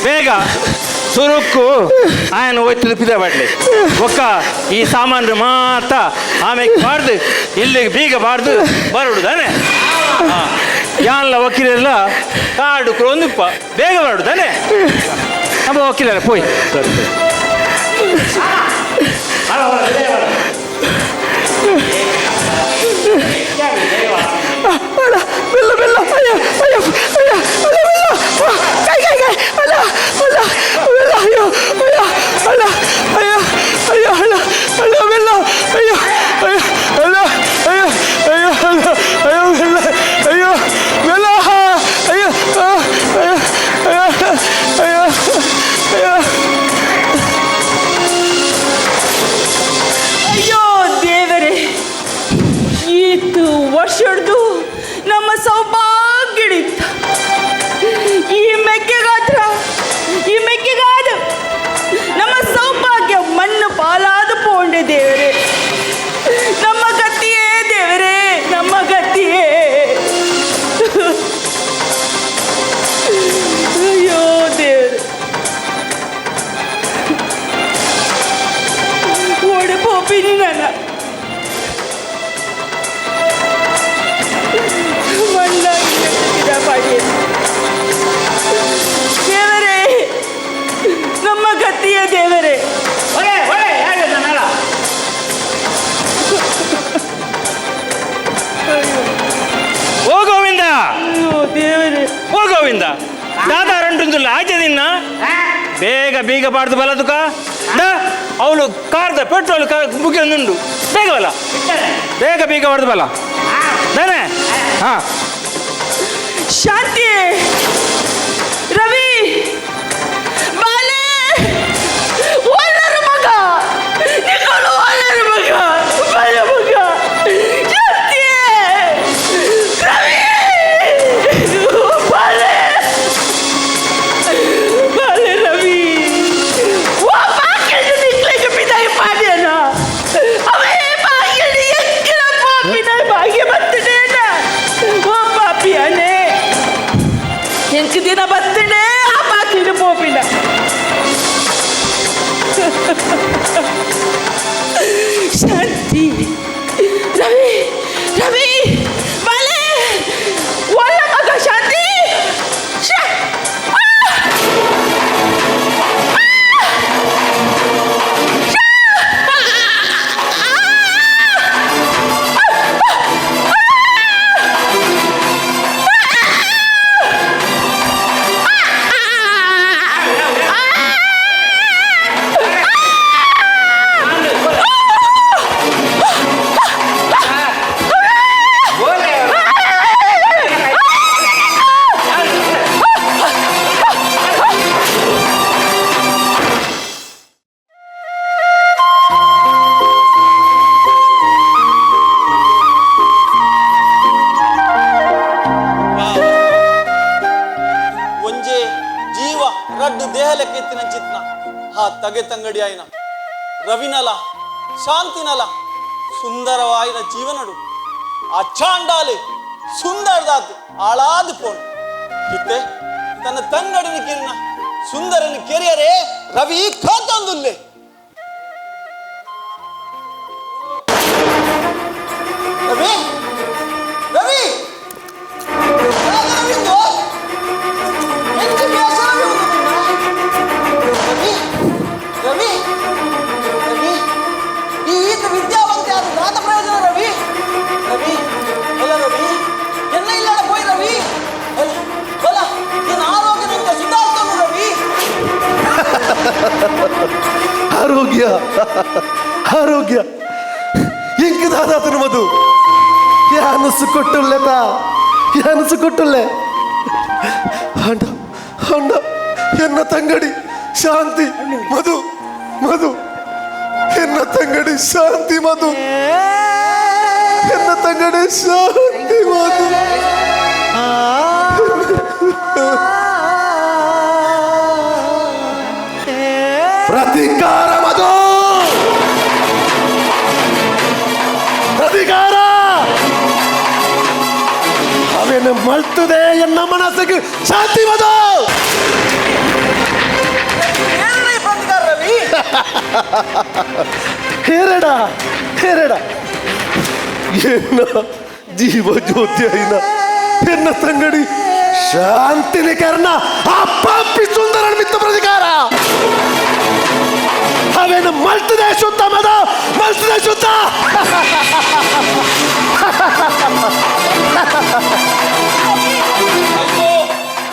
ಬೇಗ ಸುರುಕ್ಕು ಆಯನ ಹೋಯ್ತದ ಪಿದ ಬಾಡ್ಲಿ ಒಕ್ಕ ಈ ಸಾಮಾನು ಮಾತ ಆಮೇಲೆ ಬಾರ್ದು ಇಲ್ಲಿಗೆ ಬೀಗ ಬಾರ್ದು ಬರುಡು ತಾನೆ ಯಾನ್ಲ ವಕೀಲೆಲ್ಲ ಕಾಡು ಒಂದಿಪ್ಪ ಬೇಗ ಮಾಡು ತಾನೆ ನಮ್ಮ ವಕೀಲರ ಪೋಯ್ ಬೆಲ್ಲ ಬೆಲ್ಲ ಅಯ್ಯ ಅಯ್ಯ ಅಯ್ಯ ಅಲ್ಲ ಬೆಲ್ಲ ಕೈ ಕೈ ಕೈ ಅಲ್ಲ ಅಲ್ಲ ಬೆಲ್ಲ ಅಯ್ಯೋ ಅಯ್ಯ ಅಲ್ಲ ಅಯ್ಯ ಅಯ್ಯೋ ಅಲ್ಲ ಅಲ್ಲ ಬೆಲ್ಲ ಅಯ್ಯೋ ಅಯ್ಯ ಅಲ್ಲ ಅಯ್ಯೋ ಅಯ್ಯೋ ಅಲ್ಲ ಅಯ್ಯೋ ಬೆಲ್ಲ ಅಯ್ಯೋ ಬೆಲ್ಲ ಅಯ್ಯೋ ಅಯ್ಯೋ ಅಯ್ಯೋ ಅಯ್ಯೋ ಅಯ್ಯೋ ದೇವರೇ, ಈತು ವರ್ಷಡ್ದು ನಮ್ಮ ಸೌಭಾಗ್ಯಡಿತ್ತ ಈ ಮೆಕ್ಕೆಗಾದ ನಮ್ಮ ಸೌಭಾಗ್ಯ ಮಣ್ಣು ಪಾಲಾದ ಪೋಂಡೆ ದೇವರೇ, ನಮ್ಮ ಗತಿಯೇ ದೇವರೇ, ನಮ್ಮ ಗತಿಯೇ. ಅಯ್ಯೋ ದೇವರೇ, ಓಡಿಪೋಪಿನಿ ನನ್ನ ದೇವರೇ, ನಮ್ಮ ಗತಿಯ ದೇವರೇ. ಓ ಗೋವಿಂದ, ದೇವರೇ, ಓ ಗೋವಿಂದ, ದಾದ ರಂಟುಂದುಲ್ಲ ಆಯ್ತು ನಿನ್ನ ಬೇಗ ಬೀಗ ಪಾಡ್ದು ಬಲದುಕ ಅವಳು ಕಾರ್ದ ಪೆಟ್ರೋಲ್ ಮುಗಿಯೊಂದುಂಡು ಬೇಗ ಬಲ ಬೇಗ ಬೀಗ ಪಾಡ್ದು ಬಲ ತಾನೆ. ಹಾ ಶಾಂತಿ, ರವಿ, ಬಾಲೆ, ಒಳ್ಳರ ಮಗ, ನಿಗಳು ಒಳ್ಳರ ಮಗ, ಬಲ ಮಗ, ಶಾಂತಿ, ರವಿ, ಬಾಲೆ, ಬಾಲೆ ರವಿ, ಓ ಬಾಕಿಲ್ ನಿಕ್ಲೆಗೆ ಬಿದಾಯ ಪಾಡ್ಯನ, ಅವೇ ಬಾಕಿಲ್ ಎಕ್ಕಿನ ಪಾಪಿನ ಬಾಗಿ ಬರ್ತಡೇನ, ಓ ಪಾಪಿಯನೇ ಎಂಟು ದಿನ ಬರ್ತಡೆ ಆ ಬಾಕಿನ ಪೋಪಿನ. ಶಾಂತಿ, ರವಿ, ರವಿ, ಬಾಲೆ, ಒಳ್ಳ ಮಗ ಶಾಂತಿ. ತಗೆ ತಂಗಡಿ ಆಯ್ನ ರವಿನಲ ಶಾಂತಿನಲ ಸುಂದರವಾಯಿನ ಜೀವನಡು ಅಚ್ಚಾಂಡಾಲೆ ಸುಂದರದಾತು ಆಳಾದ ಪೋಣು ಕಿತ್ತೆ ತನ್ನ ತಂಗಡಿನ ಕಿರಿನ ಸುಂದರನ ಕೆರಿಯರೇ ರವಿ ಖಾತಂದುಲ್ಲೆ ರವಿ ರವಿ ರವಿ ರವಿ ಈತ ವಿದ್ಯಾವಂತೆ ಆದ ದಾತ ಪ್ರಯೋಜನ ರವಿ ರವಿ ಅಲ್ಲ ರವಿ ಎನ್ನ ಇಲ್ಲ ಹೋಯ್ ರವಿ ಅಲ್ಲ ನಿನ್ನ ಆರೋಗ್ಯನಂತ ಸುಧಾರಿಸೋನು ರವಿ ಆರೋಗ್ಯ ಆರೋಗ್ಯ ಹೆಂಗದಾದಾತನು ಮಧು ಯಾನಸ್ಸು ಕೊಟ್ಟುಲ್ಲೆತಾ ಯಾನಸ್ಸು ಕೊಟ್ಟುಲ್ಲೆ ಹಂಡ ಹಂಡ ಎನ್ನ ತಂಗಡಿ ಶಾಂತಿ ಮಧು ಮಧು ಎನ್ನ ತಂಗಡಿ ಶಾಂತಿ ಮಧು ಎನ್ನ ತಂಗಡಿ ಶಾಂತಿ ಮಧು ಪ್ರತಿಕಾರ ಮಧು ಪ್ರತಿಕಾರ ಅವೇನು ಮಳ್ತದೆ ಎನ್ನ ಮನಸ್ಸಿಗೆ ಶಾಂತಿ ಮಧು ಹೇರಡ ಹೇರಡ ಎನ್ನ ಜೀವ ಜ್ಯೋತಿ ಐನ പെണ്ണ സംഗടി ശാന്തിനി കർണ അപ്പാപ്പി സുന്ദരൻ മിത്ത പ്രതികാര ಅವನು ಮಲ್ತದೆ ಶುದ್ಧ ಮದ ಮಲ್ತದೆ ಶುದ್ಧ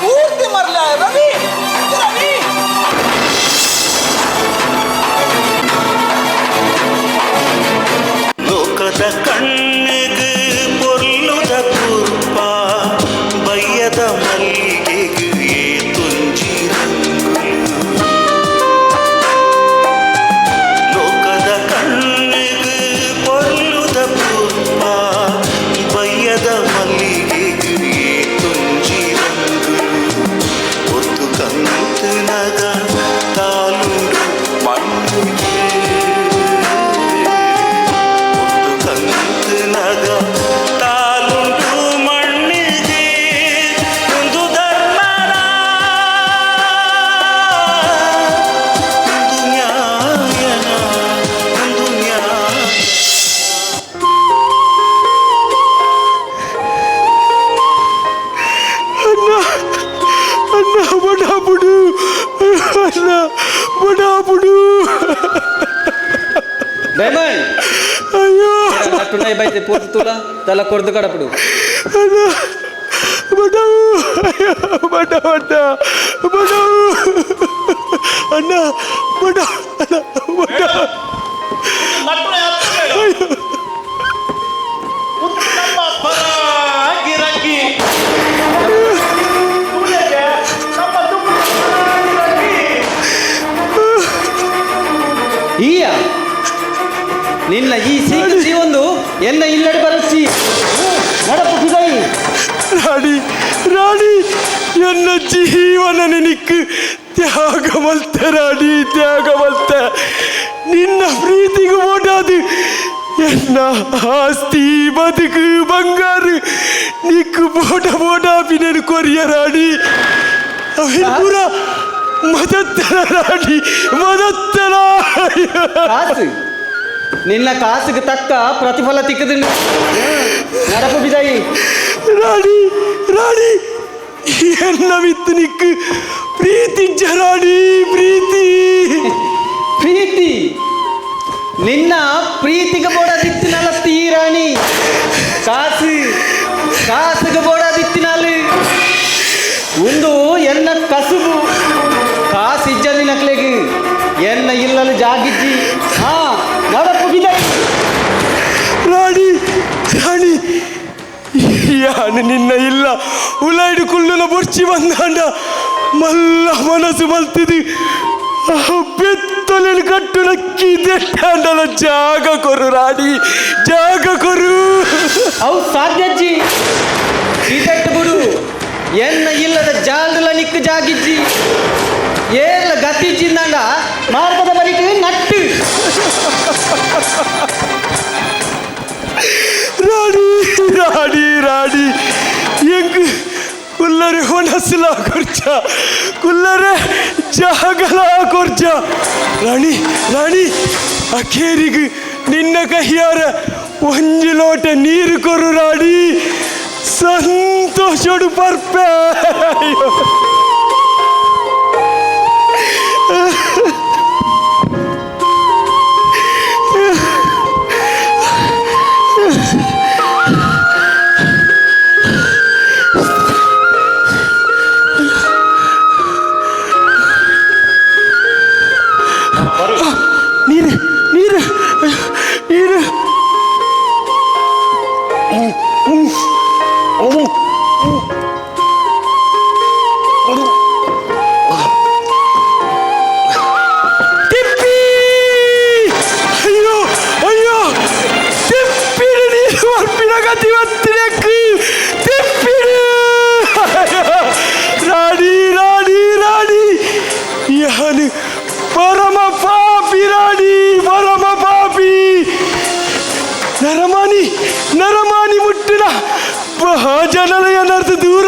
ಪೂರ್ತಿ ಮರ್ಲ ರವಿ ರವಿ ಲೋಕದ ಕಣ್ಣಿಗೆ ಪೊರ್ಲುದ ಕುರ್ಪ ಬಯ್ಯದ ಮಲ್ಲಿಗೆಗೆ ತುಂಜಿ ಲೋಕದ ಕಣ್ಣಿಗೆ ಪೊರ್ಲುದ ಕುರ್ಪ ಬಯ್ಯದ ಮಲ್ಲಿಗೆಗೆ ತುಂಜಿ ಒತ್ತು ಕಂತು ನಗ ತಾಲುಡು ಮಣ್ಣುಗೆ ನಗ ತಾಲುಂಟು ಮಣ್ಣಿಗೆ ಒಂದು ಧರ್ಮರ ಒಂದು ನ್ಯಾಯನ ಒಂದು ನ್ಯಾಯ ಅಣ್ಣ ಬಡಾಬುಡು ಅಣ್ಣ ಬಡಾಬುಡು ಡೈಮಂಡ್ ಅಯ್ಯೋ ನಟ್ಟುನಾಯಿ ಬೈತೆ ಪೋತು ತುಲ ತಲ ಕೊರ್ದು ಕಡಪಡು ಅಣ್ಣ ಬಡಾವು ಬಡ ಬಡ ಬಡಾವು ಅಣ್ಣ ಬಡ ಅಣ್ಣ ಬಡ ಈಯ ನಿನ್ನ ಈ ಸೀಕಸಿ ಒಂದು ಎನ್ನ ಇಲ್ಲಡೆ ಬರಸಿ ನಡಪುಟಿದಾಯಿ ರಾಣಿ ರಾಣಿ ಎನ್ನ ಜೀವನ ನಿನಕ್ಕೆ ತ್ಯಾಗಮಲ್ತ ರಾಣಿ ತ್ಯಾಗಮಲ್ತ ನಿನ್ನ ಪ್ರೀತಿಗೆ ಓಡಾದು ಎನ್ನ ಆಸ್ತಿ ಬದುಕು ಬಂಗಾರು ನಿಕ್ಕು ಬೋಡ ಬೋಡಾಪಿ ನೆನು ಕೊರಿಯ ರಾಣಿ ಅವಿನ ಪೂರ ಮದತ್ತನ ರಾಣಿ ಮದತ್ತನ ಕಾಸು ನಿನ್ನ ಕಾಸಿಗೆ ತಕ್ಕ ಪ್ರತಿಫಲ ತಿಕ್ಕದಿಂದ ನಡಪು ಬಿದಾಯಿ ರಾಣಿ ರಾಣಿ ಎನ್ನ ವಿತ್ತು ನಿಕ್ಕು ಪ್ರೀತಿ ಜರಾಣಿ ಪ್ರೀತಿ ಪ್ರೀತಿ ನಿನ್ನ ಪ್ರೀತಿಗೆ ಬೋಡದಿತ್ತಿನಲ್ಲ ತೀ ರಾಣಿ ಕಾಸಿಗೆ ಬೋಡದಿತ್ತಿನಲ್ಲಿ ಒಂದು ಎನ್ನ ಕಸುಬು ಕಾಸಿಜ್ಜಲಿ ನಕ್ಲೆಗೆ ಎನ್ನ ಇಲ್ಲಲು ಜಾಗಿಜ್ಜಿ ಹಾ ನಡಪು ಬಿದಾಯಿ ರಾಣಿ ರಾಣಿ ಯಾನು ನಿನ್ನ ಇಲ್ಲ ಉಲಾಯ್ಡು ಕುಳ್ಳುಲ ಬೊರ್ಚಿ ಬಂದಾಂಡ ಮಲ್ಲ ಮನಸ್ಸು ಮಲ್ತಿದು ಬೆತ್ತೊಲೆಲು ಕಟ್ಟು ನಕ್ಕಿ ದೆಟ್ಟಾಂಡಲ ಜಾಗ ಕೊರು ರಾಣಿ ಜಾಗ ಕೊರು ಅವು ಸಾಧ್ಯಜ್ಜಿ ಇದಟ್ಟು ಬಿಡು ಎನ್ನ ಇಲ್ಲದ ಜಾಲ್ದಲ ನಿಕ್ಕು ಜಾಗಿಜ್ಜಿ ಏಲ ಗತಿಜ್ಜಿಂದಾಂಡ ಮಾರ್ಗದ ಬರಿಕೆ ನಟ್ಟು ರಾಣಿ ರಾಣಿ ರಾಣಿ ಹೆಂಗ್ ಕುಲ್ಲರೆ ಹೊನಸಲ ಕೊರ್ಚ ಕುಲ್ಲರೆ ಜಾಗಲ ಕೊರ್ಚ ರಾಣಿ ರಾಣಿ ಅಖೇರಿಗೆ ನಿನ್ನ ಕೈಯಾರ ಒಂಜಿ ಲೋಟ ನೀರು ಕೊರು ರಾಣಿ ಸಂತೋಷಡು ಪರ್ಪೆ ನೀರು ನೀರು ನೀರು ತಿಪ್ಪಿ ಅಯ್ಯೋ ಅಯ್ಯೋ ತಿಪ್ಪಿನ ನೀರು ಅರ್ಪಿನ ಗತಿ ಒತ್ತಿರಕ್ಕೆ ತಿಪ್ಪಿನ ರಾಣಿ ರಾಣಿ ರಾಣಿ ಯಾನು ಪರಮ ಪಾಪಿ ರಾಣಿ ಪರಮ ಪಾಪಿ ನರಮಾನಿ ನರಮಾನಿ ಮುಟ್ಟಿನ ಜನಲಯ ನರ್ದು ದೂರ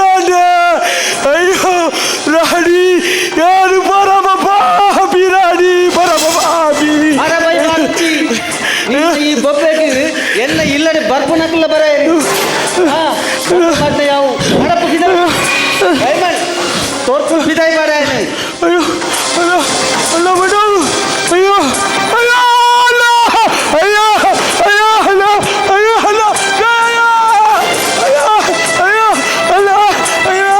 ಅಯ್ಯೋ ರಾಣಿ ಯಾರು ಪರಮ ಪಾಪಿ ರಾಣಿ ಪರಮ ಪಾಪಿ ಈ ಬೊಬ್ಬೆಗೆ ಎಲ್ಲ ಇಲ್ಲಡೆ ಬರ್ಪು ನಕಲ ಬರ ಯಾವ ಬರ್ತೇನೆ. ಅಯ್ಯೋ ಅಯ್ಯೋ ಅಲ್ಲ ಬಿಡು. ಅಯ್ಯೋ ಅಯ್ಯೋ ಅಲ್ಲ ಅಯ್ಯೋ ಅಯ್ಯೋ ಅಲ್ಲ ಅಯ್ಯೋ ಅಲ್ಲ ಅಯ್ಯೋ ಅಯ್ಯೋ ಅಯ್ಯೋ ಅಲ್ಲ ಅಯ್ಯೋ.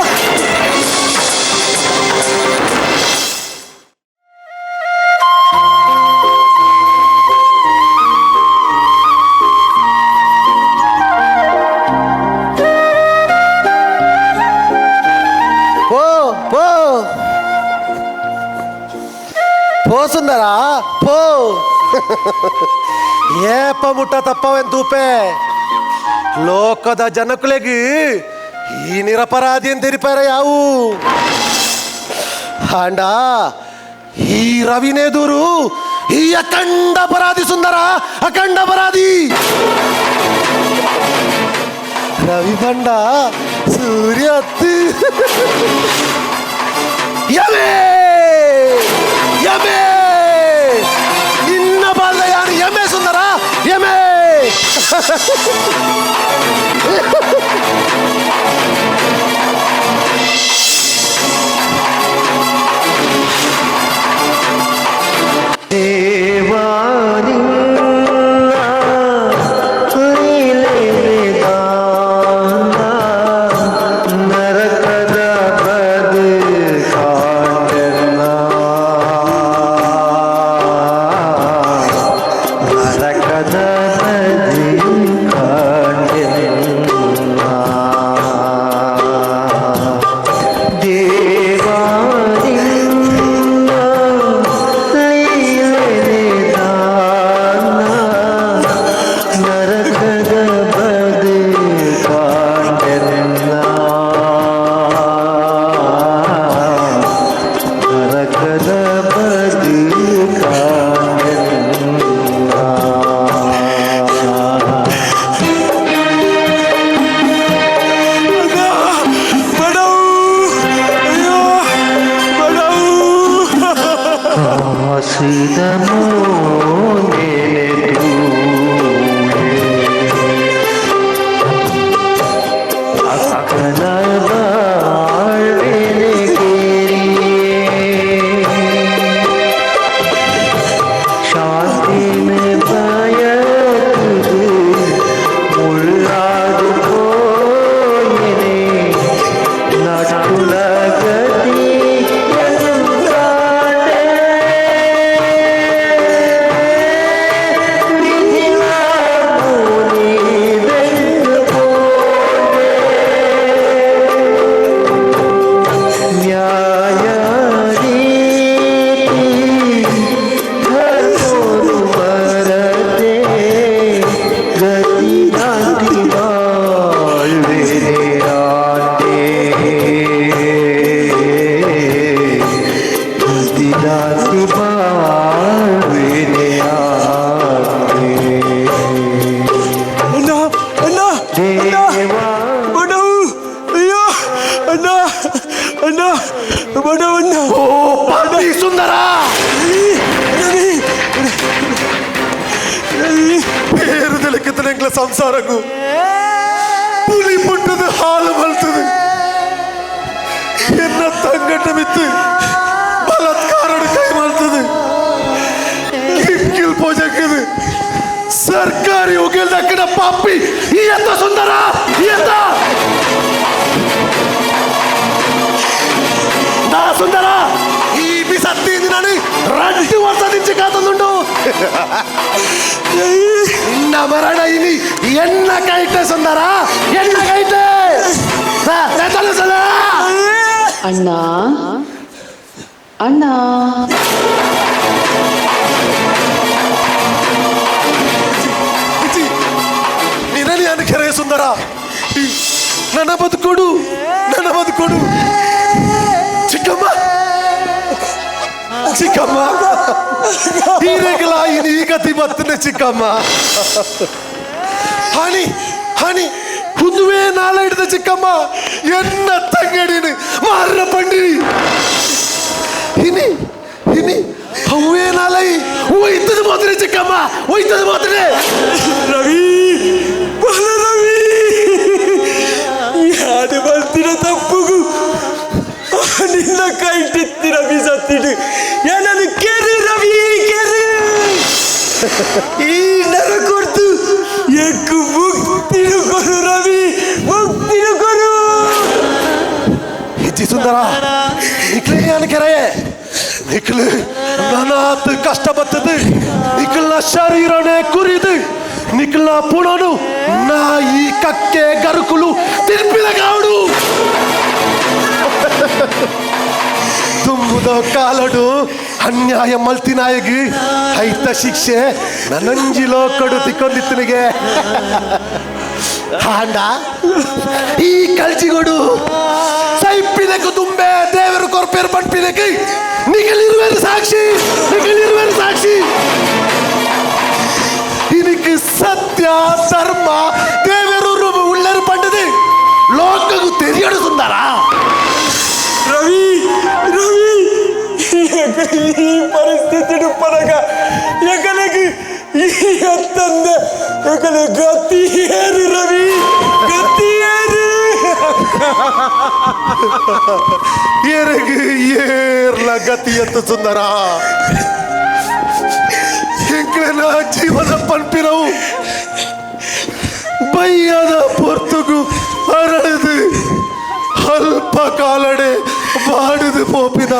ಪೋ ಪೋ ಪೋ ಸುಂದರ ಪೋ. ಏಪ ಮುಟ್ಟ ತಪ್ಪವೆಂತೂಪೆ ಲೋಕದ ಜನಕುಲೆಗೆ ಈ ನಿರಪರಾಧಿ ಎಂದಿರಿಪಾರ ಯಾವು ಹಾಂಡ ಈ ರವಿನೆದುರು ಈ ಅಖಂಡ ಅಪರಾಧಿ ಸುಂದರ, ಅಖಂಡ ಅಪರಾಧಿ. ರವಿ ಬಂಡ ಸೂರ್ಯ ಹತ್ತು ಯಮೇ ಯಮೇ ನಿನ್ನ ಬಾಲ್ದ ಯಾರು ಯಮೇ ಸುಂದರ ಯಮೇ. ಸಂಸಾರಕ್ಕೂ ಪುಲಿ ಪುಟ್ಟದ ಹಾಲು ಬಲ್ತದೆ ಎನ್ನ ತಂಗಟ ಬಿತ್ತು ಬಲಾತ್ಕಾರ ಕೈ ಮಾಡ್ತದೆ ಕಿಲ್ ಪೋಜಕ್ಕದು ಸರ್ಕಾರಿ ಉಗಿಲ್ ದಕ್ಕಡ ಪಾಪಿ ಈ ಎತ್ತ ಸುಂದರ ಈ ಎತ್ತ ನಾ ಸುಂದರ ಈ ಬಿಸತ್ತೀನಿ ನಾನು 2 ವರ್ಷ నుంచి ಕಾತುಂಡು ನಿನ್ನ ಮರಣ ಇನಿ ಎನ್ನ ಕೈಟೆ ಸುಂದರ ಎನ್ನ ಕೈಟೆ ಅಣ್ಣ ಅಣ್ಣ ನಿನ್ನಲ್ಲಿ ಅನ್ನು ಕೆರೆ ಸುಂದರ ನನ್ನ ಬದುಕೊಡು ನನ್ನ ಬದುಕೊಡು ಚಿಕ್ಕಮ್ಮ ಚಿಕ್ಕಮ್ಮ ಈರೆಗಲ ಇನಿ ಈ ಗತಿ ಬರ್ತನೆ ಚಿಕ್ಕಮ್ಮ ಹನಿ ಹನಿ ಹುದುವೆ ನಾಳ ಹಿಡಿದ ಚಿಕ್ಕಮ್ಮ ಎನ್ನ ತಂಗಡಿನ ಮಾರ ಪಂಡಿ ಹಿನಿ ಹಿನಿ ಹೂವೇ ನಾಲೈ ಒಯ್ತದ ಮಾತ್ರ ಚಿಕ್ಕಮ್ಮ ಒಯ್ತದ ಮಾತ್ರ ರವಿ ಬಲ ರವಿ ಯಾರು ಬರ್ತಿರ ತಪ್ಪುಗು ನಿನ್ನ ಕೈಟಿತ್ತಿ ರವಿ ಸತ್ತಿಡು ಏನನ್ನು ಕೆರು ರವಿ ಕೆರು ಈ ನರ ಕೊಡ್ತು ಎಕ್ಕು ಮುಕ್ತಿನು ಕೊರು ರವಿ ಮುಕ್ತಿನು ಕೊರು ಇಜ್ಜಿ ಸುಂದರ ನಿಕ್ಲೆ ಏನು ಕೆರೆ ನಿಕ್ಲು ನನಾತ್ ಕಷ್ಟ ಬರ್ತದೆ ನಿಕ್ಲ ಶರೀರನೇ ಕುರಿದು ನಿಕ್ಲ ಪುಣನು ನಾಯಿ ಕಕ್ಕೆ ಗರುಕುಲು ತಿರ್ಪಿದ ಕಾಡು ತುಂಬುದ ಕಾಲಡು ಅನ್ಯಾಯ ಮಲ್ತಿನಾಯಗಿ ಐತ ಶಿಕ್ಷೆ ನನಂಜಿಲೋ ಕಡು ತಿಕ್ಕೊಂದಿತ್ತನಿಗೆ ಹಾಂಡ ಈ ಕಳ್ಚಿಗೋಡು ಸೈಪಿದಕ್ಕೆ ತುಂಬೆ ದೇವರು ಕೊರ್ಪೇರು ಪಂಪಿದಕ್ಕೆ ನಿಗಲಿರುವರು ಸಾಕ್ಷಿ ಇದಕ್ಕೆ ಸತ್ಯ ಧರ್ಮ ದೇವರು ಉಳ್ಳರು ಪಂಡದು ಲೋಕಗೂ ತೆರೆಯಡು ಸುಂದರ ರವಿ ರವಿ ಈ ಪರಿಸ್ಥಿತಿ ಪರಗ ಎಕಲೆಗೆ ಈ ಅತ್ತಂದ ಎಕಲೆ ಗತಿ ಏರು ರವಿ ಗತಿ ಏರು ಏರಗೆ ಏರ್ಲ ಗತಿ ಎತ್ತು ಸುಂದರ ಎಂಕ್ಲೆನ ಜೀವನ ಪಂಪಿರವು ಬಯ್ಯದ ಪೊರ್ತುಗು ಅರಳದು ಅಲ್ಪ ಕಾಲಡೆ ಬಾಡುದು ಪೋಪಿನ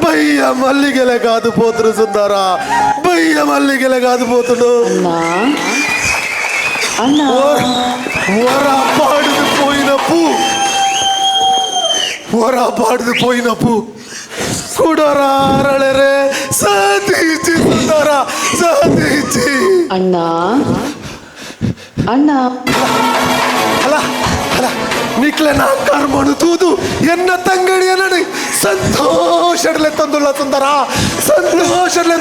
ಬಯ್ಯ ಮಲ್ಲಿಗೆಲೆಗಾದು ಪೋತರು ಸುಂದರ ಬಯ್ಯ ಮಲ್ಲಿಗೆಲೆಗಾದು ಪೋತುಡು ಹೊರ ಬಾಡುದು ಪೋಯಿನ ಪೂ ಕುಡರ ಅರಳೆರೆ ಸಾಧಿಸಿ ಸುಂದರ ಸಾಧಿಸಿ ಅಣ್ಣ ಅಣ್ಣ ಅಲ್ಲ ಅಲ್ಲ ನಿಕ್ಲೆನ ಕರ್ಮನು ತೂದು ಎನ್ನ ತಂಗಡಿಯ ನಡಿ ಸಂತೋಷಡ್ಲೆ ತಂದುಲ್ಲ ಸುಂದರ ಸಂತೋಷಡ್ಲೆ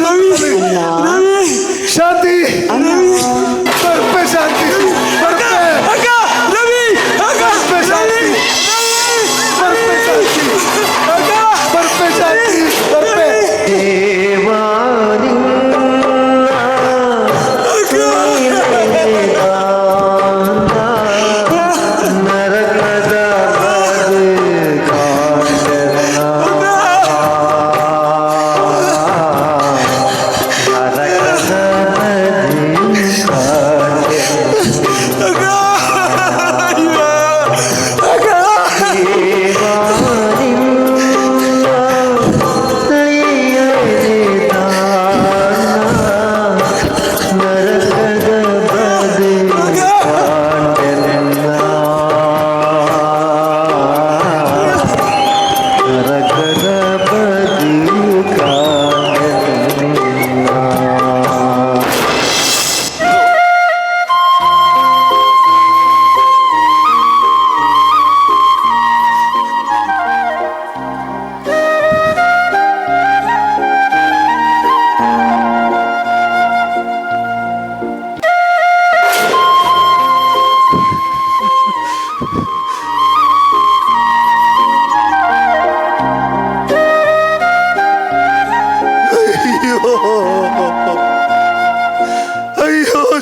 ಶಾಂತಿ ಬರ್ಪೆ ಶಾಂತಿ ಬರ್ಪೆ ರವಿ ಬರ್ಪೆ ಶಾಂತಿ ಬರ್ಪೆ ಶಾಂತಿ ಬರ್ಪೆ ಶಾಂತಿ ಬರ್ಪೆ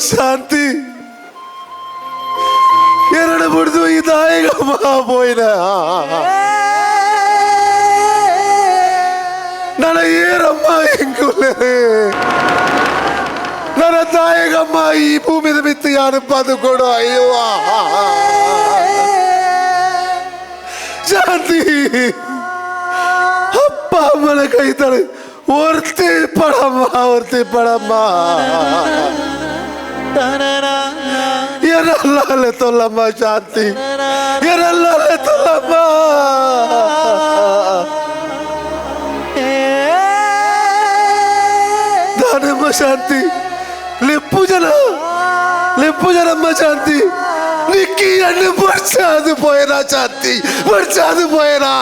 ಶಾಂತಿ ಎರಡು ಬಿಡ್ದು ಈ ತಾಯಿಗಮ್ಮ ಪೋಯಿನ ನನ್ನ ಏರಮ್ಮ ಹೆಂಗುಲೆ ನನ್ನ ತಾಯಿಗಮ್ಮ ಈ ಭೂಮಿದ ಬಿತ್ತು ಯಾರು ಬದುಕೊಡು ಅಯ್ಯೋ ಶಾಂತಿ ಅಪ್ಪ ಅಮ್ಮನ ಕೈತಾಳೆ ಒರ್ತಿ ಪಡಮ್ಮ ಎರಲ್ಲೇ ತೊಲ್ಲಮ್ಮ ಶಾಂತಿ ಎರಲ್ಲೇ ತೊಲ್ಲಮ್ಮ ದಾನಮ್ಮ ಶಾಂತಿ ಲೆಪ್ಪು ಜನಮ್ಮ ಶಾಂತಿ ನಿಕ್ಕಿ ಅನ್ನು ಬರ್ಚಾದು ಪೋಯನಾ ಶಾಂತಿ ಬರ್ಚಾದು ಪೋಯನಾ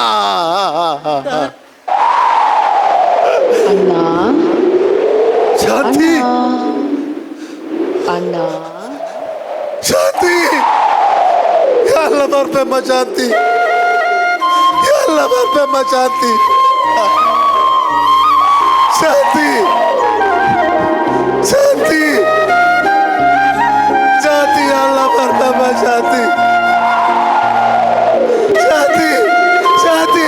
ಶಾಂತಿ ಅಣ್ಣ ಶಾಂತಿ ಎಲ್ಲ ಬರ್ಪೆಮ್ಮ ಶಾಂತಿ ಎಲ್ಲ ಬರ್ಪೆಮ್ಮ ಶಾಂತಿ ಶಾಂತಿ ಶಾಂತಿ ಶಾಂತಿ ಎಲ್ಲ ಬರ್ಪೆಮ್ಮ ಶಾಂತಿ ಶಾಂತಿ ಶಾಂತಿ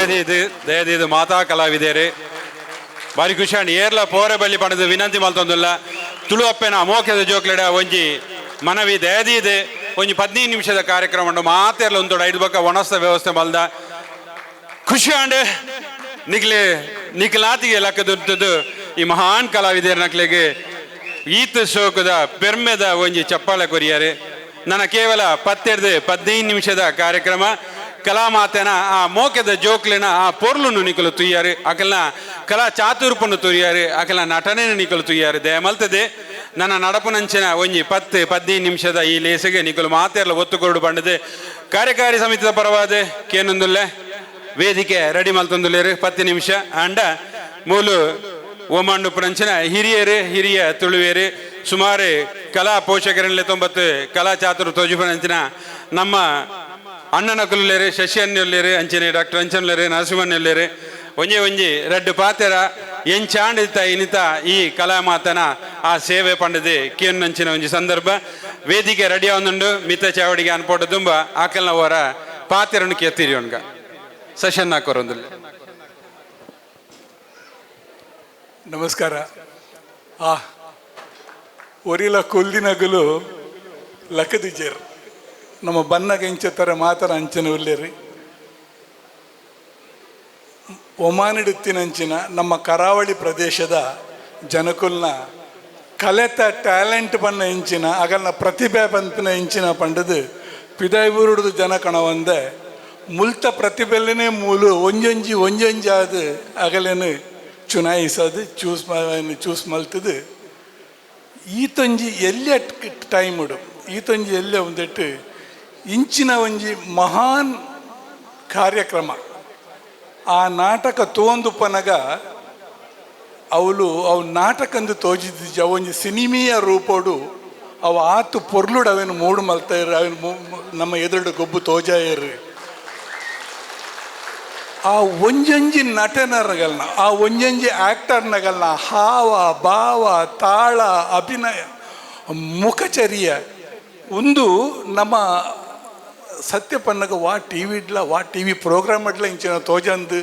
ದಯದೀದು ಮಾತಾ ಕಲಾವಿದೇರು ಬಾರಿ ಖುಷಿ ಅಂಡ್ ಏರ್ಲ ಪೋರೆ ಬಲ್ಲಿ ಪಡೆದು ವಿನಂತಿ ಮಲ್ತೊಂದುಲ್ಲ ತುಳು ಅಪ್ಪೆನ ಅಮೋಖ್ಯದ ಜೋಕ್ಲೆಡ ಒಂಜಿ ಮನವಿ ದಯದೀದೆ ಒಂಜಿ 15 ನಿಮಿಷದ ಕಾರ್ಯಕ್ರಮ ಉಂಟು ಮಾತೆರ್ಲ ಒಂದು 5 ಬಕ್ಕ ಒಣಸ್ತ ವ್ಯವಸ್ಥೆ ಮಲ್ದ ಖುಷಿ ಅಂಡ್ ನಿಖಿಲಾತಿಗೆ ಲೆಕ್ಕದುಂಟದು ಈ ಮಹಾನ್ ಕಲಾವಿದರ ನಕ್ಲೆಗೆ ಈತ ಶೋಕದ ಪೆರ್ಮೆದ ಒಂಜಿ ಚಪ್ಪಾಳೆ ಕೊರಿಯಾರೆ ನನ್ನ ಕೇವಲ 15 ನಿಮಿಷದ ಕಾರ್ಯಕ್ರಮ ಕಲಾಮಾತೆನ ಆ ಮೋಕೆದ ಜೋಕ್ಲೆನ ಆ ಪೊರ್ಲುನು ನಿಕಲು ತುಯ್ಯಾರು ಅಕಲ್ನ ಕಲಾ ಚಾತುರ್ಪನ್ನು ತುಯ್ಯಾರು ಅಕಲ್ನ ನಟನೆನ ನಿಕಲು ತುಯ್ಯಾರು ದಯಮಲ್ತದೆ ನನ್ನ ನಡಪುನಂಚಿನ ಒಂಜಿ 15 ನಿಮಿಷದ ಈ ಲೇಸಿಗೆ ನಿಕಲು ಮಾತೆರ್ಲ ಒತ್ತುಕೊರಡು ಬಂಡದೆ ಕಾರ್ಯಕಾರಿ ಸಮಿತಿದ ಪರವಾದ ಕೇನೊಂದುಲ್ಲೆ ವೇದಿಕೆ ರೆಡಿ ಮಲ್ತೊಂದುಲ್ಲೇರು 10 ನಿಮಿಷ ಅಂಡ ಮೂಲು ಓಮಂಡು ಪುರಂಚಿನ ಹಿರಿಯ ತುಳುವೇರು ಸುಮಾರು ಕಲಾ ಪೋಷಕರಲ್ಲಿ 90 ಕಲಾ ಚಾತುರು ತೋಜುಪನಂಚಿನ ನಮ್ಮ ಅಣ್ಣನ ಕುಲ್ಲೇರು ಶಶಿಯನ್ನುಲ್ಲೇರು ಅಂಚನೆ ಡಾಕ್ಟರ್ ಅಂಚನ್ಲೇರು ನರಸಿಂಹನ್ನುಲ್ಲೇರು ಒಂಜಿ ರಡ್ಡು ಪಾತೆರ ಎಂಚಾಂಡಿತ ಇನಿತ ಈ ಕಲಾ ಮಾತನ ಆ ಸೇವೆ ಪಂಡದೆ ಕೇನ್ನಂಚಿನ ಒಂಜಿ ಸಂದರ್ಭ ವೇದಿಕೆ ರೆಡಿ ಆವೊಂದುಂಡು ಮಿತ ಚಾವಡಿಗೆ ಅನ್ಪೋಟ ತುಂಬ ಆಕಲ್ನ ಅವರ ಪಾತೆರನ್ನು ಕೆತ್ತಿರಿ ಒನ್ಗ ಸಶನ್ ಹಾಕೋರೊಂದಿಲ್ಲ. ನಮಸ್ಕಾರ. ಒರಿಲ ಕೊಲ್ದಿನಗಲು ಲಕದಿಜೇರ್ ನಮ್ಮ ಬನ್ನಗೆ ಇಂಚತ್ತರ ಮಾತರ ಅಂಚನೆ ಉಲ್ಲೇರಿ ಒಮಾನಿಡುತ್ತಿನಂಚಿನ ನಮ್ಮ ಕರಾವಳಿ ಪ್ರದೇಶದ ಜನಕುಲ್ನ ಕಲೆತ ಟ್ಯಾಲೆಂಟ್ ಬನ್ನ ಇಂಚಿನ ಅಗಲ್ನ ಪ್ರತಿಭೆ ಬಂತಿನ ಇಂಚಿನ ಪಂಡದು ಪಿದಾಯ್ಬೂರುಡ್ದು ಜನ ಕಣವಂದೆ ಮುಲ್ತ ಪ್ರತಿಭೆಲ್ಲೇ ಮೂಲು ಒಂಜೊಂಜಿ ಅದು ಅಗಲೇನು ಚುನಾಯಿಸೋದು ಚೂಸ್ ಮಲ್ತದು ಈತೊಂಜಿ ಎಲ್ಲೆ ಟೈಮ್ ಉಡು ಈತೊಂಜಿ ಎಲ್ಲೆ ಒಂದಿಟ್ಟು ಇಂಚಿನ ಒಂಜಿ ಮಹಾನ್ ಕಾರ್ಯಕ್ರಮ ಆ ನಾಟಕ ತೋಂದುಪ್ಪನಗ ಅವು ನಾಟಕಂದು ತೋಜಿದ್ದ ಅವೊಂಜಿ ಸಿನಿಮೀಯ ರೂಪೋಡು ಅವು ಆತು ಪೊರ್ಲುಡು ಅವೇನು ಮೂಡು ಮಲ್ತಾಯಿರು ಅವೇನು ನಮ್ಮ ಎದುರುಡು ಗೊಬ್ಬು ತೋಜಾಯರು ಆ ಒಂಜೊಂಜಿ ನಟನರಗಲ್ನ ಆ ಒಂಜೊಂಜಿ ಆ್ಯಕ್ಟರ್ನಗಲ್ನ ಹಾವ ಭಾವ ತಾಳ ಅಭಿನಯ ಮುಖಚರ್ಯ ಒಂದು ನಮ್ಮ ಸತ್ಯಪನ್ನಗ ವಾ ಟಿವಿ ಪ್ರೋಗ್ರಾಮ್ ಅಡ್ಲ ಇಂಚಿನ ತೋಜಂದು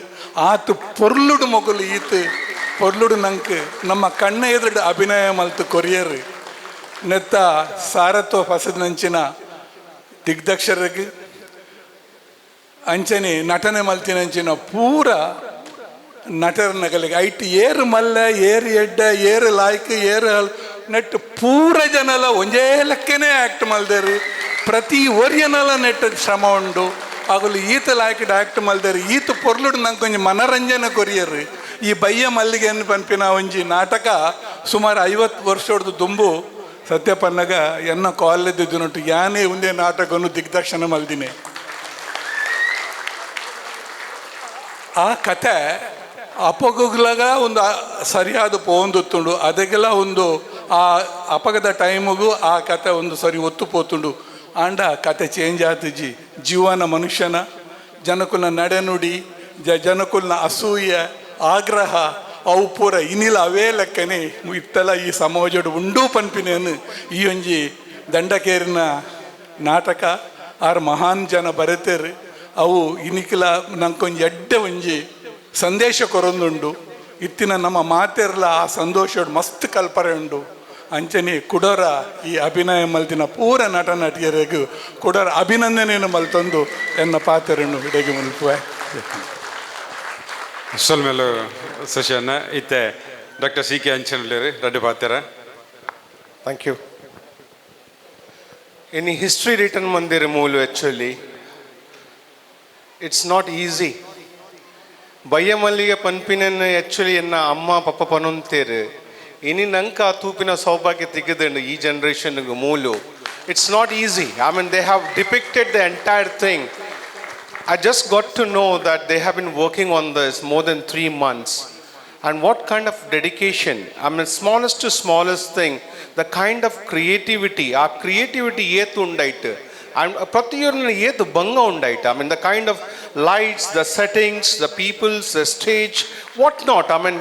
ಆತು ಪೊರ್ಲುಡು ಮೊಗಲು ಈತು ಪೊರ್ಲುಡು ನಂಗೆ ನಮ್ಮ ಕಣ್ಣ ಎದುರು ಅಭಿನಯ ಮಲ್ತು ಕೊರಿಯರು ನೆತ್ತ ಸಾರತ್ವ ಫಸದ್ನಂಚಿನ ದಿಗ್ದರ್ಶರಿಗೆ ಅಂಚನೆ ನಟನೆ ಮಲ್ತಿನಂಚಿನ ಪೂರ ನಟರ ನಗಲಿಗೆ ಐಟ್ ಏರು ಮಲ್ಲ ಏರು ಎಡ್ಡ ಏರು ಲಾಯ್ಕ್ ಏರು ನೆಟ್ಟು ಪೂರ ಜನಲ ಒಂಜೇ ಲೆಕ್ಕನೇ ಆ್ಯಕ್ಟ್ ಮಲ್ದೇರು ಪ್ರತಿ ಒರಿಯನಲ ನೆಟ್ಟು ಶ್ರಮ ಉಂಡು ಆಗಲು ಈತ ಲಾಯ್ಕಡ್ ಆ್ಯಕ್ಟ್ ಮಲ್ದೇರು ಈತ ಪೊರ್ಲುಡು ನಂಗೆ ಕೊಂಚ ಮನರಂಜನೆ ಕೊರಿಯರು ಈ ಬಯ್ಯ ಮಲ್ಲಿಗೆ ಅನ್ನು ಪನ್ಪಿನ ಒಂಜಿ ನಾಟಕ ಸುಮಾರು 50 ವರ್ಷದ್ದು ದುಂಬು ಸತ್ಯಪನ್ನಗ ಎನ್ನ ಕಾಲೇಜ್ ಯಾನೇ ಒಂದೇ ನಾಟಕವನ್ನು ದಿಗ್ದರ್ಶನ ಮಲ್ದಿನಿ. ಆ ಕತೆ ಅಪಗುಲಾಗ ಒಂದು ಸರಿಯಾದ ಪೋಂದುತ್ತುಂಡು ಅದಕ್ಕೆಲ್ಲ ಒಂದು ಆ ಅಪಗದ ಟೈಮಿಗೂ ಆ ಕತೆ ಒಂದು ಸರಿ ಒತ್ತು ಪೋತುಂಡು ಆಂಡ ಕತೆ ಚೇಂಜ್ ಆತಜಿ ಜೀವನ ಮನುಷ್ಯನ ಜನಕುಲ್ನ ನಡೆನುಡಿ ಜನಕುಲ್ನ ಅಸೂಯೆ ಆಗ್ರಹ ಅವು ಪೂರ ಇನ್ನಿಲ್ಲ ಅವೇ ಲೆಕ್ಕನೆ ಇತ್ತಲ್ಲ ಈ ಸಮಾಜಡು ಉಂಡು ಪನ್ಪಿನೇನು ಈ ಒಂಜಿ ದಂಡಕೇರಿನ ನಾಟಕ ಆರು ಮಹಾನ್ ಜನ ಬರೆತೇರು ಅವು ಇನಿಕಿಲ ನಂಗೊಂದು ಎಡ್ಡೆ ಒಂಜಿ ಸಂದೇಶ ಕೊರೊಂದುಂಡು ಇತ್ತಿನ ನಮ್ಮ ಮಾತೆರ್ಲ ಆ ಸಂತೋಷ ಮಸ್ತ್ ಕಲ್ಪರೆ ಉಂಡು ಅಂಚನೆ ಕುಡೋರ ಈ ಅಭಿನಯ ಮಲ್ತಿನ ಪೂರ ನಟ ನಟಿಯರಿಗೂ ಕುಡೋರ ಅಭಿನಂದನೆಯನ್ನು ಮಲ್ತಂದು ಎನ್ನ ಪಾತೆರನ್ನು ಹಿಡಿಗೆ ಮುಲ್ಪುವೆ ಸೊಲ್ಮೇಲು ಸಶನ ಇತ್ತೆ ಡಾಕ್ಟರ್ ಸಿ ಕೆ ಅಂಚನಲ್ಲೇರಿ ರೆಡ್ಡಿ ಪಾತೆರ. Thank you. In history return ಮಂದಿರ ಮೂಲು ಆ್ಯಕ್ಚುಲಿ ಇಟ್ಸ್ ನಾಟ್ ಈಸಿ. ಬಯ್ಯ ಮಲ್ಲಿಗೆ ಪನ್ಪಿನನ್ನು ಆ್ಯಕ್ಚುಲಿ ಎನ್ನ ಅಮ್ಮ ಪಪ್ಪ ಪನೊಂತೇರು ಇನಿ ನಂಗೆ ಆ ತೂಪಿನ ಸೌಭಾಗ್ಯ ತೆಗೆದಂಡು ಈ ಜನ್ರೇಷನ್ಗೆ ಮೂಲು. It's not easy. I mean they have depicted the entire thing. I just got to know that they have been working on this more than 3 months. And what kind of dedication, I mean smallest to smallest thing, the kind of creativity, our creativity yetu undaitu. And pratiyorna yetu banga undaitu. I mean the kind of lights, the settings, the peoples, the stage, what not, I mean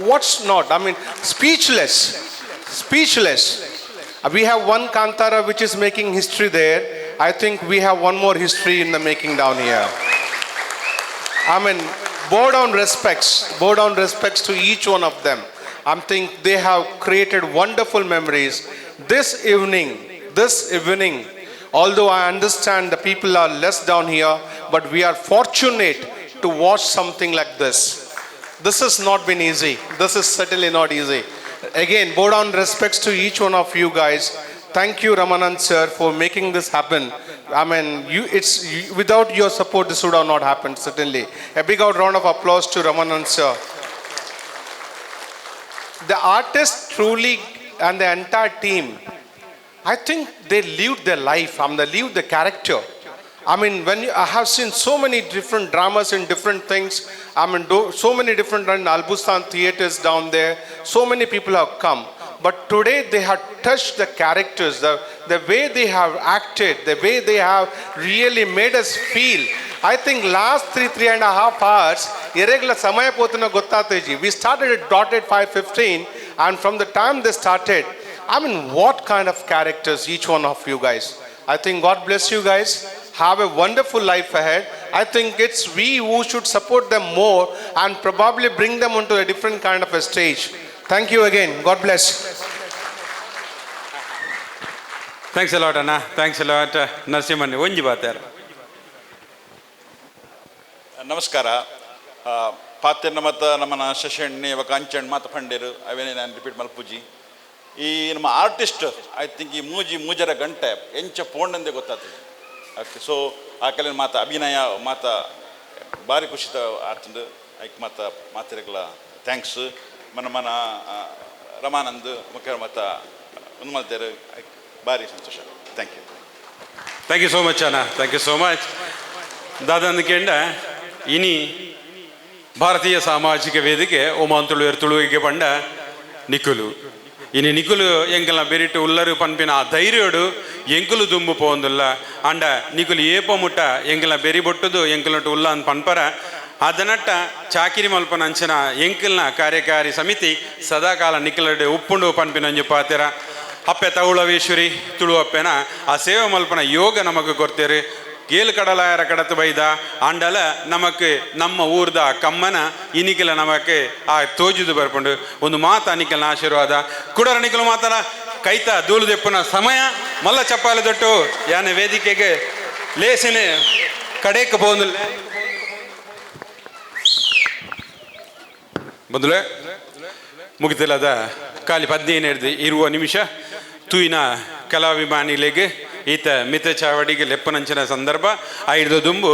what's not, I mean speechless. We have one Kantara which is making history there. I think we have one more history in the making down here. I mean, bow down respects to each one of them. I think they have created wonderful memories. This evening, although I understand the people are less down here, but we are fortunate to watch something like this. This has not been easy. This is certainly not easy. Again, bow down respects to each one of you guys. Thank you, Ramanand sir, for making this happen. I mean, without your support, this would have not happened, certainly. A big round of applause to Ramanand sir. The artists truly and the entire team, I think they lived their life, they lived the character. I mean, I have seen so many different dramas and different things. I mean, so many different Albustan theaters down there. So many people have come. But today they have touched the characters, the way they have acted, the way they have really made us feel. I think last 3.5 hours, irregular samaya potuna gottateji. We started at dotted 5:15, and from the time they started, I mean, what kind of characters each one of you guys. I think God bless you guys. Have a wonderful life ahead. I think it's we who should support them more and probably bring them onto a different kind of a stage. Thank you again. God bless. Thanks a lot, Anna. Thanks a lot, Narasimhan. Onji baatar. ನಮಸ್ಕಾರ. ಪಾತ್ಯನ ಮತ್ತು ನಮ್ಮನ ಶಶಣ್ಣಿ ಕಾಂಚಣ್ ಮಾತು ಪಂಡೇರು ಅವೇನೇ ನಾನು repeat ಮಲ್ಪೂಜಿ ಈ ನಮ್ಮ artist I think ಈ ಮೂಜರ ಗಂಟೆ ಎಂಚ ಪೋಂಡಂದೇ ಗೊತ್ತಾಗ್ತದೆ. ಓಕೆ, ಸೊ ಆ ಕಲಿನ ಮಾತು ಅಭಿನಯ ಮಾತು ಭಾರಿ ಖುಷಿತ ಆಗ್ತದೆ. ಐಕ್ ಮಾತಿರಗಲ ಥ್ಯಾಂಕ್ಸ್. మన ರಮಾನಂದ್ ಮುಖ್ಯ ಮತ್ತು ಉನ್ಮಲ್ತೇರು ಭಾರಿ ಸಂತೋಷ. Thank you. Thank you so much ಅಣ್ಣ. Thank you so much. ದಾದಂದಕ್ಕೆಂಡ ಇನಿ ಭಾರತೀಯ ಸಾಮಾಜಿಕ ವೇದಿಕೆ ಒಮಾನ್ ತುಳುವೆರ್ ತುಳುವಿಗೆ ಪಂಡ ನಿಖುಲು ಇನಿ ನಿಖುಲು ಎಂಕಲ್ನ ಬೆರಿಟ್ಟು ಉಲ್ಲರು ಪನ್ಪಿನ ಆ ಧೈರ್ಯೋಡು ಎಂಕುಲು ದುಂಬು ಪೋಂದುಲ್ಲ ಅಂಡ ನಿಖುಲು ಏಪ ಮುಟ್ಟ ಎಂಕಲ್ನ ಬೆರಿ ಬೊಟ್ಟುದು ಎಂಕಲ್ನಟ್ಟು ಉಲ್ಲ ಅಂತ ಪನ್ಪರ ಅದನಟ್ಟ ಚಾಕಿರಿ ಮಲ್ಪನ ಅಂಚನ ಎಂಕಲ್ನ ಕಾರ್ಯಕಾರಿ ಸಮಿತಿ ಸದಾಕಾಲ ನಿಖಲಡೆ ಉಪ್ಪುಂಡು ಪನ್ಪಿನಂಜು ಪಾತೆರ ಅಪ್ಪೆ ತೌಳವೇಶ್ವರಿ ತುಳು ಅಪ್ಪೆನ ಆ ಸೇವೆ ಮಲ್ಪನ ಯೋಗ ನಮಗೆ ಕೊಡ್ತೇರು. ಕೇಳು ಕಡಲಾಯರ ಕಡತು ಬೈದ ಅಂಡಲ ನಮಕ್ ನಮ್ಮ ಊರ್ದ ಕಮ್ಮನ ಇನಿಕಲ ನಮಕ್ಕೆ ಆ ತೋಜುದು ಬರ್ಕೊಂಡು ಒಂದು ಮಾತು ಅನಿಕಲ್ನ ಆಶೀರ್ವಾದ ಕುಡರ ನಿಕಲು ಮಾತಲ್ಲ ಕೈತ ಧೂಳು ದೆಪ್ಪನ ಸಮಯ ಮಲ್ಲ ಚಪ್ಪಾಲೆ ತೊಟ್ಟು ಯಾನೆ ವೇದಿಕೆಗೆ ಲೇಸಿನ ಕಡೆಗೆ ಬಂದಿಲ್ಲ ಬಂದುಲೆ ಮುಗಿತಿಲ್ಲದ ಖಾಲಿ 15 ನಿಮಿಷ ತೂಯಿನ ಕಲಾಭಿಮಾನಿಗಳಿಗೆ ಈತ ಮಿತ ಚಾವಡಿಗೆ ಲೆಪ್ಪನಂಚಿನ ಸಂದರ್ಭ ಐದು ದುಂಬು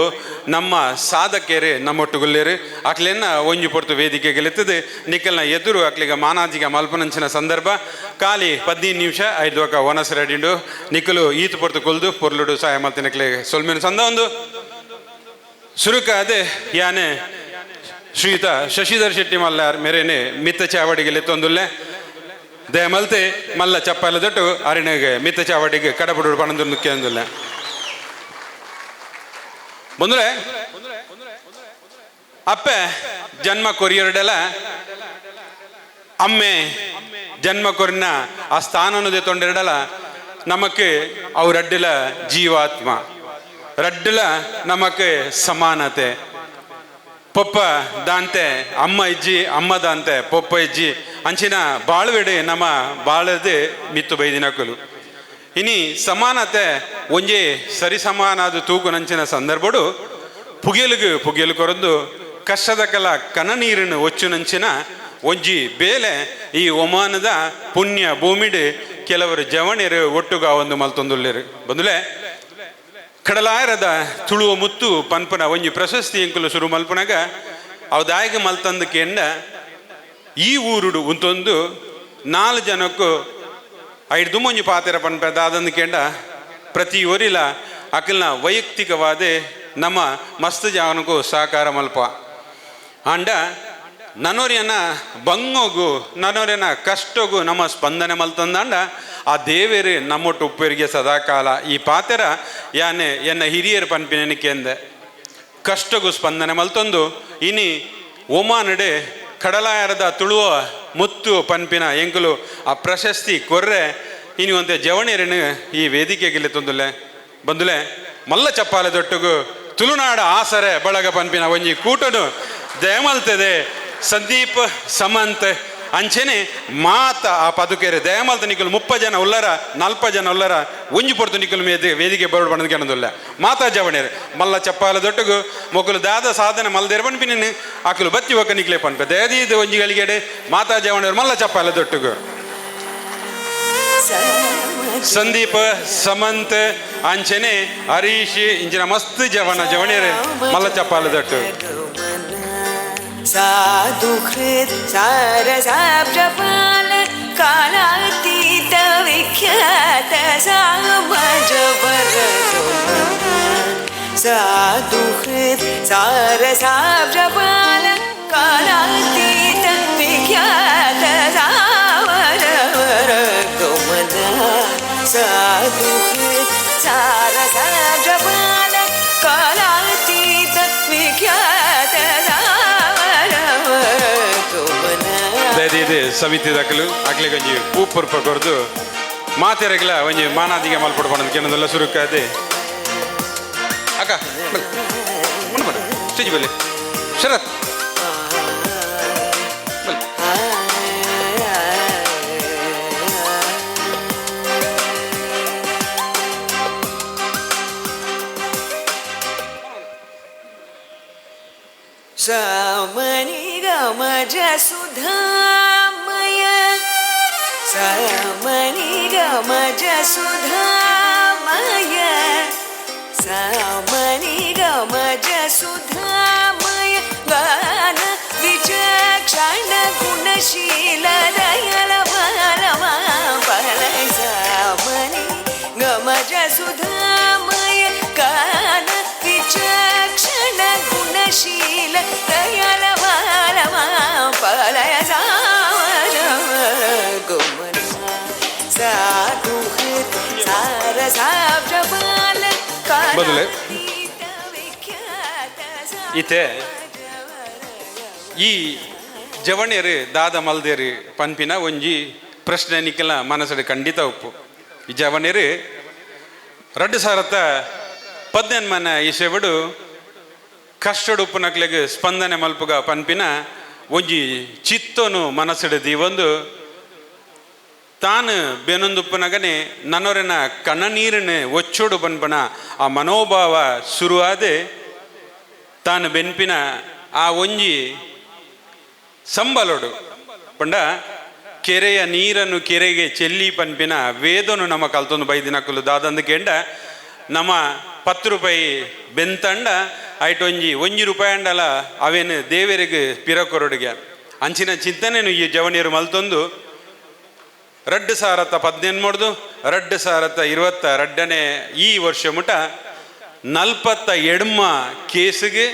ನಮ್ಮ ಸಾಧಕೇರು ನಮ್ಮೊಟ್ಟುಗುಲ್ಲೇರು ಅಕ್ಲೆನ್ನ ಒಂಜು ಪೊರ್ತು ವೇದಿಕೆಗೆ ಲೆತ್ತದು ನಿಕ್ಕಲ್ನ ಎದುರು ಅಕ್ಲಿಗ ಮಾನಾಜಿಗ ಮಲ್ಪನಂಚಿನ ಸಂದರ್ಭ ಖಾಲಿ 15 ನಿಮಿಷ 5 ಒನಸ್ ರೆಡಿಂಡು ನಿಕ್ಕಲು ಈತ ಪೊರ್ತು ಕೊಲ್ದು ಪೊರ್ಲುಡು ಸಹಾಯ ಮಲ್ತಿನಕ್ಲೆ ಸೊಲ್ಮೇನು ಸಂದ ಒಂದು ಸುರುಕ ಅದೇ ಯಾನೆ ಶ್ರೀಯುತ ಶಶಿಧರ್ ಶೆಟ್ಟಿ ಮಲ್ಲಾರ್ ಮೇರೇನೆ ಮಿತ್ತ ಚಾವಡಿಗೆ ಲೆತ್ತೊಂದುಲ್ಲೆ ದಯಮಲ್ತೆ ಮಲ್ಲ ಚಪ್ಪಾಲ ದೊಟ್ಟು ಅರಿಣೆಗೆ ಮಿತ್ತ ಚಾವಡಿಗೆ ಕಡಬುಡು ಪಣಂದು ಕೇಂದಿಲ್ಲ ಬಂದ್ರೆ ಅಪ್ಪೆ ಜನ್ಮ ಕೊರಿಯರ್ಡೆಲ ಅಮ್ಮೆ ಜನ್ಮ ಕೊರಿನ ಆ ಸ್ಥಾನನದೇ ತೊಂಡೆರಡಲ ನಮಕ್ಕೆ ಅವು ರಡ್ಡಿಲ ಜೀವಾತ್ಮ ರಡ್ಡಿಲ ನಮಕ್ಕೆ ಸಮಾನತೆ ಪೊಪ್ಪ ದಾಂತೆ ಅಮ್ಮ ಇಜ್ಜಿ ಅಮ್ಮ ದಾಂತೆ ಪೊಪ್ಪ ಇಜ್ಜಿ ಅಂಚಿನ ಬಾಳ್ವೆಡೆ ನಮ್ಮ ಬಾಳದೆ ಮಿತ್ತು ಬೈದಿನಕಲು ಇನಿ ಸಮಾನತೆ ಒಂಜೆ ಸರಿ ಸಮಾನಾದ ತೂಕು ನಂಚಿನ ಸಂದರ್ಭಡು ಪುಗಿಯಲು ಕೊರಂದು ಕಷ್ಟದ ಕಲ ಕನ ನೀರಿನ ಒಚ್ಚು ನಂಚಿನ ಒಂಜಿ ಬೇಲೆ ಈ ಒಮಾನದ ಪುಣ್ಯ ಭೂಮಿಡು ಕೆಲವರು ಜವಣಿರು ಒಟ್ಟುಗ ಒಂದು ಮಲ್ತೊಂದುಲ್ಲೇರು ಬಂದುಲೆ ಕಡಲಾಯರದ ತುಳುವ ಮುತ್ತು ಪನ್ಪನ ಒಂಜಿ ಪ್ರಶಸ್ತಿ ಎಂಕುಲು ಶುರು ಮಲ್ಪನಾಗ ಅವದಾಯಿಗೆ ಮಲ್ತಂದಕ್ಕೆ ಎಂಡ ಈ ಊರುಡು ಉಂತೊಂದು 4 ಜನಕ್ಕೂ 5 ದುಮ್ಮೊಂಜಿ ಪಾತೆರ ಪನ್ಪದ ಅದಂದಕ್ಕೆಂಡ ಪ್ರತಿ ಊರಿಲ ಅಕಲ್ನ ವೈಯಕ್ತಿಕವಾದ ನಮ್ಮ ಮಸ್ತ್ ಜಾವನಕ್ಕೂ ಸಹಕಾರ ಮಲ್ಪ ಅಂಡ ನನ್ನೋರಿಯನ್ನ ಬಂಗೋಗು ನನ್ನೋರಿಯನ್ನ ಕಷ್ಟಗೂ ನಮ್ಮ ಸ್ಪಂದನೆ ಮಲ್ತಂದಂಡ ಆ ದೇವೇರು ನಮ್ಮೊಟ್ಟು ಉಪ್ಪೇರಿಗೆ ಸದಾಕಾಲ ಈ ಪಾತೆರ ಯಾನೆ ಎನ್ನ ಹಿರಿಯರು ಪನ್ಪಿನಕ್ಕೆ ಎಂದೆ ಕಷ್ಟಗೂ ಸ್ಪಂದನೆ ಮಲ್ತೊಂದು ಇನಿ ಒಮಾನಡೆ ಕಡಲಾಯರದ ತುಳುವ ಮುತ್ತು ಪನ್ಪಿನ ಎಂಕುಲು ಆ ಪ್ರಶಸ್ತಿ ಕೊರ್ರೆ ಇನಿ ಒಂತೆ ಜವಣಿಯರನ್ನು ಈ ವೇದಿಕೆಗೆ ತಂದುಲೆ ಬಂದುಲೆ ಮಲ್ಲ ಚಪ್ಪಾಲೆ ದೊಟ್ಟುಗು ತುಳುನಾಡ ಆಸರೆ ಬಳಗ ಪನ್ಪಿನ ಒಂಜಿ ಕೂಟನು ದಯಮಲ್ತದೆ ಸಂದೀಪ್ ಸಮಂತ್ ಅಂಚೆನೆ ಮಾತ ಆ ಪದುಕೆರೆ ದಯಮಲ್ತ ನಿಕ್ಕಲು 30 ಜನ ಉಲ್ಲರ 40 ಜನ ಉಲ್ಲರ ಒಂಜಿ ಪೊರ್ತು ನಿಕ್ಕಲು ವೇದಿಕೆ ಬರೋಡು ಬಣ್ಣದ ಕೆಣದುಲ್ಲ ಮಾತಾ ಜವಣೇರು ಮಲ್ಲ ಚಪ್ಪಾಲ ದೊಟ್ಟಗು ಮೊಗಲು ದಾದ ಸಾಧನೆ ಮಲ್ದೇರು ಪನ್ಪಿನ ಆಕಲು ಬತ್ತಿ ಒಕ್ಕ ನಿಕ್ಲೆ ಪನ್ಪೆ ದಯದೀದು ಒಂಜಿ ಗಳಿಗೆಡೆ ಮಾತಾ ಜವಣೇರು ಮಲ್ಲ ಚಪ್ಪಾಲ ದೊಟ್ಟಗು ಸಂದೀಪ್ ಸಮಂತ್ ಅಂಚನೆ ಹರೀಶ್ ಇಂಚಿನ ಮಸ್ತ್ ಜವಣೇರು ಮಲ್ಲ ಚಪ್ಪಾಲ ದೊಟ್ಟು साधु कृत सारसाब्जपाल कालातीत विख्यात सामजवर साधु कृत सारसाब्जपाल कालातीत विख्यात सामजवर साधु कृत सारसाब्जपाल कालातीत विख्यात ದಯದಿದೆ ಸಮಿತಿ ದಾಖಲು ಆಗ್ಲೇ ಒಂಜಿ ಪೂಪುರ್ಪ ಕೊರ್ದು ಮಾತೆರಗ್ಲ ಒಂಜಿ ಮಾನಾದಿಗೆ ಮಲ್ಪಡ ಪಣದ ಕೆನದೆಲ್ಲ ಸುರುಕಾದೆ ಅಕ್ಕ ಸ್ಟೇಜ್ ಬಲ್ಲಿ ಶರತ್ सामनि गमज सुधामय सामनि गमज सुधामय सामनि गमज सुधामय गान विचक्षण गुणशील दयाल बालमा पलय सामनि गमज सुधामय गान विचक्षण गुणशील दयाल बालमा पलय गुमन साधु सारसाब्जपाल ಬದಲೆ ಈತೆ ಈ ಜವಣೇರು ದಾದ ಮಲ್ದೇರು ಪನ್ಪಿನ ಒಂಜಿ ಪ್ರಶ್ನೆ ನಿಕ್ಕಲ ಮನಸ್ಸಡು ಖಂಡಿತ ಉಪ್ಪು ಈ ಜವಣೇರು 2018 ಈ ಸೆವಡು ಕಷ್ಟಡು ಉಪ್ಪುನಕ್ಲೆಗ್ ಸ್ಪಂದನೆ ಮಲ್ಪುಗ ಪನ್ಪಿನ ಒಂಜಿ ಚಿತ್ತೋನು ಮನಸ್ಸಿಡು ದೀವೊಂದು ತಾನು ಬೇನೊಂದುಪ್ಪನಗನೆ ನನ್ನೊರೆನ ಕಣ್ಣನೀರನ್ನು ಒಚ್ಚೋಡು ಪನ್ಪನ ಆ ಮನೋಭಾವ ಶುರುವಾದೆ ತಾನು ಬೆನ್ಪಿನ ಆ ಒಂಜಿ ಸಂಬಲೋಡು ಪಂಡ ಕೆರೆಯ ನೀರನ್ನು ಕೆರೆಗೆ ಚೆಲ್ಲಿ ಪನ್ಪಿನ ವೇದನು ನಮ್ಮ ಕಲ್ತೊಂದು ಬೈದಿನಕ್ಕಲು ದಾದಂದು ಕೆಂಡ ನಮ್ಮ 10 ರೂಪಾಯಿ ಬೆಂತಂಡ ಒಂಜಿ ರೂಪಾಯಿ ಅಂಡಲ ಅವೇನು ದೇವರಿಗೆ ಪಿರಕೊರಡಿಗೆ ಅಂಚಿನ ಚಿಂತನೆನು ಈ ಜವಣಿಯರು ಮಲ್ತೊಂದು 2018 2022 ಈ ವರ್ಷ ಮುಟ 47 ಕೇಸಿಗೆ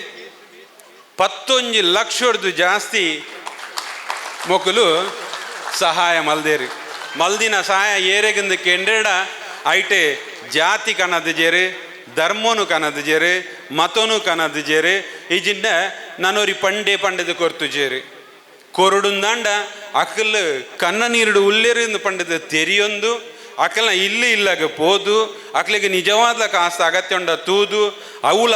11 ಲಕ್ಷದ್ದು ಜಾಸ್ತಿ ಮೊಕಲು ಸಹಾಯ ಮಲ್ದೇರಿ ಮಲ್ದಿನ ಸಹಾಯ ಏರೆಗಿಂದ ಕೆಂಡ್ರೆಡ ಐಟೆ ಜಾತಿ ಕನದ ಜೇರು ಧರ್ಮನು ಕನದ ಜೇರು ಮತನು ಕನದ ಜೇರು ಈಜಿಂದ ನಾನೋರಿ ಪಂಡೆದು ಕೊರ್ತು ಜೇರು ಕೊರಡುಂದಾಂಡ ಅಕ್ಕಲ್ ಕನ್ನ ನೀರುಡು ಉಲ್ಲೇರಿಂದ ಪಂಡದ ತೆರಿಯೊಂದು ಅಕ್ಕಲ್ನ ಇಲ್ಲಾಗ ಪೋದು ಅಕ್ಲಿಗೆ ನಿಜವಾದ ಕಾಸ್ತ ಅಗತ್ಯ ಉಂಡ ತೂದು ಅವಳ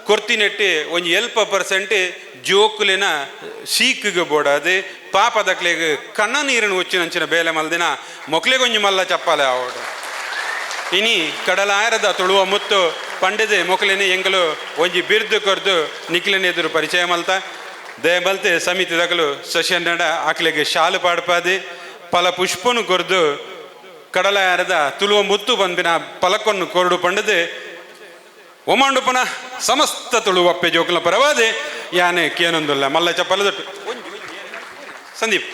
ಕೊರ್ತಿನೆಟ್ಟಿ ಒಂಜಿ 11% ಜೋಕುಲಿನ ಸೀಕ್ಗೆ ಬೋಡಾದೆ ಪಾಪದಕ್ಲೆಗೆ ಕನ್ನ ನೀರನ್ನು ಒಚ್ಚಿನಂಚಿನ ಬೇಲೆ ಮಲ್ದಿನ ಮೊಕ್ಲೆಗೊಂಜಿ ಮಲ್ಲ ಚಪ್ಪಾಲೆ ಆವಡು ಇನಿ ಕಡಲಾಯರದ ತುಳುವ ಮುತ್ತು ಪಂಡಿದೆ ಮೊಕ್ಲೆನೆ ಎಂಗಲು ಒಂಜಿ ಬಿರ್ದು ಕೊರ್ದು ನಿಕ್ಲಿನ ಎದುರು ಪರಿಚಯ ಮಲ್ತ ದಯಬಲ್ತೆ ಸಮಿತಿ ದಗಲು ಸೆಷನ್ ನಡ ಆಕ್ಲೆಗೆ ಶಾಲು ಪಾಡ್ಪಾದೆ ಪಲ ಪುಷ್ಪನು ಕೊರ್ದು ಕಡಲಾಯರದ ತುಳುವ ಮುತ್ತು ಬಂದಿನ ಪಲಕ್ಕೊನ್ನು ಕೊರಡು ಪಂಡದೆ ಒಮಾಂಡುಪನ ಸಮಸ್ತ ತುಳುವಪ್ಪೆ ಜೋಕುಲ ಪರವಾದೆ ಯಾನೆ ಕೇನೊಂದುಲ್ಲ ಮಲ್ಲ ಚಪ್ಪಲದೊಟ್ಟು ಸಂದೀಪ್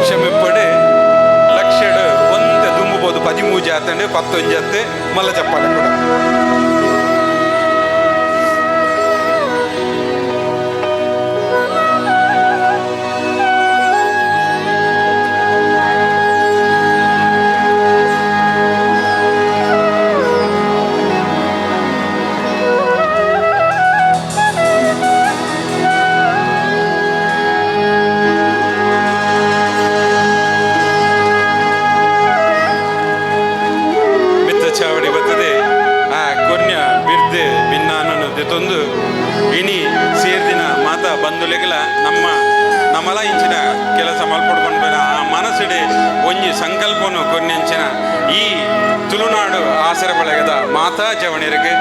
ಕ್ಷಮೆಪಡೆ ಲಕ್ಷಡು ಒಂದೇ ತುಂಬಬಹುದು 13 ಜಾತಂಡೆ 11 ಜಾತೆ ಮಲ್ಲ ಚಪ್ಪಾಲೆ ಕೂಡ ದೆತೊಂದು ಇನಿ ಸೇರ್ದಿನ ಮಾತ ಬಂಧುಲೆಗಲ ನಮ್ಮಲ ಇಂಚಿನ ಕೆಲಸ ಮಲ್ಪಡ್ಕೊಂಡು ಆ ಮನಸ್ಸಿಡೆ ಒಂಜಿ ಸಂಕಲ್ಪವನ್ನು ಕೊನ್ನೆಂಚಿನ ಈ ತುಳುನಾಡು ಆಸರೆ ಬಳಗದ ಮಾತಾ ಜವಣಿಯರಿಗೆ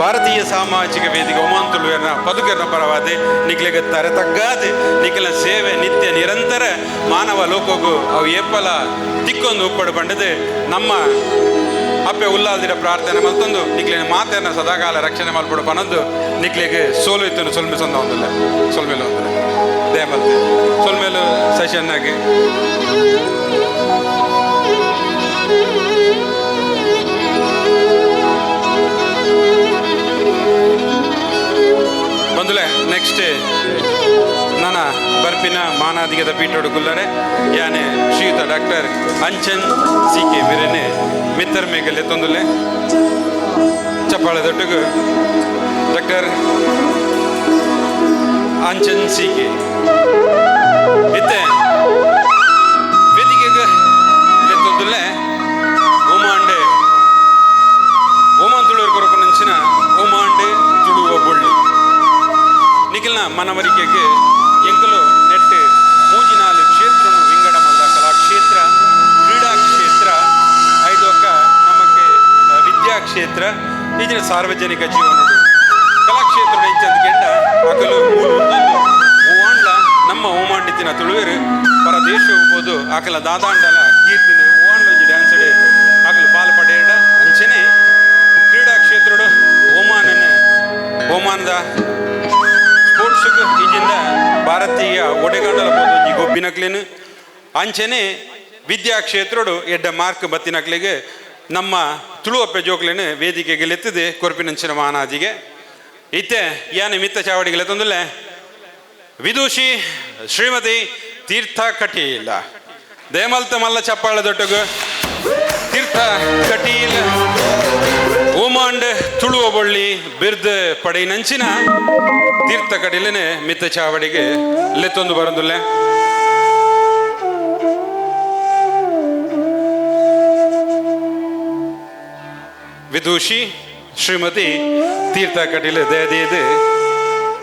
ಭಾರತೀಯ ಸಾಮಾಜಿಕ ವೇದಿಕೆ ಒಮಾನ್ ತುಳುವೆರ್ನ ಪದುಕರ್ನ ಪರವಾದೆ ನಿಕ್ಲೆಗೆ ತಾರೆ ತಗ್ಗಾದೆ ನಿಖಲ ಸೇವೆ ನಿತ್ಯ ನಿರಂತರ ಮಾನವ ಲೋಕಗೂ ಅವು ಏಪಲ ತಿಕ್ಕೊಂದು ಉಪ್ಪಡು ಬಂಡದೆ ನಮ್ಮ ಅಪ್ಪೆ ಉಲ್ಲಾಲ್ದಿರ ಪ್ರಾರ್ಥನೆ ಮಲ್ತೊಂದು ನಿಕ್ಲಿನ ಮಾತೆಯನ್ನ ಸದಾಕಾಲ ರಕ್ಷಣೆ ಮಲ್ಪಡು ಪನೊಂದು ನಿಕ್ಲಿಗೆ ಸೋಲು ಇತ್ತು ಸೊಲ್ಮೆಸೊಂದ ಒಂದಿಲ್ಲ ಸೊಲ್ಮೇಲೆ ಒಂದಿಲ್ಲ ದೇ ಮಲ್ತೆ ಸೊಲ್ಮೇಲು ಸೆಷನ್ನಾಗಿ ಬಂದುಲೆ ನೆಕ್ಸ್ಟ್ ನನ್ನ ಬರ್ಪಿನ ಮಾನಾದಿಗದ ಪೀಠೋಡು ಗುಲ್ಲರೆ ಯಾನೆ ಶ್ರೀಯುತ ಡಾಕ್ಟರ್ ಅಂಚನ್ ಸಿ.ಕೆ. ಮಿರೆನೆ ಮಿತ್ತರ್ ಮೇಗಲೆ ತೊಂದುಲೆ ಚಪ್ಪಾಳೆ ದೊಟ್ಟಗು ಡಾಕ್ಟರ್ ಅಂಚನ್ ಸಿ.ಕೆ. ಇತ್ತೆ ವೇದಿಕೆಗೆ ತೊಂದುಲೆ ಓಮಾಂಡೆ ಓಮಾನ್ ತುಳುವರು ಕೊರಕು ನಂಚಿನ ಓಮಾಂಡೆ ತುಳುವ ಬೊಳ್ಳಿ ನಿಖಿಲ್ನ ಮನವರಿಕೆಗೆ ಎಂಕಲು ನೆಟ್ಟು ಮೂಜಿನಾಲು ಕ್ಷೇತ್ರನು ವಿಂಗಡ ಮಲ್ದ ಕಲಾಕ್ಷೇತ್ರ ಕ್ರೀಡಾ ಕ್ಷೇತ್ರ ಐದೊಕ್ಕ ನಮಗೆ ವಿದ್ಯಾಕ್ಷೇತ್ರ ಈಜಿನ ಸಾರ್ವಜನಿಕ ಜೀವನಡು ಕಲಾಕ್ಷೇತ್ರ ಹೆಚ್ಚಂದು ಗೆಡ್ಡ ಅಕಲು ಓವಾಂಡ್ಲ ನಮ್ಮ ಓಮಾಂಡಿತಿನ ತುಳುವೇರು ಪರ ದೇಶ ಹೋಗ್ಬೋದು ಆಕಲ ದಾದಾಂಡಲ ಕೀರ್ತಿನ ಓವಾಂಡ್ಲೊಂಜಿ ಡ್ಯಾನ್ಸ್ ಡೇ ಆಕಲು ಪಾಲು ಪಡೆಯಡ ಅಂಚನೆ ಕ್ರೀಡಾ ಕ್ಷೇತ್ರಡು ಓಮಾನದ ಸ್ಪೋರ್ಟ್ಸ್ಗೆ ಈಜಿಂದ ಭಾರತೀಯ ಒಡೆಗಂಡಲ ಪೋದೊಂಜಿ ಗೊಬ್ಬಿನಕ್ಲೇನು ಅಂಚನೆ ವಿದ್ಯಾಕ್ಷೇತ್ರಡು ಎಡ್ಡ ಮಾರ್ಕ್ ಬತ್ತಿನಕ್ಲಿಗೆ ನಮ್ಮ ತುಳುವಪ್ಪೆ ಜೋಕ್ಲೇನು ವೇದಿಕೆಗೆ ಲೆತ್ತದೆ ಕೊರ್ಪಿನಂಚಿನ ಮಾನಾದಿಗೆ ಇತ್ತೆ ಯಾನೆ ಮಿತ್ತ ಚಾವಡಿಗೆ ತಂದುಲೆ ವಿದೂಷಿ ಶ್ರೀಮತಿ ತೀರ್ಥ ಕಟೀಲ ದೇಮಲ್ತ ಮಲ್ಲ ಚಪ್ಪಾಳ ದೊಟ್ಟಗು ತೀರ್ಥ ಕಟೀಲ್ ಓಮಾಂಡ್ ತುಳುವ ಬೊಳ್ಳಿ ಬಿರ್ದು ಪಡೆಯಿನಂಚಿನ ತೀರ್ಥ ಕಟೀಲನೆ ಮಿತ್ತ ಚಾವಡಿಗೆ ಲೆತ್ತೊಂದು ಬರಂದುಲ್ಲೆ ವಿದೂಷಿ ಶ್ರೀಮತಿ ತೀರ್ಥ ಕಟೀಲ್ ದಯದೇದು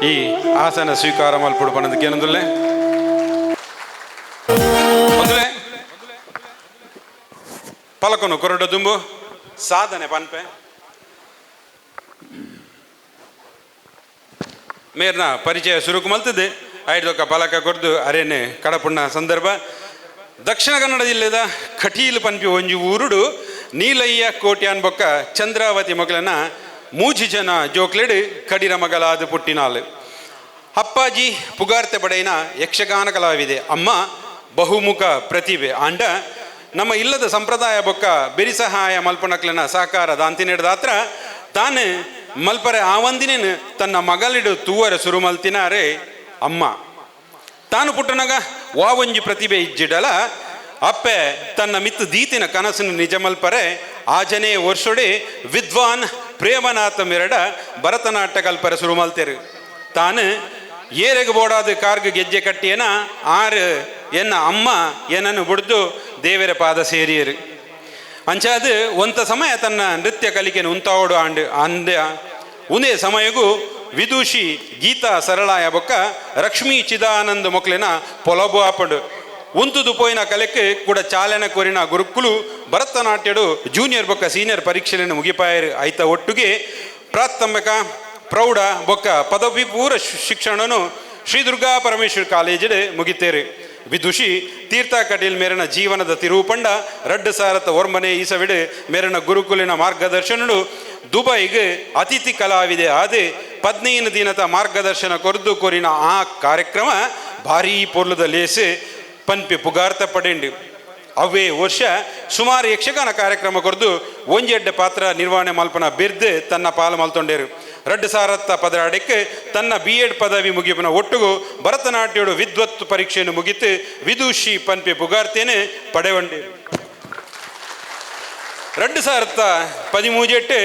ಈ ಆಸನ ಸ್ವೀಕಾರ ಮಲ್ಪಡು ಬಣ್ಣದಕ್ಕೆ ಏನಂದುಲ್ಲೆ ಪಲಕನು ಕೊರಡ ದುಂಬು ಸಾಧನೆ ಪನ್ಪೆ ಮೇರ್ನ ಪರಿಚಯ ಸುರುಕು ಮಲ್ತದೆ ಐದೊಕ್ಕ ಪಲಕ ಕೊರ್ದು ಅರೇನೆ ಕಡಪುಣ್ಣ ಸಂದರ್ಭ ದಕ್ಷಿಣ ಕನ್ನಡ ಜಿಲ್ಲೆದ ಕಟೀಲು ಪನ್ಪಿ ಒಂಜಿ ಊರುಡು ನೀಲಯ್ಯ ಕೋಟ್ಯಾನ್ ಬೊಕ್ಕ ಚಂದ್ರಾವತಿ ಮಗಳನ ಮೂಜಿ ಜನ ಜೋಕ್ಲೆಡು ಕಡಿರ ಮಗಲಾದ ಪುಟ್ಟಿನಾಳು ಅಪ್ಪಾಜಿ ಪುಗಾರ್ತೆ ಪಡೆಯಿನ ಯಕ್ಷಗಾನ ಕಲಾವಿದೆ ಅಮ್ಮ ಬಹುಮುಖ ಪ್ರತಿಭೆ ಆಂಡ ನಮ್ಮ ಇಲ್ಲದ ಸಂಪ್ರದಾಯ ಬೊಕ್ಕ ಬೆರಿ ಸಹಾಯ ಮಲ್ಪನಕ್ಲನ ಸಹಕಾರ ದಾಂತಿನೆಡ್ದಾತ್ರ ತಾನು ಮಲ್ಪರೆ ಆವಂದಿನೇನು ತನ್ನ ಮಗಳಿಡು ತೂವರ ಸುರು ಮಲ್ತಿನಾರೆ ಅಮ್ಮ ತಾನು ಪುಟ್ಟನಗ ವಾವಂಜಿ ಪ್ರತಿಭೆ ಇಜ್ಜಿಡಲ ಅಪ್ಪೆ ತನ್ನ ಮಿತ್ತು ದೀತಿನ ಕನಸನ್ನು ನಿಜ ಮಲ್ಪರೆ ಆಜನೇ ವರ್ಷೊಡೆ ವಿದ್ವಾನ್ ಪ್ರೇಮನಾಥ ಮೆರಡ ಭರತನಾಟ್ಯ ಕಲ್ಪರೆ ಸುರು ಮಲ್ತೆರು ತಾನು ಏರೆಗೆ ಬೋಡಾದ ಕಾರ್ಗ ಗೆಜ್ಜೆ ಕಟ್ಟಿಯೇನ ಆರು ಎನ್ನ ಅಮ್ಮ ಏನನ್ನು ಬಿಡ್ದು ದೇವರ ಪಾದ ಸೇರಿಯರು ಅಂಚಾದು ಒಂತ ಸಮಯ ತನ್ನ ನೃತ್ಯ ಕಲಿಕೆಯನ್ನು ಉಂತಾವಡು ಉಂದೇ ಸಮಯಗೂ ವಿದೂಷಿ ಗೀತಾ ಸರಳಾಯ ಬೊಕ್ಕ ಲಕ್ಷ್ಮೀ ಚಿದಾನಂದ ಮೊಕ್ಲಿನ ಪೊಲಬು ಆಪಡು ಉಂತುದು ಪೋಯಿನ ಕಲೆಕ್ಕೆ ಕೂಡ ಚಾಲನೆ ಕೋರಿನ ಗುರುಕುಲು ಭರತನಾಟ್ಯಡು ಜೂನಿಯರ್ ಬೊಕ್ಕ ಸೀನಿಯರ್ ಪರೀಕ್ಷೆಯನ್ನು ಮುಗಿಪಾಯರು ಆಯ್ತ ಒಟ್ಟಿಗೆ ಪ್ರಾಥಮಿಕ ಪ್ರೌಢ ಬೊಕ್ಕ ಪದವಿ ಪೂರ್ವ ಶಿಕ್ಷಣನು ಶ್ರೀ ದುರ್ಗಾ ಪರಮೇಶ್ವರ್ ಕಾಲೇಜಿಡೆ ಮುಗಿತೇರು ವಿದುಷಿ ತೀರ್ಥ ಕಟೀಲ್ ಮೇರನ ಜೀವನದ ತಿರುಪಂಡ ರಡ್ಡು ಸಾರತ ಒರ್ಮನೆ ಈಸವಿಡು ಮೇರನ ಗುರುಕುಲಿನ ಮಾರ್ಗದರ್ಶನಡು ದುಬೈಗೆ ಅತಿಥಿ ಕಲಾವಿದೆ ಆದೆ 15 ದಿನದ ಮಾರ್ಗದರ್ಶನ ಕೊರ್ದು ಕೊರಿನ ಆ ಕಾರ್ಯಕ್ರಮ ಭಾರೀ ಪೊರ್ಲದ ಲೇಸೆ ಪನ್ಪಿ ಪುಗಾರ್ತ ಪಡೆಂಡು ಅವೇ ವರ್ಷ ಸುಮಾರು ಯಕ್ಷಗಾನ ಕಾರ್ಯಕ್ರಮ ಕೊರ್ದು ಒಂಜೆಡ್ಡೆ ಪಾತ್ರ ನಿರ್ವಹಣೆ ಮಲ್ಪನ ಬಿರ್ದು ತನ್ನ ಪಾಲು ಮಲ್ತೊಂಡೇರು 2010 ಪದರಾಡಕ್ಕೆ ತನ್ನ B.Ed ಪದವಿ ಮುಗಿಪನ ಒಟ್ಟಿಗೂ ಭರತನಾಟ್ಯಡು ವಿದ್ವತ್ ಪರೀಕ್ಷೆಯನ್ನು ಮುಗಿತು ವಿದೂಷಿ ಪನ್ಪೆ ಪುಗಾರ್ತೇನೆ ಪಡೆವಂಡೇರು 2013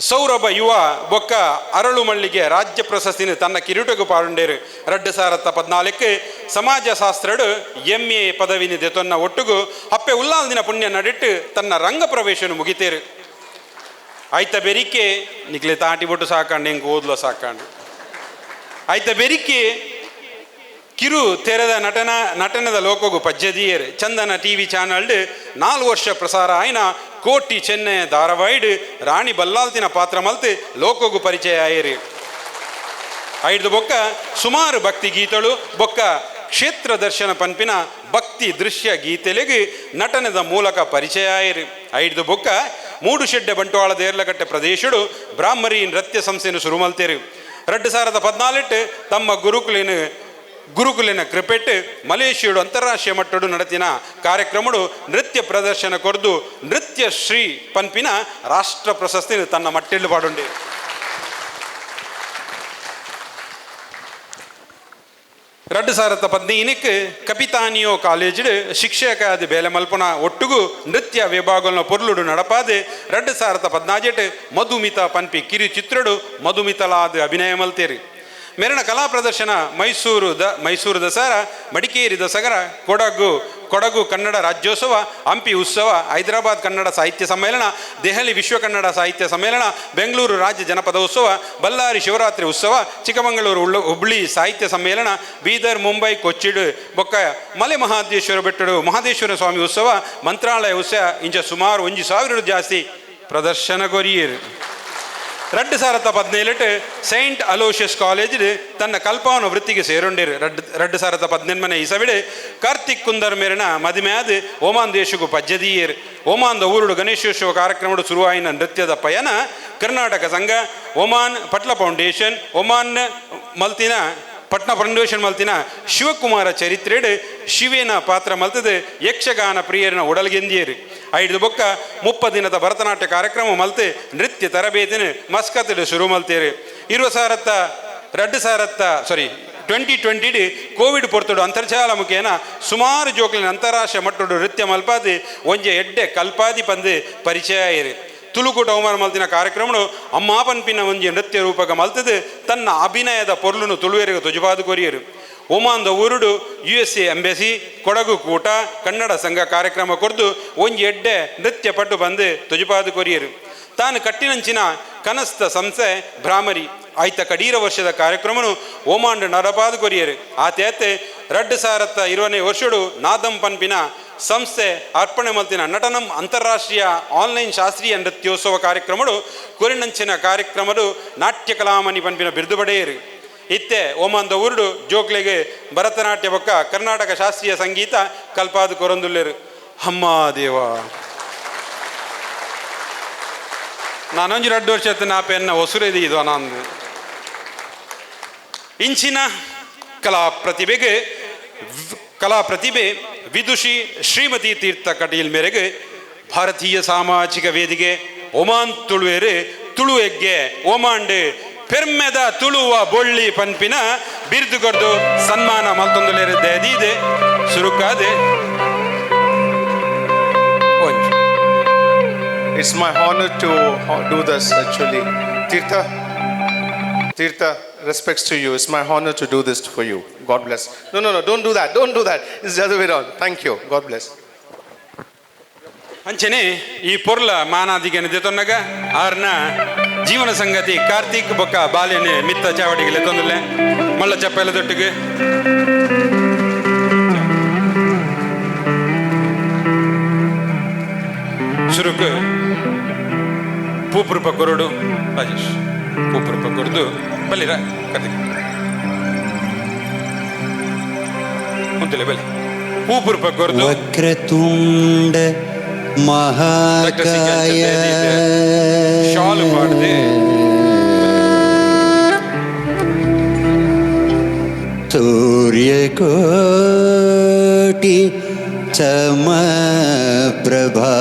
ಸೌರಭ ಯುವ ಬೊಕ್ಕ ಅರಳು ಮಳ್ಳಿಗೆ ರಾಜ್ಯ ಪ್ರಶಸ್ತಿನ ತನ್ನ ಕಿರೀಟಗೂ ಪಾರುಂಡೇರು 2014 ಸಮಾಜಶಾಸ್ತ್ರಡು MA ಪದವಿನಿ ದೆತೊನ್ನ ಒಟ್ಟಿಗೂ ಅಪ್ಪೆ ಉಲ್ಲಾಲ್ದಿನ ಪುಣ್ಯ ನಡಿಟ್ಟು ತನ್ನ ರಂಗ ಪ್ರವೇಶವನ್ನು ಮುಗಿತೇರು ಆಯ್ತ ಬೆರಿಕೆ ನಿಕ್ಲೆ ತಾಟಿ ಬೊಟ್ಟು ಸಾಕಂಡು ಹೆಂಗೆ ಓದ್ಲೋ ಸಾಕಂಡು ಆಯ್ತ ಬೆರಿಕೆ ಕಿರು ತೆರೆದ ನಟನದ ಲೋಕಗು ಪಜ್ಜದಿಯರು ಚಂದನ ಟಿವಿ ಚಾನಲ್ಡ್ 4 ವರ್ಷ ಪ್ರಸಾರ ಆಯ್ನ ಕೋಟಿ ಚೆನ್ನೈ ಧಾರಾವಾಹಿಡ್ ರಾಣಿ ಬಲ್ಲಾಲ್ತಿನ ಪಾತ್ರ ಮಲ್ತು ಲೋಕಗು ಪರಿಚಯ ಆಯರಿ ಐದು ಬೊಕ್ಕ ಸುಮಾರು ಭಕ್ತಿ ಗೀತಳು ಬೊಕ್ಕ ಕ್ಷೇತ್ರ ದರ್ಶನ ಪನ್ಪಿನ ಭಕ್ತಿ ದೃಶ್ಯ ಗೀತೆಲೆಗೆ ನಟನದ ಮೂಲಕ ಪರಿಚಯ ಆಯರಿ ಐದು ಬೊಕ್ಕ ಮೂಡು ಶೆಡ್ಡೆ ಬಂಟ್ವಾಳದ ಏರ್ಲಕಟ್ಟೆ ಪ್ರದೇಶಡು ಬ್ರಾಹ್ಮರಿ ನೃತ್ಯ ಸಂಸ್ಥೆಯನ್ನು ಶುರು ಮಲ್ತೇರಿ 2014 ತಮ್ಮ ಗುರುಕುಲಿನ ಕ್ರಿಕೆಟ್ ಮಲೇಷಿಯಾಡು ಅಂತಾರಾಷ್ಟ್ರೀಯ ಮಟ್ಟಡು ನಡೆತಿನ ಕಾರ್ಯಕ್ರಮಡು ನೃತ್ಯ ಪ್ರದರ್ಶನ ಕೊರ್ದು ನೃತ್ಯ ಶ್ರೀ ಪನ್ಪಿನ ರಾಷ್ಟ್ರ ಪ್ರಶಸ್ತಿ ತನ್ನ ಮಟ್ಟಿಲು ಪಾಡುಂಡೆ 2015 ಕಪಿತಾನಿಯೋ ಕಾಲೇಜ್ ಶಿಕ್ಷಕ ಬೇಲೆ ಮಲ್ಪನ ಒಟ್ಟುಗು ನೃತ್ಯ ವಿಭಾಗನ ಪೊರ್ಲುಡು ನಡಪಾದೆ 2017 ಮಧುಮಿತ ಪನ್ಪಿ ಕಿರು ಚಿತ್ರಡು ಮಧುಮಿತಲಾದ ಅಭಿನಯ ಮಲ್ತೇರಿ ಮೇರಣ ಕಲಾ ಪ್ರದರ್ಶನ ಮೈಸೂರು ದಸರಾ ಮಡಿಕೇರಿ ದಸರಾ ಕೊಡಗು ಕನ್ನಡ ರಾಜ್ಯೋತ್ಸವ ಹಂಪಿ ಉತ್ಸವ ಹೈದರಾಬಾದ್ ಕನ್ನಡ ಸಾಹಿತ್ಯ ಸಮ್ಮೇಳನ ದೆಹಲಿ ವಿಶ್ವ ಕನ್ನಡ ಸಾಹಿತ್ಯ ಸಮ್ಮೇಳನ ಬೆಂಗಳೂರು ರಾಜ್ಯ ಜನಪದ ಉತ್ಸವ ಬಳ್ಳಾರಿ ಶಿವರಾತ್ರಿ ಉತ್ಸವ ಚಿಕ್ಕಮಗಳೂರು ಹುಬ್ಳಿ ಸಾಹಿತ್ಯ ಸಮ್ಮೇಳನ ಬೀದರ್ ಮುಂಬೈ ಕೊಚ್ಚಿಡು ಬೊಕ್ಕ ಮಲೆ ಮಹಾದೇಶ್ವರ ಬೆಟ್ಟಡು ಮಹಾದೇಶ್ವರ ಸ್ವಾಮಿ ಉತ್ಸವ ಮಂತ್ರಾಲಯ ಉತ್ಸವ ಇಂಚ ಸುಮಾರು 1,000 ಜಾಸ್ತಿ ಪ್ರದರ್ಶನ ಕೊರಿಯರು 2017 ಸೈಂಟ್ ಅಲೋಷಿಯಸ್ ಕಾಲೇಜ್ ತನ್ನ ಕಲ್ಪವನ ವೃತ್ತಿಗೆ ಸೇರೊಂಡಿರು 2018 ಇಸವಿಡು ಕಾರ್ತಿಕ್ ಕುಂದರ್ ಮೇರನ ಮದುವೆಯಾದ ಓಮಾನ್ ದೇಶಕ್ಕೂ ಪಜ್ಜದೀಯರು ಓಮಾನ್ದ ಊರುಡು ಗಣೇಶೋತ್ಸವ ಕಾರ್ಯಕ್ರಮಡು ಶುರುವಾಯಿನ ನೃತ್ಯದ ಪಯಣ ಕರ್ನಾಟಕ ಸಂಘ ಒಮಾನ್ ಪಟ್ಲ ಫೌಂಡೇಶನ್ ಒಮಾನ್ ಮಲ್ತಿನ ಪಟ್ನ ಫೌಂಡೇಶನ್ ಮಲ್ತಿನ ಶಿವಕುಮಾರ ಚರಿತ್ರೆಡ್ ಶಿವೇನ ಪಾತ್ರ ಮಲ್ತದೆ ಯಕ್ಷಗಾನ ಪ್ರಿಯರಿನ ಉಡಲ್ಗೆಂದಿಯರು ಐದು ಬೊಕ್ಕ 30 ದಿನದ ಭರತನಾಟ್ಯ ಕಾರ್ಯಕ್ರಮ ಮಲ್ತೆ ನೃತ್ಯ ತರಬೇತಿನ ಮಸ್ಕತ್ ಶುರು ಮಲ್ತೇರಿ 2020 ಕೋವಿಡ್ ಪೊರ್ತುಡು ಅಂತರ್ಜಾಲ ಮುಖೇನ ಸುಮಾರು ಜೋಕ್ಲಿನ ಅಂತಾರಾಷ್ಟ್ರೀಯ ಮಟ್ಟಡು ನೃತ್ಯ ಮಲ್ಪಾದಿ ಒಂಜೆ ಎಡ್ಡೆ ಕಲ್ಪಾದಿ ಪಂದು ಪರಿಚಯ ಆಯಿರಿ ತುಳುಕೂಟ ಅವಮಾನ ಮಲ್ತಿನ ಕಾರ್ಯಕ್ರಮನು ಅಮ್ಮ ಪನ್ಪಿನ ಒಂಜಿ ನೃತ್ಯ ರೂಪಕ ಮಲ್ತದೆ ತನ್ನ ಅಭಿನಯದ ಪೊರ್ಲುನು ತುಳುವೆರಿಗೆ ತುಜುಪಾದು ಕೊರಿಯರು ಒಮಾನ್ದ ಊರುಡು USA ಎಂಬೆಸಿ ಕೊಡಗು ಕೂಟ ಕನ್ನಡ ಸಂಘ ಕಾರ್ಯಕ್ರಮ ಕೊರ್ದು ಒಂಜಿ ಎಡ್ಡೆ ನೃತ್ಯ ಪಟ್ಟು ಬಂದು ತುಜುಪಾದು ಕೊರಿಯರು ತಾನು ಕಟ್ಟಿನಂಚಿನ ಕನಸ್ತ ಸಂಸ್ಥೆ ಭ್ರಾಮರಿ ಆಯ್ತ ಕಡೀರ ವರ್ಷದ ಕಾರ್ಯಕ್ರಮನು ಓಮಾಂಡ್ ನಡಪಾದು ಕೊರಿಯರು ಆತೇತೆ 2020 ವರ್ಷಡು ನಾದಂ ಪನ್ಪಿನ ಸಂಸ್ಥೆ ಅರ್ಪಣೆ ಮಲ್ತಿನ ನಟನಂ ಅಂತಾರಾಷ್ಟ್ರೀಯ ಆನ್ಲೈನ್ ಶಾಸ್ತ್ರೀಯ ನೃತ್ಯೋತ್ಸವ ಕಾರ್ಯಕ್ರಮಡು ಕೊರಿನಂಚಿನ ಕಾರ್ಯಕ್ರಮಡು ನಾಟ್ಯ ಕಲಾಮಣಿ ಪನ್ಪಿನ ಬಿರುದು ಪಡೆಯರು ಇತ್ತೆ ಓಮಾನ್ದ ಊರುಡು ಜೋಕ್ಲೆಗೆ ಭರತನಾಟ್ಯ ಬೊಕ್ಕ ಕರ್ನಾಟಕ ಶಾಸ್ತ್ರೀಯ ಸಂಗೀತ ಕಲ್ಪಾದು ಕೊರೊಂದುಲ್ಲೆರು ಅಮ್ಮ ದೇವ ನಾನೊಂಜಿ 2 ವರ್ಷದ ನಾ ಪೆನ್ನ ಹೊಸುರೇದಿ ಇದು ನಾನು ಇಂಚಿನ ಕಲಾ ಪ್ರತಿಭೆ ವಿದುಷಿ ಶ್ರೀಮತಿ ತೀರ್ಥ ಕಟೀಲ್ ಮೇರೆಗೆ ಭಾರತೀಯ ಸಾಮಾಜಿಕ ವೇದಿಕೆ ಒಮಾನ್ ತುಳುವೇರು ತುಳು ಎಗ್ಗೆ ಓಮಾಂಡ್ ಪೆರ್ಮೆದ ತುಳುವ ಬೊಳ್ಳಿ ಪನ್ಪಿನ ಬಿರುದು ಕೊರ್ದು ಸನ್ಮಾನ ಮಲ್ತೊಂದುಲೇರಿದ್ದೆ ಅದಿದೆ ಸುರುಕಾದೆ. It's my honor to do this actually. Tirtha, respects to you. It's my honor to do this for you. God bless. No, don't do that. Don't do that. It's the other way around. Thank you. God bless. ಅಂಚನೆ ಈ ಪೊರ್ಲ ಮಾನಾದಿಗೆನೆ ದೆತೊನ್ನಗ ಆರ್ನ ಜೀವನ ಸಂಗತಿ ಕಾರ್ತಿಕ್ ಬೊಕ್ಕ ಬಾಲ್ಯನೆ ಮಿತ್ತ ಚಾವಡಿಗೆ ತೊಂದಲೆ ಮಳ್ಳ ಚಪ್ಪೆಲ್ಲ ದೊಟ್ಟಿಗೆ ಶುರುಕು ಪೂಪುರುಪ ಕೊರಡು ರಾಜೇಶ್ ಪೂಪುರುಪ ಕೊರದು ಬಲ್ಲಿರ ಕಾರ್ತಿಕ್ ಮುಂತಲೆ ಬಲ್ಲಿ ಪೂಪುರುಪ ಕೊರದು ವಕ್ರತುಂಡ ಮಹಾಕಾಯ ಶಾಲು ಮಾಡಿದೆ ಸೂರ್ಯಕೋಟಿ ಸಮಪ್ರಭಾ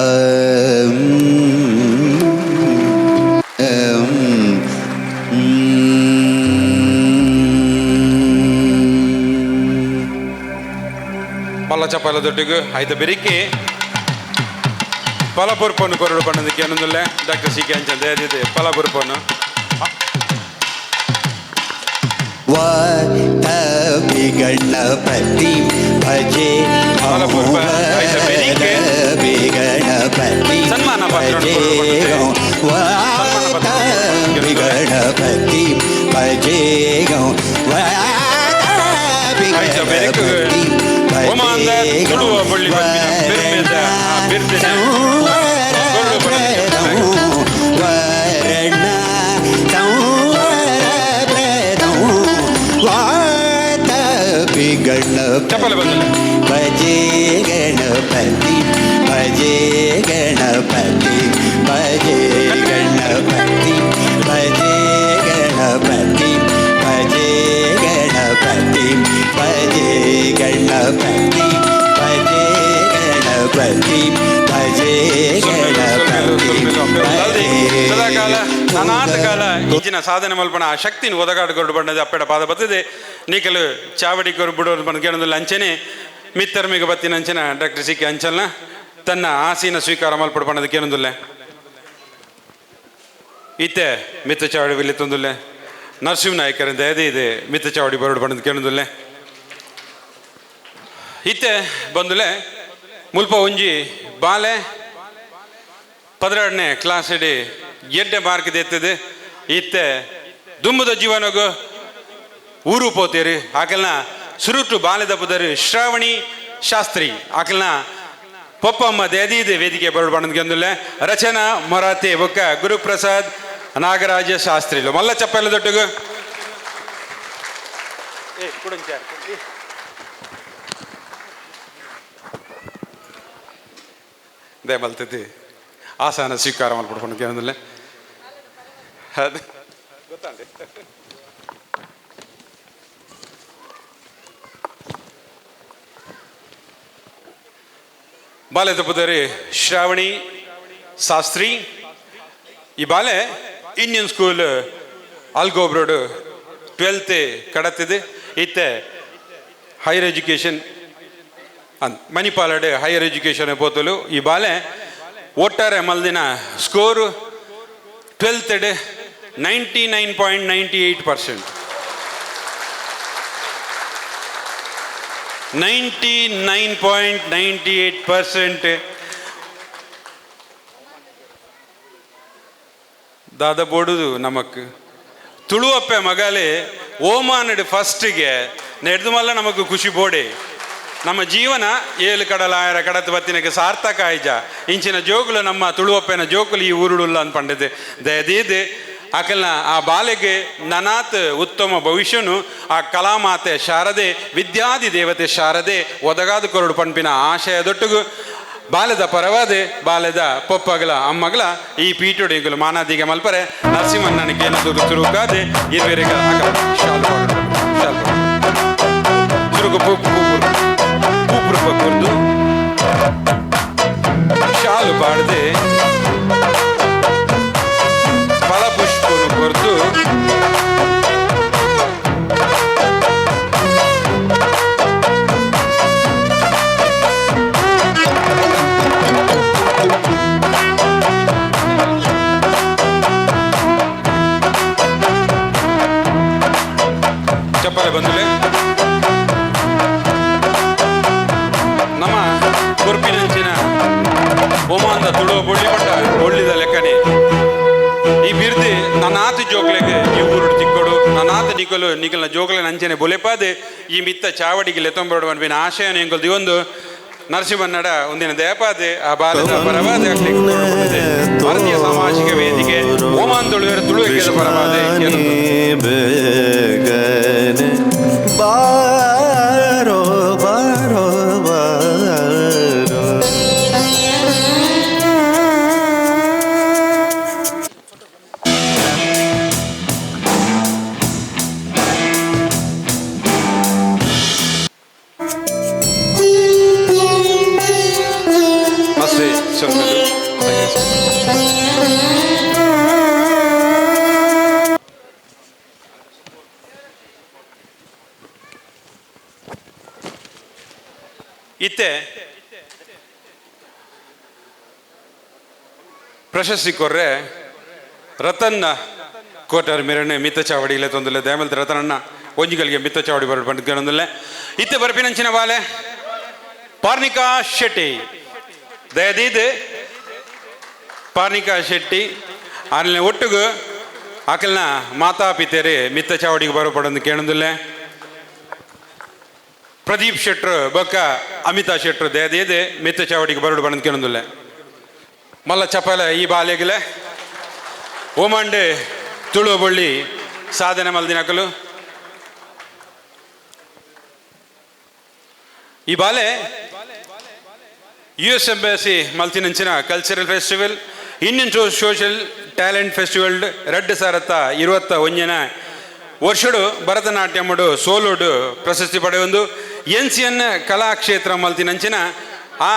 ಮಲ್ಲ ಚಪ್ಪಲ ದೊಡ್ಡಿಗೂ ಆಯ್ತು ಬೆರಿಕೆ ಪಲಪುರ್ಪನ್ನು ಕೊರಡು ಪಣ್ಣದಕ್ಕೆ ಅನ್ನೊಂದಿಲ್ಲ ಡಾಕ್ಟರ್ ಸಿ ಕೆ ಅಂಚಂದ ಅದಿದೆ ಪಲಪುರ್ಪನ್ನು ವಾಟವಿ ಗಣಪತಿ ಭಜೆ ಗಣಪತಿ ಸನ್ಮಾನ ಭಜೆ ಭಜೆ ಒಮಾನ್ ತುಳುವ ಬಳ್ಳಿ ಬಿರ್ಮೆದ ಬಿರ್ದಿನ ವರಣ ವಾತಪಿ ಗಣಪತಿ ಭಜೆ ಗಣಪತಿ ಭಜೆ ಗಣಪತಿ ಭಜೆ ಗಣಪತಿ ಭಜೆ ಗಣಪತಿ ಭಜೆ ಗಣಪತಿ ಭಜೆ ಗಣಪತಿ ಭಜೆ ಗಣಪತಿ ಭಜೆ ಗಣಪತಿ ಸದಾಕಾಲ ಅನಾಥ ಕಾಲ ಈಚಿನ ಸಾಧನೆ ಮಲ್ಪಣ ಆ ಶಕ್ತಿನ ಒದಗಾಡುಕೊಂಡು ಬಣ್ಣದ ಅಪ್ಪೆಡ ಪಾದ ಬತ್ತದೆ ನೀಕಲು ಚಾವಡಿಕರು ಬಿಡೋರು ಬಂದು ಕೇಳೋದಿಲ್ಲ ಅಂಚನೆ ಮಿತ್ತರ್ಮಿಗೆ ಬತ್ತಿನ ಅಂಚನ ಡಾಕ್ಟರ್ ಸಿ ಕೆ ಅಂಚಲ್ನ ತನ್ನ ಆಸೀನ ಸ್ವೀಕಾರ ಮಲ್ಪಡ ಬಣ್ಣದ ಕೇಳೋದಿಲ್ಲ ಇತ್ತೆ ಮಿತ್ತ ಚಾವಡಿ ಬಿಲ್ಲಿ ತಂದುಲ್ಲ ನರಸಿಂಹ ನಾಯಕರಿಂದ ಅದೇ ಇದೆ ಮಿತ್ತ ಚಾವಡಿ ಬರೋಡು ಬಣ್ಣದ ಕೇಳೋದಿಲ್ಲ ಇತ್ತೆ ಬಂದುಲೆ ಮುಲ್ಪ ಒಂಜಿ ಬಾಲೆ 12ನೇ ಕ್ಲಾಸ್ ಇಡಿ 8ನೇ ಮಾರ್ಕ್ ಎತ್ತದೆ ಇತ್ತೆ ದುಂಬದ ಜೀವನಗು ಊರು ಪೋತೇರಿ ಆಕಲ್ನ ಸುರುಟು ಬಾಲ್ಯದ ಪುದರಿ ಶ್ರಾವಣಿ ಶಾಸ್ತ್ರಿ ಆಕಲ್ನ ಪಪ್ಪಮ್ಮ ದೇದಿದೆ ವೇದಿಕೆ ಬರೋಡು ಬಣ್ಣದ ರಚನಾ ಮೊರಾತೆ ಬೊಕ್ಕ ಗುರುಪ್ರಸಾದ್ ನಾಗರಾಜ ಶಾಸ್ತ್ರಿಲು ಮಲ್ಲ ಚಪ್ಪೆಲ್ಲ ದೊಟ್ಟಗು ದೇ ಮಲ್ತೈತಿ ಆಸನ ಸ್ವೀಕಾರ ಮಾಡ್ಬಿಡ್ಕೊಂಡು ಕೇಳೋದಿಲ್ಲ ಅದು ಗೊತ್ತಾಂಡೆ ಬಾಲೆ ತಪ್ಪುದರೆ ಶ್ರಾವಣಿ ಶಾಸ್ತ್ರಿ ಈ ಬಾಲೆ ಇಂಡಿಯನ್ ಸ್ಕೂಲ್ ಅಲ್ಗೋಬ್ರೋಡು 12th ಕಡತಿದೆ ಇತ್ತೆ ಹೈಯರ್ ಎಜುಕೇಷನ್ ಮಣಿಪಾಲಡೆ ಹೈಯರ್ ಎಜುಕೇಷನ್ ಪೋತಲು ಈ ಬಾಲೆ ಒಟ್ಟಾರೆ ಮಲ್ದಿನ ಸ್ಕೋರು 12th 99.98%. 99.98% ದಾದ ಬೋಡುದು ನಮಕ್ ತುಳುವಪ್ಪೆ ಮಗಾಲೆ ಓಮಾನಡ್ ಫಸ್ಟಿಗೆ ನೆಡ್ದು ಮಲ್ಲ ನಮಕ್ ಖುಷಿ ಬೋಡೆ ನಮ್ಮ ಜೀವನ ಏಳು ಕಡಲ ಆಯರ ಕಡತ್ ಬತ್ತಿನಕ್ಕೆ ಸಾರ್ಥಕ ಆಯ್ಜ ಇಂಚಿನ ಜೋಗುಲು ನಮ್ಮ ತುಳುವಪ್ಪೆನ ಜೋಗುಲು ಈ ಊರುಡುಲ್ಲ ಅಂತ ಪಂಡಿದೆ ದಯದೀದೆ ಆಕಲ್ನ ಆ ಬಾಲೆಗೆ ನನಾತ್ ಉತ್ತಮ ಭವಿಷ್ಯನು ಆ ಕಲಾಮಾತೆ ಶಾರದೆ ವಿದ್ಯಾದಿ ದೇವತೆ ಶಾರದೆ ಒದಗಾದು ಕೊರಡು ಪಂಪಿನ ಆಶಯದೊಟ್ಟಿಗೂ ಬಾಲ್ಯದ ಪರವಾದೆ ಬಾಲ್ಯದ ಪೊಪ್ಪಗಲ ಅಮ್ಮಗಲ ಈ ಪೀಟುಡಿಗಳು ಮಾನಾದಿಗೆ ಮಲ್ಪರೆ ನರಸಿಂಹಣ್ಣನಿಗೆ ತುರುಕಾದೆ ಇರುವೆರೆಗಳ ಶಾಲು ಚುರುಕು ಪೂಪುರು ಕೊರ್ದು ಶಾಲು ಬಾಡದೆ ಫಲಪುಷ್ಪನು ಕೊರ್ದು ಚಪ್ಪಲೆ ಬಂದುಲೆ ನಮ್ಮ ಕುರ್ಪಿನಂಚಿನ ಒಮಾನ್ದ ತುಳುವ ಬುಳ್ಳಿ ಪಟ್ಟ ಒಳ್ಳಿದ ಲೆಕ್ಕನೆ ಈ ಬಿರ್ದಿ ನನಾತ ಜೋಕ್ಲೆಗೆ ಈ ಊರು ತಿಕ್ಕೊಡು ನನಾತ ನಿಕಲು ನಿಕಲ್ನ ಜೋಕ್ಲೆ ನಂಚನೆ ಬೊಲೆಪಾದೆ ಈ ಮಿತ್ತ ಚಾವಡಿಗೆ ಲೆತ್ತೊಂಬರಡು ಅನ್ಬಿನ ಆಶಯನ ಎಂಗೊಲ್ದು ಒಂದು ನರಸಿಂಹನ್ನಡ ಒಂದಿನ ದಯಪಾದೆ ಆ ಬಾಲದ ಪರವಾದೆ ಭಾರತೀಯ ಸಾಮಾಜಿಕ ವೇದಿಕೆ ಓಮಾನ್ ತುಳುವೆರ ತುಳುವೆಗೆದ ಪರವಾದೆ ಬಾರೋ ಬಾರೋ ಬಾರೋ ಮಸ್ತಿ ಸೊಲ್ಮೆದು ಇತ್ತೆ ಪ್ರಶಸ್ತಿ ಕೊರ್ರೆ ರತನ್ನ ಕೋಟರ್ ಮಿರಣೆ ಮಿತ್ತ ಚಾವಡಿ ಇಲ್ಲ ತೊಂದಿಲ್ಲ ದಯಮಲ್ತ ರತನಣ್ಣ ಒಂಜಿಗಳಿಗೆ ಮಿತ್ತ ಚಾವಡಿ ಬರಡು ಪಂಡಿದ್ಕೊಂದಿಲ್ಲ ಇತ್ತೆ ಬರ್ಪಿನಂಚಿನ ಬಾಲೆ ಪಾರ್ನಿಕಾ ಶೆಟ್ಟಿ ದಯದೀದ್ ಪಾರ್ನಿಕಾ ಶೆಟ್ಟಿ ಆಮೇಲೆ ಒಟ್ಟಿಗೂ ಆಕಲ್ನ ಮಾತಾ ಪಿತೇರಿ ಮಿತ್ತ ಚಾವಡಿಗೆ ಬರೋಪಡೊಂದು ಕೇಳೋದಿಲ್ಲ. ಪ್ರದೀಪ್ ಶೆಟ್ರು ಬೊಕ್ಕ ಅಮಿತಾ ಶೆಟ್ರು ದೇದೆ ಮಿತ್ತ ಚಾವಡಿಗೆ ಬರೋಡು ಬಣ್ಣದ ಕೇಳೋದಿಲ್ಲ. ಮಲ್ಲ ಚಪಲ ಈ ಬಾಲೆಗಲೆ ಓಮಾಂಡೆ ತುಳು ಬಳ್ಳಿ ಸಾಧನೆ ಮಲ್ದಿನಕಲು ಈ ಬಾಲೆ US ಎಂಬಸಿ ಮಲ್ತಿನಂಚಿನ cultural festival Indian social talent festival 2021 ವರ್ಷಡು ಭರತನಾಟ್ಯಮಡು ಸೋಲೋಡು ಪ್ರಶಸ್ತಿ ಪಡೆಯೊಂದು NCN ಕಲಾಕ್ಷೇತ್ರ ಮಲ್ತಿನಂಚಿನ ಆ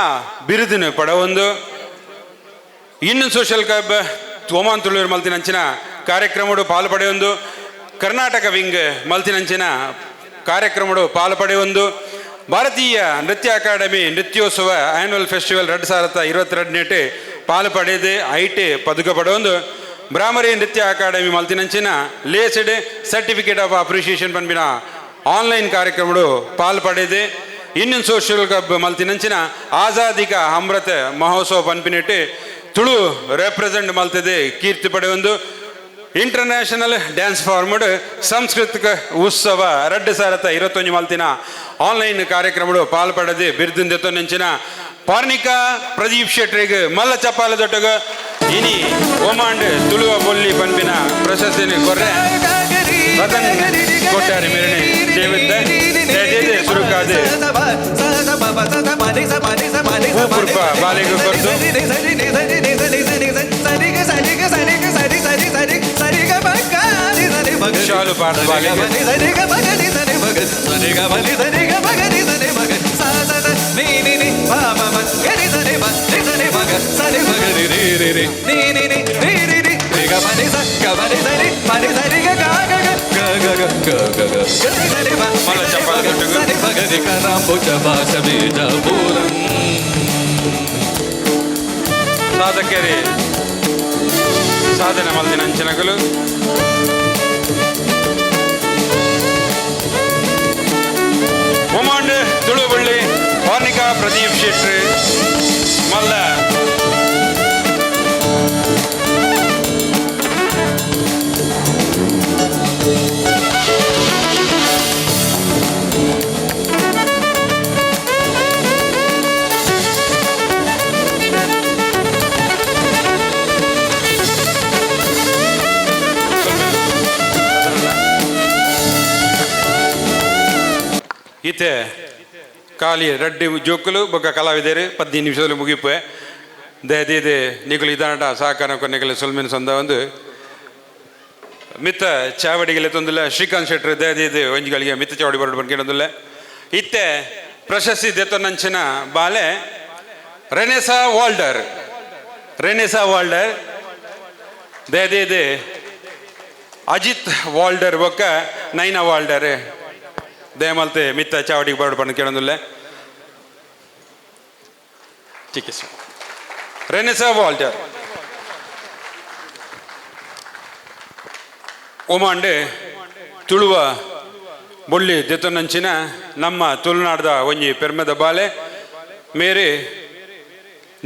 ಬಿರುದಿನ ಪಡೆಯೊಂದು ಇಂಡಿಯನ್ ಸೋಷಿಯಲ್ ಕ್ಲಬ್ ಒಮಾನ್ ತುಳುವರ್ ಮಲ್ತಿನಂಚಿನ ಕಾರ್ಯಕ್ರಮಡು ಪಾಲು ಪಡೆಯೊಂದು ಕರ್ನಾಟಕ ವಿಂಗ್ ಮಲ್ತಿನಂಚಿನ ಕಾರ್ಯಕ್ರಮಡು ಪಾಲು ಪಡೆಯೊಂದು ಭಾರತೀಯ ನೃತ್ಯ ಅಕಾಡೆಮಿ ನೃತ್ಯೋತ್ಸವ ಆನ್ಯುವಲ್ ಫೆಸ್ಟಿವಲ್ 2022 ಪಾಲು ಪಡೆದು ಐಟೆ ಪದಕ ಪಡೆಯೊಂದು ಬ್ರಾಹ್ಮರಿ ನೃತ್ಯ ಅಕಾಡೆಮಿ ಮಲ್ತಿನಂಚಿನ ಲೇಸೆಡ್ ಸರ್ಟಿಫಿಕೇಟ್ ಆಫ್ ಅಪ್ರಿಷಿಯೇಷನ್ ಪನ್ಪಿನ ಆನ್ಲೈನ್ ಕಾರ್ಯಕ್ರಮಡು ಪಾಲು ಪಡೆದು ಇಂಡಿಯನ್ ಸೋಷಿಯಲ್ ಕ್ಲಬ್ ಮಲ್ತಿನಂಚಿನ ಆಜಾದಿ ಕಾ ಅಮೃತ ಮಹೋತ್ಸವ ಪನ್ಪಿನಿಟ್ಟು ತುಳು ರೆಪ್ರೆಸೆಂಟ್ ಮಲ್ತದೆ ಕೀರ್ತಿ ಪಡೆಯೊಂದು ಇಂಟರ್ನ್ಯಾಷನಲ್ ಡ್ಯಾನ್ಸ್ ಫಾರ್ಮಡ್ ಸಾಂಸ್ಕೃತಿಕ ಉತ್ಸವ 2021 ಮಲ್ತಿನ ಆನ್ಲೈನ್ ಕಾರ್ಯಕ್ರಮಗಳು ಪಾಲ್ಪಡದೆ ಬಿರುದಿಂದೆತ್ತು ನೆಂಚಿನ ಪಾರ್ನಿಕಾ ಪ್ರದೀಪ್ ಶೆಟ್ರಿಗೆ ಮಲ್ಲ ಚಪ್ಪಾಲ ದೊಟ್ಟಗ ಇನಿ ಓಮಾಂಡ್ ತುಳುವ ಬೊಲ್ಲಿ ಪನ್ಪಿನ ಪ್ರಶಸ್ತಿನ ಕೊರ್ರೆ ರತನ್ ಕೊಟ್ಟಾರಿ ಮೇರಣೆ ದೇವಿದ್ದ ಸುರುಕಾದೆ ಹೂಪುರ್ಪ ಬಾಲಿಗೆ ಕೊರ್ದು ಶಾಲು ಪಾಠ ಬಾಲಿಗೆ ಸಾಧಕರಿ ಸಾಧನೆ ಮಲ್ದಿನ ಅಂಚನಗಳು ಒಮಾಂಡ್ ತುಳು ಬಳ್ಳಿ ಪಾರ್ನಿಕಾ ಪ್ರದೀಪ್ ಶೆಟ್ಟಿ ಮಲ್ಲ ಈತೆ ಖಾಲಿ ರಡ್ಡಿ ಜೋಕುಲು ಬೊಕ್ಕ ಕಲಾವಿದರು 15 ನಿಮಿಷದಲ್ಲಿ ಮುಗಿಪೆ ದಯದಿದೆ ನಿಗುಲು ಇದಾಟ ಸಹಕಾರ ಕೊನೆಗಲ ಸುಲ್ಮಿನ ಸಂದ ಒಂದು ಮಿತ್ತ ಚಾವಡಿಗೆಲ್ಲ ತೊಂದಿಲ್ಲ ಶ್ರೀಕಾಂತ್ ಶೆಟ್ಟಿ ದಯದಿದೆ ಒಂಜಿಗಳಿಗೆ ಮಿತ್ತ ಚಾವಡಿ ಬರೋಡು ಬಂದ್ಕೊಂಡೊಂದಿಲ್ಲ ಇತ್ತೆ ಪ್ರಶಸ್ತಿ ದೆತ್ತೊಂದಂಚಿನ ಬಾಲೆ ರೆನೆಸಾ ವಾಲ್ಡರ್ ದಯದಿದೆ ಅಜಿತ್ ವಾಲ್ಡರ್ ಬೊಕ್ಕ ನೈನಾ ವಾಲ್ಡರ್ ದಯಮಲ್ತೆ ಮಿತ್ತ ಚಾವಡಿಗೆ ಬರೋಡು ಬಂದು ಕೇಳೋದಿಲ್ಲ ठीक है सर रेनेसा वाल्टर ಓಮಾಂಡೆ ತುಳುವ ಬೊಳ್ಳಿ ದೆತ್ತೊಂದಂಚಿನ ನಮ್ಮ ತುಳುನಾಡದ ಒಂಜಿ ಪೆರ್ಮೆದ ಬಾಲೆ ಮೇರೆ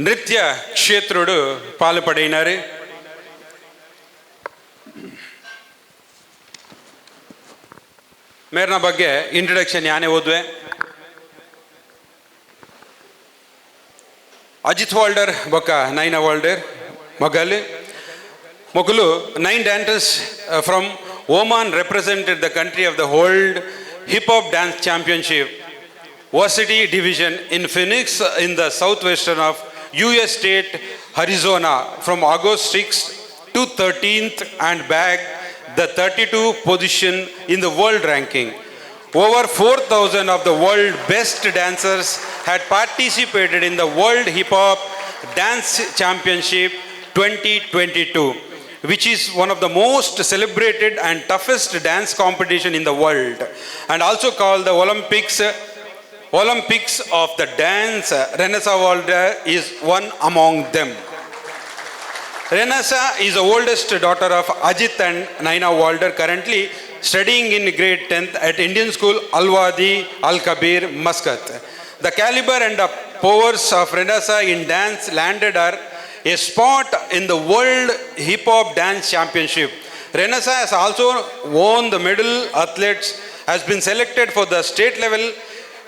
ನೃತ್ಯ ಕ್ಷೇತ್ರಡು ಪಾಲು ಪಡೆಯಿನಾರು ಮೇರ್ನ ಬಗ್ಗೆ ಇಂಟ್ರಡಕ್ಷನ್ ಯಾನೇ ಓದ್ವೆ ಅಜಿತ್ ವಾಲ್ಡರ್ ಬೊಕ್ಕ Naina ವಾಲ್ಡರ್ ಮೊಗಲು 9 dancers from Oman represented the country of the World Hip Hop Dance Championship Varsity Division in Phoenix in the southwestern of US state Arizona from August 6th to 13th and bagged the 32 position in the world ranking. Over 4,000 of the world's best dancers had participated in the World Hip Hop Dance Championship 2022, which is one of the most celebrated and toughest dance competition in the world, and also called the Olympics of the dance. Renesa Walder is one among them. Renesa is the oldest daughter of Ajit and Naina Walder, currently studying in grade 10th at Indian school Alwadi Al-Kabir, Muscat. The caliber and the powers of Renesa in dance landed her a spot in the World Hip Hop Dance Championship Renessa has also won the medal athletes, has been selected for the state level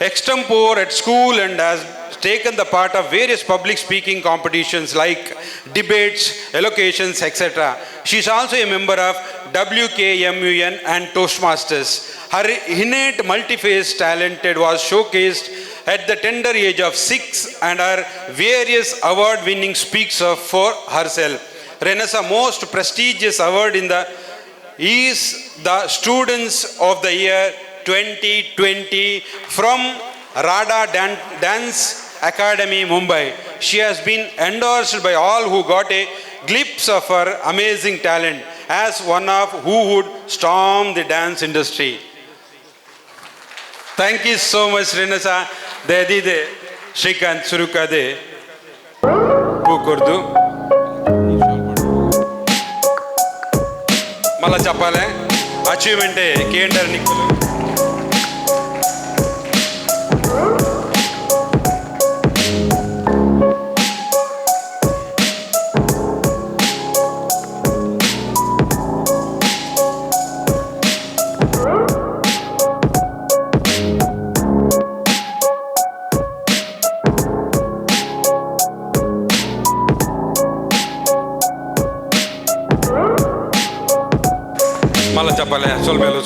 extempore at school and has taken the part of various public speaking competitions like debates, allocations, etc. She is also a member of WKMUN and Toastmasters. Her innate multi-faced talent was showcased at the tender age of 6 and her various award-winning speaks of for herself. Renessa's most prestigious award is the Students of the Year 2020 from Radha Dance Academy, Mumbai. She has been endorsed by all who got a glimpse of her amazing talent as one of who would storm the dance industry. Thank you so much, Renessa. Dedide Shrikant Surukade Pukurdu Mala Chapale Achievement Kender Nikulu. Mala Chapale, Solmelo.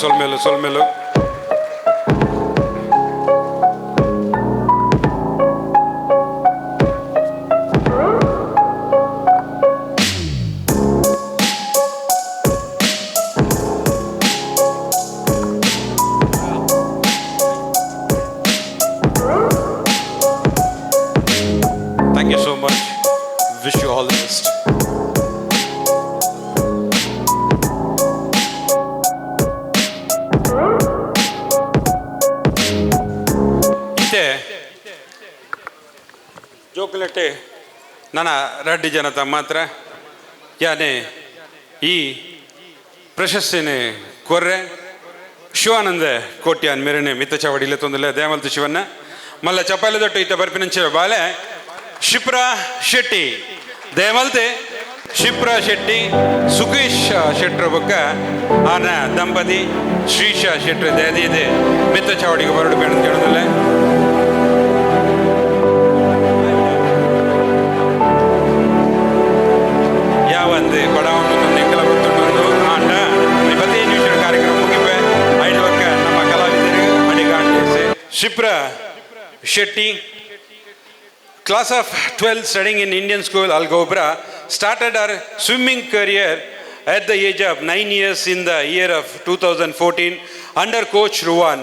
Thank you so much. Wish you all the best. ಜೋಕುಲಟ್ಟೆ ನನ್ನ ರೆಡ್ಡಿ ಜನತ ಮಾತ್ರ ಯಾನೆ ಈ ಪ್ರಶಸ್ತಿನೇ ಕೊರ್ರೆ ಶಿವಾನಂದ ಕೋಟ್ಯಾನ್ ಮೇರೆನೆ ಮಿತ್ತ ಚವಡಿಲೆ ತೊಂದಲೆ ದೇಮಲ್ತು ಶಿವನ್ನ ಮಲ್ಲ ಚಪಾಲೆ ದೊಟ್ಟು ಇತ್ತ ಬರ್ಪಿನಂಚೆ ಬಾಲೆ ಶಿಪ್ರಾ ಶೆಟ್ಟಿ ದೇಮಲ್ತೆ ಶಿಪ್ರಾ ಶೆಟ್ಟಿ ಸುಖೇಶ್ ಶೆಟ್ರ ಬೊಕ್ಕ ಆನ ದಂಪತಿ ಶ್ರೀಶ ಶೆಟ್ರ ದೇದಿದೆ ಮಿತ್ತ ಚವಡಿಗೆ ಬರಡು ಬೇಡ ಕೇಳೋದಿಲ್ಲ. ಯಾವಂದೆ ಕೊಡವನ್ನು ನೆಕ್ಕಲ ಗೊತ್ತುಂಡು ಆಂಡ 25 ನಿಮಿಷದ ಕಾರ್ಯಕ್ರಮ ಮುಗಿವೆ ಐದು ವರ್ಷ ನಮ್ಮ ಕಲಾವಿದರು ಅಡಿಗಾಂಡಿಸಿ Shipra Shetty class of 12 studying in Indian school Algobra started her swimming career at the age of 9 years in the year of 2014 under coach Ruwan.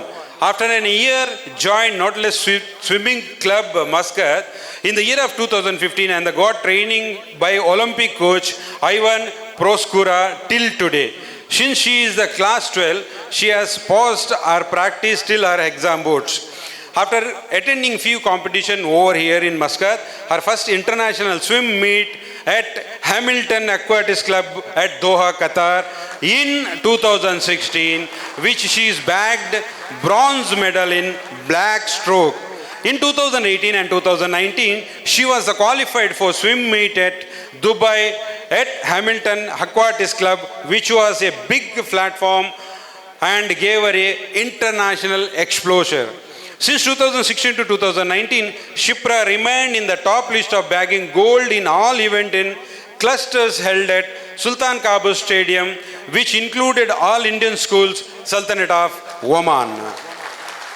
After an year joined Nautilus Swimming Club Muscat in the year of 2015 and got training by Olympic coach Ivan Proskura till today. Since she is the class 12, she has paused her practice till her exam boards. After attending few competitions over here in Muscat, her first international swim meet at Hamilton Aquatics Club at Doha, Qatar in 2016, which she is bagged bronze medal in black stroke. In 2018 and 2019, she was qualified for swim meet at Dubai at Hamilton Aquatics Club, which was a big platform and gave her an international exposure. Since 2016 to 2019, Shipra remained in the top list of bagging gold in all events in clusters held at Sultan Qaboos Stadium, which included all Indian schools, Sultanate of Oman.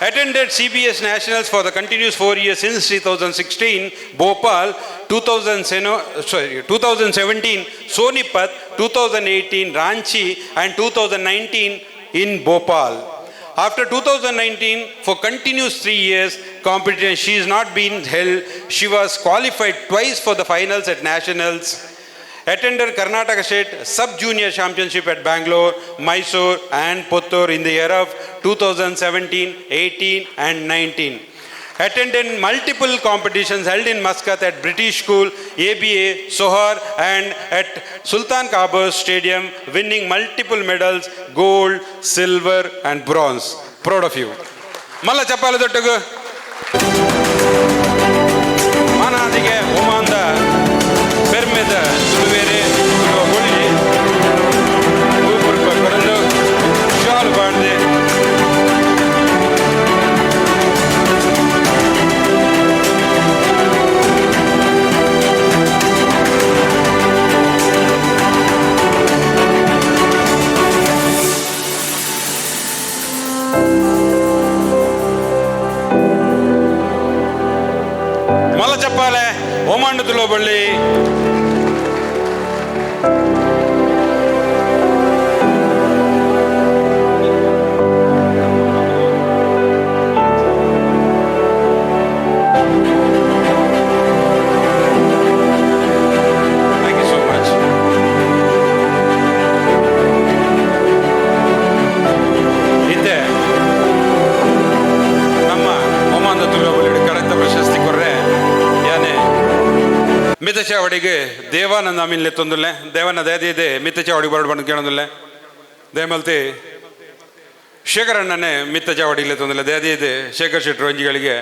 Attended CBS Nationals for the continuous 4 years since 2016, Bhopal, 2017, Sonipat, 2018, Ranchi, and 2019 in Bhopal. After 2019, for continuous 3 years competition, she has not been held. She was qualified twice for the finals at Nationals. Attended Karnataka State Sub-Junior Championship at Bangalore, Mysore and Puttur in the year of 2017, 18 and 19. Attended multiple competitions held in Muscat at British School, ABA, Sohar and at Sultan Qaboos Stadium, winning multiple medals, gold, silver and bronze. Proud of you. Malla Chapala Dottugu. Manadiಗೆ ಒಮಾನ್ದ ಬೆರ್ಮೆದ ತುಳುವೇರೆ ತುಳುವ ಗೊಳ್ಳಿ ತುಳುವಬಳ್ಳಿ. ಮಿತ ಚಾವಡಿಗೆ ದೇವಾನಂದ ಆಮಿನ್ಲೆ ತೊಂದುಲ್ಲೆ ದೇವನ ದಯದಿದೆ ಮಿತ ಚಾವಡಿ ಬರಡು ಬಂದು ಕೇಳೋದಿಲ್ಲ ದಯಮಲ್ತಿ ಶೇಖರಣ್ಣನೇ ಮಿತ್ತ ಚಾವಡಿಗೆ ತೊಂದಿಲ್ಲ ದಯದಿದೆ ಶೇಖರ್ ಶೆಟ್ಟಿ ರಂಜಿಗಳಿಗೆ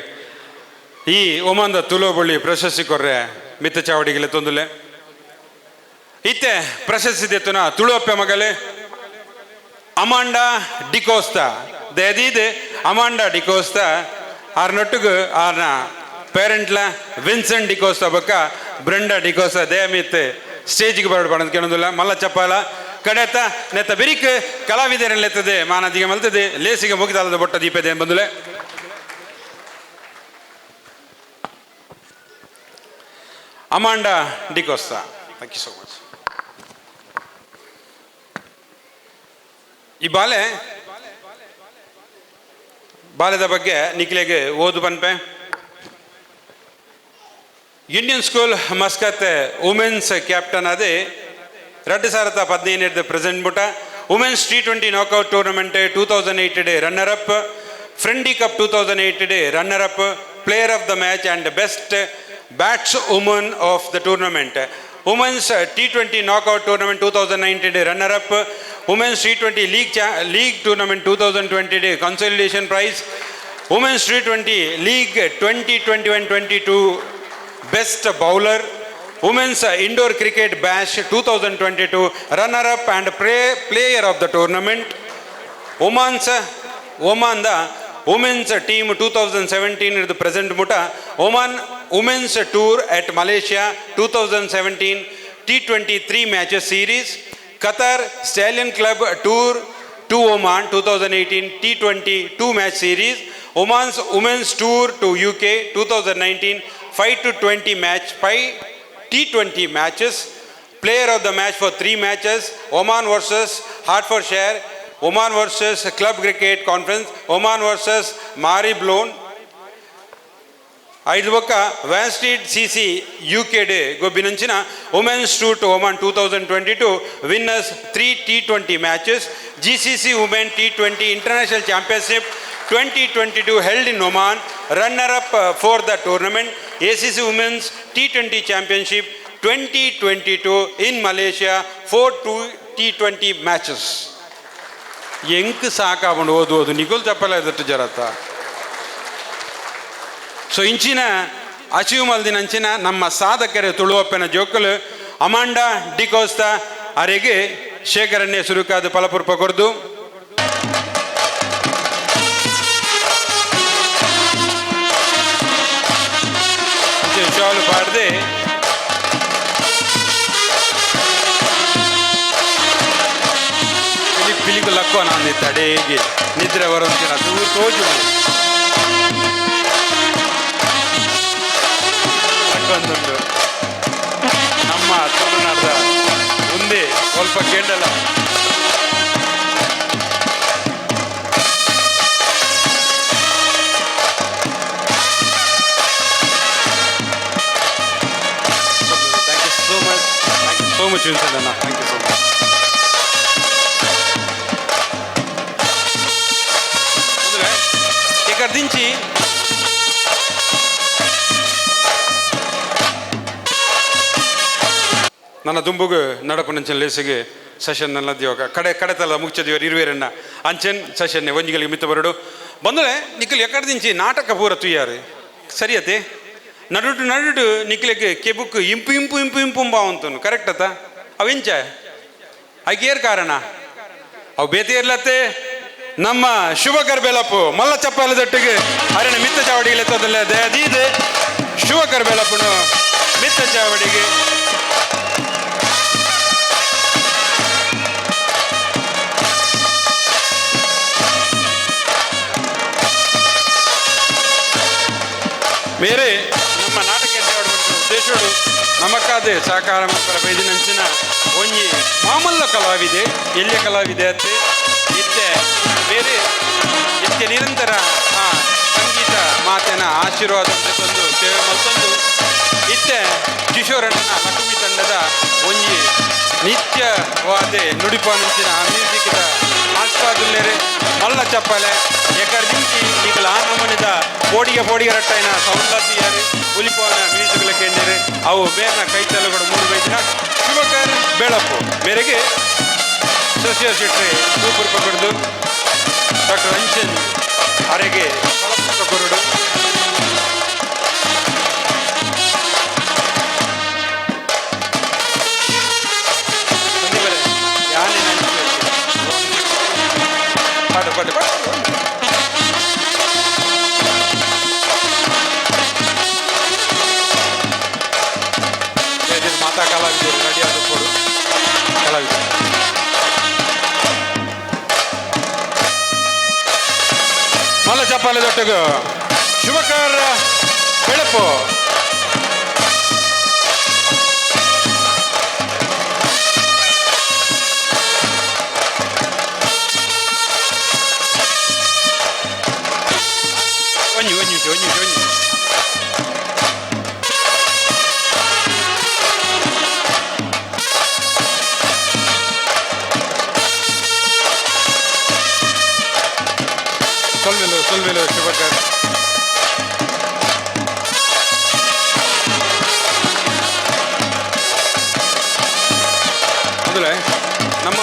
ಈ ಒಮಾನ್ದ ತುಳುವಬಳ್ಳಿ ಪ್ರಶಸ್ತಿ ಕೊರ್ರೆ ಮಿತ್ತ ಚಾವಡಿಗೆ ತೊಂದಿಲ್ಲ ಇತ್ತೆ ಪ್ರಶಸ್ತಿ ತೆತ್ತುನ ತುಳುವಪ್ಪೆ ಮಗಲೇ ಅಮಾಂಡಾ ಡಿಕೋಸ್ತಾ ದಯದಿದೆ ಅಮಾಂಡಾ ಡಿಕೋಸ್ತಾ ಆರ್ನೊಟ್ಟಿಗೆ ಆರ್ನ ಪೇರೆಂಟ್ಲ ವಿನ್ಸೆಂಟ್ ಡಿಕೋಸ್ತಾ ಬಕ್ಕ ಬ್ರೆಂಡಾ ಡಿಕೋಸ್ತಾ ದಯಮಿತ್ತೆ ಸ್ಟೇಜ್ಗೆ ಬರಡು ಬಣ್ಣದ ಕೇಳೋದಿಲ್ಲ ಮಲ್ಲ ಚಪ್ಪಾಲ ಕಡೆತ ನೆತ್ತ ಬಿರಿಕ್ ಕಲಾವಿದರೆಲ್ಲೆತ್ತದೆ ಮಾನದಿಗೆ ಮಲ್ತದೆ ಲೇಸಿಗೆ ಮುಗಿದಾಲದ ಬೊಟ್ಟ ದೀಪದೆ ಬಂದುಲೆ Amanda D'Costa thank you so much. ಈ ಬಾಲ್ಯದ ಬಗ್ಗೆ ನಿಖಿಲೆಗೆ ಓದು ಪನ್ಪೆ Indian school Muscat women's captain ಅದೇ 2017 ಪ್ರೆಸೆಂಟ್ ಮುಟ women's T20 knockout tournament 2008 runner up Friendi cup 2008 runner up player of the match and best batswoman of the tournament women's T20 knockout tournament 2019 runner up women's T20 league tournament 2020 consolidation price women's T20 league 2021-22 best bowler women's indoor cricket bash 2022 runner up and player of the tournament ಒಮಾನ್ದ women's team 2017 ಇರ್ದು present ಮುಟ Oman women's tour at Malaysia 2017 T20 3 matches series Qatar Stallion Club Tour to Oman 2018 T20 2 match series Oman's Women's Tour to UK 2019 5-20 match 5 T20 matches player of the match for 3 matches Oman versus Hertfordshire Oman versus Club Cricket Conference Oman versus Maribyrnong ಐದು ಬೊಕ್ಕ Wanstead CC UK day ಗೊಬ್ಬಿನಂಚಿನ women's tour to Oman 2022 winners 3 T20 matches GCC women T20 international championship 2022 held in Oman runner up for the tournament ACC Women's T20 Championship 2022 in Malaysia 4 T20 matches ಎಂಕ್ ಸಾಕಾಗೊಂಡು ಓದು ನಿಗುಲ್ ಚಪ್ಪಲ ಎದಟ್ಟು ಜರತ್ತ so ಇಂಚಿನ achieve ಮಲ್ದಿನಂಚಿನ ನಮ್ಮ ಸಾಧಕರ ತುಳುವಪ್ಪನ ಜೋಕಲು ಅಮಾಂಡಾ ಡಿಕೋಸ್ತಾ ಅರೆಗೆ ಶೇಖರನ್ನೇ ಸುರುಕಾದ ಫಲಪುರ್ಪ ಕೊರ್ದು ಶಾಲು ಪಾಡದೆ పిలికి లక్కువ నాంది తడేగి నిద్ర వరంచిన ತೋಜು ಲಕ್ಕೊಂದುಂಡು ನಮ್ಮ ತುಳುನಾಡದ ಮುಂದೆ ಸ್ವಲ್ಪ ಗೆಂಡಲ so much Vincent, thank you so much. ఇక్కడ దించి ನನ್ನ ದುಂಬುಗು ನಡಪು ನಂಚನ್ ಲೇಸಿಗೆ ಸೆಷನ್ ನಲ್ಲದಿ ಕಡೆತಲ್ಲ ಮುಗಿಚದಿವರು ಇರುವೇರನ್ನ ಅಂಚನ್ ಸೆಷನ್ನೇ ಒಂಜಿಗಳಿಗೆ ಮಿತ್ತ ಬರಡು ಬಂದರೆ ನಿಖಿಲ್ ಎಕಡೆ ದಿಂಚಿ ನಾಟಕ ಪೂರ ತುಯ್ಯಾರು ಸರಿಯತೆ ನಡುಟು ನಿಖಿಲಿಗೆ ಕೆಬುಕ್ ಇಂಪು ಬಾವಂತನು ಕರೆಕ್ಟ್ ಅತ್ತ ಅವೆಂಚ ಅಗೇರ್ ಕಾರಣ ಅವು ಬೇತೆ ಇರ್ಲತ್ತೆ ನಮ್ಮ ಶುಭಕರ್ ಬೆಳಪು ಮಲ್ಲ ಚಪ್ಪಾಲದೊಟ್ಟಿಗೆ ಅರಣ್ಯ ಮಿತ್ತ ಚಾವಡಿಗೆ ಎತ್ತೋದಿಲ್ಲ ದಯದೀದೆ ಶುಭಕರ್ ಬೆಳಪುನು ಮಿತ್ತ ಚಾವಡಿಗೆ ಬೇರೆ ನಮ್ಮ ನಾಟಕ ಉದ್ದೇಶಗಳು ಬೇಕಾದ ಸಹಕಾರ ಬೈದಿನಂಚಿನ ಒಂಜಿ ಮಾಮಲ್ಲ ಕಲಾವಿದೆ ಎಲ್ಲಿಯ ಕಲಾವಿದೆ ಅತ್ತೆ ಇತ್ತೆ ಬೇರೆ ಇತ್ತೆ ನಿರಂತರ ಆ ಸಂಗೀತ ಮಾತಿನ ಆಶೀರ್ವಾದ ತಂದು ಸೇವೆ ಮತ್ತೊಂದು ಇತ್ತೆ ಕಿಶೋರಣ್ಣನ ಲಕ್ಷ್ಮಿ ತಂಡದ ಒಂಜಿ ನಿತ್ಯವಾದ ನುಡಿಪಾನಂಚಿನ ಮ್ಯೂಸಿಕ್ದ ಆಸ್ವಾದುಲ್ಲೇರೆ ಮಲ್ಲ ಚಪ್ಪಲೆ ಎಕರ್ ದಿಂಚಿ ಈಗಲ ಆ ನಮೂನೆದ ಪೋಡಿಗೆ ರಟ್ಟೈನ ಸೌಂದರ್ಯರು ಉಲಿಪೋನ ಮ್ಯೂಸಿಕ್ಲ ಕೇಂದ್ರ ಅವು ಬೇರ್ನ ಕೈತಲುಗಳು ಮೂರು ಬೈದಿನ ಶುಭಕರ್ ಬೆಳಪು ಮೇರೆಗೆ ಸಸ್ಯ ಶೆಟ್ಟಿ ಸೂಪರ್ ಪಕಡ್ದು ಡಾಕ್ಟರ್ ಅಂಚನ್ ಅರೆಗೆ ಕೊರಡು ಪಾಠ ಪಾಠ ಮಾತಾ ಕಲಾವಿದರು ರೆಡಿಯಾದ ಕೊಡು ಕಲಾವಿದರು ಮಲ್ಲ ಚಪ್ಪಾಲೆ ದೊಟ್ಟಗು ಶುಭಕರ್ ಬೆಳಪು ಒಂಜಿ ಸೊಲ್ವೆಲು ಶುಭಕರ್ ಮೊದಲೇ ನಮ್ಮ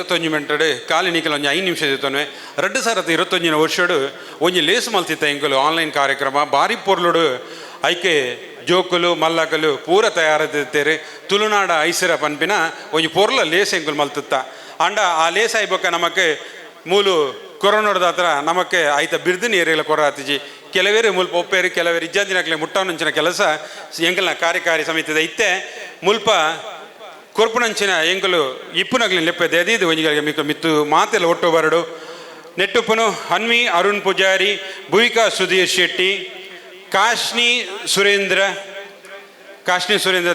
2021 ಮಿನಿಟ್ ಕಾಲಿನಿಕಲ್ ಒಂದು 5 ನಿಮಿಷ ಇರ್ತವೆ 2021 ವರ್ಷಡು ಒಂಜಿ ಲೇಸು ಮಲ್ತಿತ್ತ ಎಂಕಲು ಆನ್ಲೈನ್ ಕಾರ್ಯಕ್ರಮ ಬಾರಿ ಪೊರ್ಲುಡು ಐಕೆ ಜೋಕುಲು ಮಲ್ಲಕಲು ಪೂರ ತಯಾರಿದ್ದೇರೆ ತುಳುನಾಡ ಐಸಿರ ಪನ್ಪಿನ ಒಂಜಿ ಪೊರ್ಲ ಲೇಸ್ ಎಂಕುಲು ಮಲ್ತಿತ್ತ ಅಂಡ ಆ ಲೇಸ್ ಐಬೊಕ್ಕ ನಮಕ್ಕೆ ಮೂಲು ಕೊರೋನಾದ ಹತ್ರ ನಮಕ್ಕೆ ಆಯ್ತ ಬಿರ್ದಿನ ಏರಿಯಲ್ಲ ಕೊರಾತಿಜಿ ಕೆಲವೇರು ಮುಲ್ಪ ಒಪ್ಪೇರಿ ಕೆಲವೇರು ಇಜ್ಜಂದಿನಕ್ಲೆ ಮುಟ್ಟವನಂಚಿನ ಕೆಲಸ ಎಂಕಲ್ನ ಕಾರ್ಯಕಾರಿ ಸಮಿತಿದ ಇತ್ತೆ ಮುಲ್ಪ ಕೊರ್ಪುನಂಚಿನ ಎಂಕಲು ಇಪ್ಪುನಗ್ಲಿ ಲೆಪ್ಪದೆ ಅದೀದು ಒಂಜಿಗಳಿಗೆ ಮಿಕ್ಕು ಮಿತ್ತು ಮಾತೆಲ್ಲ ಒಟ್ಟು ಬರಡು ನೆಟ್ಟುಪ್ಪನು ಹನ್ವಿ ಅರುಣ್ ಪೂಜಾರಿ ಭುವಿಕಾ ಸುಧೀರ್ ಶೆಟ್ಟಿ ಕಾಶ್ನಿ ಸುರೇಂದ್ರ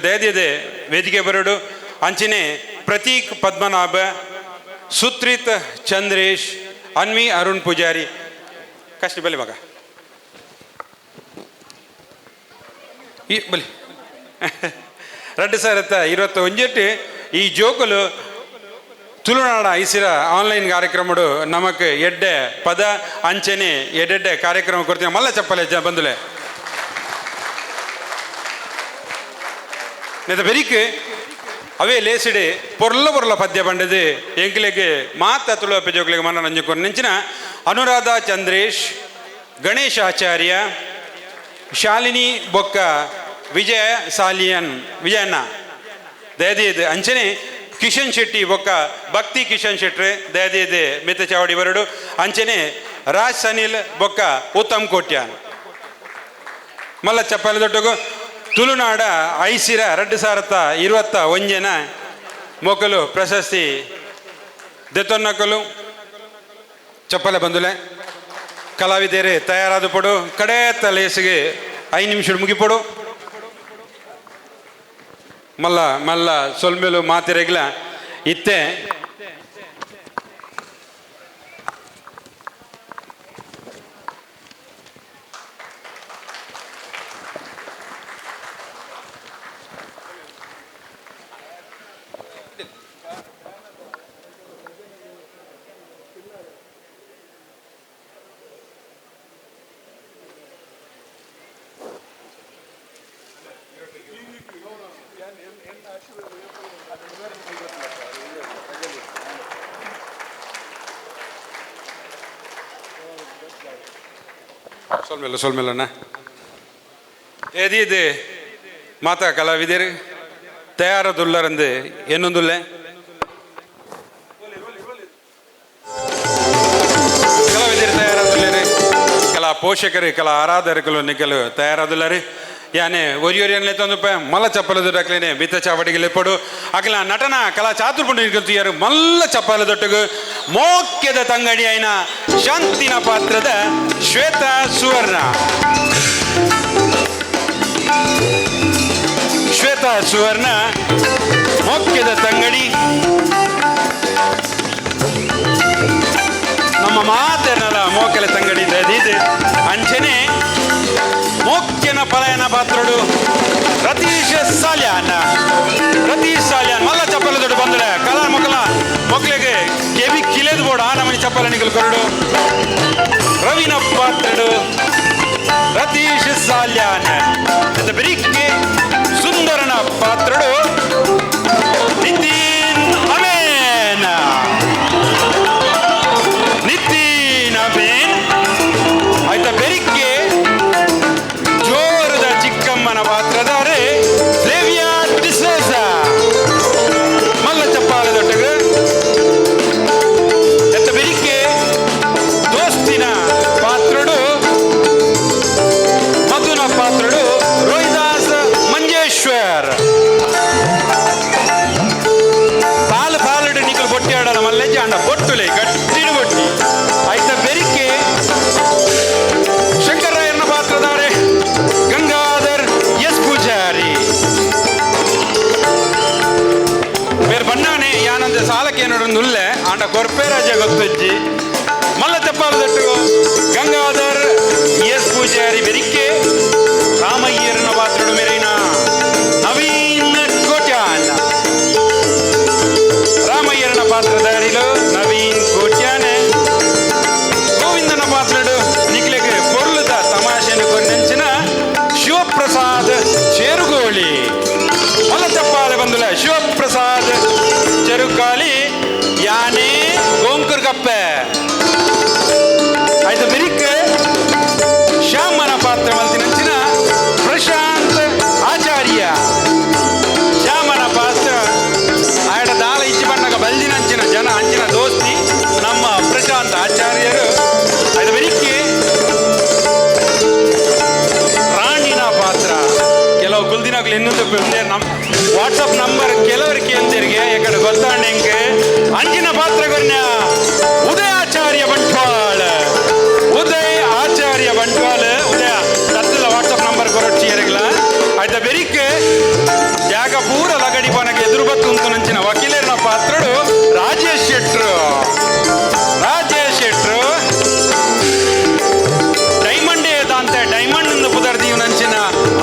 ದಯದಿದೆ ವೇದಿಕೆ ಬರಡು ಅಂಚಿನೆ ಪ್ರತೀಕ್ ಪದ್ಮನಾಭ ಸುತ್ರಿತ್ ಚಂದ್ರೇಶ್ ಅನ್ವಿ ಅರುಣ್ ಪೂಜಾರಿ ಕಾಶ್ನಿ ಬಲಿ ಮಗ ಈ ಬಲಿ 2021 ಈ ಜೋಕುಲು ತುಳುನಾಡ ಐಸಿರ ಆನ್ಲೈನ್ ಕಾರ್ಯಕ್ರಮಡು ನಮಕ್ ಎಡ್ಡೆ ಪದ ಅಂಚನೆ ಎಡ್ಡೆ ಕಾರ್ಯಕ್ರಮ ಕೊಡ್ತೀವಿ ಮಲ್ಲ ಚಪ್ಪಲೆ ಬಂದುಲೆ ನೆದ ಬೆರಿಕ್ ಅವೇ ಲೇಸಿಡೆ ಪೊರ್ಲ ಪದ್ಯ ಬಂಡದು ಎಂಕ್ಲೆಗೆ ಮಾತ ತುಳುವಪ್ಪೆ ಜೋಕ್ಲೆಗೆ ಮನರಂಜನೆ ನೆಂಚಿನ ಅನುರಾಧ ಚಂದ್ರೇಶ್ ಗಣೇಶ್ ಆಚಾರ್ಯ ಶಾಲಿನಿ ಬೊಕ್ಕ ವಿಜಯಣ್ಣ ದಯದಿದೆ ಅಂಚನೆ ಕಿಶನ್ ಶೆಟ್ಟಿ ಬೊಕ್ಕ ಭಕ್ತಿ ಕಿಶನ್ ಶೆಟ್ರೆ ದಯದಿದೆ ಮಿತ ಚಾವಡಿ ಬರಡು ಅಂಚನೆ ರಾಜ್ ಸನಿಲ್ ಬೊಕ್ಕ ಉತ್ತಮ್ ಕೋಟ್ಯಾನ್ ಮಲ್ಲ ಚಪ್ಪಲೆ ದೊಡ್ಡಗು ತುಳುನಾಡ ಐಸಿರ 2021 ಮೊಕಲು ಪ್ರಶಸ್ತಿ ದೆತ್ತೊನ್ನಕಲು ಚಪ್ಪಲೆ ಬಂದುಲೆ ಕಲಾವಿದರು ತಯಾರಾದ ಪಡು ಕಡೆ ತಲೇಸಿಗೆ 5 ನಿಮಿಷ ಮುಗಿಪಡು ಮಲ್ಲ ಸೊಲ್ಮೇಲು ಮಾತಿರೆಗ್ಲ ಇತ್ತೆ ಸೊಲ್ಮೆಲ್ಲಣ್ಣ ಏದಿದೆ ಮಾತಾ ಕಲಾವಿದರು ತಯಾರದುಲ್ಲರಂದು ಏನೊಂದುಲ್ಲೆ ಕಲಾವಿದರು ತಯಾರಾದುಲ್ಲರಿ ಕಲಾ ಪೋಷಕರು ಕಲಾ ಆರಾಧಕರು ನಿಕಲು ತಯಾರಾದುಲ್ಲರಿ ಯಾನೆ ಒರಿಯೊರಿಯನ್ಲೆ ತಂದುಪ ಮಲ್ಲ ಚಪ್ಪಲದ ಡಕ್ಲೇನೆ ಬಿತ್ತ ಚಾವಡಿಗೆ ಪಡು ಅಕಲ ನಟನ ಕಲಾ ಚಾತುರ್ಪುಂಡು ನಿಕಲ್ತಿಯಾರು ಮಲ್ಲ ಚಪ್ಪಲ ದೊಟ್ಟಗು ಮೋಕ್ಯದ ತಂಗಡಿ ಐನ ಶಾಂತಿನ ಪಾತ್ರದ ಶ್ವೇತಾ ಸುವರ್ಣ ಶ್ವೇತಾ ಸುವರ್ಣ ಮೊಕ್ಕೆದ ತಂಗಡಿ ನಮ್ಮ ಮಾತೇನಲ್ಲ ಮೋಕೆಲ ತಂಗಡಿ ಇದು ಅಂಚನೆ ಮೋಕ್ಯನ ಪಲಾಯನ ಪಾತ್ರಡು ರತೀಶ್ ಸಾಲ್ಯಾನ್ ಮಲ್ಲ ಚಪ್ಪಲ ದೊಡ್ಡ ಬಂದ್ರೆ ಕಲಾ ಮೊಕ್ಲಿಗೆ ಕೆವಿ ಕಿಲೆದು ಬೋಡ ಆ ನಮನಿ ಚಪ್ಪಲ ನಿಗಲು ಕೊರಡು ರವಿನ ಪಾತ್ರಡು ರತೀಶ್ ಸಾಲ್ಯಾನ್ ಬೆರಿಕೆ ಸುಂದರನ ಪಾತ್ರಡು ನಿತಿನ್ ಅಮೇನ್ ಆಯ್ತಾ ಬೆರಿಕೆ ಜೋರದ ಚಿಕ್ಕಮ್ಮನ ಪಾತ್ರಧಾರೆ ಫ್ಲೇವಿಯಾ ಡಿಸೋಜ ಮಲ್ಲ ಚಪ್ಪಾಲ ದೊಟ್ಟಗೆ ಎತ್ತ ಬೆರಿಕೆ ದೋಸ್ತಿನ ಪಾತ್ರಡು ಮಧುನ ಪಾತ್ರಡು ರೋಹಿದಾಸ್ ಮಂಜೇಶ್ವರ್ ಪಾಲಡು ನಿಕಲು ಬೊಟ್ಟಿ ಆಡಲ್ಲ ಮಲ್ಲೆಜ್ಜ ಅಂಡ ಬೊಟ್ಟುಲೆ ಗಟ್ಟಿಡು ಬೊಟ್ಟಿ ಆಯ್ತಾ ಬೆರಿಕೆ ಶಂಕರರಾಯರನ ಪಾತ್ರಧಾರೆ ಗಂಗಾಧರ್ ಎಸ್ ಪೂಜಾರಿ ಬೇರೆ ಬಣ್ಣಾನೆ ಯಾನಂದ ಸಾಲಕ್ಕೆ ಏನೊಂದುಲ್ಲೆ ಆಂಡ ಕೊರ್ಪೆ ರಾಜ ಗೊತ್ತಜ್ಜಿ ಮಲ್ಲ ತೆಪ್ಪಾಲದಟ್ಟು ಗಂಗಾಧರ್ ಎಸ್ ಪೂಜಾರಿ ಬೆರಿಕೆ ರಾಮಯ್ಯರನ ಪಾತ್ರಡು ಮೆರಿನ ನವೀನ್ ಕೋಟ್ಯಾನ್ ರಾಮಯ್ಯರನ ಪಾತ್ರಧಾರಿಲು ನವೀನ್ ಕೋಟ್ಯಾನೆ ಗೋವಿಂದನ ಪಾತ್ರಡು ನಿಕ್ಲೆಗೆ ಪೊರ್ಲುದ ತಮಾಷೆನ ಕೊರ್ನೆಂಚಿನ ಶಿವಪ್ರಸಾದ್ ಚೇರುಗೋಳಿ ಮಲ್ಲ ಚಪ್ಪಾಲೆ ಬಂದುಲ ಶಿವಪ್ರಸಾದ್ ಚೆರುಕಾಲಿ ಯಾನೆ ಗೋಂಕುರ್ ಕಪ್ಪೆ ಆಯ್ತು ಬೆರಿಕೆ ಶ್ಯಾಮನ ಪಾತ್ರ ಮಲ್ತಿನಂಚಿನ ಪ್ರಶಾಂತ್ ಆಚಾರ್ಯ ಶ್ಯಾಮನ ಪಾತ್ರ ಆಯಡ ದಾಲ ಇಚ್ಚಿ ಬಣ್ಣಗ ಬಲ್ದಿನಂಚಿನ ಜನ ಅಂಚಿನ ದೋಸ್ತಿ ನಮ್ಮ ಪ್ರಶಾಂತ್ ಆಚಾರ್ಯರು ಆಯ್ತು ಬೆರಿಕೆ ರಾಣಿನ ಪಾತ್ರ ಕೆಲವು ಗುಲ್ದಿನಾಗ್ಲು ಇನ್ನೊಂದು ನಮ್ಮ ವಾಟ್ಸಪ್ ನಂಬರ್ ಕೆಲವರಿಗೆ ಕೇಳ್ತಿರಿಗೆ ಯಾಕಡೆ ಗೊತ್ತಾಂಡೆಂಗೆ ಅಂಚಿನ ಪಾತ್ರ ಕೊರ್ನ ಉದಯ ಆಚಾರ್ಯ ಬಂಟ್ವಾಳ ಉದಯ ತತ್ತಿಲ್ಲ ವಾಟ್ಸಪ್ ನಂಬರ್ ಕೊರೊಚ್ಚಿ ಎರಗಲ ಆಯ್ತಾ ಬೆರಿಕೆ ಜಾಗ ಪೂರ ಲಗಡಿ ಪನಗೆ ಎದುರು ಬತ್ತು ನಂಚಿನ ವಕೀಲರನ ಪಾತ್ರಡು ರಾಜೇಶ್ ಶೆಟ್ರು ಡೈಮಂಡೇ ದಾಂತೆ ಡೈಮಂಡ್ ಇಂದ ಪುದರ್ದೀವ್ ನಂಚಿನ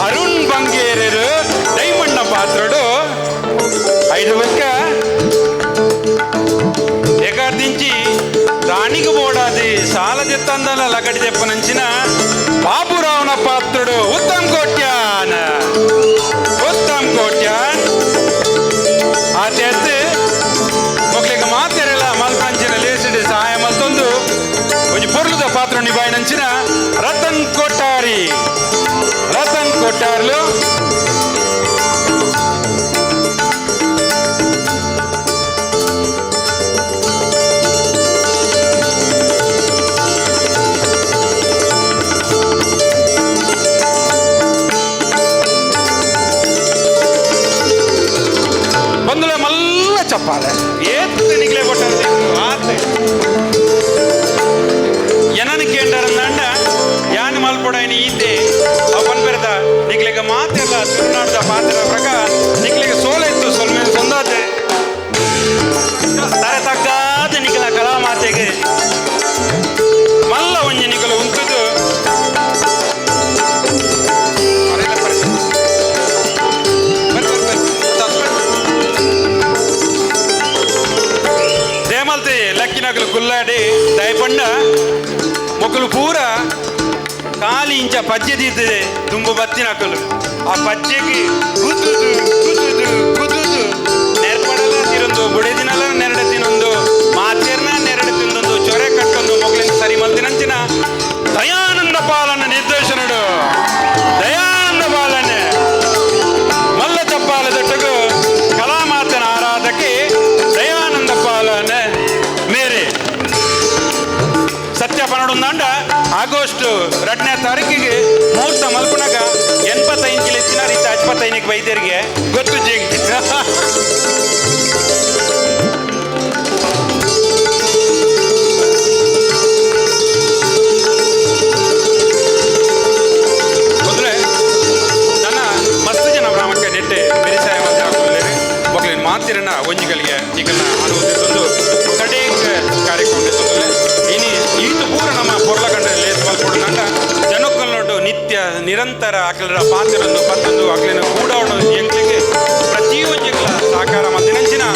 ಅರುಣ್ ಬಂಗೇರರು ಡೈಮಂಡ್ನ ಪಾತ್ರಡು ಐದು ಬಕ್ಕ ಎಗಾರ್ದಿಂಚಿ ರಾಣಿಗೆ ಬೋಡಾದಿ ಸಾಲದೆ ತಂದಲ ಲಗಡಿ ದೆಪ್ಪನಂಚಿನ ಬಾಬುರಾವ್ನ ಪಾತ್ರಡು ಉತ್ತಮ್ ಕೋಟ್ಯಾನ್ ಆತ್ಯತ್ತೆ ಮಕ್ಕಳಿಗೆ ಮಾತೆರೆಲ್ಲ ಮಲ್ಪಂಚಿನ ಲೇಸಿಡೆ ಸಹಾಯ ಮತ್ತೊಂದು ಒಂದು ಪೊರ್ಲುದ ಪಾತ್ರ ನಿಭಾಯಿನಂಚಿನ ರತನ್ ಕೊಟ್ಟಾರ್ಲು ಬಂದುಲ ಮಲ್ಲ ಚಪ್ಪಾಲೆ ಏತ್ತು ನಿಗ್ಲೆ ಕೊಟ್ಟರು ಆತೆ ಏನಕ್ಕೆ ಕೇಂದ್ರಂದ ಯಾನ್ ಮಲ್ಪೊಡಾಯಿನಿ ಈತೆ ಅವನ್ ಬೆರೆದ ನಿಗ್ಲೆಗೆ ಮಾತೆಲ್ಲ ತುಳುನಾಡ್ದ ಪಾತ್ರ ಪ್ರಕಾರ ನಿಗ್ಲೆಗೆ ಸೋಲೆತ್ತು ಸೊಲ್ಮೆ ಸೊಂದಾತೆ ತಾರೆ ತಗ್ಗಾದ ನಿಖಲ ಕಲಾ ಮಾತೆಗೆ ಮಲ್ಲ ಒಂಜಿ ನಿಖಲು ಉಂಟುದು ದೇಮಲ್ತೆ ಲಕ್ಕಿನಗಲು ಕುಲ್ಲಾಡಿ ದಯಪಂಡ ಮೊಕ್ಕಲು ಪೂರ ಕಾಲಿ ಇಂಚ ಪಜ್ಜೆ ದಿದ್ದಿದೆ ತುಂಬು ಬತ್ತಿನಕಲು ಆ ಪಜ್ಜೆಗೆ ಕುದುದು ನೆರ್ಪಡಲ ತಿರೊಂದು ಬುಡೆದಿನಲ್ಲ ನೆರಡೆ ತಿನ್ನೊಂದು ಮಾತೆರ್ನ ನೆರಡೆ ತಿನ್ನೊಂದು ಚೊರೆ ಕಟ್ಟೊಂದು ಮೊಗ್ಲಿನ ಸರಿ ಮಲ್ತಿನಂಚಿನ ದಯಾನಂದ ಪಾಲನ ನಿರ್ದೇಶನಡು ದಯಾನಂದ ಪಾಲನ ಮಲ್ಲ ಚಪ್ಪಾಲ ದೊಟ್ಟಗು ಕಲಾ ಮಾತನ ಆರಾಧಕ್ಕೆ ದಯಾನಂದ ಪಾಲನ ಮೇರೆ ಸತ್ಯ ಪನ್ನೊಂದಾಂಡ ಆಗಸ್ಟ್ 2ನೇ ತಾರೀಕಿಗೆ ಮುಹೂರ್ತ ಮಲ್ಪನಾಗ 85 ಕಿಲೋ ಹೆಚ್ಚಿನ ರೀತಿ 55 ವೈದ್ಯರಿಗೆ ಗೊತ್ತು ಜೇಗಿ ಮೊದಲೇ ನನ್ನ ಮಸ್ತ್ ಜನ ಬ್ರಾಹ್ಮಣಕ್ಕೆ ನೆಟ್ಟೆ ವಂಜಿಗಳಿಗೆ ಈಗಲ್ಲ ಅನುಭವಿಸೊಂದು ಕಡೇಕ ಕಾರ್ಯಕ್ರಮ ಇನಿ ಈತ ಪೂರ ನಮ್ಮ ಪೊರ್ಲಗಂಡ ಲೇಸ್ ಮಲ್ಪೊಡು ನಂಗ ಜನಕ್ಕಲ್ನೊಟ್ಟು ನಿತ್ಯ ನಿರಂತರ ಅಕ್ಲರ ಪಾತ್ರೊಂದು ಪತ್ತೊಂದು ಅಕ್ಲಿನ ಕೂಡೋಡು ಎಂಕ್ಲಿಗೆ ಪ್ರತಿ ವಂಜಿಗಳ ಸಾಕಾರ ಮಧ್ಯಾಹ್ನ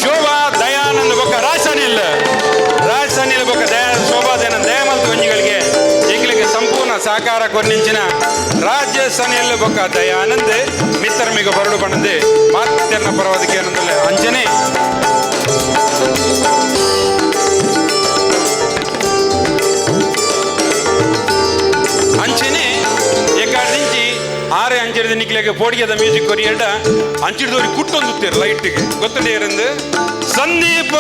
ಶೋಭಾ ದಯಾನಂದ ಬೊಕ್ಕ ರಾಜಸಾನಿಲ್ ಬೊಕ್ಕ ಶೋಭಾ ದಯಾನಂದ ದಯಾಮಲ್ತ ವಂಜಿಗಳಿಗೆ ಎಂಕ್ಲಿಗೆ ಸಂಪೂರ್ಣ ಸಾಕಾರ ಕೊರ್ನಿಂಚಿನ ರಾಜ್ಯ ಸನಿಯಲ್ಲ ಬೊಕ್ಕ ದಯಾನಂದ್ ಮಿತ್ರಮಿಗ ಬರಡು ಪಣಂದು ಮಾತ್ಯರ್ನ ಪರವಾದಕ್ಕೆ ಅನ್ನೋದಲ್ಲ ಅಂಜನೆ ಅಂಚನೆ ಏಕಾದಿಂಚಿ ಆರೆ ಅಂಚಿಡಿದ ನಿಕ್ಲಿಗೆ ಪೋಡಿಗೆದ ಮ್ಯೂಸಿಕ್ ಕೊರಿಯಡ ಅಂಚಿಡಿದವ್ರಿಗೆ ಕುಟ್ಟೊಂದುತ್ತೀರು ಲೈಟ್ಗೆ ಗೊತ್ತಡೆ ಇರಂದು ಸಂದೀಪ್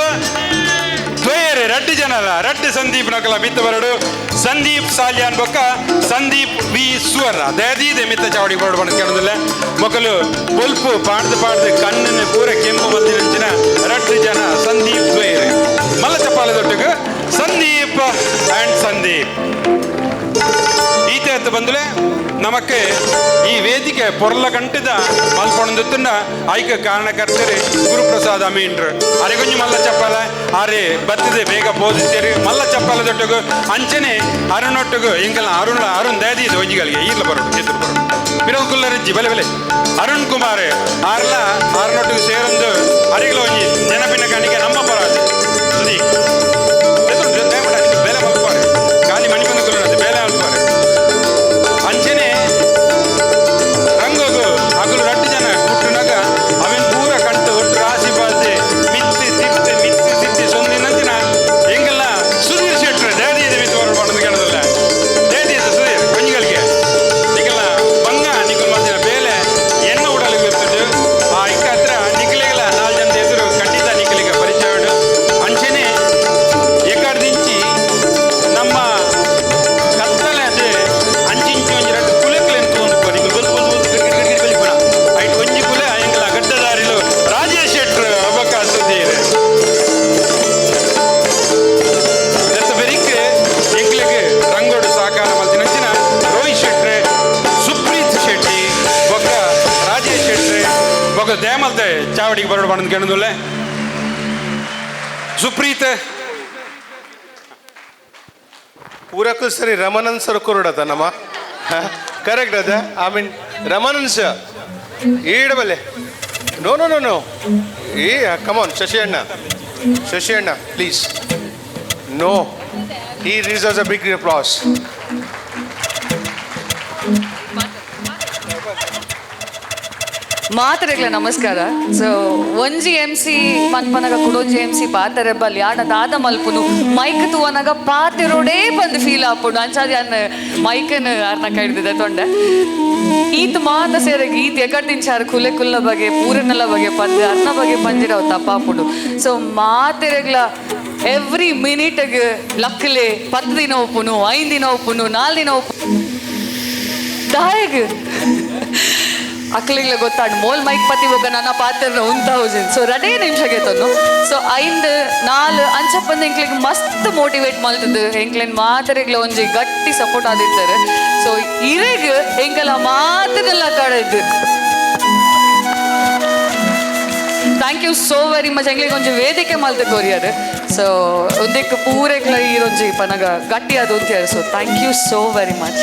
ದ್ವಯರು ರಡ್ಡು ಜನರ ರಡ್ಡು ಸಂದೀಪ್ ನಕಲ ಮಿತ್ತ ಬರಡು ಸಂದೀಪ್ ಸಾಲ್ಯಾನ್ ಬೊಕ್ಕ ಸಂದೀಪ್ ವಿ ಸುವರ ದಯದೀದೆ ಮಿತ್ತ ಚಾವಡಿ ಬರಡು ಬಣ್ಣ ಕೇಳೋದಿಲ್ಲ ಮೊಕಲು ಬೊಲ್ಪು ಪಾಡ್ದು ಕಣ್ಣನ್ನು ಪೂರ ಕೆಂಪು ಮಲ್ದಿರಂಚಿನ ರಡ್ಡು ಜನ ಸಂದೀಪ್ ದ್ವಯರು ಮಲ್ಲ ಚಪ್ಪಾಲದೊಟ್ಟಿಗೆ ಸಂದೀಪ್ ಆ್ಯಂಡ್ ಸಂದೀಪ್ ಈತ ಎತ್ತು ಬಂದಲೆ ನಮಕ್ಕೆ ಈ ವೇದಿಕೆ ಪೊರ್ಲ ಗಂಟದ ಮಲ್ಪೊಂದುತ್ತುಂಡ ಐಕ ಕಾರಣಕರ್ತರು ಗುರುಪ್ರಸಾದ್ ಅಮೀನ್ರು ಅರೆಗೊಂಜು ಮಲ್ಲ ಚಪ್ಪಲ ಆರೆ ಬತ್ತದೆ ಬೇಗ ಬೋಧಿಸ್ತೇರಿ ಮಲ್ಲ ಚಪ್ಪಲ ದೊಟ್ಟಗು ಅಂಚನೆ ಅರುಣೊಟ್ಟಗು ಎಂಕಲ್ ಅರುಣ್ ದಯದಿ ವಂಜಿಗಳಿಗೆ ಈರ್ಲ ಬರೋಡು ಎದುರು ಬರೋಡು ಪಿರವು ಕುಲ್ಲರಜ್ಜಿ ಬಲೆ ಅರುಣ್ ಕುಮಾರ್ ಆರ್ನೊಟ್ಟಿಗೆ ಸೇರೊಂದು ಅರಿಗಳ ಒಂಜಿ ನೆನಪಿನ ಕಣ್ಣಿಗೆ ನಮ್ಮ ಪರಾಜೆ ಸುದೀಕ್ ಬೆಲೆ ಮಲ್ಪಾರೆ ಖಾಲಿ ಮಣಿಪಂದ ಕುಲ್ಲರದ್ದು ಬೆಲೆ ಮಲ್ಪಾರೆ ಅಂಚನೆ ರಂಗೋಗು ಅಗಲು ರಡ್ಡು ಜನ ಕುಟ್ಟುನಾಗ ಅವನ್ ಪೂರ ಕಂಟು ಒಟ್ಟು ರಾಶಿ ಬಾಲ್ದೆ ಮಿತ್ತಿ ಸಿತ್ತಿ ಸೊಂದಿನಂಚಿನ ಎಂಗೆಲ್ಲ ಸುಧೀರ್ ಶೆಟ್ರು ದಯದೀದೆ ಮಿತ್ತು ಹೊರಡು ಮಾಡೋದು ಕೇಳೋದಿಲ್ಲ ದಯದೀದ ಸುಧೀರ್ ಕೊಂಜಿಗಳಿಗೆ ನಿಗಲ ಬಂಗ ನಿಗಲ್ ಮಧ್ಯ ಬೇಲೆ ಎಣ್ಣ ಉಡಲಿಗೆ ಇರ್ತದೆ ಆ ಇಕ್ಕ ಹತ್ರ ನಿಖಲಿಗೆಲ್ಲ 4 ಜನ ಎದುರು ಖಂಡಿತ ನಿಖಲಿಗೆ ಪರಿಚಯ ಉಂಟು ಅಂಚನೆ ಏಕಾರ್ದಿಂಚಿ ನಮ್ಮ ಕತ್ತಲೆ ಅದು ಅಂಚಿಂಚು ಒಂಜಿ ರಡ್ಡು ಕುಲೆಕ್ಲೆಂತು ಒಂದು ನಿಗಲ್ ಬಲಿಪುರ ಐಟ್ ಒಂಜಿ ಕುಲೆ ಎಂಗಲ ಗಡ್ಡದಾರಿಲು ರಾಜೇಶ್ ಶೆಟ್ರು ಅಬಕ ಸುಧೀರ್ ಬೆರಿಕ್ ಎಂಕ್ಲಿಗೆ ರಂಗೋಡು ಸಾಕಾರ ಮಲ್ತಿನಂಚಿನ ರೋಹಿತ್ ಶೆಟ್ರೆ ಸುಪ್ರೀತ್ ಶೆಟ್ಟಿ ಬೊಕ್ಕ ರಾಜೇಶ್ ಶೆಟ್ರೆ ಬೊಕ್ಕ ದಯಾಮಲ್ತೆ ಚಾವಡಿಗೆ ಬರೋಡು ಬಣ್ಣದ ಕೇಳೋದಿಲ್ಲ ಸುಪ್ರೀತ್ ಪೂರಕ್ಕೂ ಸರಿ ರಮಣನ್ ಸರ್ ಕೊರಡದ ನಮ್ಮ ಕರೆಕ್ಟ್ ಅದ ಐ ಮೀನ್ ರಮಣನ್ ಸರ್ ಈಡಬಲ್ಲೆ ನೋ ಏ come on Shashi please no he deserves a big applause. ಮಾತರೆಗ್ಲ ನಮಸ್ಕಾರ. ಸೊ ಒಂಜಿ MC ಮನ್ಪನಗ ಕುಡೊಂಜಿ MC ಪಾತೆರೆಬ್ಬಲ್ ಯಾಡ ದಾದ ಮಲ್ಪುನು ಮೈಕ್ ತೂವನಗ ಪಾತೆರೋಡೇ ಬಂದು ಫೀಲ್ ಆಪುಂಡು ಅಂಚಾದಿ ಅನ್ನ ಮೈಕನ್ ಅರ್ನ ಕೈಡ್ದಿದೆ ತೊಂಡೆ ಈತ್ ಮಾತ ಸೇರಗೆ ಈತ್ ಎಕಡ್ದಿಂಚಾರ ಕುಲೆ ಕುಲ್ಲ ಬಗೆ ಪೂರನೆಲ್ಲ ಬಗೆ ಪಂದೆ ಅರ್ನ ಬಗೆ ಪಂಜಿರವ್ ತಪ್ಪಾಪುಂಡು. ಸೊ ಮಾತೆರೆಗ್ಲ ಎವ್ರಿ ಮಿನಿಟ್ಗೆ ಲಕ್ಕಲೆ 10 ದಿನ ಒಪ್ಪುನು 5 ದಿನ ಒಪ್ಪುನು 4 ದಿನ ಒಪ್ಪು ದಾಯಗ್ ಅಕ್ಲಿಗ್ಲ ಗೊತ್ತಾಡು ಮೋಲ್ ಮೈಕ್ ಪತಿ ಹೋಗ ನನ್ನ ಪಾತ್ರ 1000. ಸೊ ರಡೇ ನಿಮಿಷಗೆ ತಂದು ಸೊ 5-4 ಅಂಚಪ್ಪಂದು ಎಂಕ್ಲಿಗೆ ಮಸ್ತ್ ಮೋಟಿವೇಟ್ ಮಲ್ತದ್ದು ಎಂಕ್ಲೇನ್ ಮಾತರೆಗ್ಲ ಒಂಜಿ ಗಟ್ಟಿ ಸಪೋರ್ಟ್ ಆದಿರ್ತಾರೆ. ಸೊ ಇರೆಗ್ ಎಂಕಲ ಮಾತನೆಲ್ಲ ಕಳೆದು thank you so very much. ಎಂಗ್ಲಿಗೆ ಒಂಜಿ ವೇದಿಕೆ ಮಲ್ತ ಕೊರಿಯರ್. ಸೊ ಒಂದಕ್ಕೆ ಪೂರೆಗ್ಲ ಈರೊಂಜಿ ಪನಗ ಗಟ್ಟಿ ಅದು ಅಂತಾರೆ. So thank you so very much.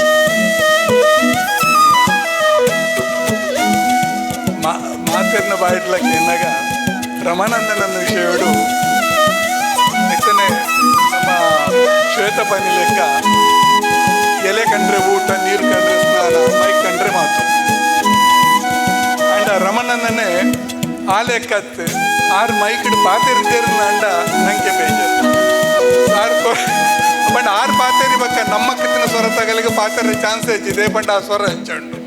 ಮಾತೆರ್ನ ಬಾಯಿಟ್ಲಕ್ಕೆ ಎನ್ನಾಗ ರಮಾನಂದನನ್ನ ವಿಷಯಗಳು ನೆಕ್ತನೆ ನಮ್ಮ ಶ್ವೇತಪನಿ ಲೆಕ್ಕ ಎಲೆ ಕಂಡ್ರೆ ಊಟ ನೀರು ಕಂಡ್ರೆ ಸ್ನಾನ ಮೈಕ್ ಕಂಡ್ರೆ ಮಾತು ಅಂಡ ರಮಣನನ್ನೇ ಆ ಲೆಕ್ಕತ್ತು 6 ಮೈಕಿಡ್ ಪಾತೆರಿದ್ದೇರು ಅಂಡ ನಂಗೆ ಬೇಜಾರು 6 ಪಾತೆರಿ ಬಕ್ಕ ನಮ್ಮ ಕಿತ್ತಿನ ಸ್ವರ ತಗಲಿಗೆ ಪಾತೆರ ಚಾನ್ಸ್ ಹೆಚ್ಚಿದೆ ಬಂಡ ಆ ಸ್ವರ ಹೆಚ್ಚಂಡು.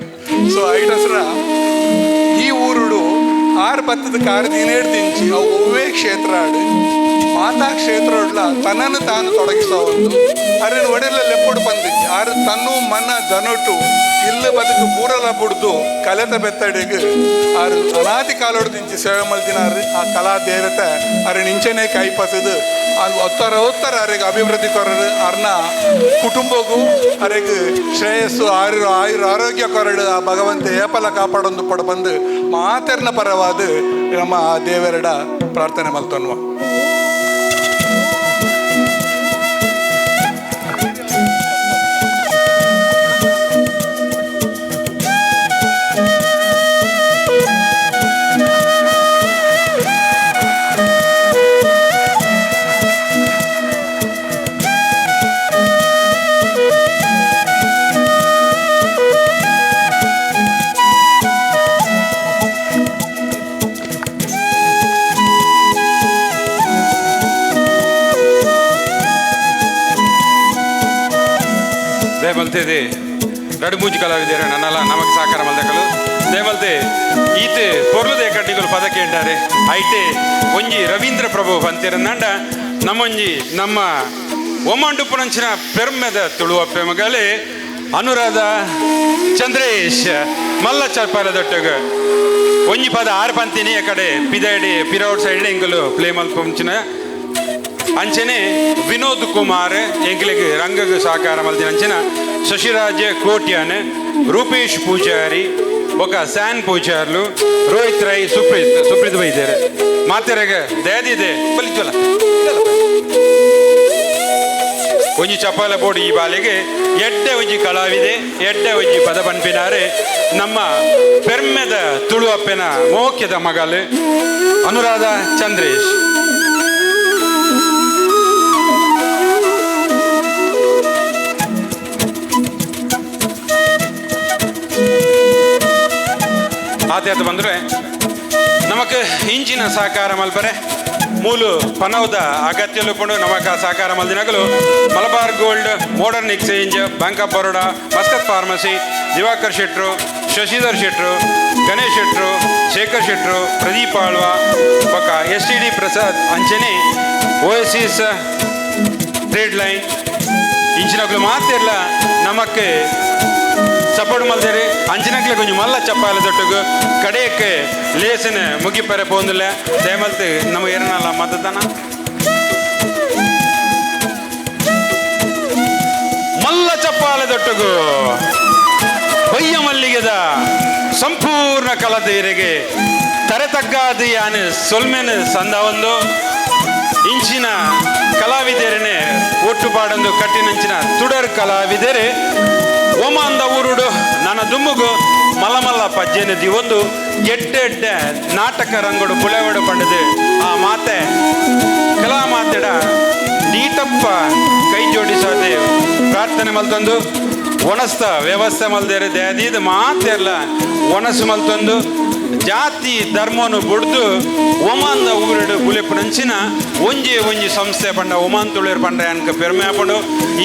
ಸೊ ಐಟಸ್ರ ಈ ಊರುಡು 6 ಬತ್ತದ ಕಾರ್ 17 ದಿಂಚಿ ಅವು ಒವ್ವೇ ಕ್ಷೇತ್ರ ಆಡು ಮಾತಾ ಕ್ಷೇತ್ರ ತನ್ನನ್ನು ತಾನು ತೊಡಗಿಸೋ ಒಂದು ಅರಿನ ಒಡೆಲ್ಲ ಲೆಪ್ಪುಡು ಬಂದಿಜ್ಜಿ 6 ತನ್ನು ಮನ ದನೊಟ್ಟು ಇಲ್ಲ ಬದುಕು ಪೂರಲ ಬುಡ್ದು ಕಲೆತ ಬೆತ್ತಡೆಗೆ 6 ಅನಾದಿ ಕಾಲೋಡು ದಿಂಚಿ ಸೇವೆ ಮಲ್ದಿನ ಆ ಕಲಾ ದೇವತೆ ಅರಿನ ಇಂಚನೆ ಕೈಪಸದು ಅದು ಒತ್ತರ ಅರೆಗೆ ಅಭಿವೃದ್ಧಿ ಕೊರಡು ಅರ್ನ ಕುಟುಂಬಗೂ ಅರೆಗೆ ಶ್ರೇಯಸ್ಸು ಆಯುರ ಆರೋಗ್ಯ ಕೊರಡು ಆ ಭಗವಂತ ಏಪಲ ಕಾಪಾಡೊಂದು ಪಡ ಬಂದು ಮಾತೆರ್ನ ಪರವಾದ ನಮ್ಮ ಆ ದೇವರಡ ಪ್ರಾರ್ಥನೆ ಮಲ್ತನ್ವ. ದೇವಲ್ತೆ ರಡುಮೂಜಿ ಕಲಾವಿದರು ನನ್ನಲ್ಲ ನಮಗೆ ಸಾಕಾರ ಮಲ್ದಕಲು ದೇವಲ್ತೆ ಈತೆ ಪೊರ್ಲುದೆ ಕಡ್ಡಿಗಳು ಪದಕ್ಕೆ ಇದ್ದಾರೆ ಐಟೆ ಒಂಜಿ ರವೀಂದ್ರ ಪ್ರಭು ಬಂತಿರಂದಂಡ ನಮ್ಮೊಂಜಿ ನಮ್ಮ ಒಮಾನ್ ಡುಪ್ಪುನಂಚಿನ ಪೆರ್ಮೆದ ತುಳುವಪ್ಪೆ ಮಗಲೇ ಅನುರಾಧ ಚಂದ್ರೇಶ್ ಮಲ್ಲ ಚಪ್ಪಾಲದೊಟ್ಟಗ ಒಂಜಿ ಪದ ಆರು ಪಂತಿನಿ ಆ ಕಡೆ ಪಿದಡಿ ಪಿರೌಟ್ ಸೈಡ್ ಎಂಕಲು ಪ್ಲೇ ಮಲ್ಪಂಚಿನ ಅಂಚನೆ ವಿನೋದ್ ಕುಮಾರ್ ಎಂಕ್ಲಿಗೆ ರಂಗಗೆ ಸಹಕಾರ ಮಲ್ತಿನ ಅಂಚನ ಶಶಿರಾಜ ಕೋಟ್ಯಾನ್ ರೂಪೇಶ್ ಪೂಜಾರಿ ಬೊಕ ಸ್ಯಾನ್ ಪೂಜಾರ್ಲು ರೋಹಿತ್ ರೈ ಸುಪ್ರೀತ್ ಬೈದೇರು ಮಾತೆರೆಗೆ ದಯದಿದೆ ಬಲಿಜ್ವಲ ಒಂಜಿ ಚಪಾಲ ಬೋಡಿ ಈ ಬಾಲೆಗೆ ಎಡ್ಡೆ ಒಂಜಿ ಕಲಾವಿದೆ ಎಡ್ಡೆ ಒಂಜಿ ಪದ ಪನ್ಪಿನಾರೆ ನಮ್ಮ ಪೆರ್ಮೆದ ತುಳುವಪ್ಪೆನ ಮೋಕ್ಯದ ಮಗಲು ಅನುರಾಧ ಚಂದ್ರೇಶ್. ಆತ ಬಂದ್ರೆ ನಮಕ್ ಇಂಚಿನ ಸಹಕಾರ ಮಲ್ಪರೆ ಮೂಲು ಪನವದ ಅಗತ್ಯ ಲುಪುಂಡು ನಮಕ ಸಹಕಾರ ಮಲ್ದಿನಗಲು Malabar gold modern exchange bank of Baroda Muscat pharmacy Divakar ಶೆಟ್ರು ಶಶಿಧರ್ ಶೆಟ್ರು ಗಣೇಶ್ ಶೆಟ್ರು ಶೇಖರ್ ಶೆಟ್ರು ಪ್ರದೀಪ್ ಆಳ್ವಾ ಪಕ್ಕ STD ಪ್ರಸಾದ್ ಅಂಚನೆ ಓಎಸಿಸ್ ಟ್ರೇಡ್ ಲೈನ್ ಇಂಚಿನಗಳು ಮಾತಿರ್ಲ ನಮಕ್ಕೆ ಸಪೋರ್ಟ್ ಮಲ್ದೇರಿ ಅಂಚಿನಕ್ಲೆ ಕೊಂಚ ಮಲ್ಲ ಚಪ್ಪಾಲ ತೊಟ್ಟಗು ಕಡೆಯಕ್ಕೆ ಲೇಸನ ಮುಗಿಪರೆ ಪೋಂದಿಲ್ಲ ದಯಮಲ್ತು ನಮಗೆ ಏರನಲ್ಲ ಮತದಾನ ಮಲ್ಲ ಚಪ್ಪಾಲ ತೊಟ್ಟಗು ಬಯ್ಯ ಮಲ್ಲಿಗೆದ ಸಂಪೂರ್ಣ ಕಲದೇರಿಗೆ ತರೆತಗ್ಗಾದ ಯಾನು ಸೊಲ್ಮೆನ ಸಂದ ಒಂದು ಇಂಚಿನ ಕಲಾವಿದರನ್ನೇ ಒಟ್ಟುಪಾಡೊಂದು ಕಟ್ಟಿನಂಚಿನ ತುಡರ್ ಕಲಾವಿದರೆ ಒಮಾನ್ದ ಊರುಡು ನನ್ನ ದುಮ್ಮುಗು ಮಲಮಲ್ಲ ಪಜ್ಜೆನದಿ ಒಂದು ಎಡ್ಡೆಡ್ಡೆ ನಾಟಕ ರಂಗುಡು ಪುಳೆವಡು ಪಂಡದು ಆ ಮಾತೆ ಕಲಾ ಮಾತೆಡ ನೀಟಪ್ಪ ಕೈ ಜೋಡಿಸೋದೆ ಪ್ರಾರ್ಥನೆ ಮಲ್ತಂದು ಒಣಸ್ತ ವ್ಯವಸ್ಥೆ ಮಲ್ದೇರೆ ದೇದೀದ ಮಾತೆಲ್ಲ ಒಣಸು ಮಲ್ತಂದು ಜಾತಿ ಧರ್ಮವನ್ನು ಬುಡ್ದು ಒಮಾನ್ದ ಊರಿಡು ಬುಲೆಪುನಂಚಿನ ಒಂಜಿ ಸಂಸ್ಥೆ ಪಂಡ ಒಮಾನ್ ತುಳೇರ್ ಪಂಡ ಅನ್ಕ ಪೆರ್ಮೆ ಹಾಕೊಂಡು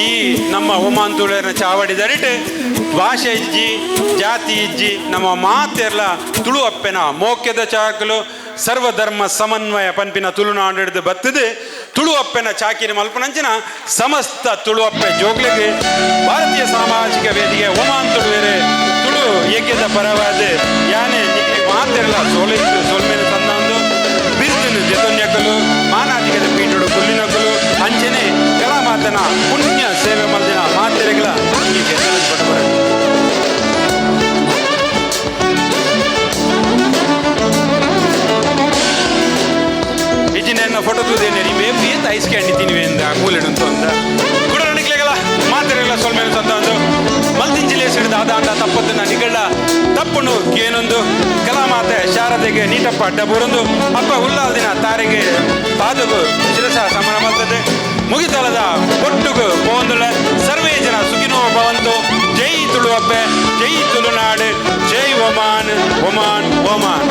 ಈ ನಮ್ಮ ಒಮಾನ್ ತುಳೇರ್ನ ಚಾವಡಿ ದರಿಟೆ ಭಾಷೆ ಇಜ್ಜಿ ಜಾತಿ ಇಜ್ಜಿ ನಮ್ಮ ಮಾತೆರ್ಲ ತುಳು ಅಪ್ಪೆನ ಮೋಕ್ಯದ ಚಾಕಲು ಸರ್ವಧರ್ಮ ಸಮನ್ವಯ ಪನ್ಪಿನ ತುಳುನಾಡು ಬತ್ತದೆ ತುಳು ಅಪ್ಪೆನ ಚಾಕಿನ ಮಲ್ಪನಂಚಿನ ಸಮಸ್ತ ತುಳು ಅಪ್ಪೆ ಜೋಗ್ಲಿಗೆ ಭಾರತೀಯ ಸಾಮಾಜಿಕ ವೇದಿಕೆ ಒಮಾನ್ ತುಳುವೇರೆ ತುಳು ಯಜ್ಞದ ಪರವಾದ ಯಾನೆ ಮಾತೆರ್ಲ ಸೋಲೈತು ಸೋಲ್ಮೇಲೆ ತಂದು ಬಿರುದಿನ ಜತೊನ್ಯಕಲು ಮಾನಾಧಿಕದ ಪೀಠಡು ಕುಲ್ಲಿನಕಲು ಅಂಚನೆ ಕಲಾ ಮಾತನ ಪುಣ್ಯ ಸೇವೆ ಮಲ್ದಿನ ಮಾತೆರೆಗಳ ಇಜಿನ ಫೋಟೋ ತೂದೇನೆ ಮೇಪು ಏತ್ ಐಸ್ಕೊಂಡಿದ್ದೀನಿ ಎಂದ ಮೂಲೆಡುಂತು ಅಂದ ಗುಡರಣಿಕ್ಲೆಗಳ ಮಾತೆರೆಗಳ ಸೋಲ್ಮೇಲೆ ತಂದು ಮಲ್ತಿಂಜಿಲೆ ಸಿಡಿದ ಅದಾಂಡ ತಪ್ಪದನ್ನ ನಿಗಳ ತಪ್ಪುನು ಏನೊಂದು ಕಲಾಮಾತೆ ಶಾರದೆಗೆ ನೀಟಪ್ಪ ಅಡ್ಡ ಬೂರೊಂದು ಅಪ್ಪ ಹುಲ್ಲಾಲ್ದಿನ ತಾರೆಗೆ ಪಾದಗು ಶಿರಸ ಸಮನ ಮಲ್ತದೆ ಮುಗಿತಲದ ಒಟ್ಟುಗು ಪೋಂದುಳ ಸರ್ವೇ ಜನ ಸುಖಿನೋ ಭವಂತು. ಜೈ ತುಳುವಪ್ಪೆ, ಜೈ ತುಳುನಾಡು, ಜೈ ಒಮಾನ್ ಒಮಾನ್ ಒಮಾನ್.